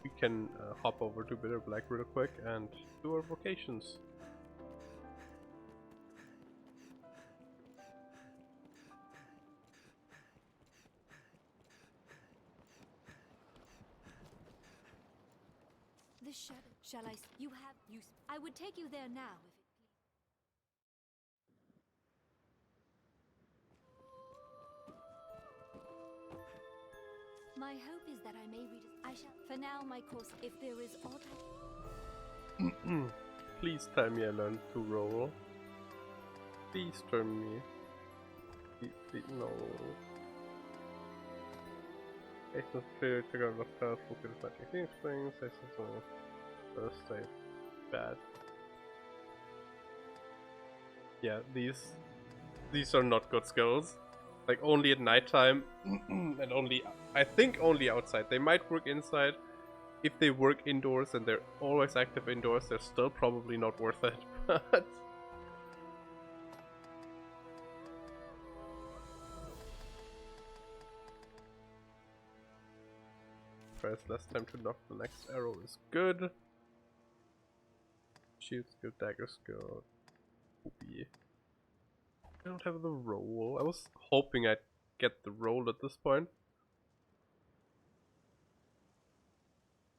Speaker 1: We can hop over to Bitter Black real quick and do our vocations.
Speaker 6: The shadow. Shall I? You have use. I would take you there now if it please. My hope is that I may read. I shall. For now, my course. If there is aught.
Speaker 1: Please tell me I learned to roll. Please tell me. No. Aces spirit to go to the first focus magic thing springs. Aces on first save. Bad. Yeah, these are not good skills. Like only at nighttime and only, I think only outside. They might work inside. If they work indoors and they're always active indoors, they're still probably not worth it. But requires less time to knock the next arrow is good. Shield's good, dagger's good. Oopie. I don't have the roll. I was hoping I'd get the roll at this point.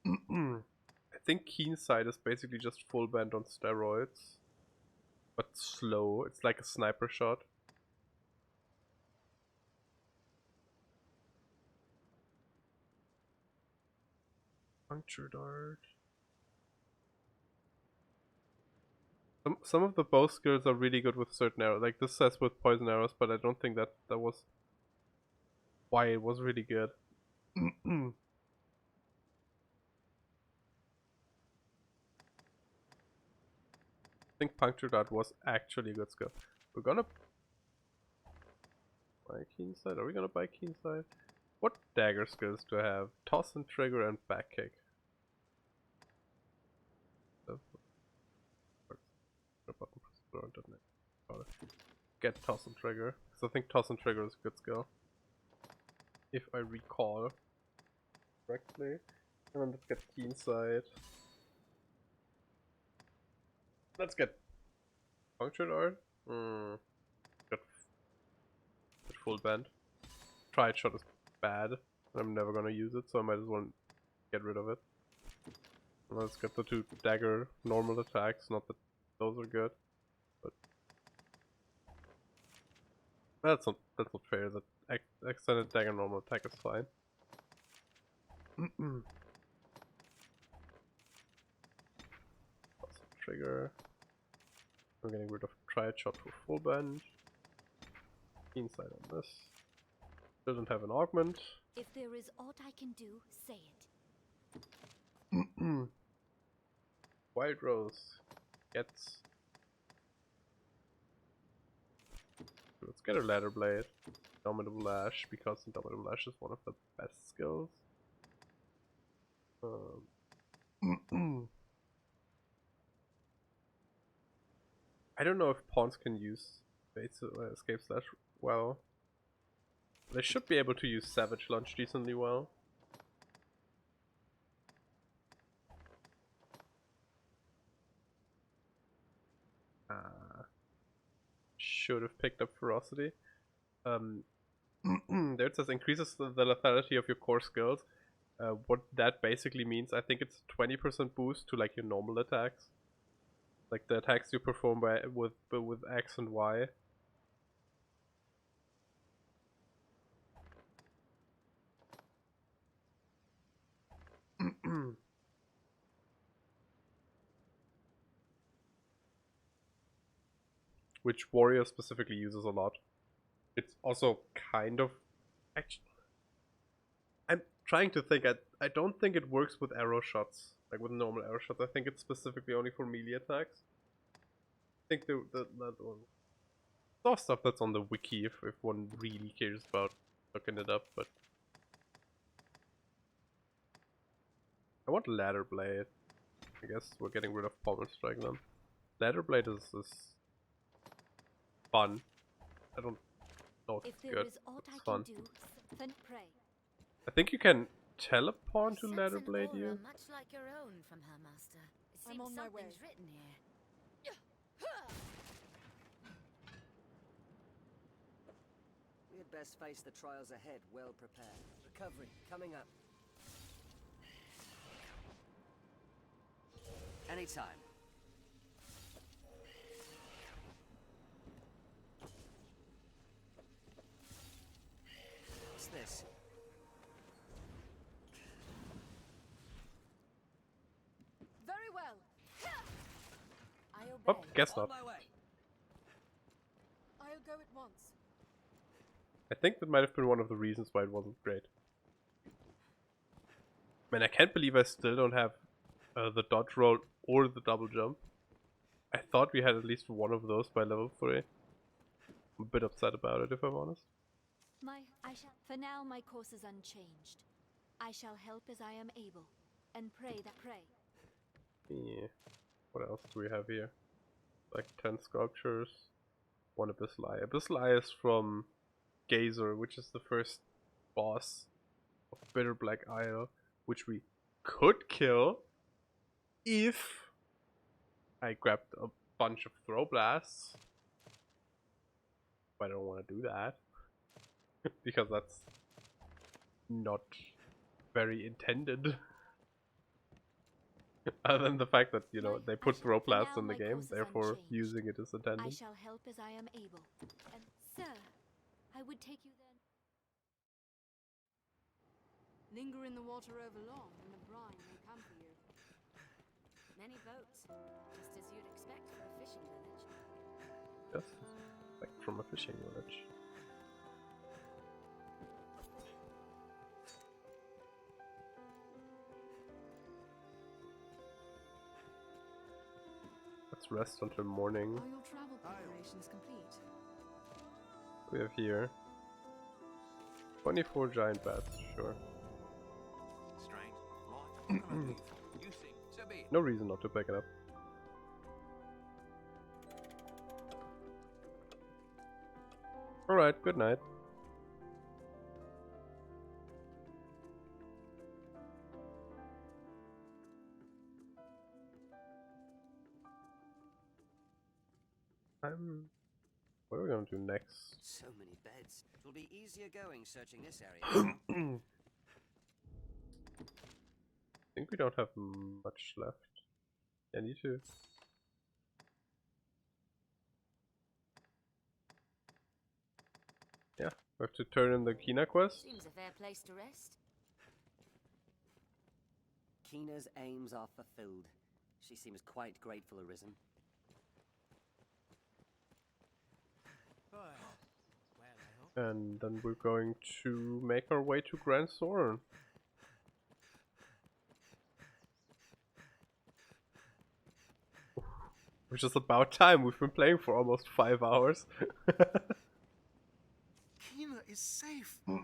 Speaker 1: I think Keen Sight is basically just full band on steroids. But slow. It's like a sniper shot. Puncture dart. Some of the bow skills are really good with certain arrows. Like this says with poison arrows, but I don't think that was why it was really good. I think puncture dart was actually a good skill. We're gonna buy Keen Sight. Are we gonna buy Keen Sight? What dagger skills do I have? Toss and trigger and back kick. Get toss and trigger. So I think toss and trigger is a good skill. If I recall correctly. And then let's get Keen Sight. Let's get puncture dart. Get full bend. Triad shot is bad. I'm never gonna use it, so I might as well get rid of it. Let's get the 2 dagger normal attacks, not that those are good. But that's not fair, that extended dagger normal attack is fine. That's a trigger. I'm getting rid of Triad Shot for full bench. Inside on this. Doesn't have an augment.
Speaker 6: If there is aught I can do, say it.
Speaker 1: Wild Rose gets. Let's get a Ladder Blade. Indomitable Lash, because Indomitable Lash is one of the best skills. I don't know if pawns can use Escape Slash well. They should be able to use Savage Lunge decently well. Should have picked up Ferocity. There it says increases the lethality of your core skills. What that basically means, I think it's 20% boost to like your normal attacks. Like the attacks you perform with X and Y. Which Warrior specifically uses a lot. It's also kind of... Actually, I'm trying to think. I don't think it works with arrow shots. Like with normal arrow shots. I think it's specifically only for melee attacks. I think that stuff that's on the wiki if one really cares about looking it up, but... I want Ladder Blade. I guess we're getting rid of Pommel Strike then. Ladder Blade is fun. I don't know if it's good. It's fun. I think you can teleport to Ladder Blade you.
Speaker 15: Much like your own from her master. It seems
Speaker 9: I'm on my way.
Speaker 15: something's written here.
Speaker 8: We had best face the trials ahead well prepared. Recovery coming up. Anytime. What's this?
Speaker 9: Very well.
Speaker 15: I obey.
Speaker 1: Oh, guess not.
Speaker 9: I'll go at once.
Speaker 1: I think that might have been one of the reasons why it wasn't great. Man, I can't believe I still don't have the dodge roll or the double jump. I thought we had at least one of those by level 3. I'm a bit upset about it, if I'm honest.
Speaker 6: For now, my course is unchanged. I shall help as I am able, and pray.
Speaker 1: Yeah. What else do we have here? Like 10 sculptures. 1 Abyssal Eye. Abyssal Eye is from Gazer, which is the first boss of Bitter Black Isle, which we could kill if I grabbed a bunch of throw blasts. But I don't want to do that because that's not very intended. Other than the fact that, you know, they put throw blasts in the game, therefore using it is intended.
Speaker 6: I shall help as I am able. And sir, I would take you then.
Speaker 14: Linger in the water over long, and the brine may come for you.
Speaker 15: Many boats, just as you'd expect for a fishing village.
Speaker 1: Just like from a fishing village. Let's rest until morning.
Speaker 14: Are your travel preparations complete?
Speaker 1: We have here 24 giant bats, sure. No reason not to pick it up. Alright, good night. What are we gonna do next?
Speaker 8: So many beds. It'll be easier going searching this area.
Speaker 1: think we don't have much left. I need to. Yeah, we have to turn in the Kina quest.
Speaker 16: Seems a fair place to rest.
Speaker 8: Kina's aims are fulfilled. She seems quite grateful, Arisen.
Speaker 1: And then we're going to make our way to Grand Soren. Which is about time. We've been playing for almost 5 hours.
Speaker 5: Kina is safe. Thank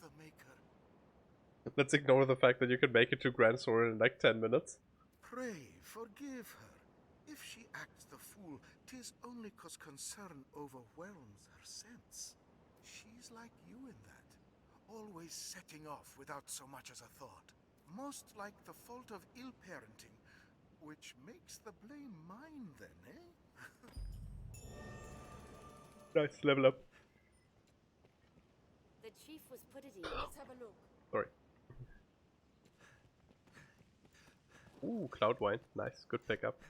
Speaker 5: the Maker.
Speaker 1: Let's ignore the fact that you can make it to Grand Soren in like 10 minutes.
Speaker 5: Pray, forgive her. If she acts the fool, 'tis only 'cause concern overwhelms her sense. She's like you in that, always setting off without so much as a thought. Most like the fault of ill parenting, which makes the blame mine then, eh?
Speaker 1: Nice, level up.
Speaker 16: The chief was put at ease.
Speaker 9: Let's have a look.
Speaker 1: Sorry. Ooh, cloud wine. Nice, good pickup.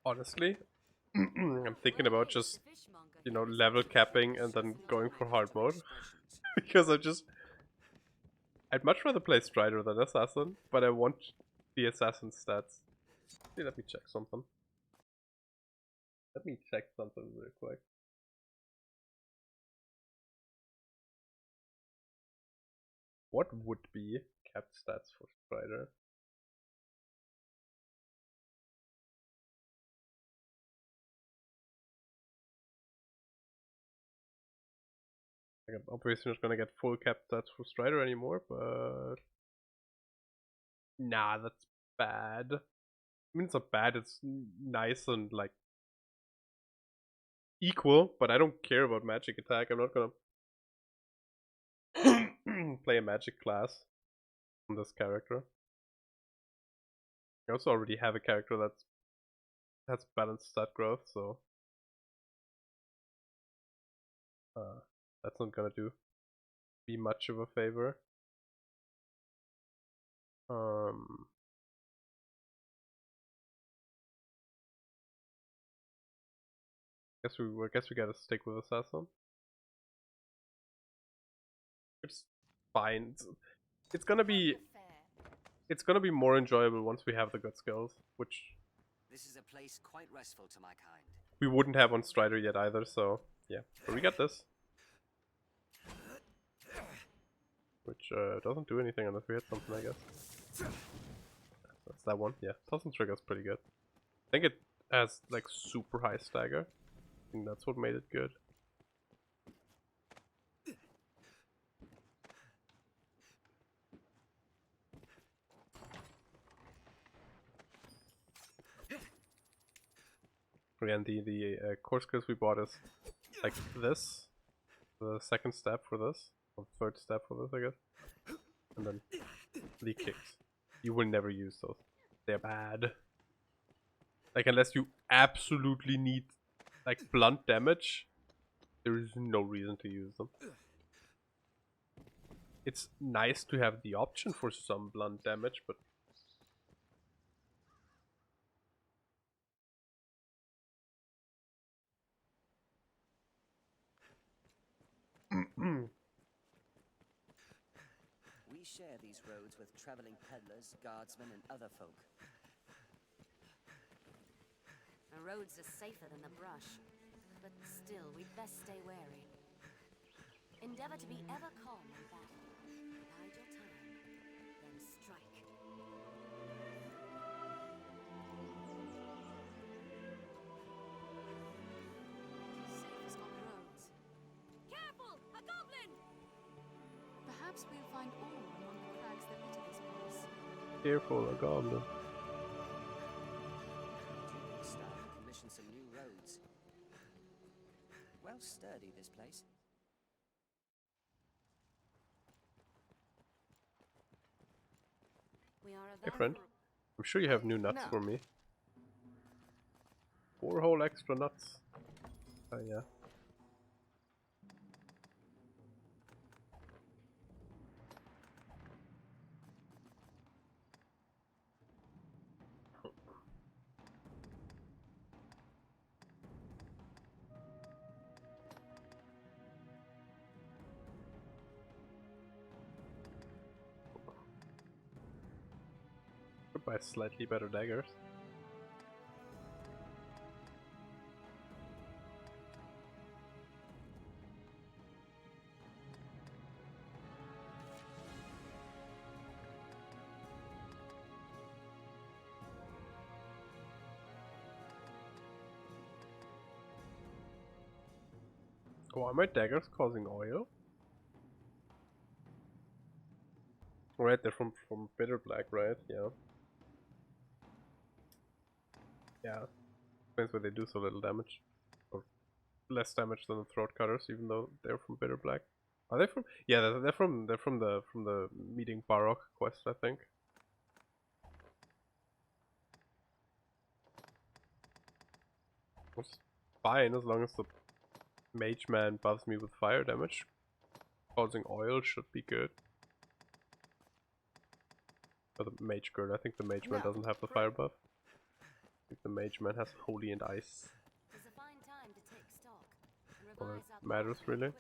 Speaker 1: Honestly, I'm thinking about just, you know, level capping and then going for hard mode. Because I'd much rather play Strider than Assassin, but I want the Assassin stats. See, let me check something. Let me check something real quick. What would be capped stats for Strider? I'm obviously not gonna get full cap stats for Strider anymore, but nah, that's bad. I mean, it's not bad, it's nice and like equal, but I don't care about magic attack. I'm not gonna play a magic class on this character. I also already have a character that's balanced stat growth, so that's not gonna be much of a favor. I guess we gotta stick with Assassin. It's fine. It's gonna be more enjoyable once we have the good skills, which
Speaker 8: This is a place quite restful to my kind.
Speaker 1: we wouldn't have on Strider yet either, so yeah. But we got this. Which doesn't do anything unless we hit something, I guess. That's that one. Yeah, Tossing Trigger's pretty good. I think it has like super high stagger. I think that's what made it good. Again, the core skills we bought is like this, the second step for this, or third step for this, I guess, and then the kicks. You will never use those; they're bad. Like unless you absolutely need like blunt damage, there is no reason to use them. It's nice to have the option for some blunt damage, but
Speaker 8: We share these roads with traveling peddlers, guardsmen, and other folk.
Speaker 16: The roads are safer than the brush, but still, we'd best stay wary. Endeavor to be ever calm in battle. Bide your time, then strike.
Speaker 14: Safest on the roads.
Speaker 16: Careful! A goblin!
Speaker 14: Perhaps we'll find ore among the crags that litter this place.
Speaker 1: careful, a goblin.
Speaker 8: Staff commission some new roads. Well sturdy, this place.
Speaker 15: We are
Speaker 1: Hey friend, I'm sure you have new nuts for me. 4 whole extra nuts. Oh yeah. Could buy slightly better daggers. Oh, are my daggers causing oil? Right, they're from bitter black, right? Yeah. Yeah. Explains why they do so little damage. Or less damage than the throat cutters, even though they're from bitter black. Are they from? Yeah, they're from the meeting Baroque quest, I think. It's fine as long as the mage man buffs me with fire damage. Causing oil should be good. Or the mage girl. I think the mage man doesn't have the fire buff. I think the mage man has holy and ice.
Speaker 15: It's a fine time to take stock and
Speaker 1: Or
Speaker 15: revise our
Speaker 1: matters
Speaker 15: plans and
Speaker 1: really.
Speaker 15: equipment.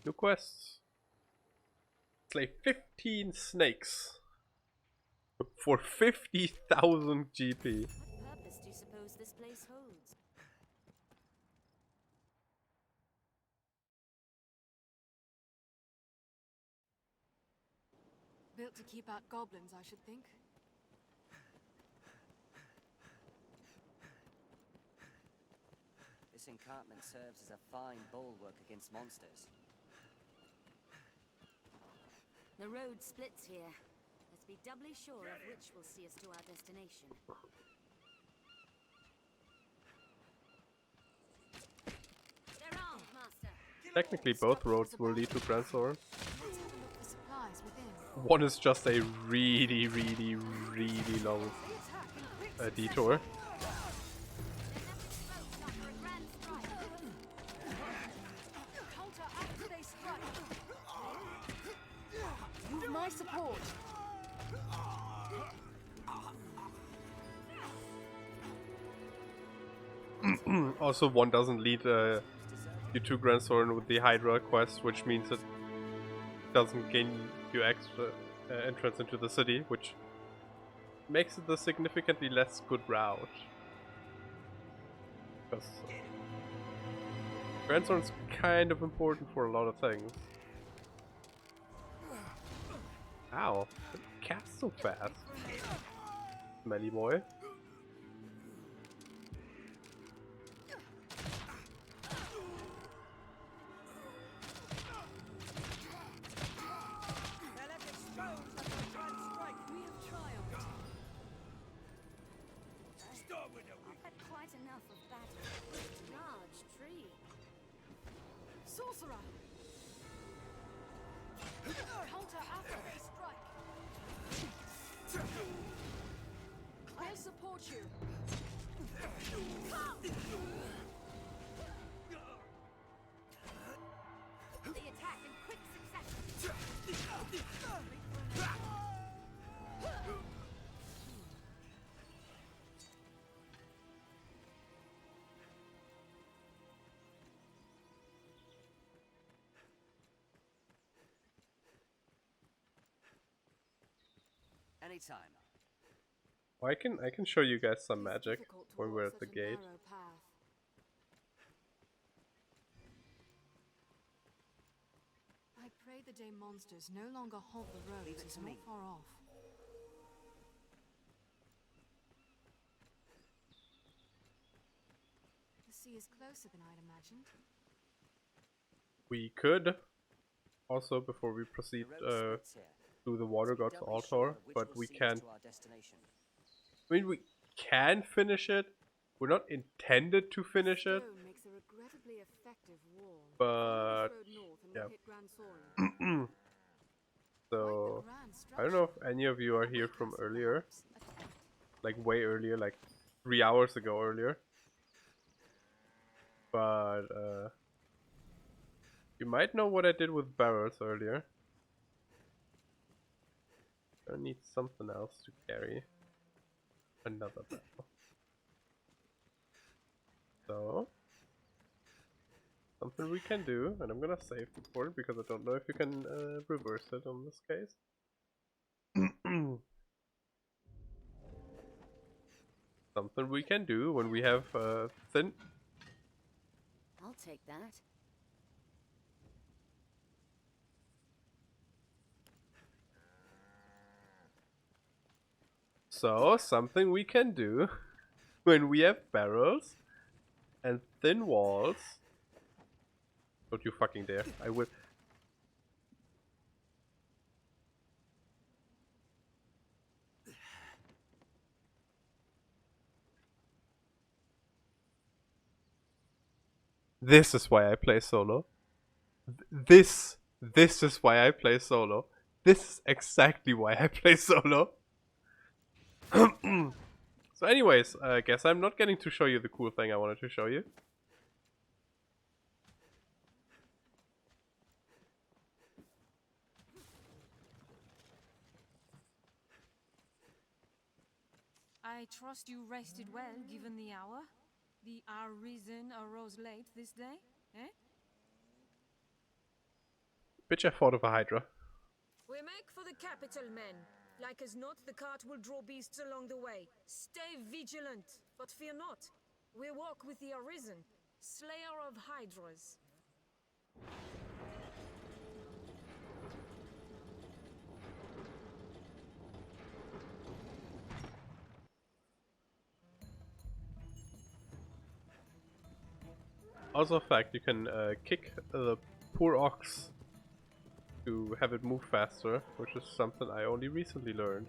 Speaker 1: New quests. Slay 15 snakes for 50,000 GP.
Speaker 15: What purpose do you suppose this place holds?
Speaker 14: Built to keep out goblins, I should think.
Speaker 8: This encampment serves as a fine bulwark against monsters.
Speaker 15: The road splits here. Let's be doubly sure of which will see us to our destination. They're armed, Master.
Speaker 1: Technically both roads will lead to Grandthorn.
Speaker 14: Let's have a look for supplies within.
Speaker 1: One is just a really long detour.
Speaker 14: Counter after they strike. You've my support.
Speaker 1: Also, one doesn't lead you to Grandthorn with the Hydra quest, which means it doesn't gain you extra entrance into the city, which makes it a significantly less good route. Because Grandthorn's kind of important for a lot of things. Ow, cast so fast. Smelly boy.
Speaker 15: Enough of battle. Large tree.
Speaker 14: Sorcerer! Counter after they strike. I'll support you.
Speaker 15: The attack in quick succession.
Speaker 8: Anytime.
Speaker 1: Well, I can show you guys some magic when we're at the gate.
Speaker 14: I pray the day monsters no longer haunt the roads is not far off. The sea is closer than I'd imagined.
Speaker 1: We could also, before we proceed, do the Water God's altar, but we can't. I mean, we can finish it. We're not intended to finish it, but yeah. So I don't know if any of you are here from earlier. Like way earlier, like 3 hours ago earlier. But you might know what I did with barrels earlier. I need something else to carry. Another barrel. So something we can do, and I'm gonna save for it because I don't know if you can reverse it on this case. Something we can do when we have thin.
Speaker 15: I'll take that.
Speaker 1: So something we can do when we have barrels and thin walls. Don't you fucking dare! I will. This is why I play solo. This is why I play solo. This is exactly why I play solo. So anyways, I guess I'm not getting to show you the cool thing I wanted to show you.
Speaker 4: I trust you rested well, given the hour? The Arisen arose late this day, eh?
Speaker 1: Bitch, I thought of a Hydra.
Speaker 4: We make for the capital, men. Like as not, the cart will draw beasts along the way. Stay vigilant, but fear not. We walk with the Arisen, slayer of Hydras.
Speaker 1: Also a fact, you can kick the poor ox to have it move faster, which is something I only recently learned.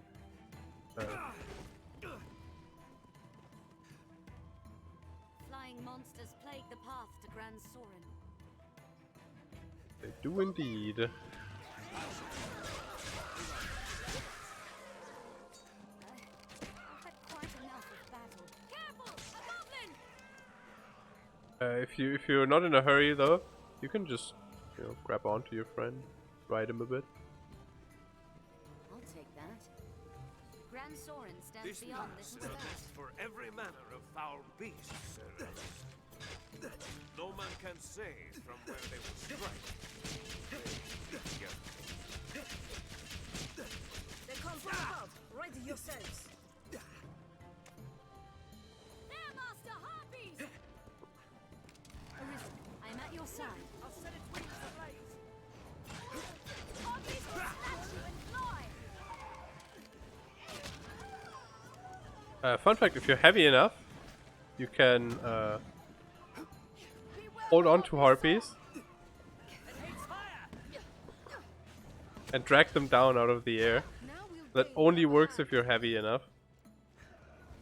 Speaker 15: Flying monsters plague the path to Grand Sorin.
Speaker 1: They do indeed. If you're not in a hurry though, you can just grab onto your friend, ride him a bit.
Speaker 15: I'll take that. Grand Sorin stands
Speaker 2: This
Speaker 15: beyond
Speaker 2: pass
Speaker 15: this
Speaker 2: is meant for every manner of foul beasts, Sir Ellis. No man can say from where they will strike.
Speaker 4: They come from above. Ready yourselves.
Speaker 15: Master Harpies! Arisen, I am at your side. I'll set its wings ablaze. Harpies will snatch you and fly!
Speaker 1: Fun fact, if you're heavy enough, you can hold on to harpies and drag them down out of the air. That only works if you're heavy enough.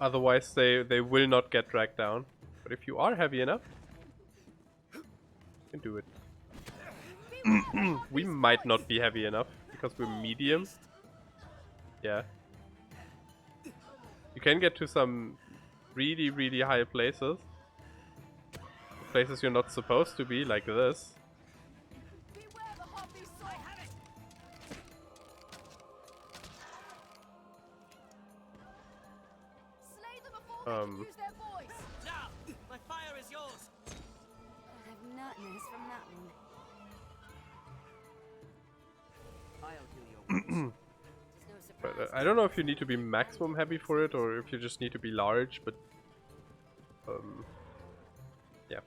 Speaker 1: Otherwise they will not get dragged down. But if you are heavy enough, you can do it. We might not be heavy enough because we're medium. Yeah. You can get to some really, really high places. Places you're not supposed to be, like this.
Speaker 11: Now, my fire is yours.
Speaker 15: I have nutness from that one.
Speaker 8: I'll do your
Speaker 1: But I don't know if you need to be maximum heavy for it or if you just need to be large, but yeah.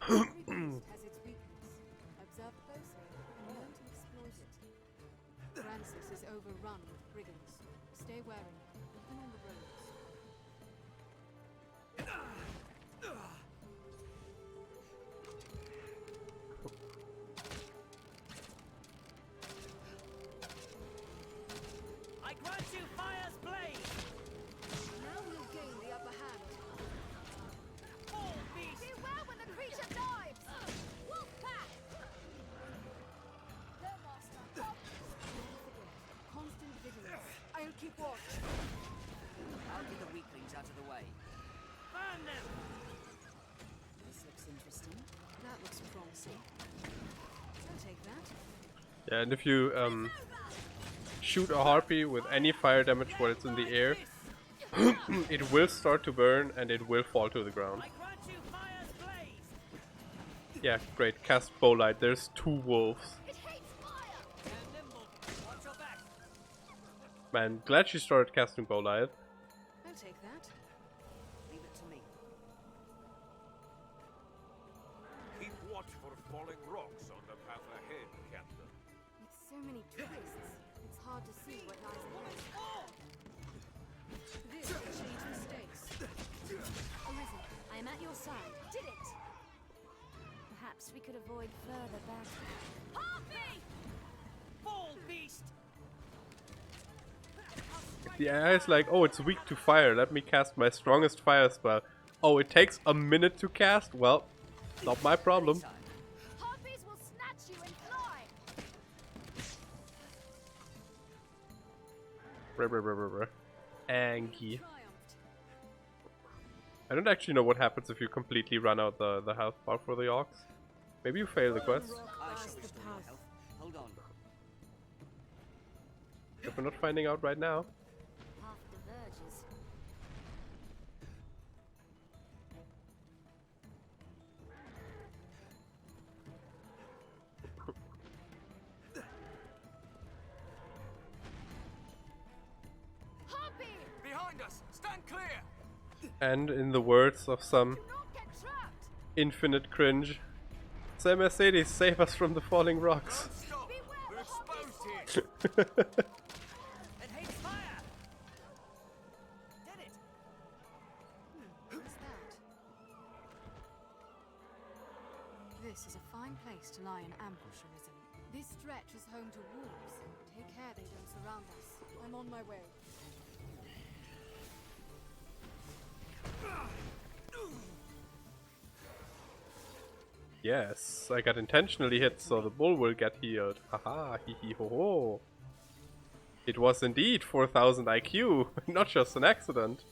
Speaker 14: Every beast has its weakness. Observe closely and learn to exploit it. Francis is overrun with brigands. Stay wary, even on the roads.
Speaker 11: I grant you fire's blaze!
Speaker 14: Now we'll gain the upper hand.
Speaker 11: All beasts!
Speaker 14: Beware when the creature dives! Wolf pack! Their master,
Speaker 8: watch. I'll get the weaklings out of the way.
Speaker 11: Burn them!
Speaker 14: This looks interesting. That looks promising. I'll take that.
Speaker 1: Yeah, and if you shoot a harpy with any fire damage while it's in the air, it will start to burn and it will fall to the ground. Yeah, great. Cast Bowlight. There's 2 wolves. Man, glad she started casting Bowlight.
Speaker 14: I'll take that.
Speaker 8: Leave it to me.
Speaker 20: Keep watch for falling rocks on the path ahead, Captain.
Speaker 14: With so many twists, it's hard to see what lies ahead.
Speaker 4: This will change mistakes.
Speaker 15: Arisen, I am at your side. Did it! Perhaps we could avoid further battle.
Speaker 11: Harpy! Fall, beast!
Speaker 1: The AI is like, oh, it's weak to fire. Let me cast my strongest fire spell. Oh, it takes a minute to cast? Well, not my problem.
Speaker 15: Harpies will snatch you and fly!
Speaker 1: Angie. I don't actually know what happens if you completely run out the health bar for the orcs. Maybe you fail the quest.
Speaker 8: I shall restore your health. Hold on.
Speaker 1: If we're not finding out right now.
Speaker 15: Path diverges.
Speaker 11: Harpy! Behind us! Stand clear!
Speaker 1: And in the words of some infinite cringe, say Mercedes, save us from the falling rocks.
Speaker 11: We're exposed here! It hates fire! Did it!
Speaker 14: What's that? This is a fine place to lie in ambush, Arisen. This stretch was home to wolves. Take care they don't surround us. I'm on my way.
Speaker 1: Yes, I got intentionally hit so the bull will get healed. Haha, hee hee ho ho. It was indeed 4000 IQ, not just an accident.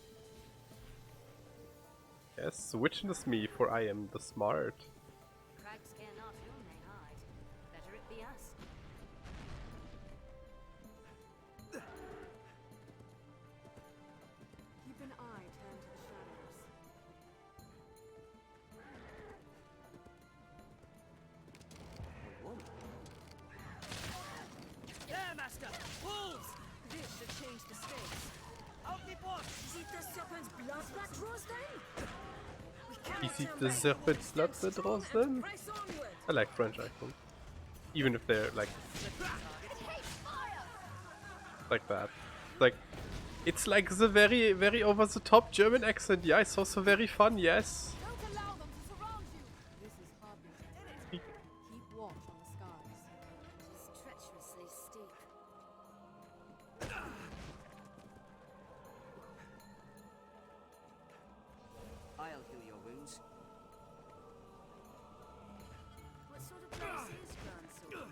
Speaker 1: Yes, witness me, for I am the smart.
Speaker 15: Crags cannot whom they hide. Better it be us.
Speaker 14: Keep an eye turned to the shadows.
Speaker 11: There, Master! Wolves!
Speaker 4: This should change the stakes.
Speaker 11: Out the box!
Speaker 4: Is it the serpent's blood that draws them?
Speaker 1: Is it the serpent's blood that draws them? I like French accents. Even if they're like that. Like, it's like the very, very over the top German accent. Yeah, it's also very fun, yes.
Speaker 14: Don't allow them to surround you! This is Harpy. Keep watch on the skies.
Speaker 15: It is treacherously steep.
Speaker 8: I'll heal your wounds.
Speaker 15: What sort of place is Grand Sword?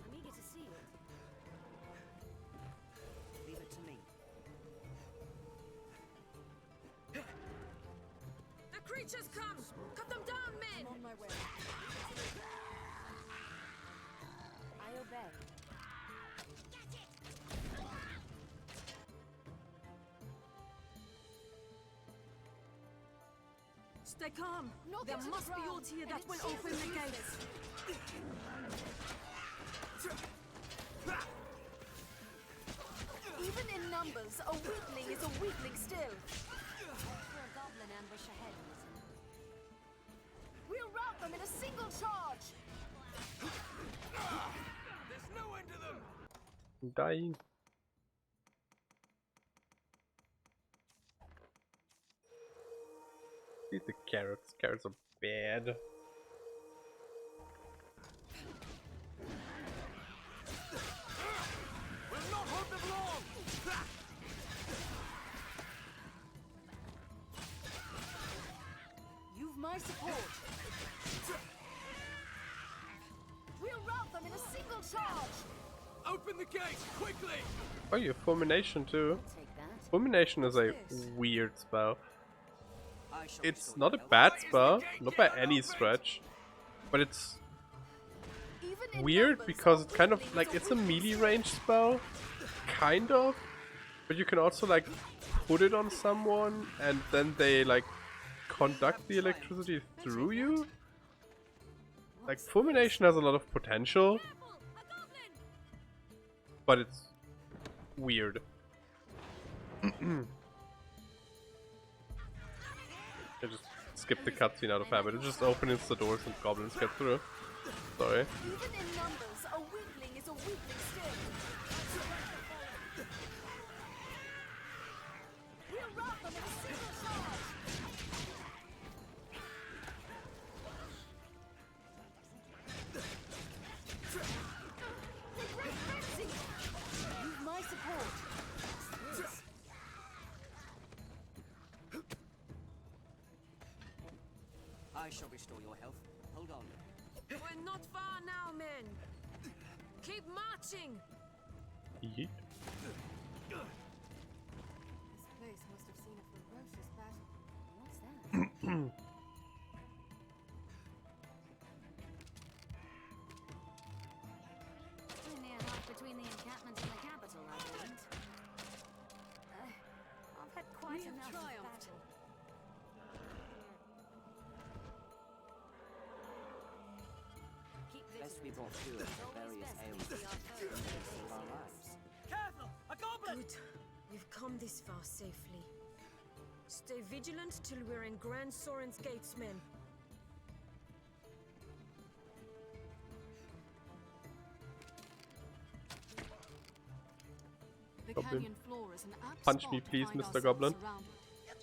Speaker 15: I'm eager to see it.
Speaker 8: Leave it to me.
Speaker 4: The creatures come! Cut them down, men!
Speaker 14: I'm on my way.
Speaker 15: I obey.
Speaker 4: Stay calm.
Speaker 14: Knock
Speaker 4: There
Speaker 14: it to the
Speaker 4: must be
Speaker 14: ground,
Speaker 4: odds here
Speaker 14: and
Speaker 4: that
Speaker 14: it
Speaker 4: will
Speaker 14: shall
Speaker 4: open the
Speaker 14: be
Speaker 4: gates.
Speaker 14: Even in numbers, a weakling is a weakling still.
Speaker 15: For a goblin ambush ahead, Arisen.
Speaker 14: We'll rout them in a single charge.
Speaker 11: There's no end to them!
Speaker 1: I'm dying. Eat the carrots. Carrots are bad.
Speaker 11: We'll not hold them long!
Speaker 14: You've my support. We'll rout them in a single charge.
Speaker 11: Open the gate, quickly!
Speaker 1: Oh, you have Fulmination too. Fulmination is a weird spell. It's not a bad spell, not by any stretch, but it's weird because it's kind of like, it's a melee range spell, kind of, but you can also like put it on someone and then they like conduct the electricity through you. Like, Fulmination has a lot of potential, but it's weird. I just skipped the cutscene out of habit. It just opens the doors and goblins get through. Sorry.
Speaker 11: Even in numbers, a weakling is a weakling still. We'll rout them in a single charge. The great frenzy! Use my support.
Speaker 8: I shall restore your health. Hold on.
Speaker 4: We're not far now, men. Keep marching.
Speaker 1: Yeet.
Speaker 14: This place must have seen a ferocious battle.
Speaker 15: What's that? We're near half between the encampment and the capital, I believe. I've had quite
Speaker 14: We have
Speaker 15: enough of
Speaker 14: triumphed.
Speaker 15: battle.
Speaker 8: Lest we brought cure to various ailments of our lives.
Speaker 11: Careful! A goblin!
Speaker 4: Good. We've come this far safely. Stay vigilant till we're in Grand Soren's gates, men.
Speaker 14: The
Speaker 1: Goblin.
Speaker 14: canyon floor is an apt
Speaker 1: Punch me,
Speaker 14: spot to
Speaker 1: please,
Speaker 14: find
Speaker 1: Mr.
Speaker 14: ourselves
Speaker 1: Goblin.
Speaker 14: surrounded.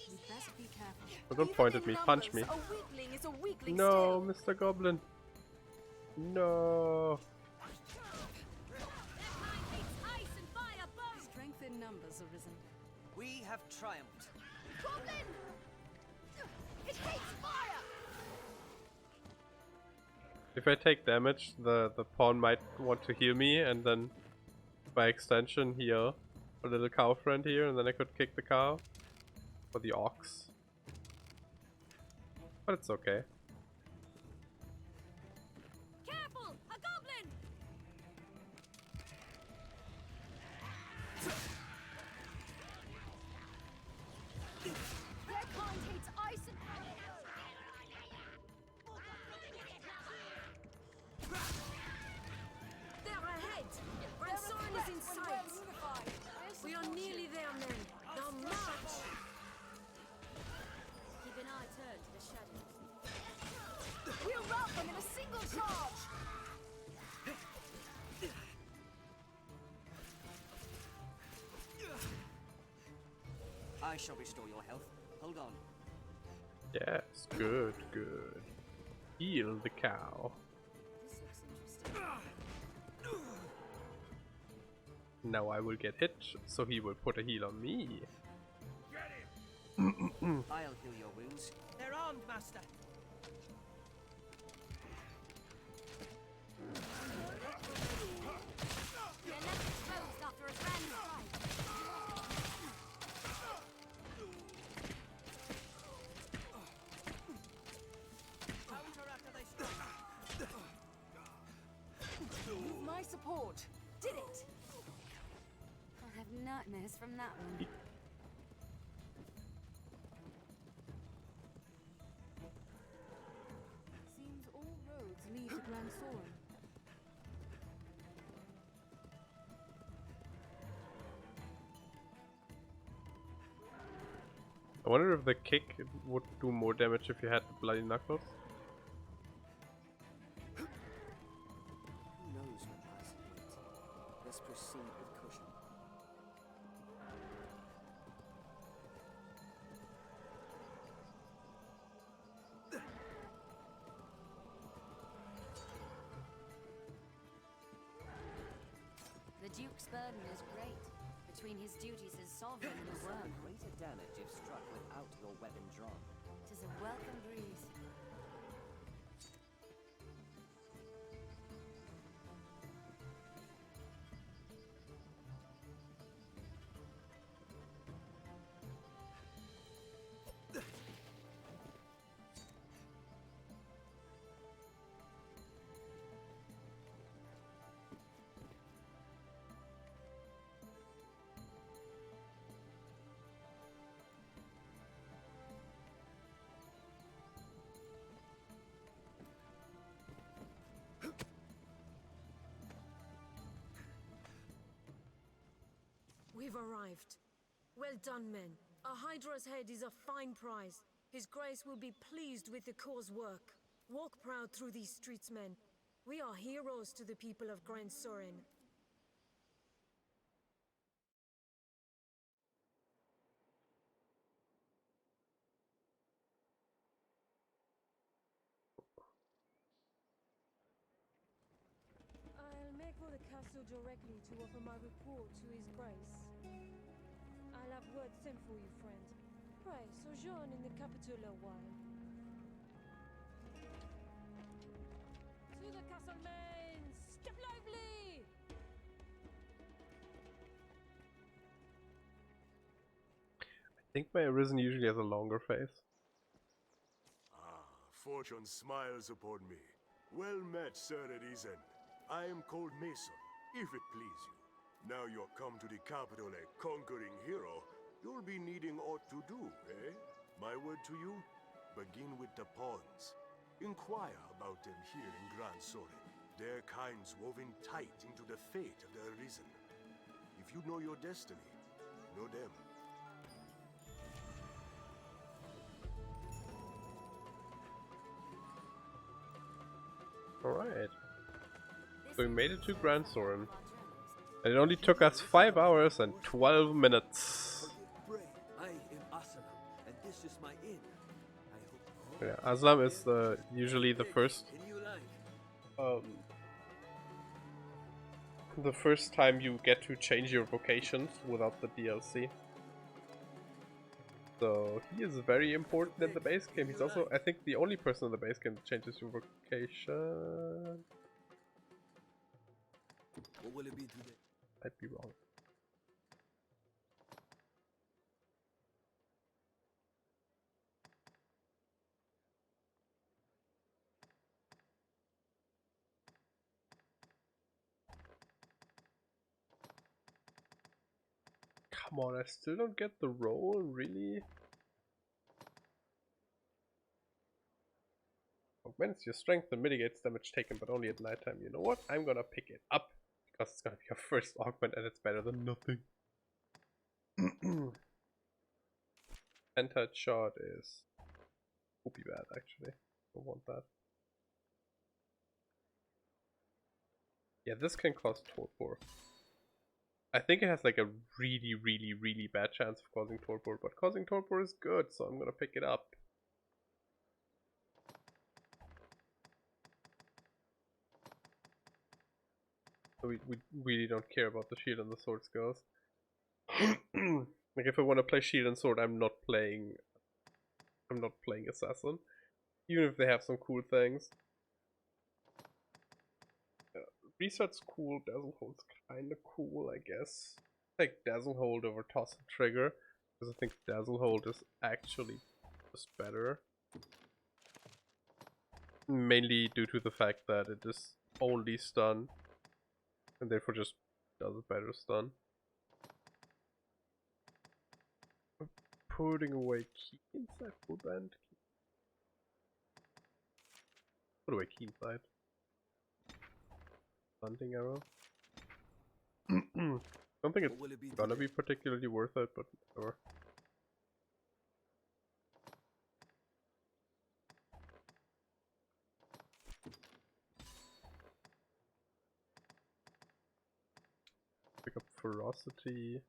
Speaker 14: We'd best be careful.
Speaker 1: Oh, don't point at me, punch me.
Speaker 11: A weakling is a weakling
Speaker 1: No, Mr. Goblin. No.
Speaker 14: Strength in numbers, Arisen.
Speaker 8: We have triumphed.
Speaker 11: Goblin! It hates fire!
Speaker 1: If I take damage, the pawn might want to heal me, and then by extension heal a little cow friend here, and then I could kick the cow. Or the ox. But it's okay.
Speaker 11: Careful! A goblin! Their kind hates ice and...
Speaker 4: They're ahead. Grand Soren is in sight. We are nearly there, men. Now march.
Speaker 15: Keep an eye turned to the shadows.
Speaker 11: We'll rout them in a single charge!
Speaker 8: I shall restore your health. Hold on.
Speaker 1: Yes, good, good. Heal the cow.
Speaker 15: This looks interesting.
Speaker 1: Now I will get hit, so he will put a heal on me.
Speaker 8: I'll heal your wounds.
Speaker 11: They're armed, Master.
Speaker 15: They're left exposed after a grand strike.
Speaker 11: Counter after they strike.
Speaker 14: With my support.
Speaker 11: Did it!
Speaker 15: I'll have nightmares from that one.
Speaker 14: Seems all roads lead to Grand Soren.
Speaker 1: I wonder if the kick would do more damage if you had the bloody knuckles.
Speaker 8: Who knows what lies in wait? Let's proceed with caution.
Speaker 15: The Duke's burden is great. Between his duties as sovereign and a worm,
Speaker 8: Greater damage if struck without your weapon drawn.
Speaker 15: 'tis a welcome breeze.
Speaker 4: We've arrived. Well done, men. A Hydra's head is a fine prize. His Grace will be pleased with the cause work. Walk proud through these streets, men. We are heroes to the people of Grand Sorin.
Speaker 9: I'll make for the castle directly to offer my report to His Grace. I'll have word sent for you, friend. Pray, sojourn in the capital a while. To the castle, men! Step lively!
Speaker 1: I think my Arisen usually has a longer face.
Speaker 13: Ah, fortune smiles upon me. Well met, Sir Arisen. I am called Mason, if it please you. Now you're come to the capital a conquering hero, you'll be needing aught to do, eh? My word to you, begin with the pawns. Inquire about them here in Grand Sorin. Their kinds woven tight into the fate of the Arisen. If you know your destiny, know them.
Speaker 1: Alright. So we made it to Grand Sorin. And it only took us 5 hours and 12 minutes.
Speaker 22: I am Aslam, and this is my inn.
Speaker 1: Yeah, Aslam is usually the first time you get to change your vocation without the DLC. So he is very important in the base game. He's also, I think, the only person in the base game that changes your vocation.
Speaker 22: What will it be today?
Speaker 1: I'd be wrong. Come on, I still don't get the role, really? Augments your strength and mitigates damage taken, but only at nighttime. You know what? I'm gonna pick it up, because it's gonna be your first augment and it's better than nothing. Untitled Chapter is poopy bad, actually. Don't want that. Yeah, this can cause torpor. I think it has like a really, really, really bad chance of causing torpor, but causing torpor is good, so I'm gonna pick it up. So we really don't care about the shield and the sword skills. Like if I want to play shield and sword, I'm not playing assassin, even if they have some cool things. Reset's cool, Dazzlehold's kinda cool, I guess. Like Dazzlehold over Toss and Trigger, because I think Dazzlehold is actually just better. Mainly due to the fact that it is only stun, and therefore just does a better stun. I'm putting away key inside full band. Put away key inside. Hunting arrow. Don't think it's gonna be particularly worth it, but whatever. Pick up ferocity.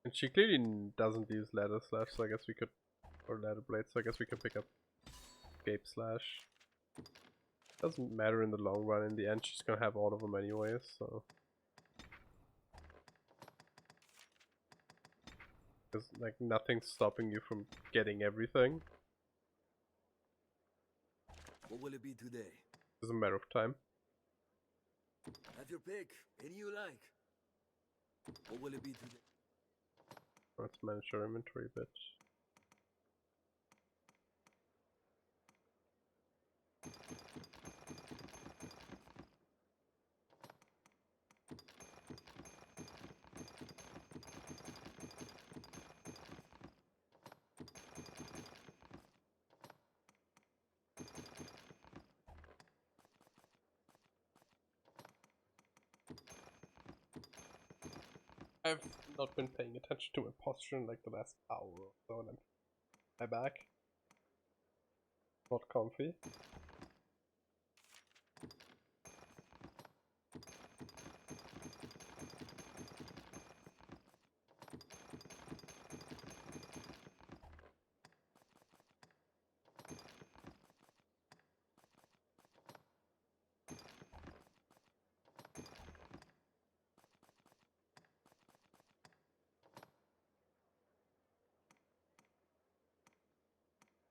Speaker 1: And she clearly doesn't use ladder slash, so I guess we could, or ladder blade, so I guess we can pick up Gape slash. Doesn't matter in the long run, in the end she's gonna have all of them anyways, so. There's like nothing stopping you from getting everything.
Speaker 22: What will it be today?
Speaker 1: It's a matter of time.
Speaker 22: Have your pick, any you like. What will it be today?
Speaker 1: Let's manage our inventory a bit. I've not been paying attention to my posture in like the last hour or so, and my back not comfy.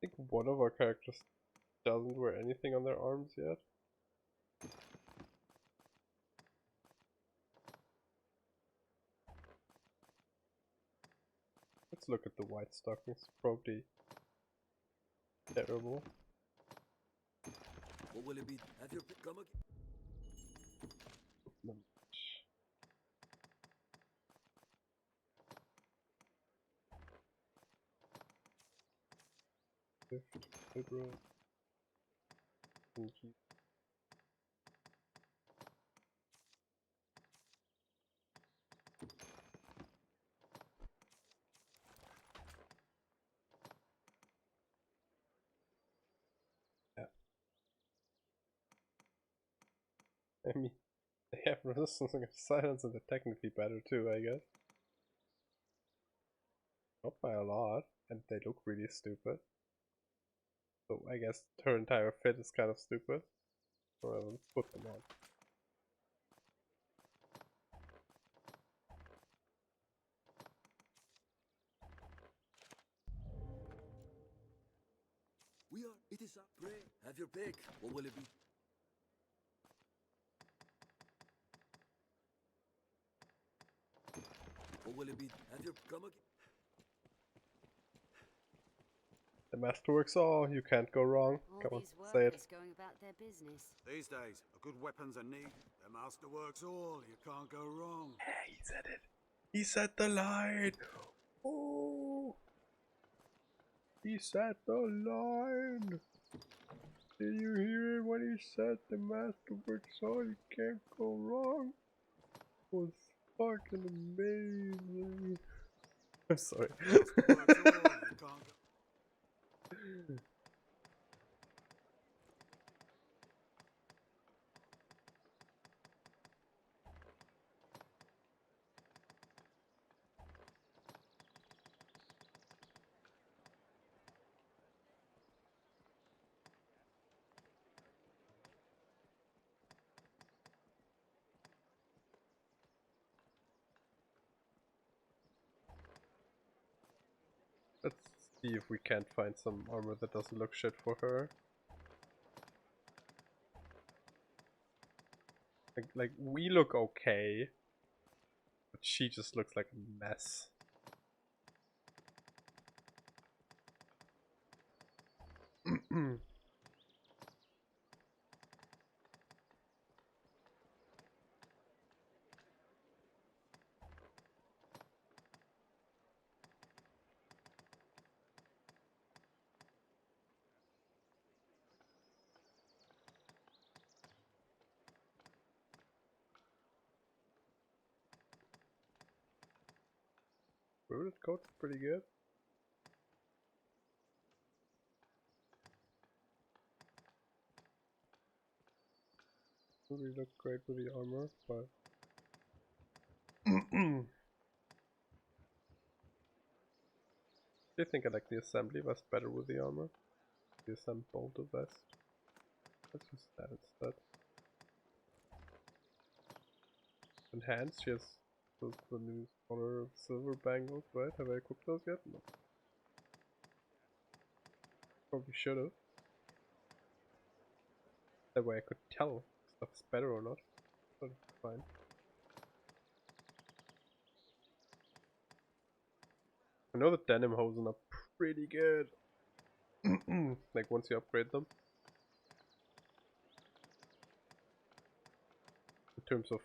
Speaker 1: I think one of our characters doesn't wear anything on their arms yet. Let's look at the white stockings. Probably terrible.
Speaker 22: What will it be? Have your pick come again?
Speaker 1: Liberal. Yeah. I mean, they have resistance against silence and they're technically better too, I guess. Not by a lot, and they look really stupid. So I guess her entire fit is kind of stupid. Well, let's put them on.
Speaker 22: We are. It is up. Pray. Have your pick. What will it be? What will it be? Have your come again?
Speaker 1: The masterworks all, you can't go wrong.
Speaker 15: All
Speaker 1: Come on,
Speaker 15: these
Speaker 1: say it.
Speaker 15: workers going about their business.
Speaker 5: These days, a good weapon's a need. The master works all. You can't go wrong.
Speaker 1: Hey, he said it. He said the line. Oh, he said the line. Did you hear what he said? The masterworks all, you can't go wrong. It was fucking amazing. I'm sorry. Let's see if we can't find some armor that doesn't look shit for her. Like we look okay, but she just looks like a mess. Rooted coat's pretty good. Really look great with the armor, but I think I like the assembly vest better with the armor. The assembled vest. Let's use that instead. And hands, she has the new color of silver bangles, right? Have I equipped those yet? No. Probably should have. That way I could tell if stuff's better or not. But it's fine. I know the denim hosen are pretty good. Like once you upgrade them. In terms of,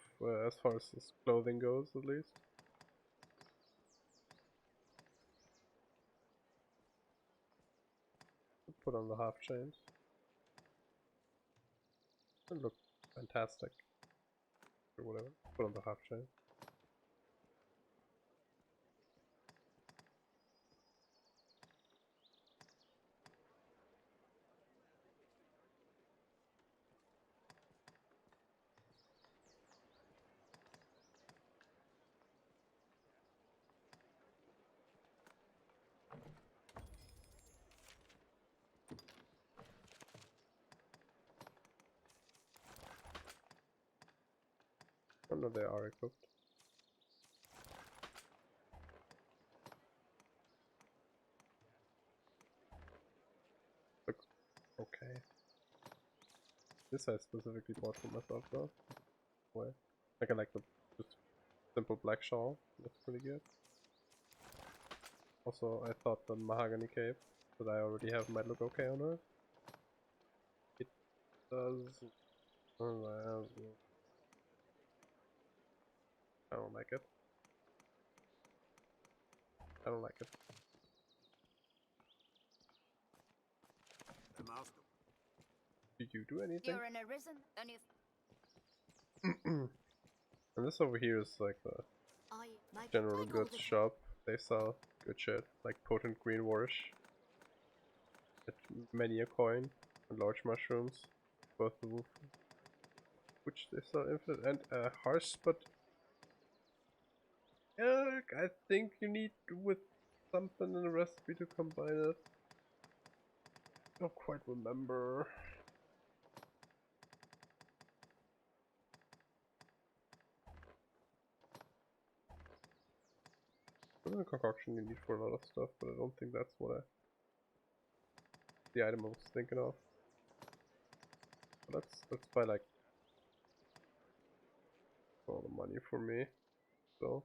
Speaker 1: as far as his clothing goes at least. Put on the half chains. And look fantastic. Or whatever. Put on the half chain. Oh no, they are equipped. Looks okay. This I specifically bought for myself though. Why? Like I like the just simple black shawl. That's pretty good. Also, I thought the mahogany cape that I already have might look okay on her. It does. I don't like it. I don't like it.
Speaker 20: The master.
Speaker 1: Did you do anything?
Speaker 15: You're an arisen, and you.
Speaker 1: And this over here is like the general goods shop. They sell good shit, like potent green warish, many a coin, and large mushrooms, both the wolf, which they sell infinite, and harsh, but I think you need with something in the recipe to combine it. I don't quite remember. A concoction you need for a lot of stuff, but I don't think that's what the item I was thinking of. But let's buy like all the money for me. So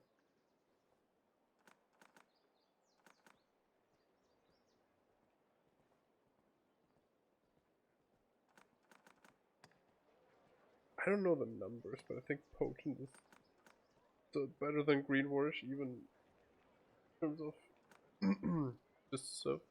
Speaker 1: I don't know the numbers, but I think potent is better than green warish, even in terms of just stuff.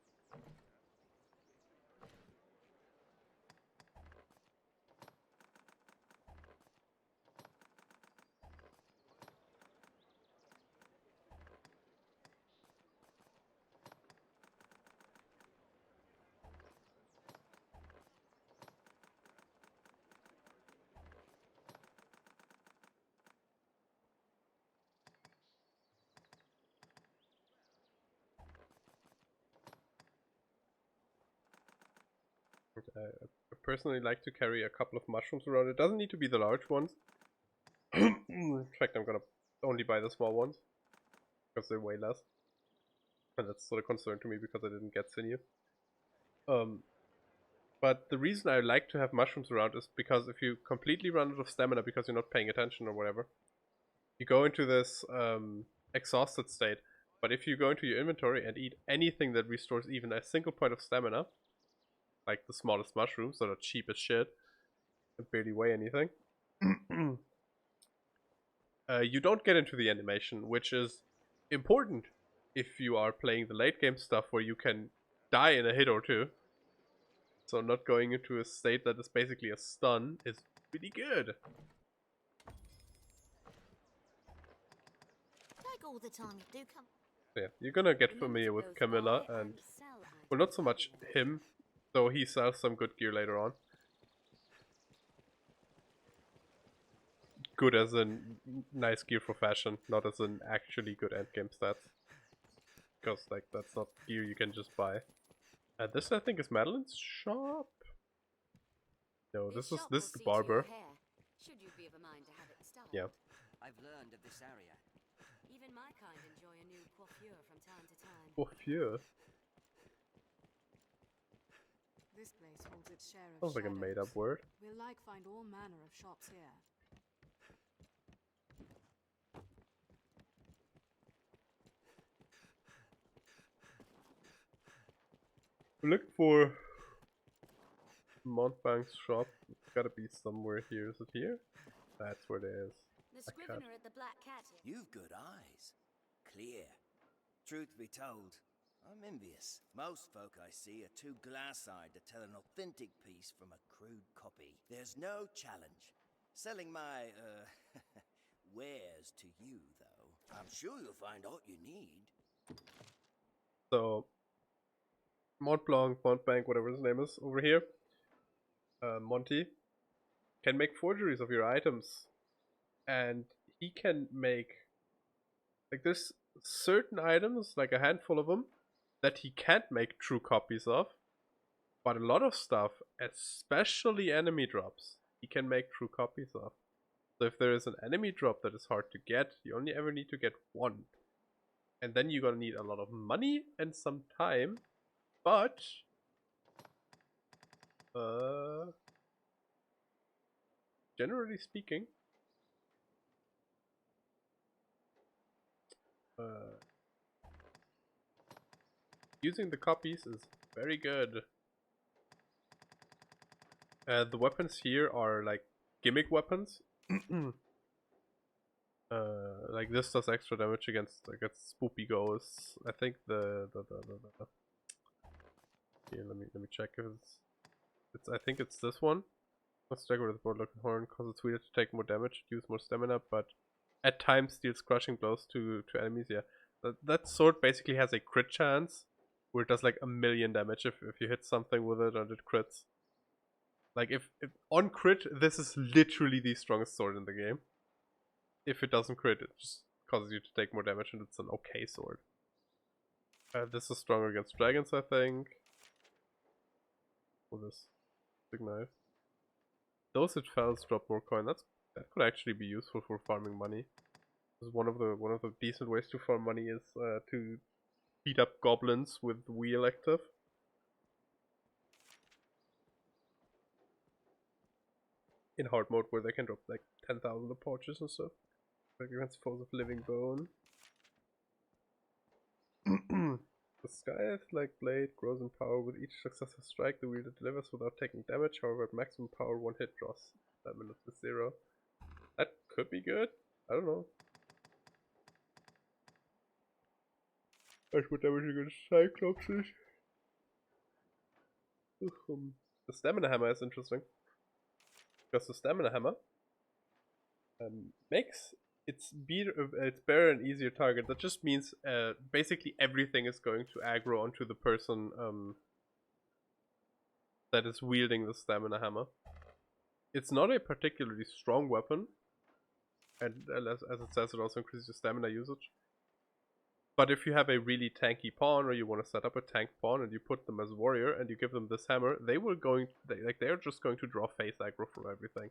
Speaker 1: I personally like to carry a couple of mushrooms around. It doesn't need to be the large ones. In fact, I'm gonna only buy the small ones because they weigh less, and that's sort of concern to me because I didn't get sinew. But the reason I like to have mushrooms around is because if you completely run out of stamina because you're not paying attention or whatever, you go into this exhausted state. But if you go into your inventory and eat anything that restores even a single point of stamina, like the smallest mushrooms that are cheap as shit and barely weigh anything, you don't get into the animation, which is important if you are playing the late game stuff where you can die in a hit or two. So not going into a state that is basically a stun is really good.
Speaker 17: Take all the time you do come.
Speaker 1: Yeah, you're gonna get familiar with Camilla and, well, not so much him, though he sells some good gear later on. Good as in nice gear for fashion, not as in actually good endgame stats. Because like that's not gear you can just buy. This I think is Madeleine's shop. No, this is the barber.
Speaker 15: Should you be of a mind to have it styled.
Speaker 1: Yeah.
Speaker 8: I've learned of this area.
Speaker 15: Even my kind enjoy a new coiffure from time to time.
Speaker 1: Coiffure?
Speaker 14: This place holds its share of
Speaker 1: Sounds like a made-up word.
Speaker 14: We'll like find all manner of shops here.
Speaker 1: Look for Montbank's shop. It's gotta be somewhere here. Is it here? That's where it is.
Speaker 15: The scrivener at the Black Cat.
Speaker 22: You've good eyes. Clear. Truth be told, I'm envious. Most folk I see are too glass-eyed to tell an authentic piece from a crude copy. There's no challenge. Selling my, wares to you, though. I'm sure you'll find all you need.
Speaker 1: So, Montbank, whatever his name is, over here, Monty, can make forgeries of your items. And he can make, like, there's certain items, like a handful of them, that he can't make true copies of. But a lot of stuff, especially enemy drops, he can make true copies of. So if there is an enemy drop that is hard to get, you only ever need to get one. And then you're gonna need a lot of money and some time, but generally speaking, using the copies is very good. The weapons here are like gimmick weapons. Like this does extra damage against spoopy ghosts. I think the here, let me check if it's I think it's this one. Let's check with the board looking horn, cause it's weird to take more damage, use more stamina, but at times deals crushing blows to enemies. Yeah, that sword basically has a crit chance where it does like 1,000,000 damage if you hit something with it and it crits. Like if on crit, this is literally the strongest sword in the game. If it doesn't crit, it just causes you to take more damage, and it's an okay sword. This is stronger against dragons, I think. Oh, this big knife. Those it fells drop more coin. That could actually be useful for farming money. Because one of the decent ways to farm money is to beat up goblins with wheel active. In hard mode, where they can drop like 10,000 approaches and stuff. Like against foes of living bone. The Scythe-like blade grows in power with each successive strike the wielder delivers without taking damage. However, at maximum power, one hit draws stamina to 0. That could be good. I don't know. That's what damage against Cyclopses. The stamina hammer is interesting. Because the stamina hammer makes it's better and easier target. That just means basically everything is going to aggro onto the person that is wielding the stamina hammer. It's not a particularly strong weapon, and as it says, it also increases your stamina usage. But if you have a really tanky pawn, or you want to set up a tank pawn, and you put them as warrior, and you give them this hammer, they're just going to draw face aggro for everything.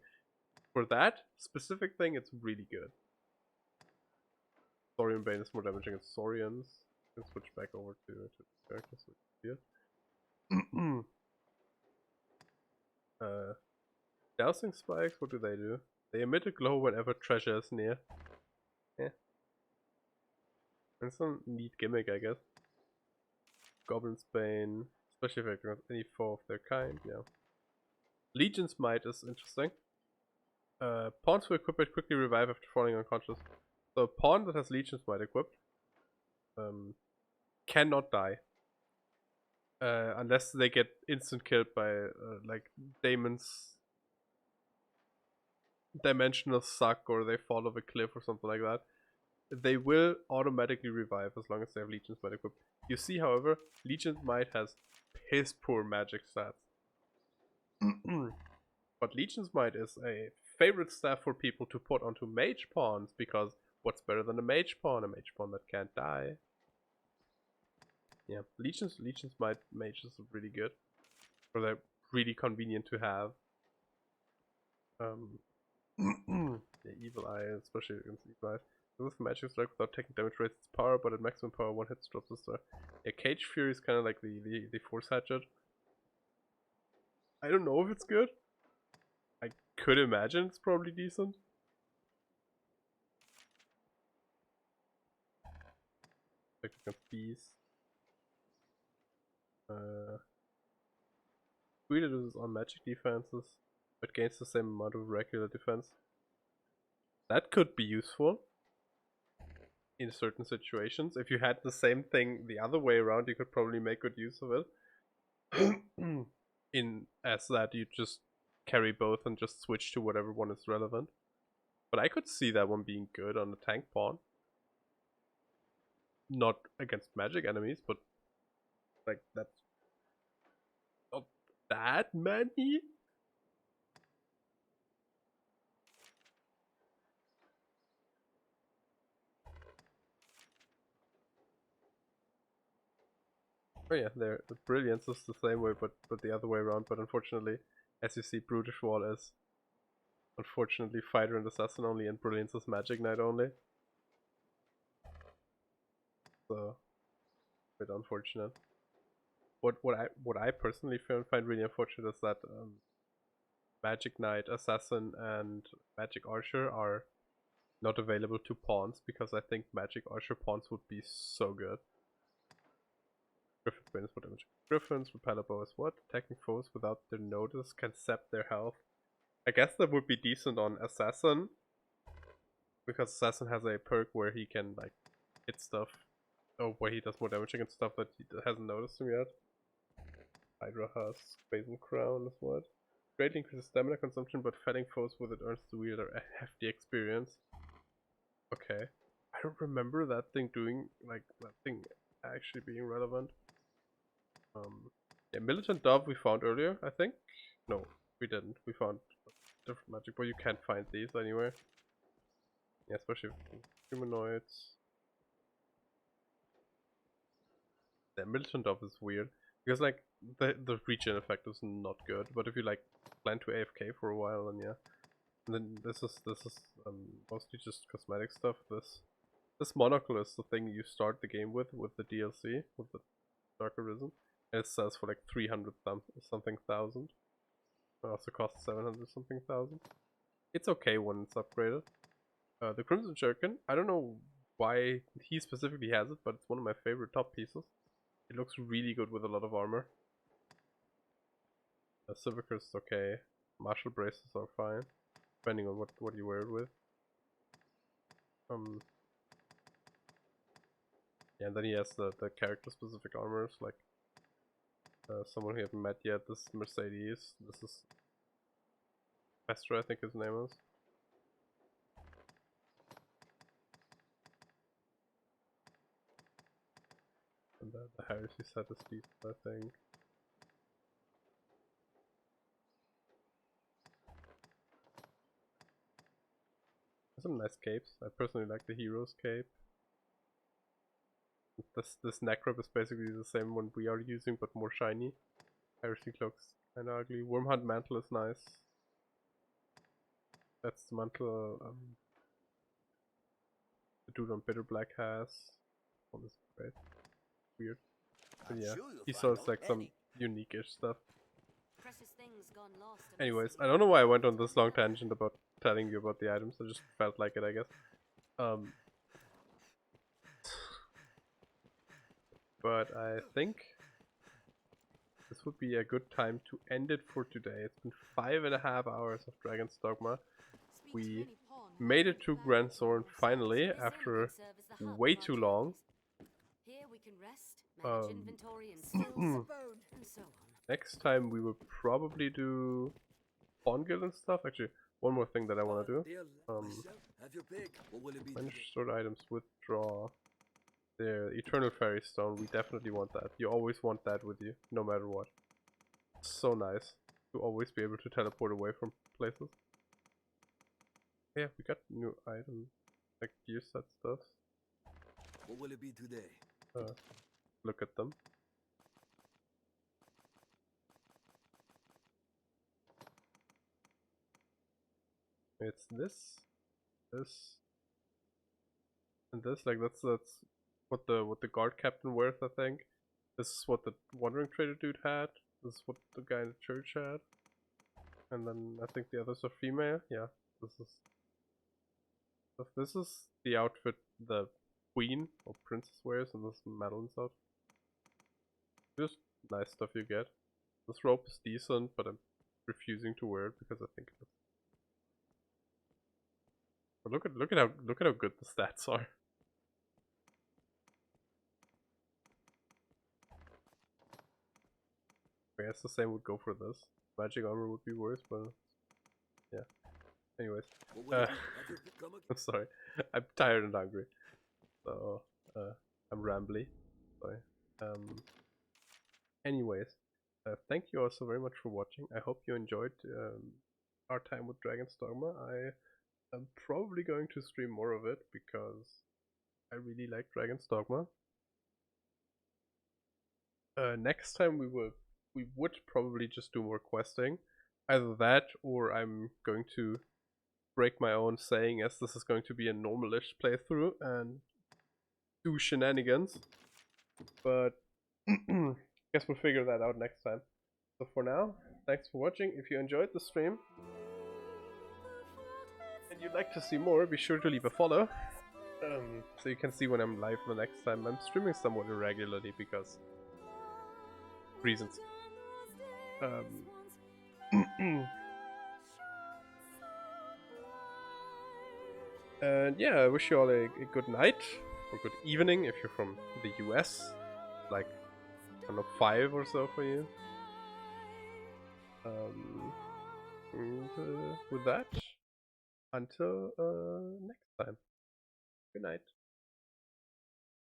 Speaker 1: For that specific thing, it's really good. Saurian Bane is more damage against Saurians. You can switch back over to characters here. Dousing spikes, what do? They emit a glow whenever treasure is near. Yeah. It's some neat gimmick, I guess. Goblin's Bane, especially if against any foe of their kind, yeah. Legion's Might is interesting. Pawns who equip it quickly revive after falling unconscious. So a pawn that has Legion's Might equipped cannot die. Unless they get instant killed by like Damon's dimensional suck, or they fall off a cliff or something like that. They will automatically revive as long as they have Legion's Might equipped. You see, however, Legion's Might has piss poor magic stats. But Legion's Might is a favorite staff for people to put onto mage pawns, because what's better than a mage pawn? A mage pawn that can't die. Yeah, Legion's Might mages are really good. Or they're really convenient to have. Yeah, Evil Eye, especially against Evil Eye. With magic strike without taking damage rates its power, but at maximum power, one hit drops the star. Yeah, Cage Fury is kind of like the Force Hatchet. I don't know if it's good. I could imagine it's probably decent. Like against bees. Really uses on magic defenses, but gains the same amount of regular defense. That could be useful in certain situations. If you had the same thing the other way around, you could probably make good use of it. As that you just carry both and just switch to whatever one is relevant. But I could see that one being good on the tank pawn. Not against magic enemies, but like that's not that many. Oh yeah, the brilliance is the same way, but the other way around. But unfortunately, as you see, Brutish Wall is Unfortunately, Fighter and Assassin only, and Brilliance is Magic Knight only. So, a bit unfortunate. What I personally find really unfortunate is that Magic Knight, Assassin, and Magic Archer are not available to pawns, because I think Magic Archer pawns would be so good. Griffin wins for damage. Griffins, Repeller Bow is what? Attacking foes without their notice can sap their health. I guess that would be decent on Assassin, because Assassin has a perk where he can like hit stuff, or where he does more damage against stuff that he hasn't noticed him yet. Hydra has Basil Crown is what? Greatly increases stamina consumption, but felling foes with it earns the wielder a hefty experience. Okay. I don't remember that thing doing, like, that thing actually being relevant. Yeah, Militant Dove we found earlier, I think? No, we didn't. We found different magic, but you can't find these anywhere. Yeah, especially humanoids. Yeah, Militant Dove is weird. Because, like, the regen effect is not good, but if you, like, plan to AFK for a while, then yeah. And then this is mostly just cosmetic stuff. This monocle is the thing you start the game with the DLC, with the Dark Arisen. And it sells for like 300 something thousand. It also costs 700 something thousand. It's okay when it's upgraded. The Crimson Shuriken, I don't know why he specifically has it, but it's one of my favorite top pieces. It looks really good with a lot of armor. Civic is okay. Martial braces are fine, depending on what you wear it with. Yeah, and then he has the character specific armors, like someone we haven't met yet. This is Mercedes. This is Pestra, I think his name is. And the Heresy set is decent, I think. Some nice capes. I personally like the Hero's cape. This Necrop is basically the same one we are using, but more shiny. Heresy Cloak's kinda ugly. Wormhunt Mantle is nice. That's the mantle the dude on Bitter Black has. Oh, this is great. Weird. But yeah, he sells like some unique-ish stuff. Anyways, I don't know why I went on this long tangent about telling you about the items. I just felt like it, I guess. But I think this would be a good time to end it for today. It's been 5.5 hours of Dragon's Dogma. We made it to Grand Thorn finally, after way too long. Next time we will probably do Pawn Guild and stuff. Actually, one more thing that I want to do. Manage stored items, withdraw. The Eternal Fairy Stone, we definitely want that. You always want that with you, no matter what. It's so nice to always be able to teleport away from places. Yeah, we got new items, like gear set stuff.
Speaker 22: What will it be today?
Speaker 1: Look at them. It's this, and this. Like that's what the guard captain wears, I think. This is what the wandering trader dude had. This is what the guy in the church had. And then I think the others are female. Yeah, this is the outfit the queen or princess wears, and this is Madeleine's outfit. Just nice stuff you get. This rope is decent, but I'm refusing to wear it because I think it's... But look at how good the stats are. I guess the same would go for this. Magic armor would be worse, but yeah. Anyways, I'm sorry. I'm tired and hungry, so I'm rambly. Sorry. Anyways, thank you all so very much for watching. I hope you enjoyed our time with Dragon's Dogma. I am probably going to stream more of it because I really like Dragon's Dogma. Next time we would probably just do more questing. Either that, or I'm going to break my own saying as this is going to be a normalish playthrough and do shenanigans. But guess we'll figure that out next time. So for now, thanks for watching. If you enjoyed the stream and you'd like to see more, be sure to leave a follow. So you can see when I'm live the next time. I'm streaming somewhat irregularly because reasons. And yeah, I wish you all a good night or good evening if you're from the US. Like, I don't know, 5 or so for you. And with that, until next time. Good night.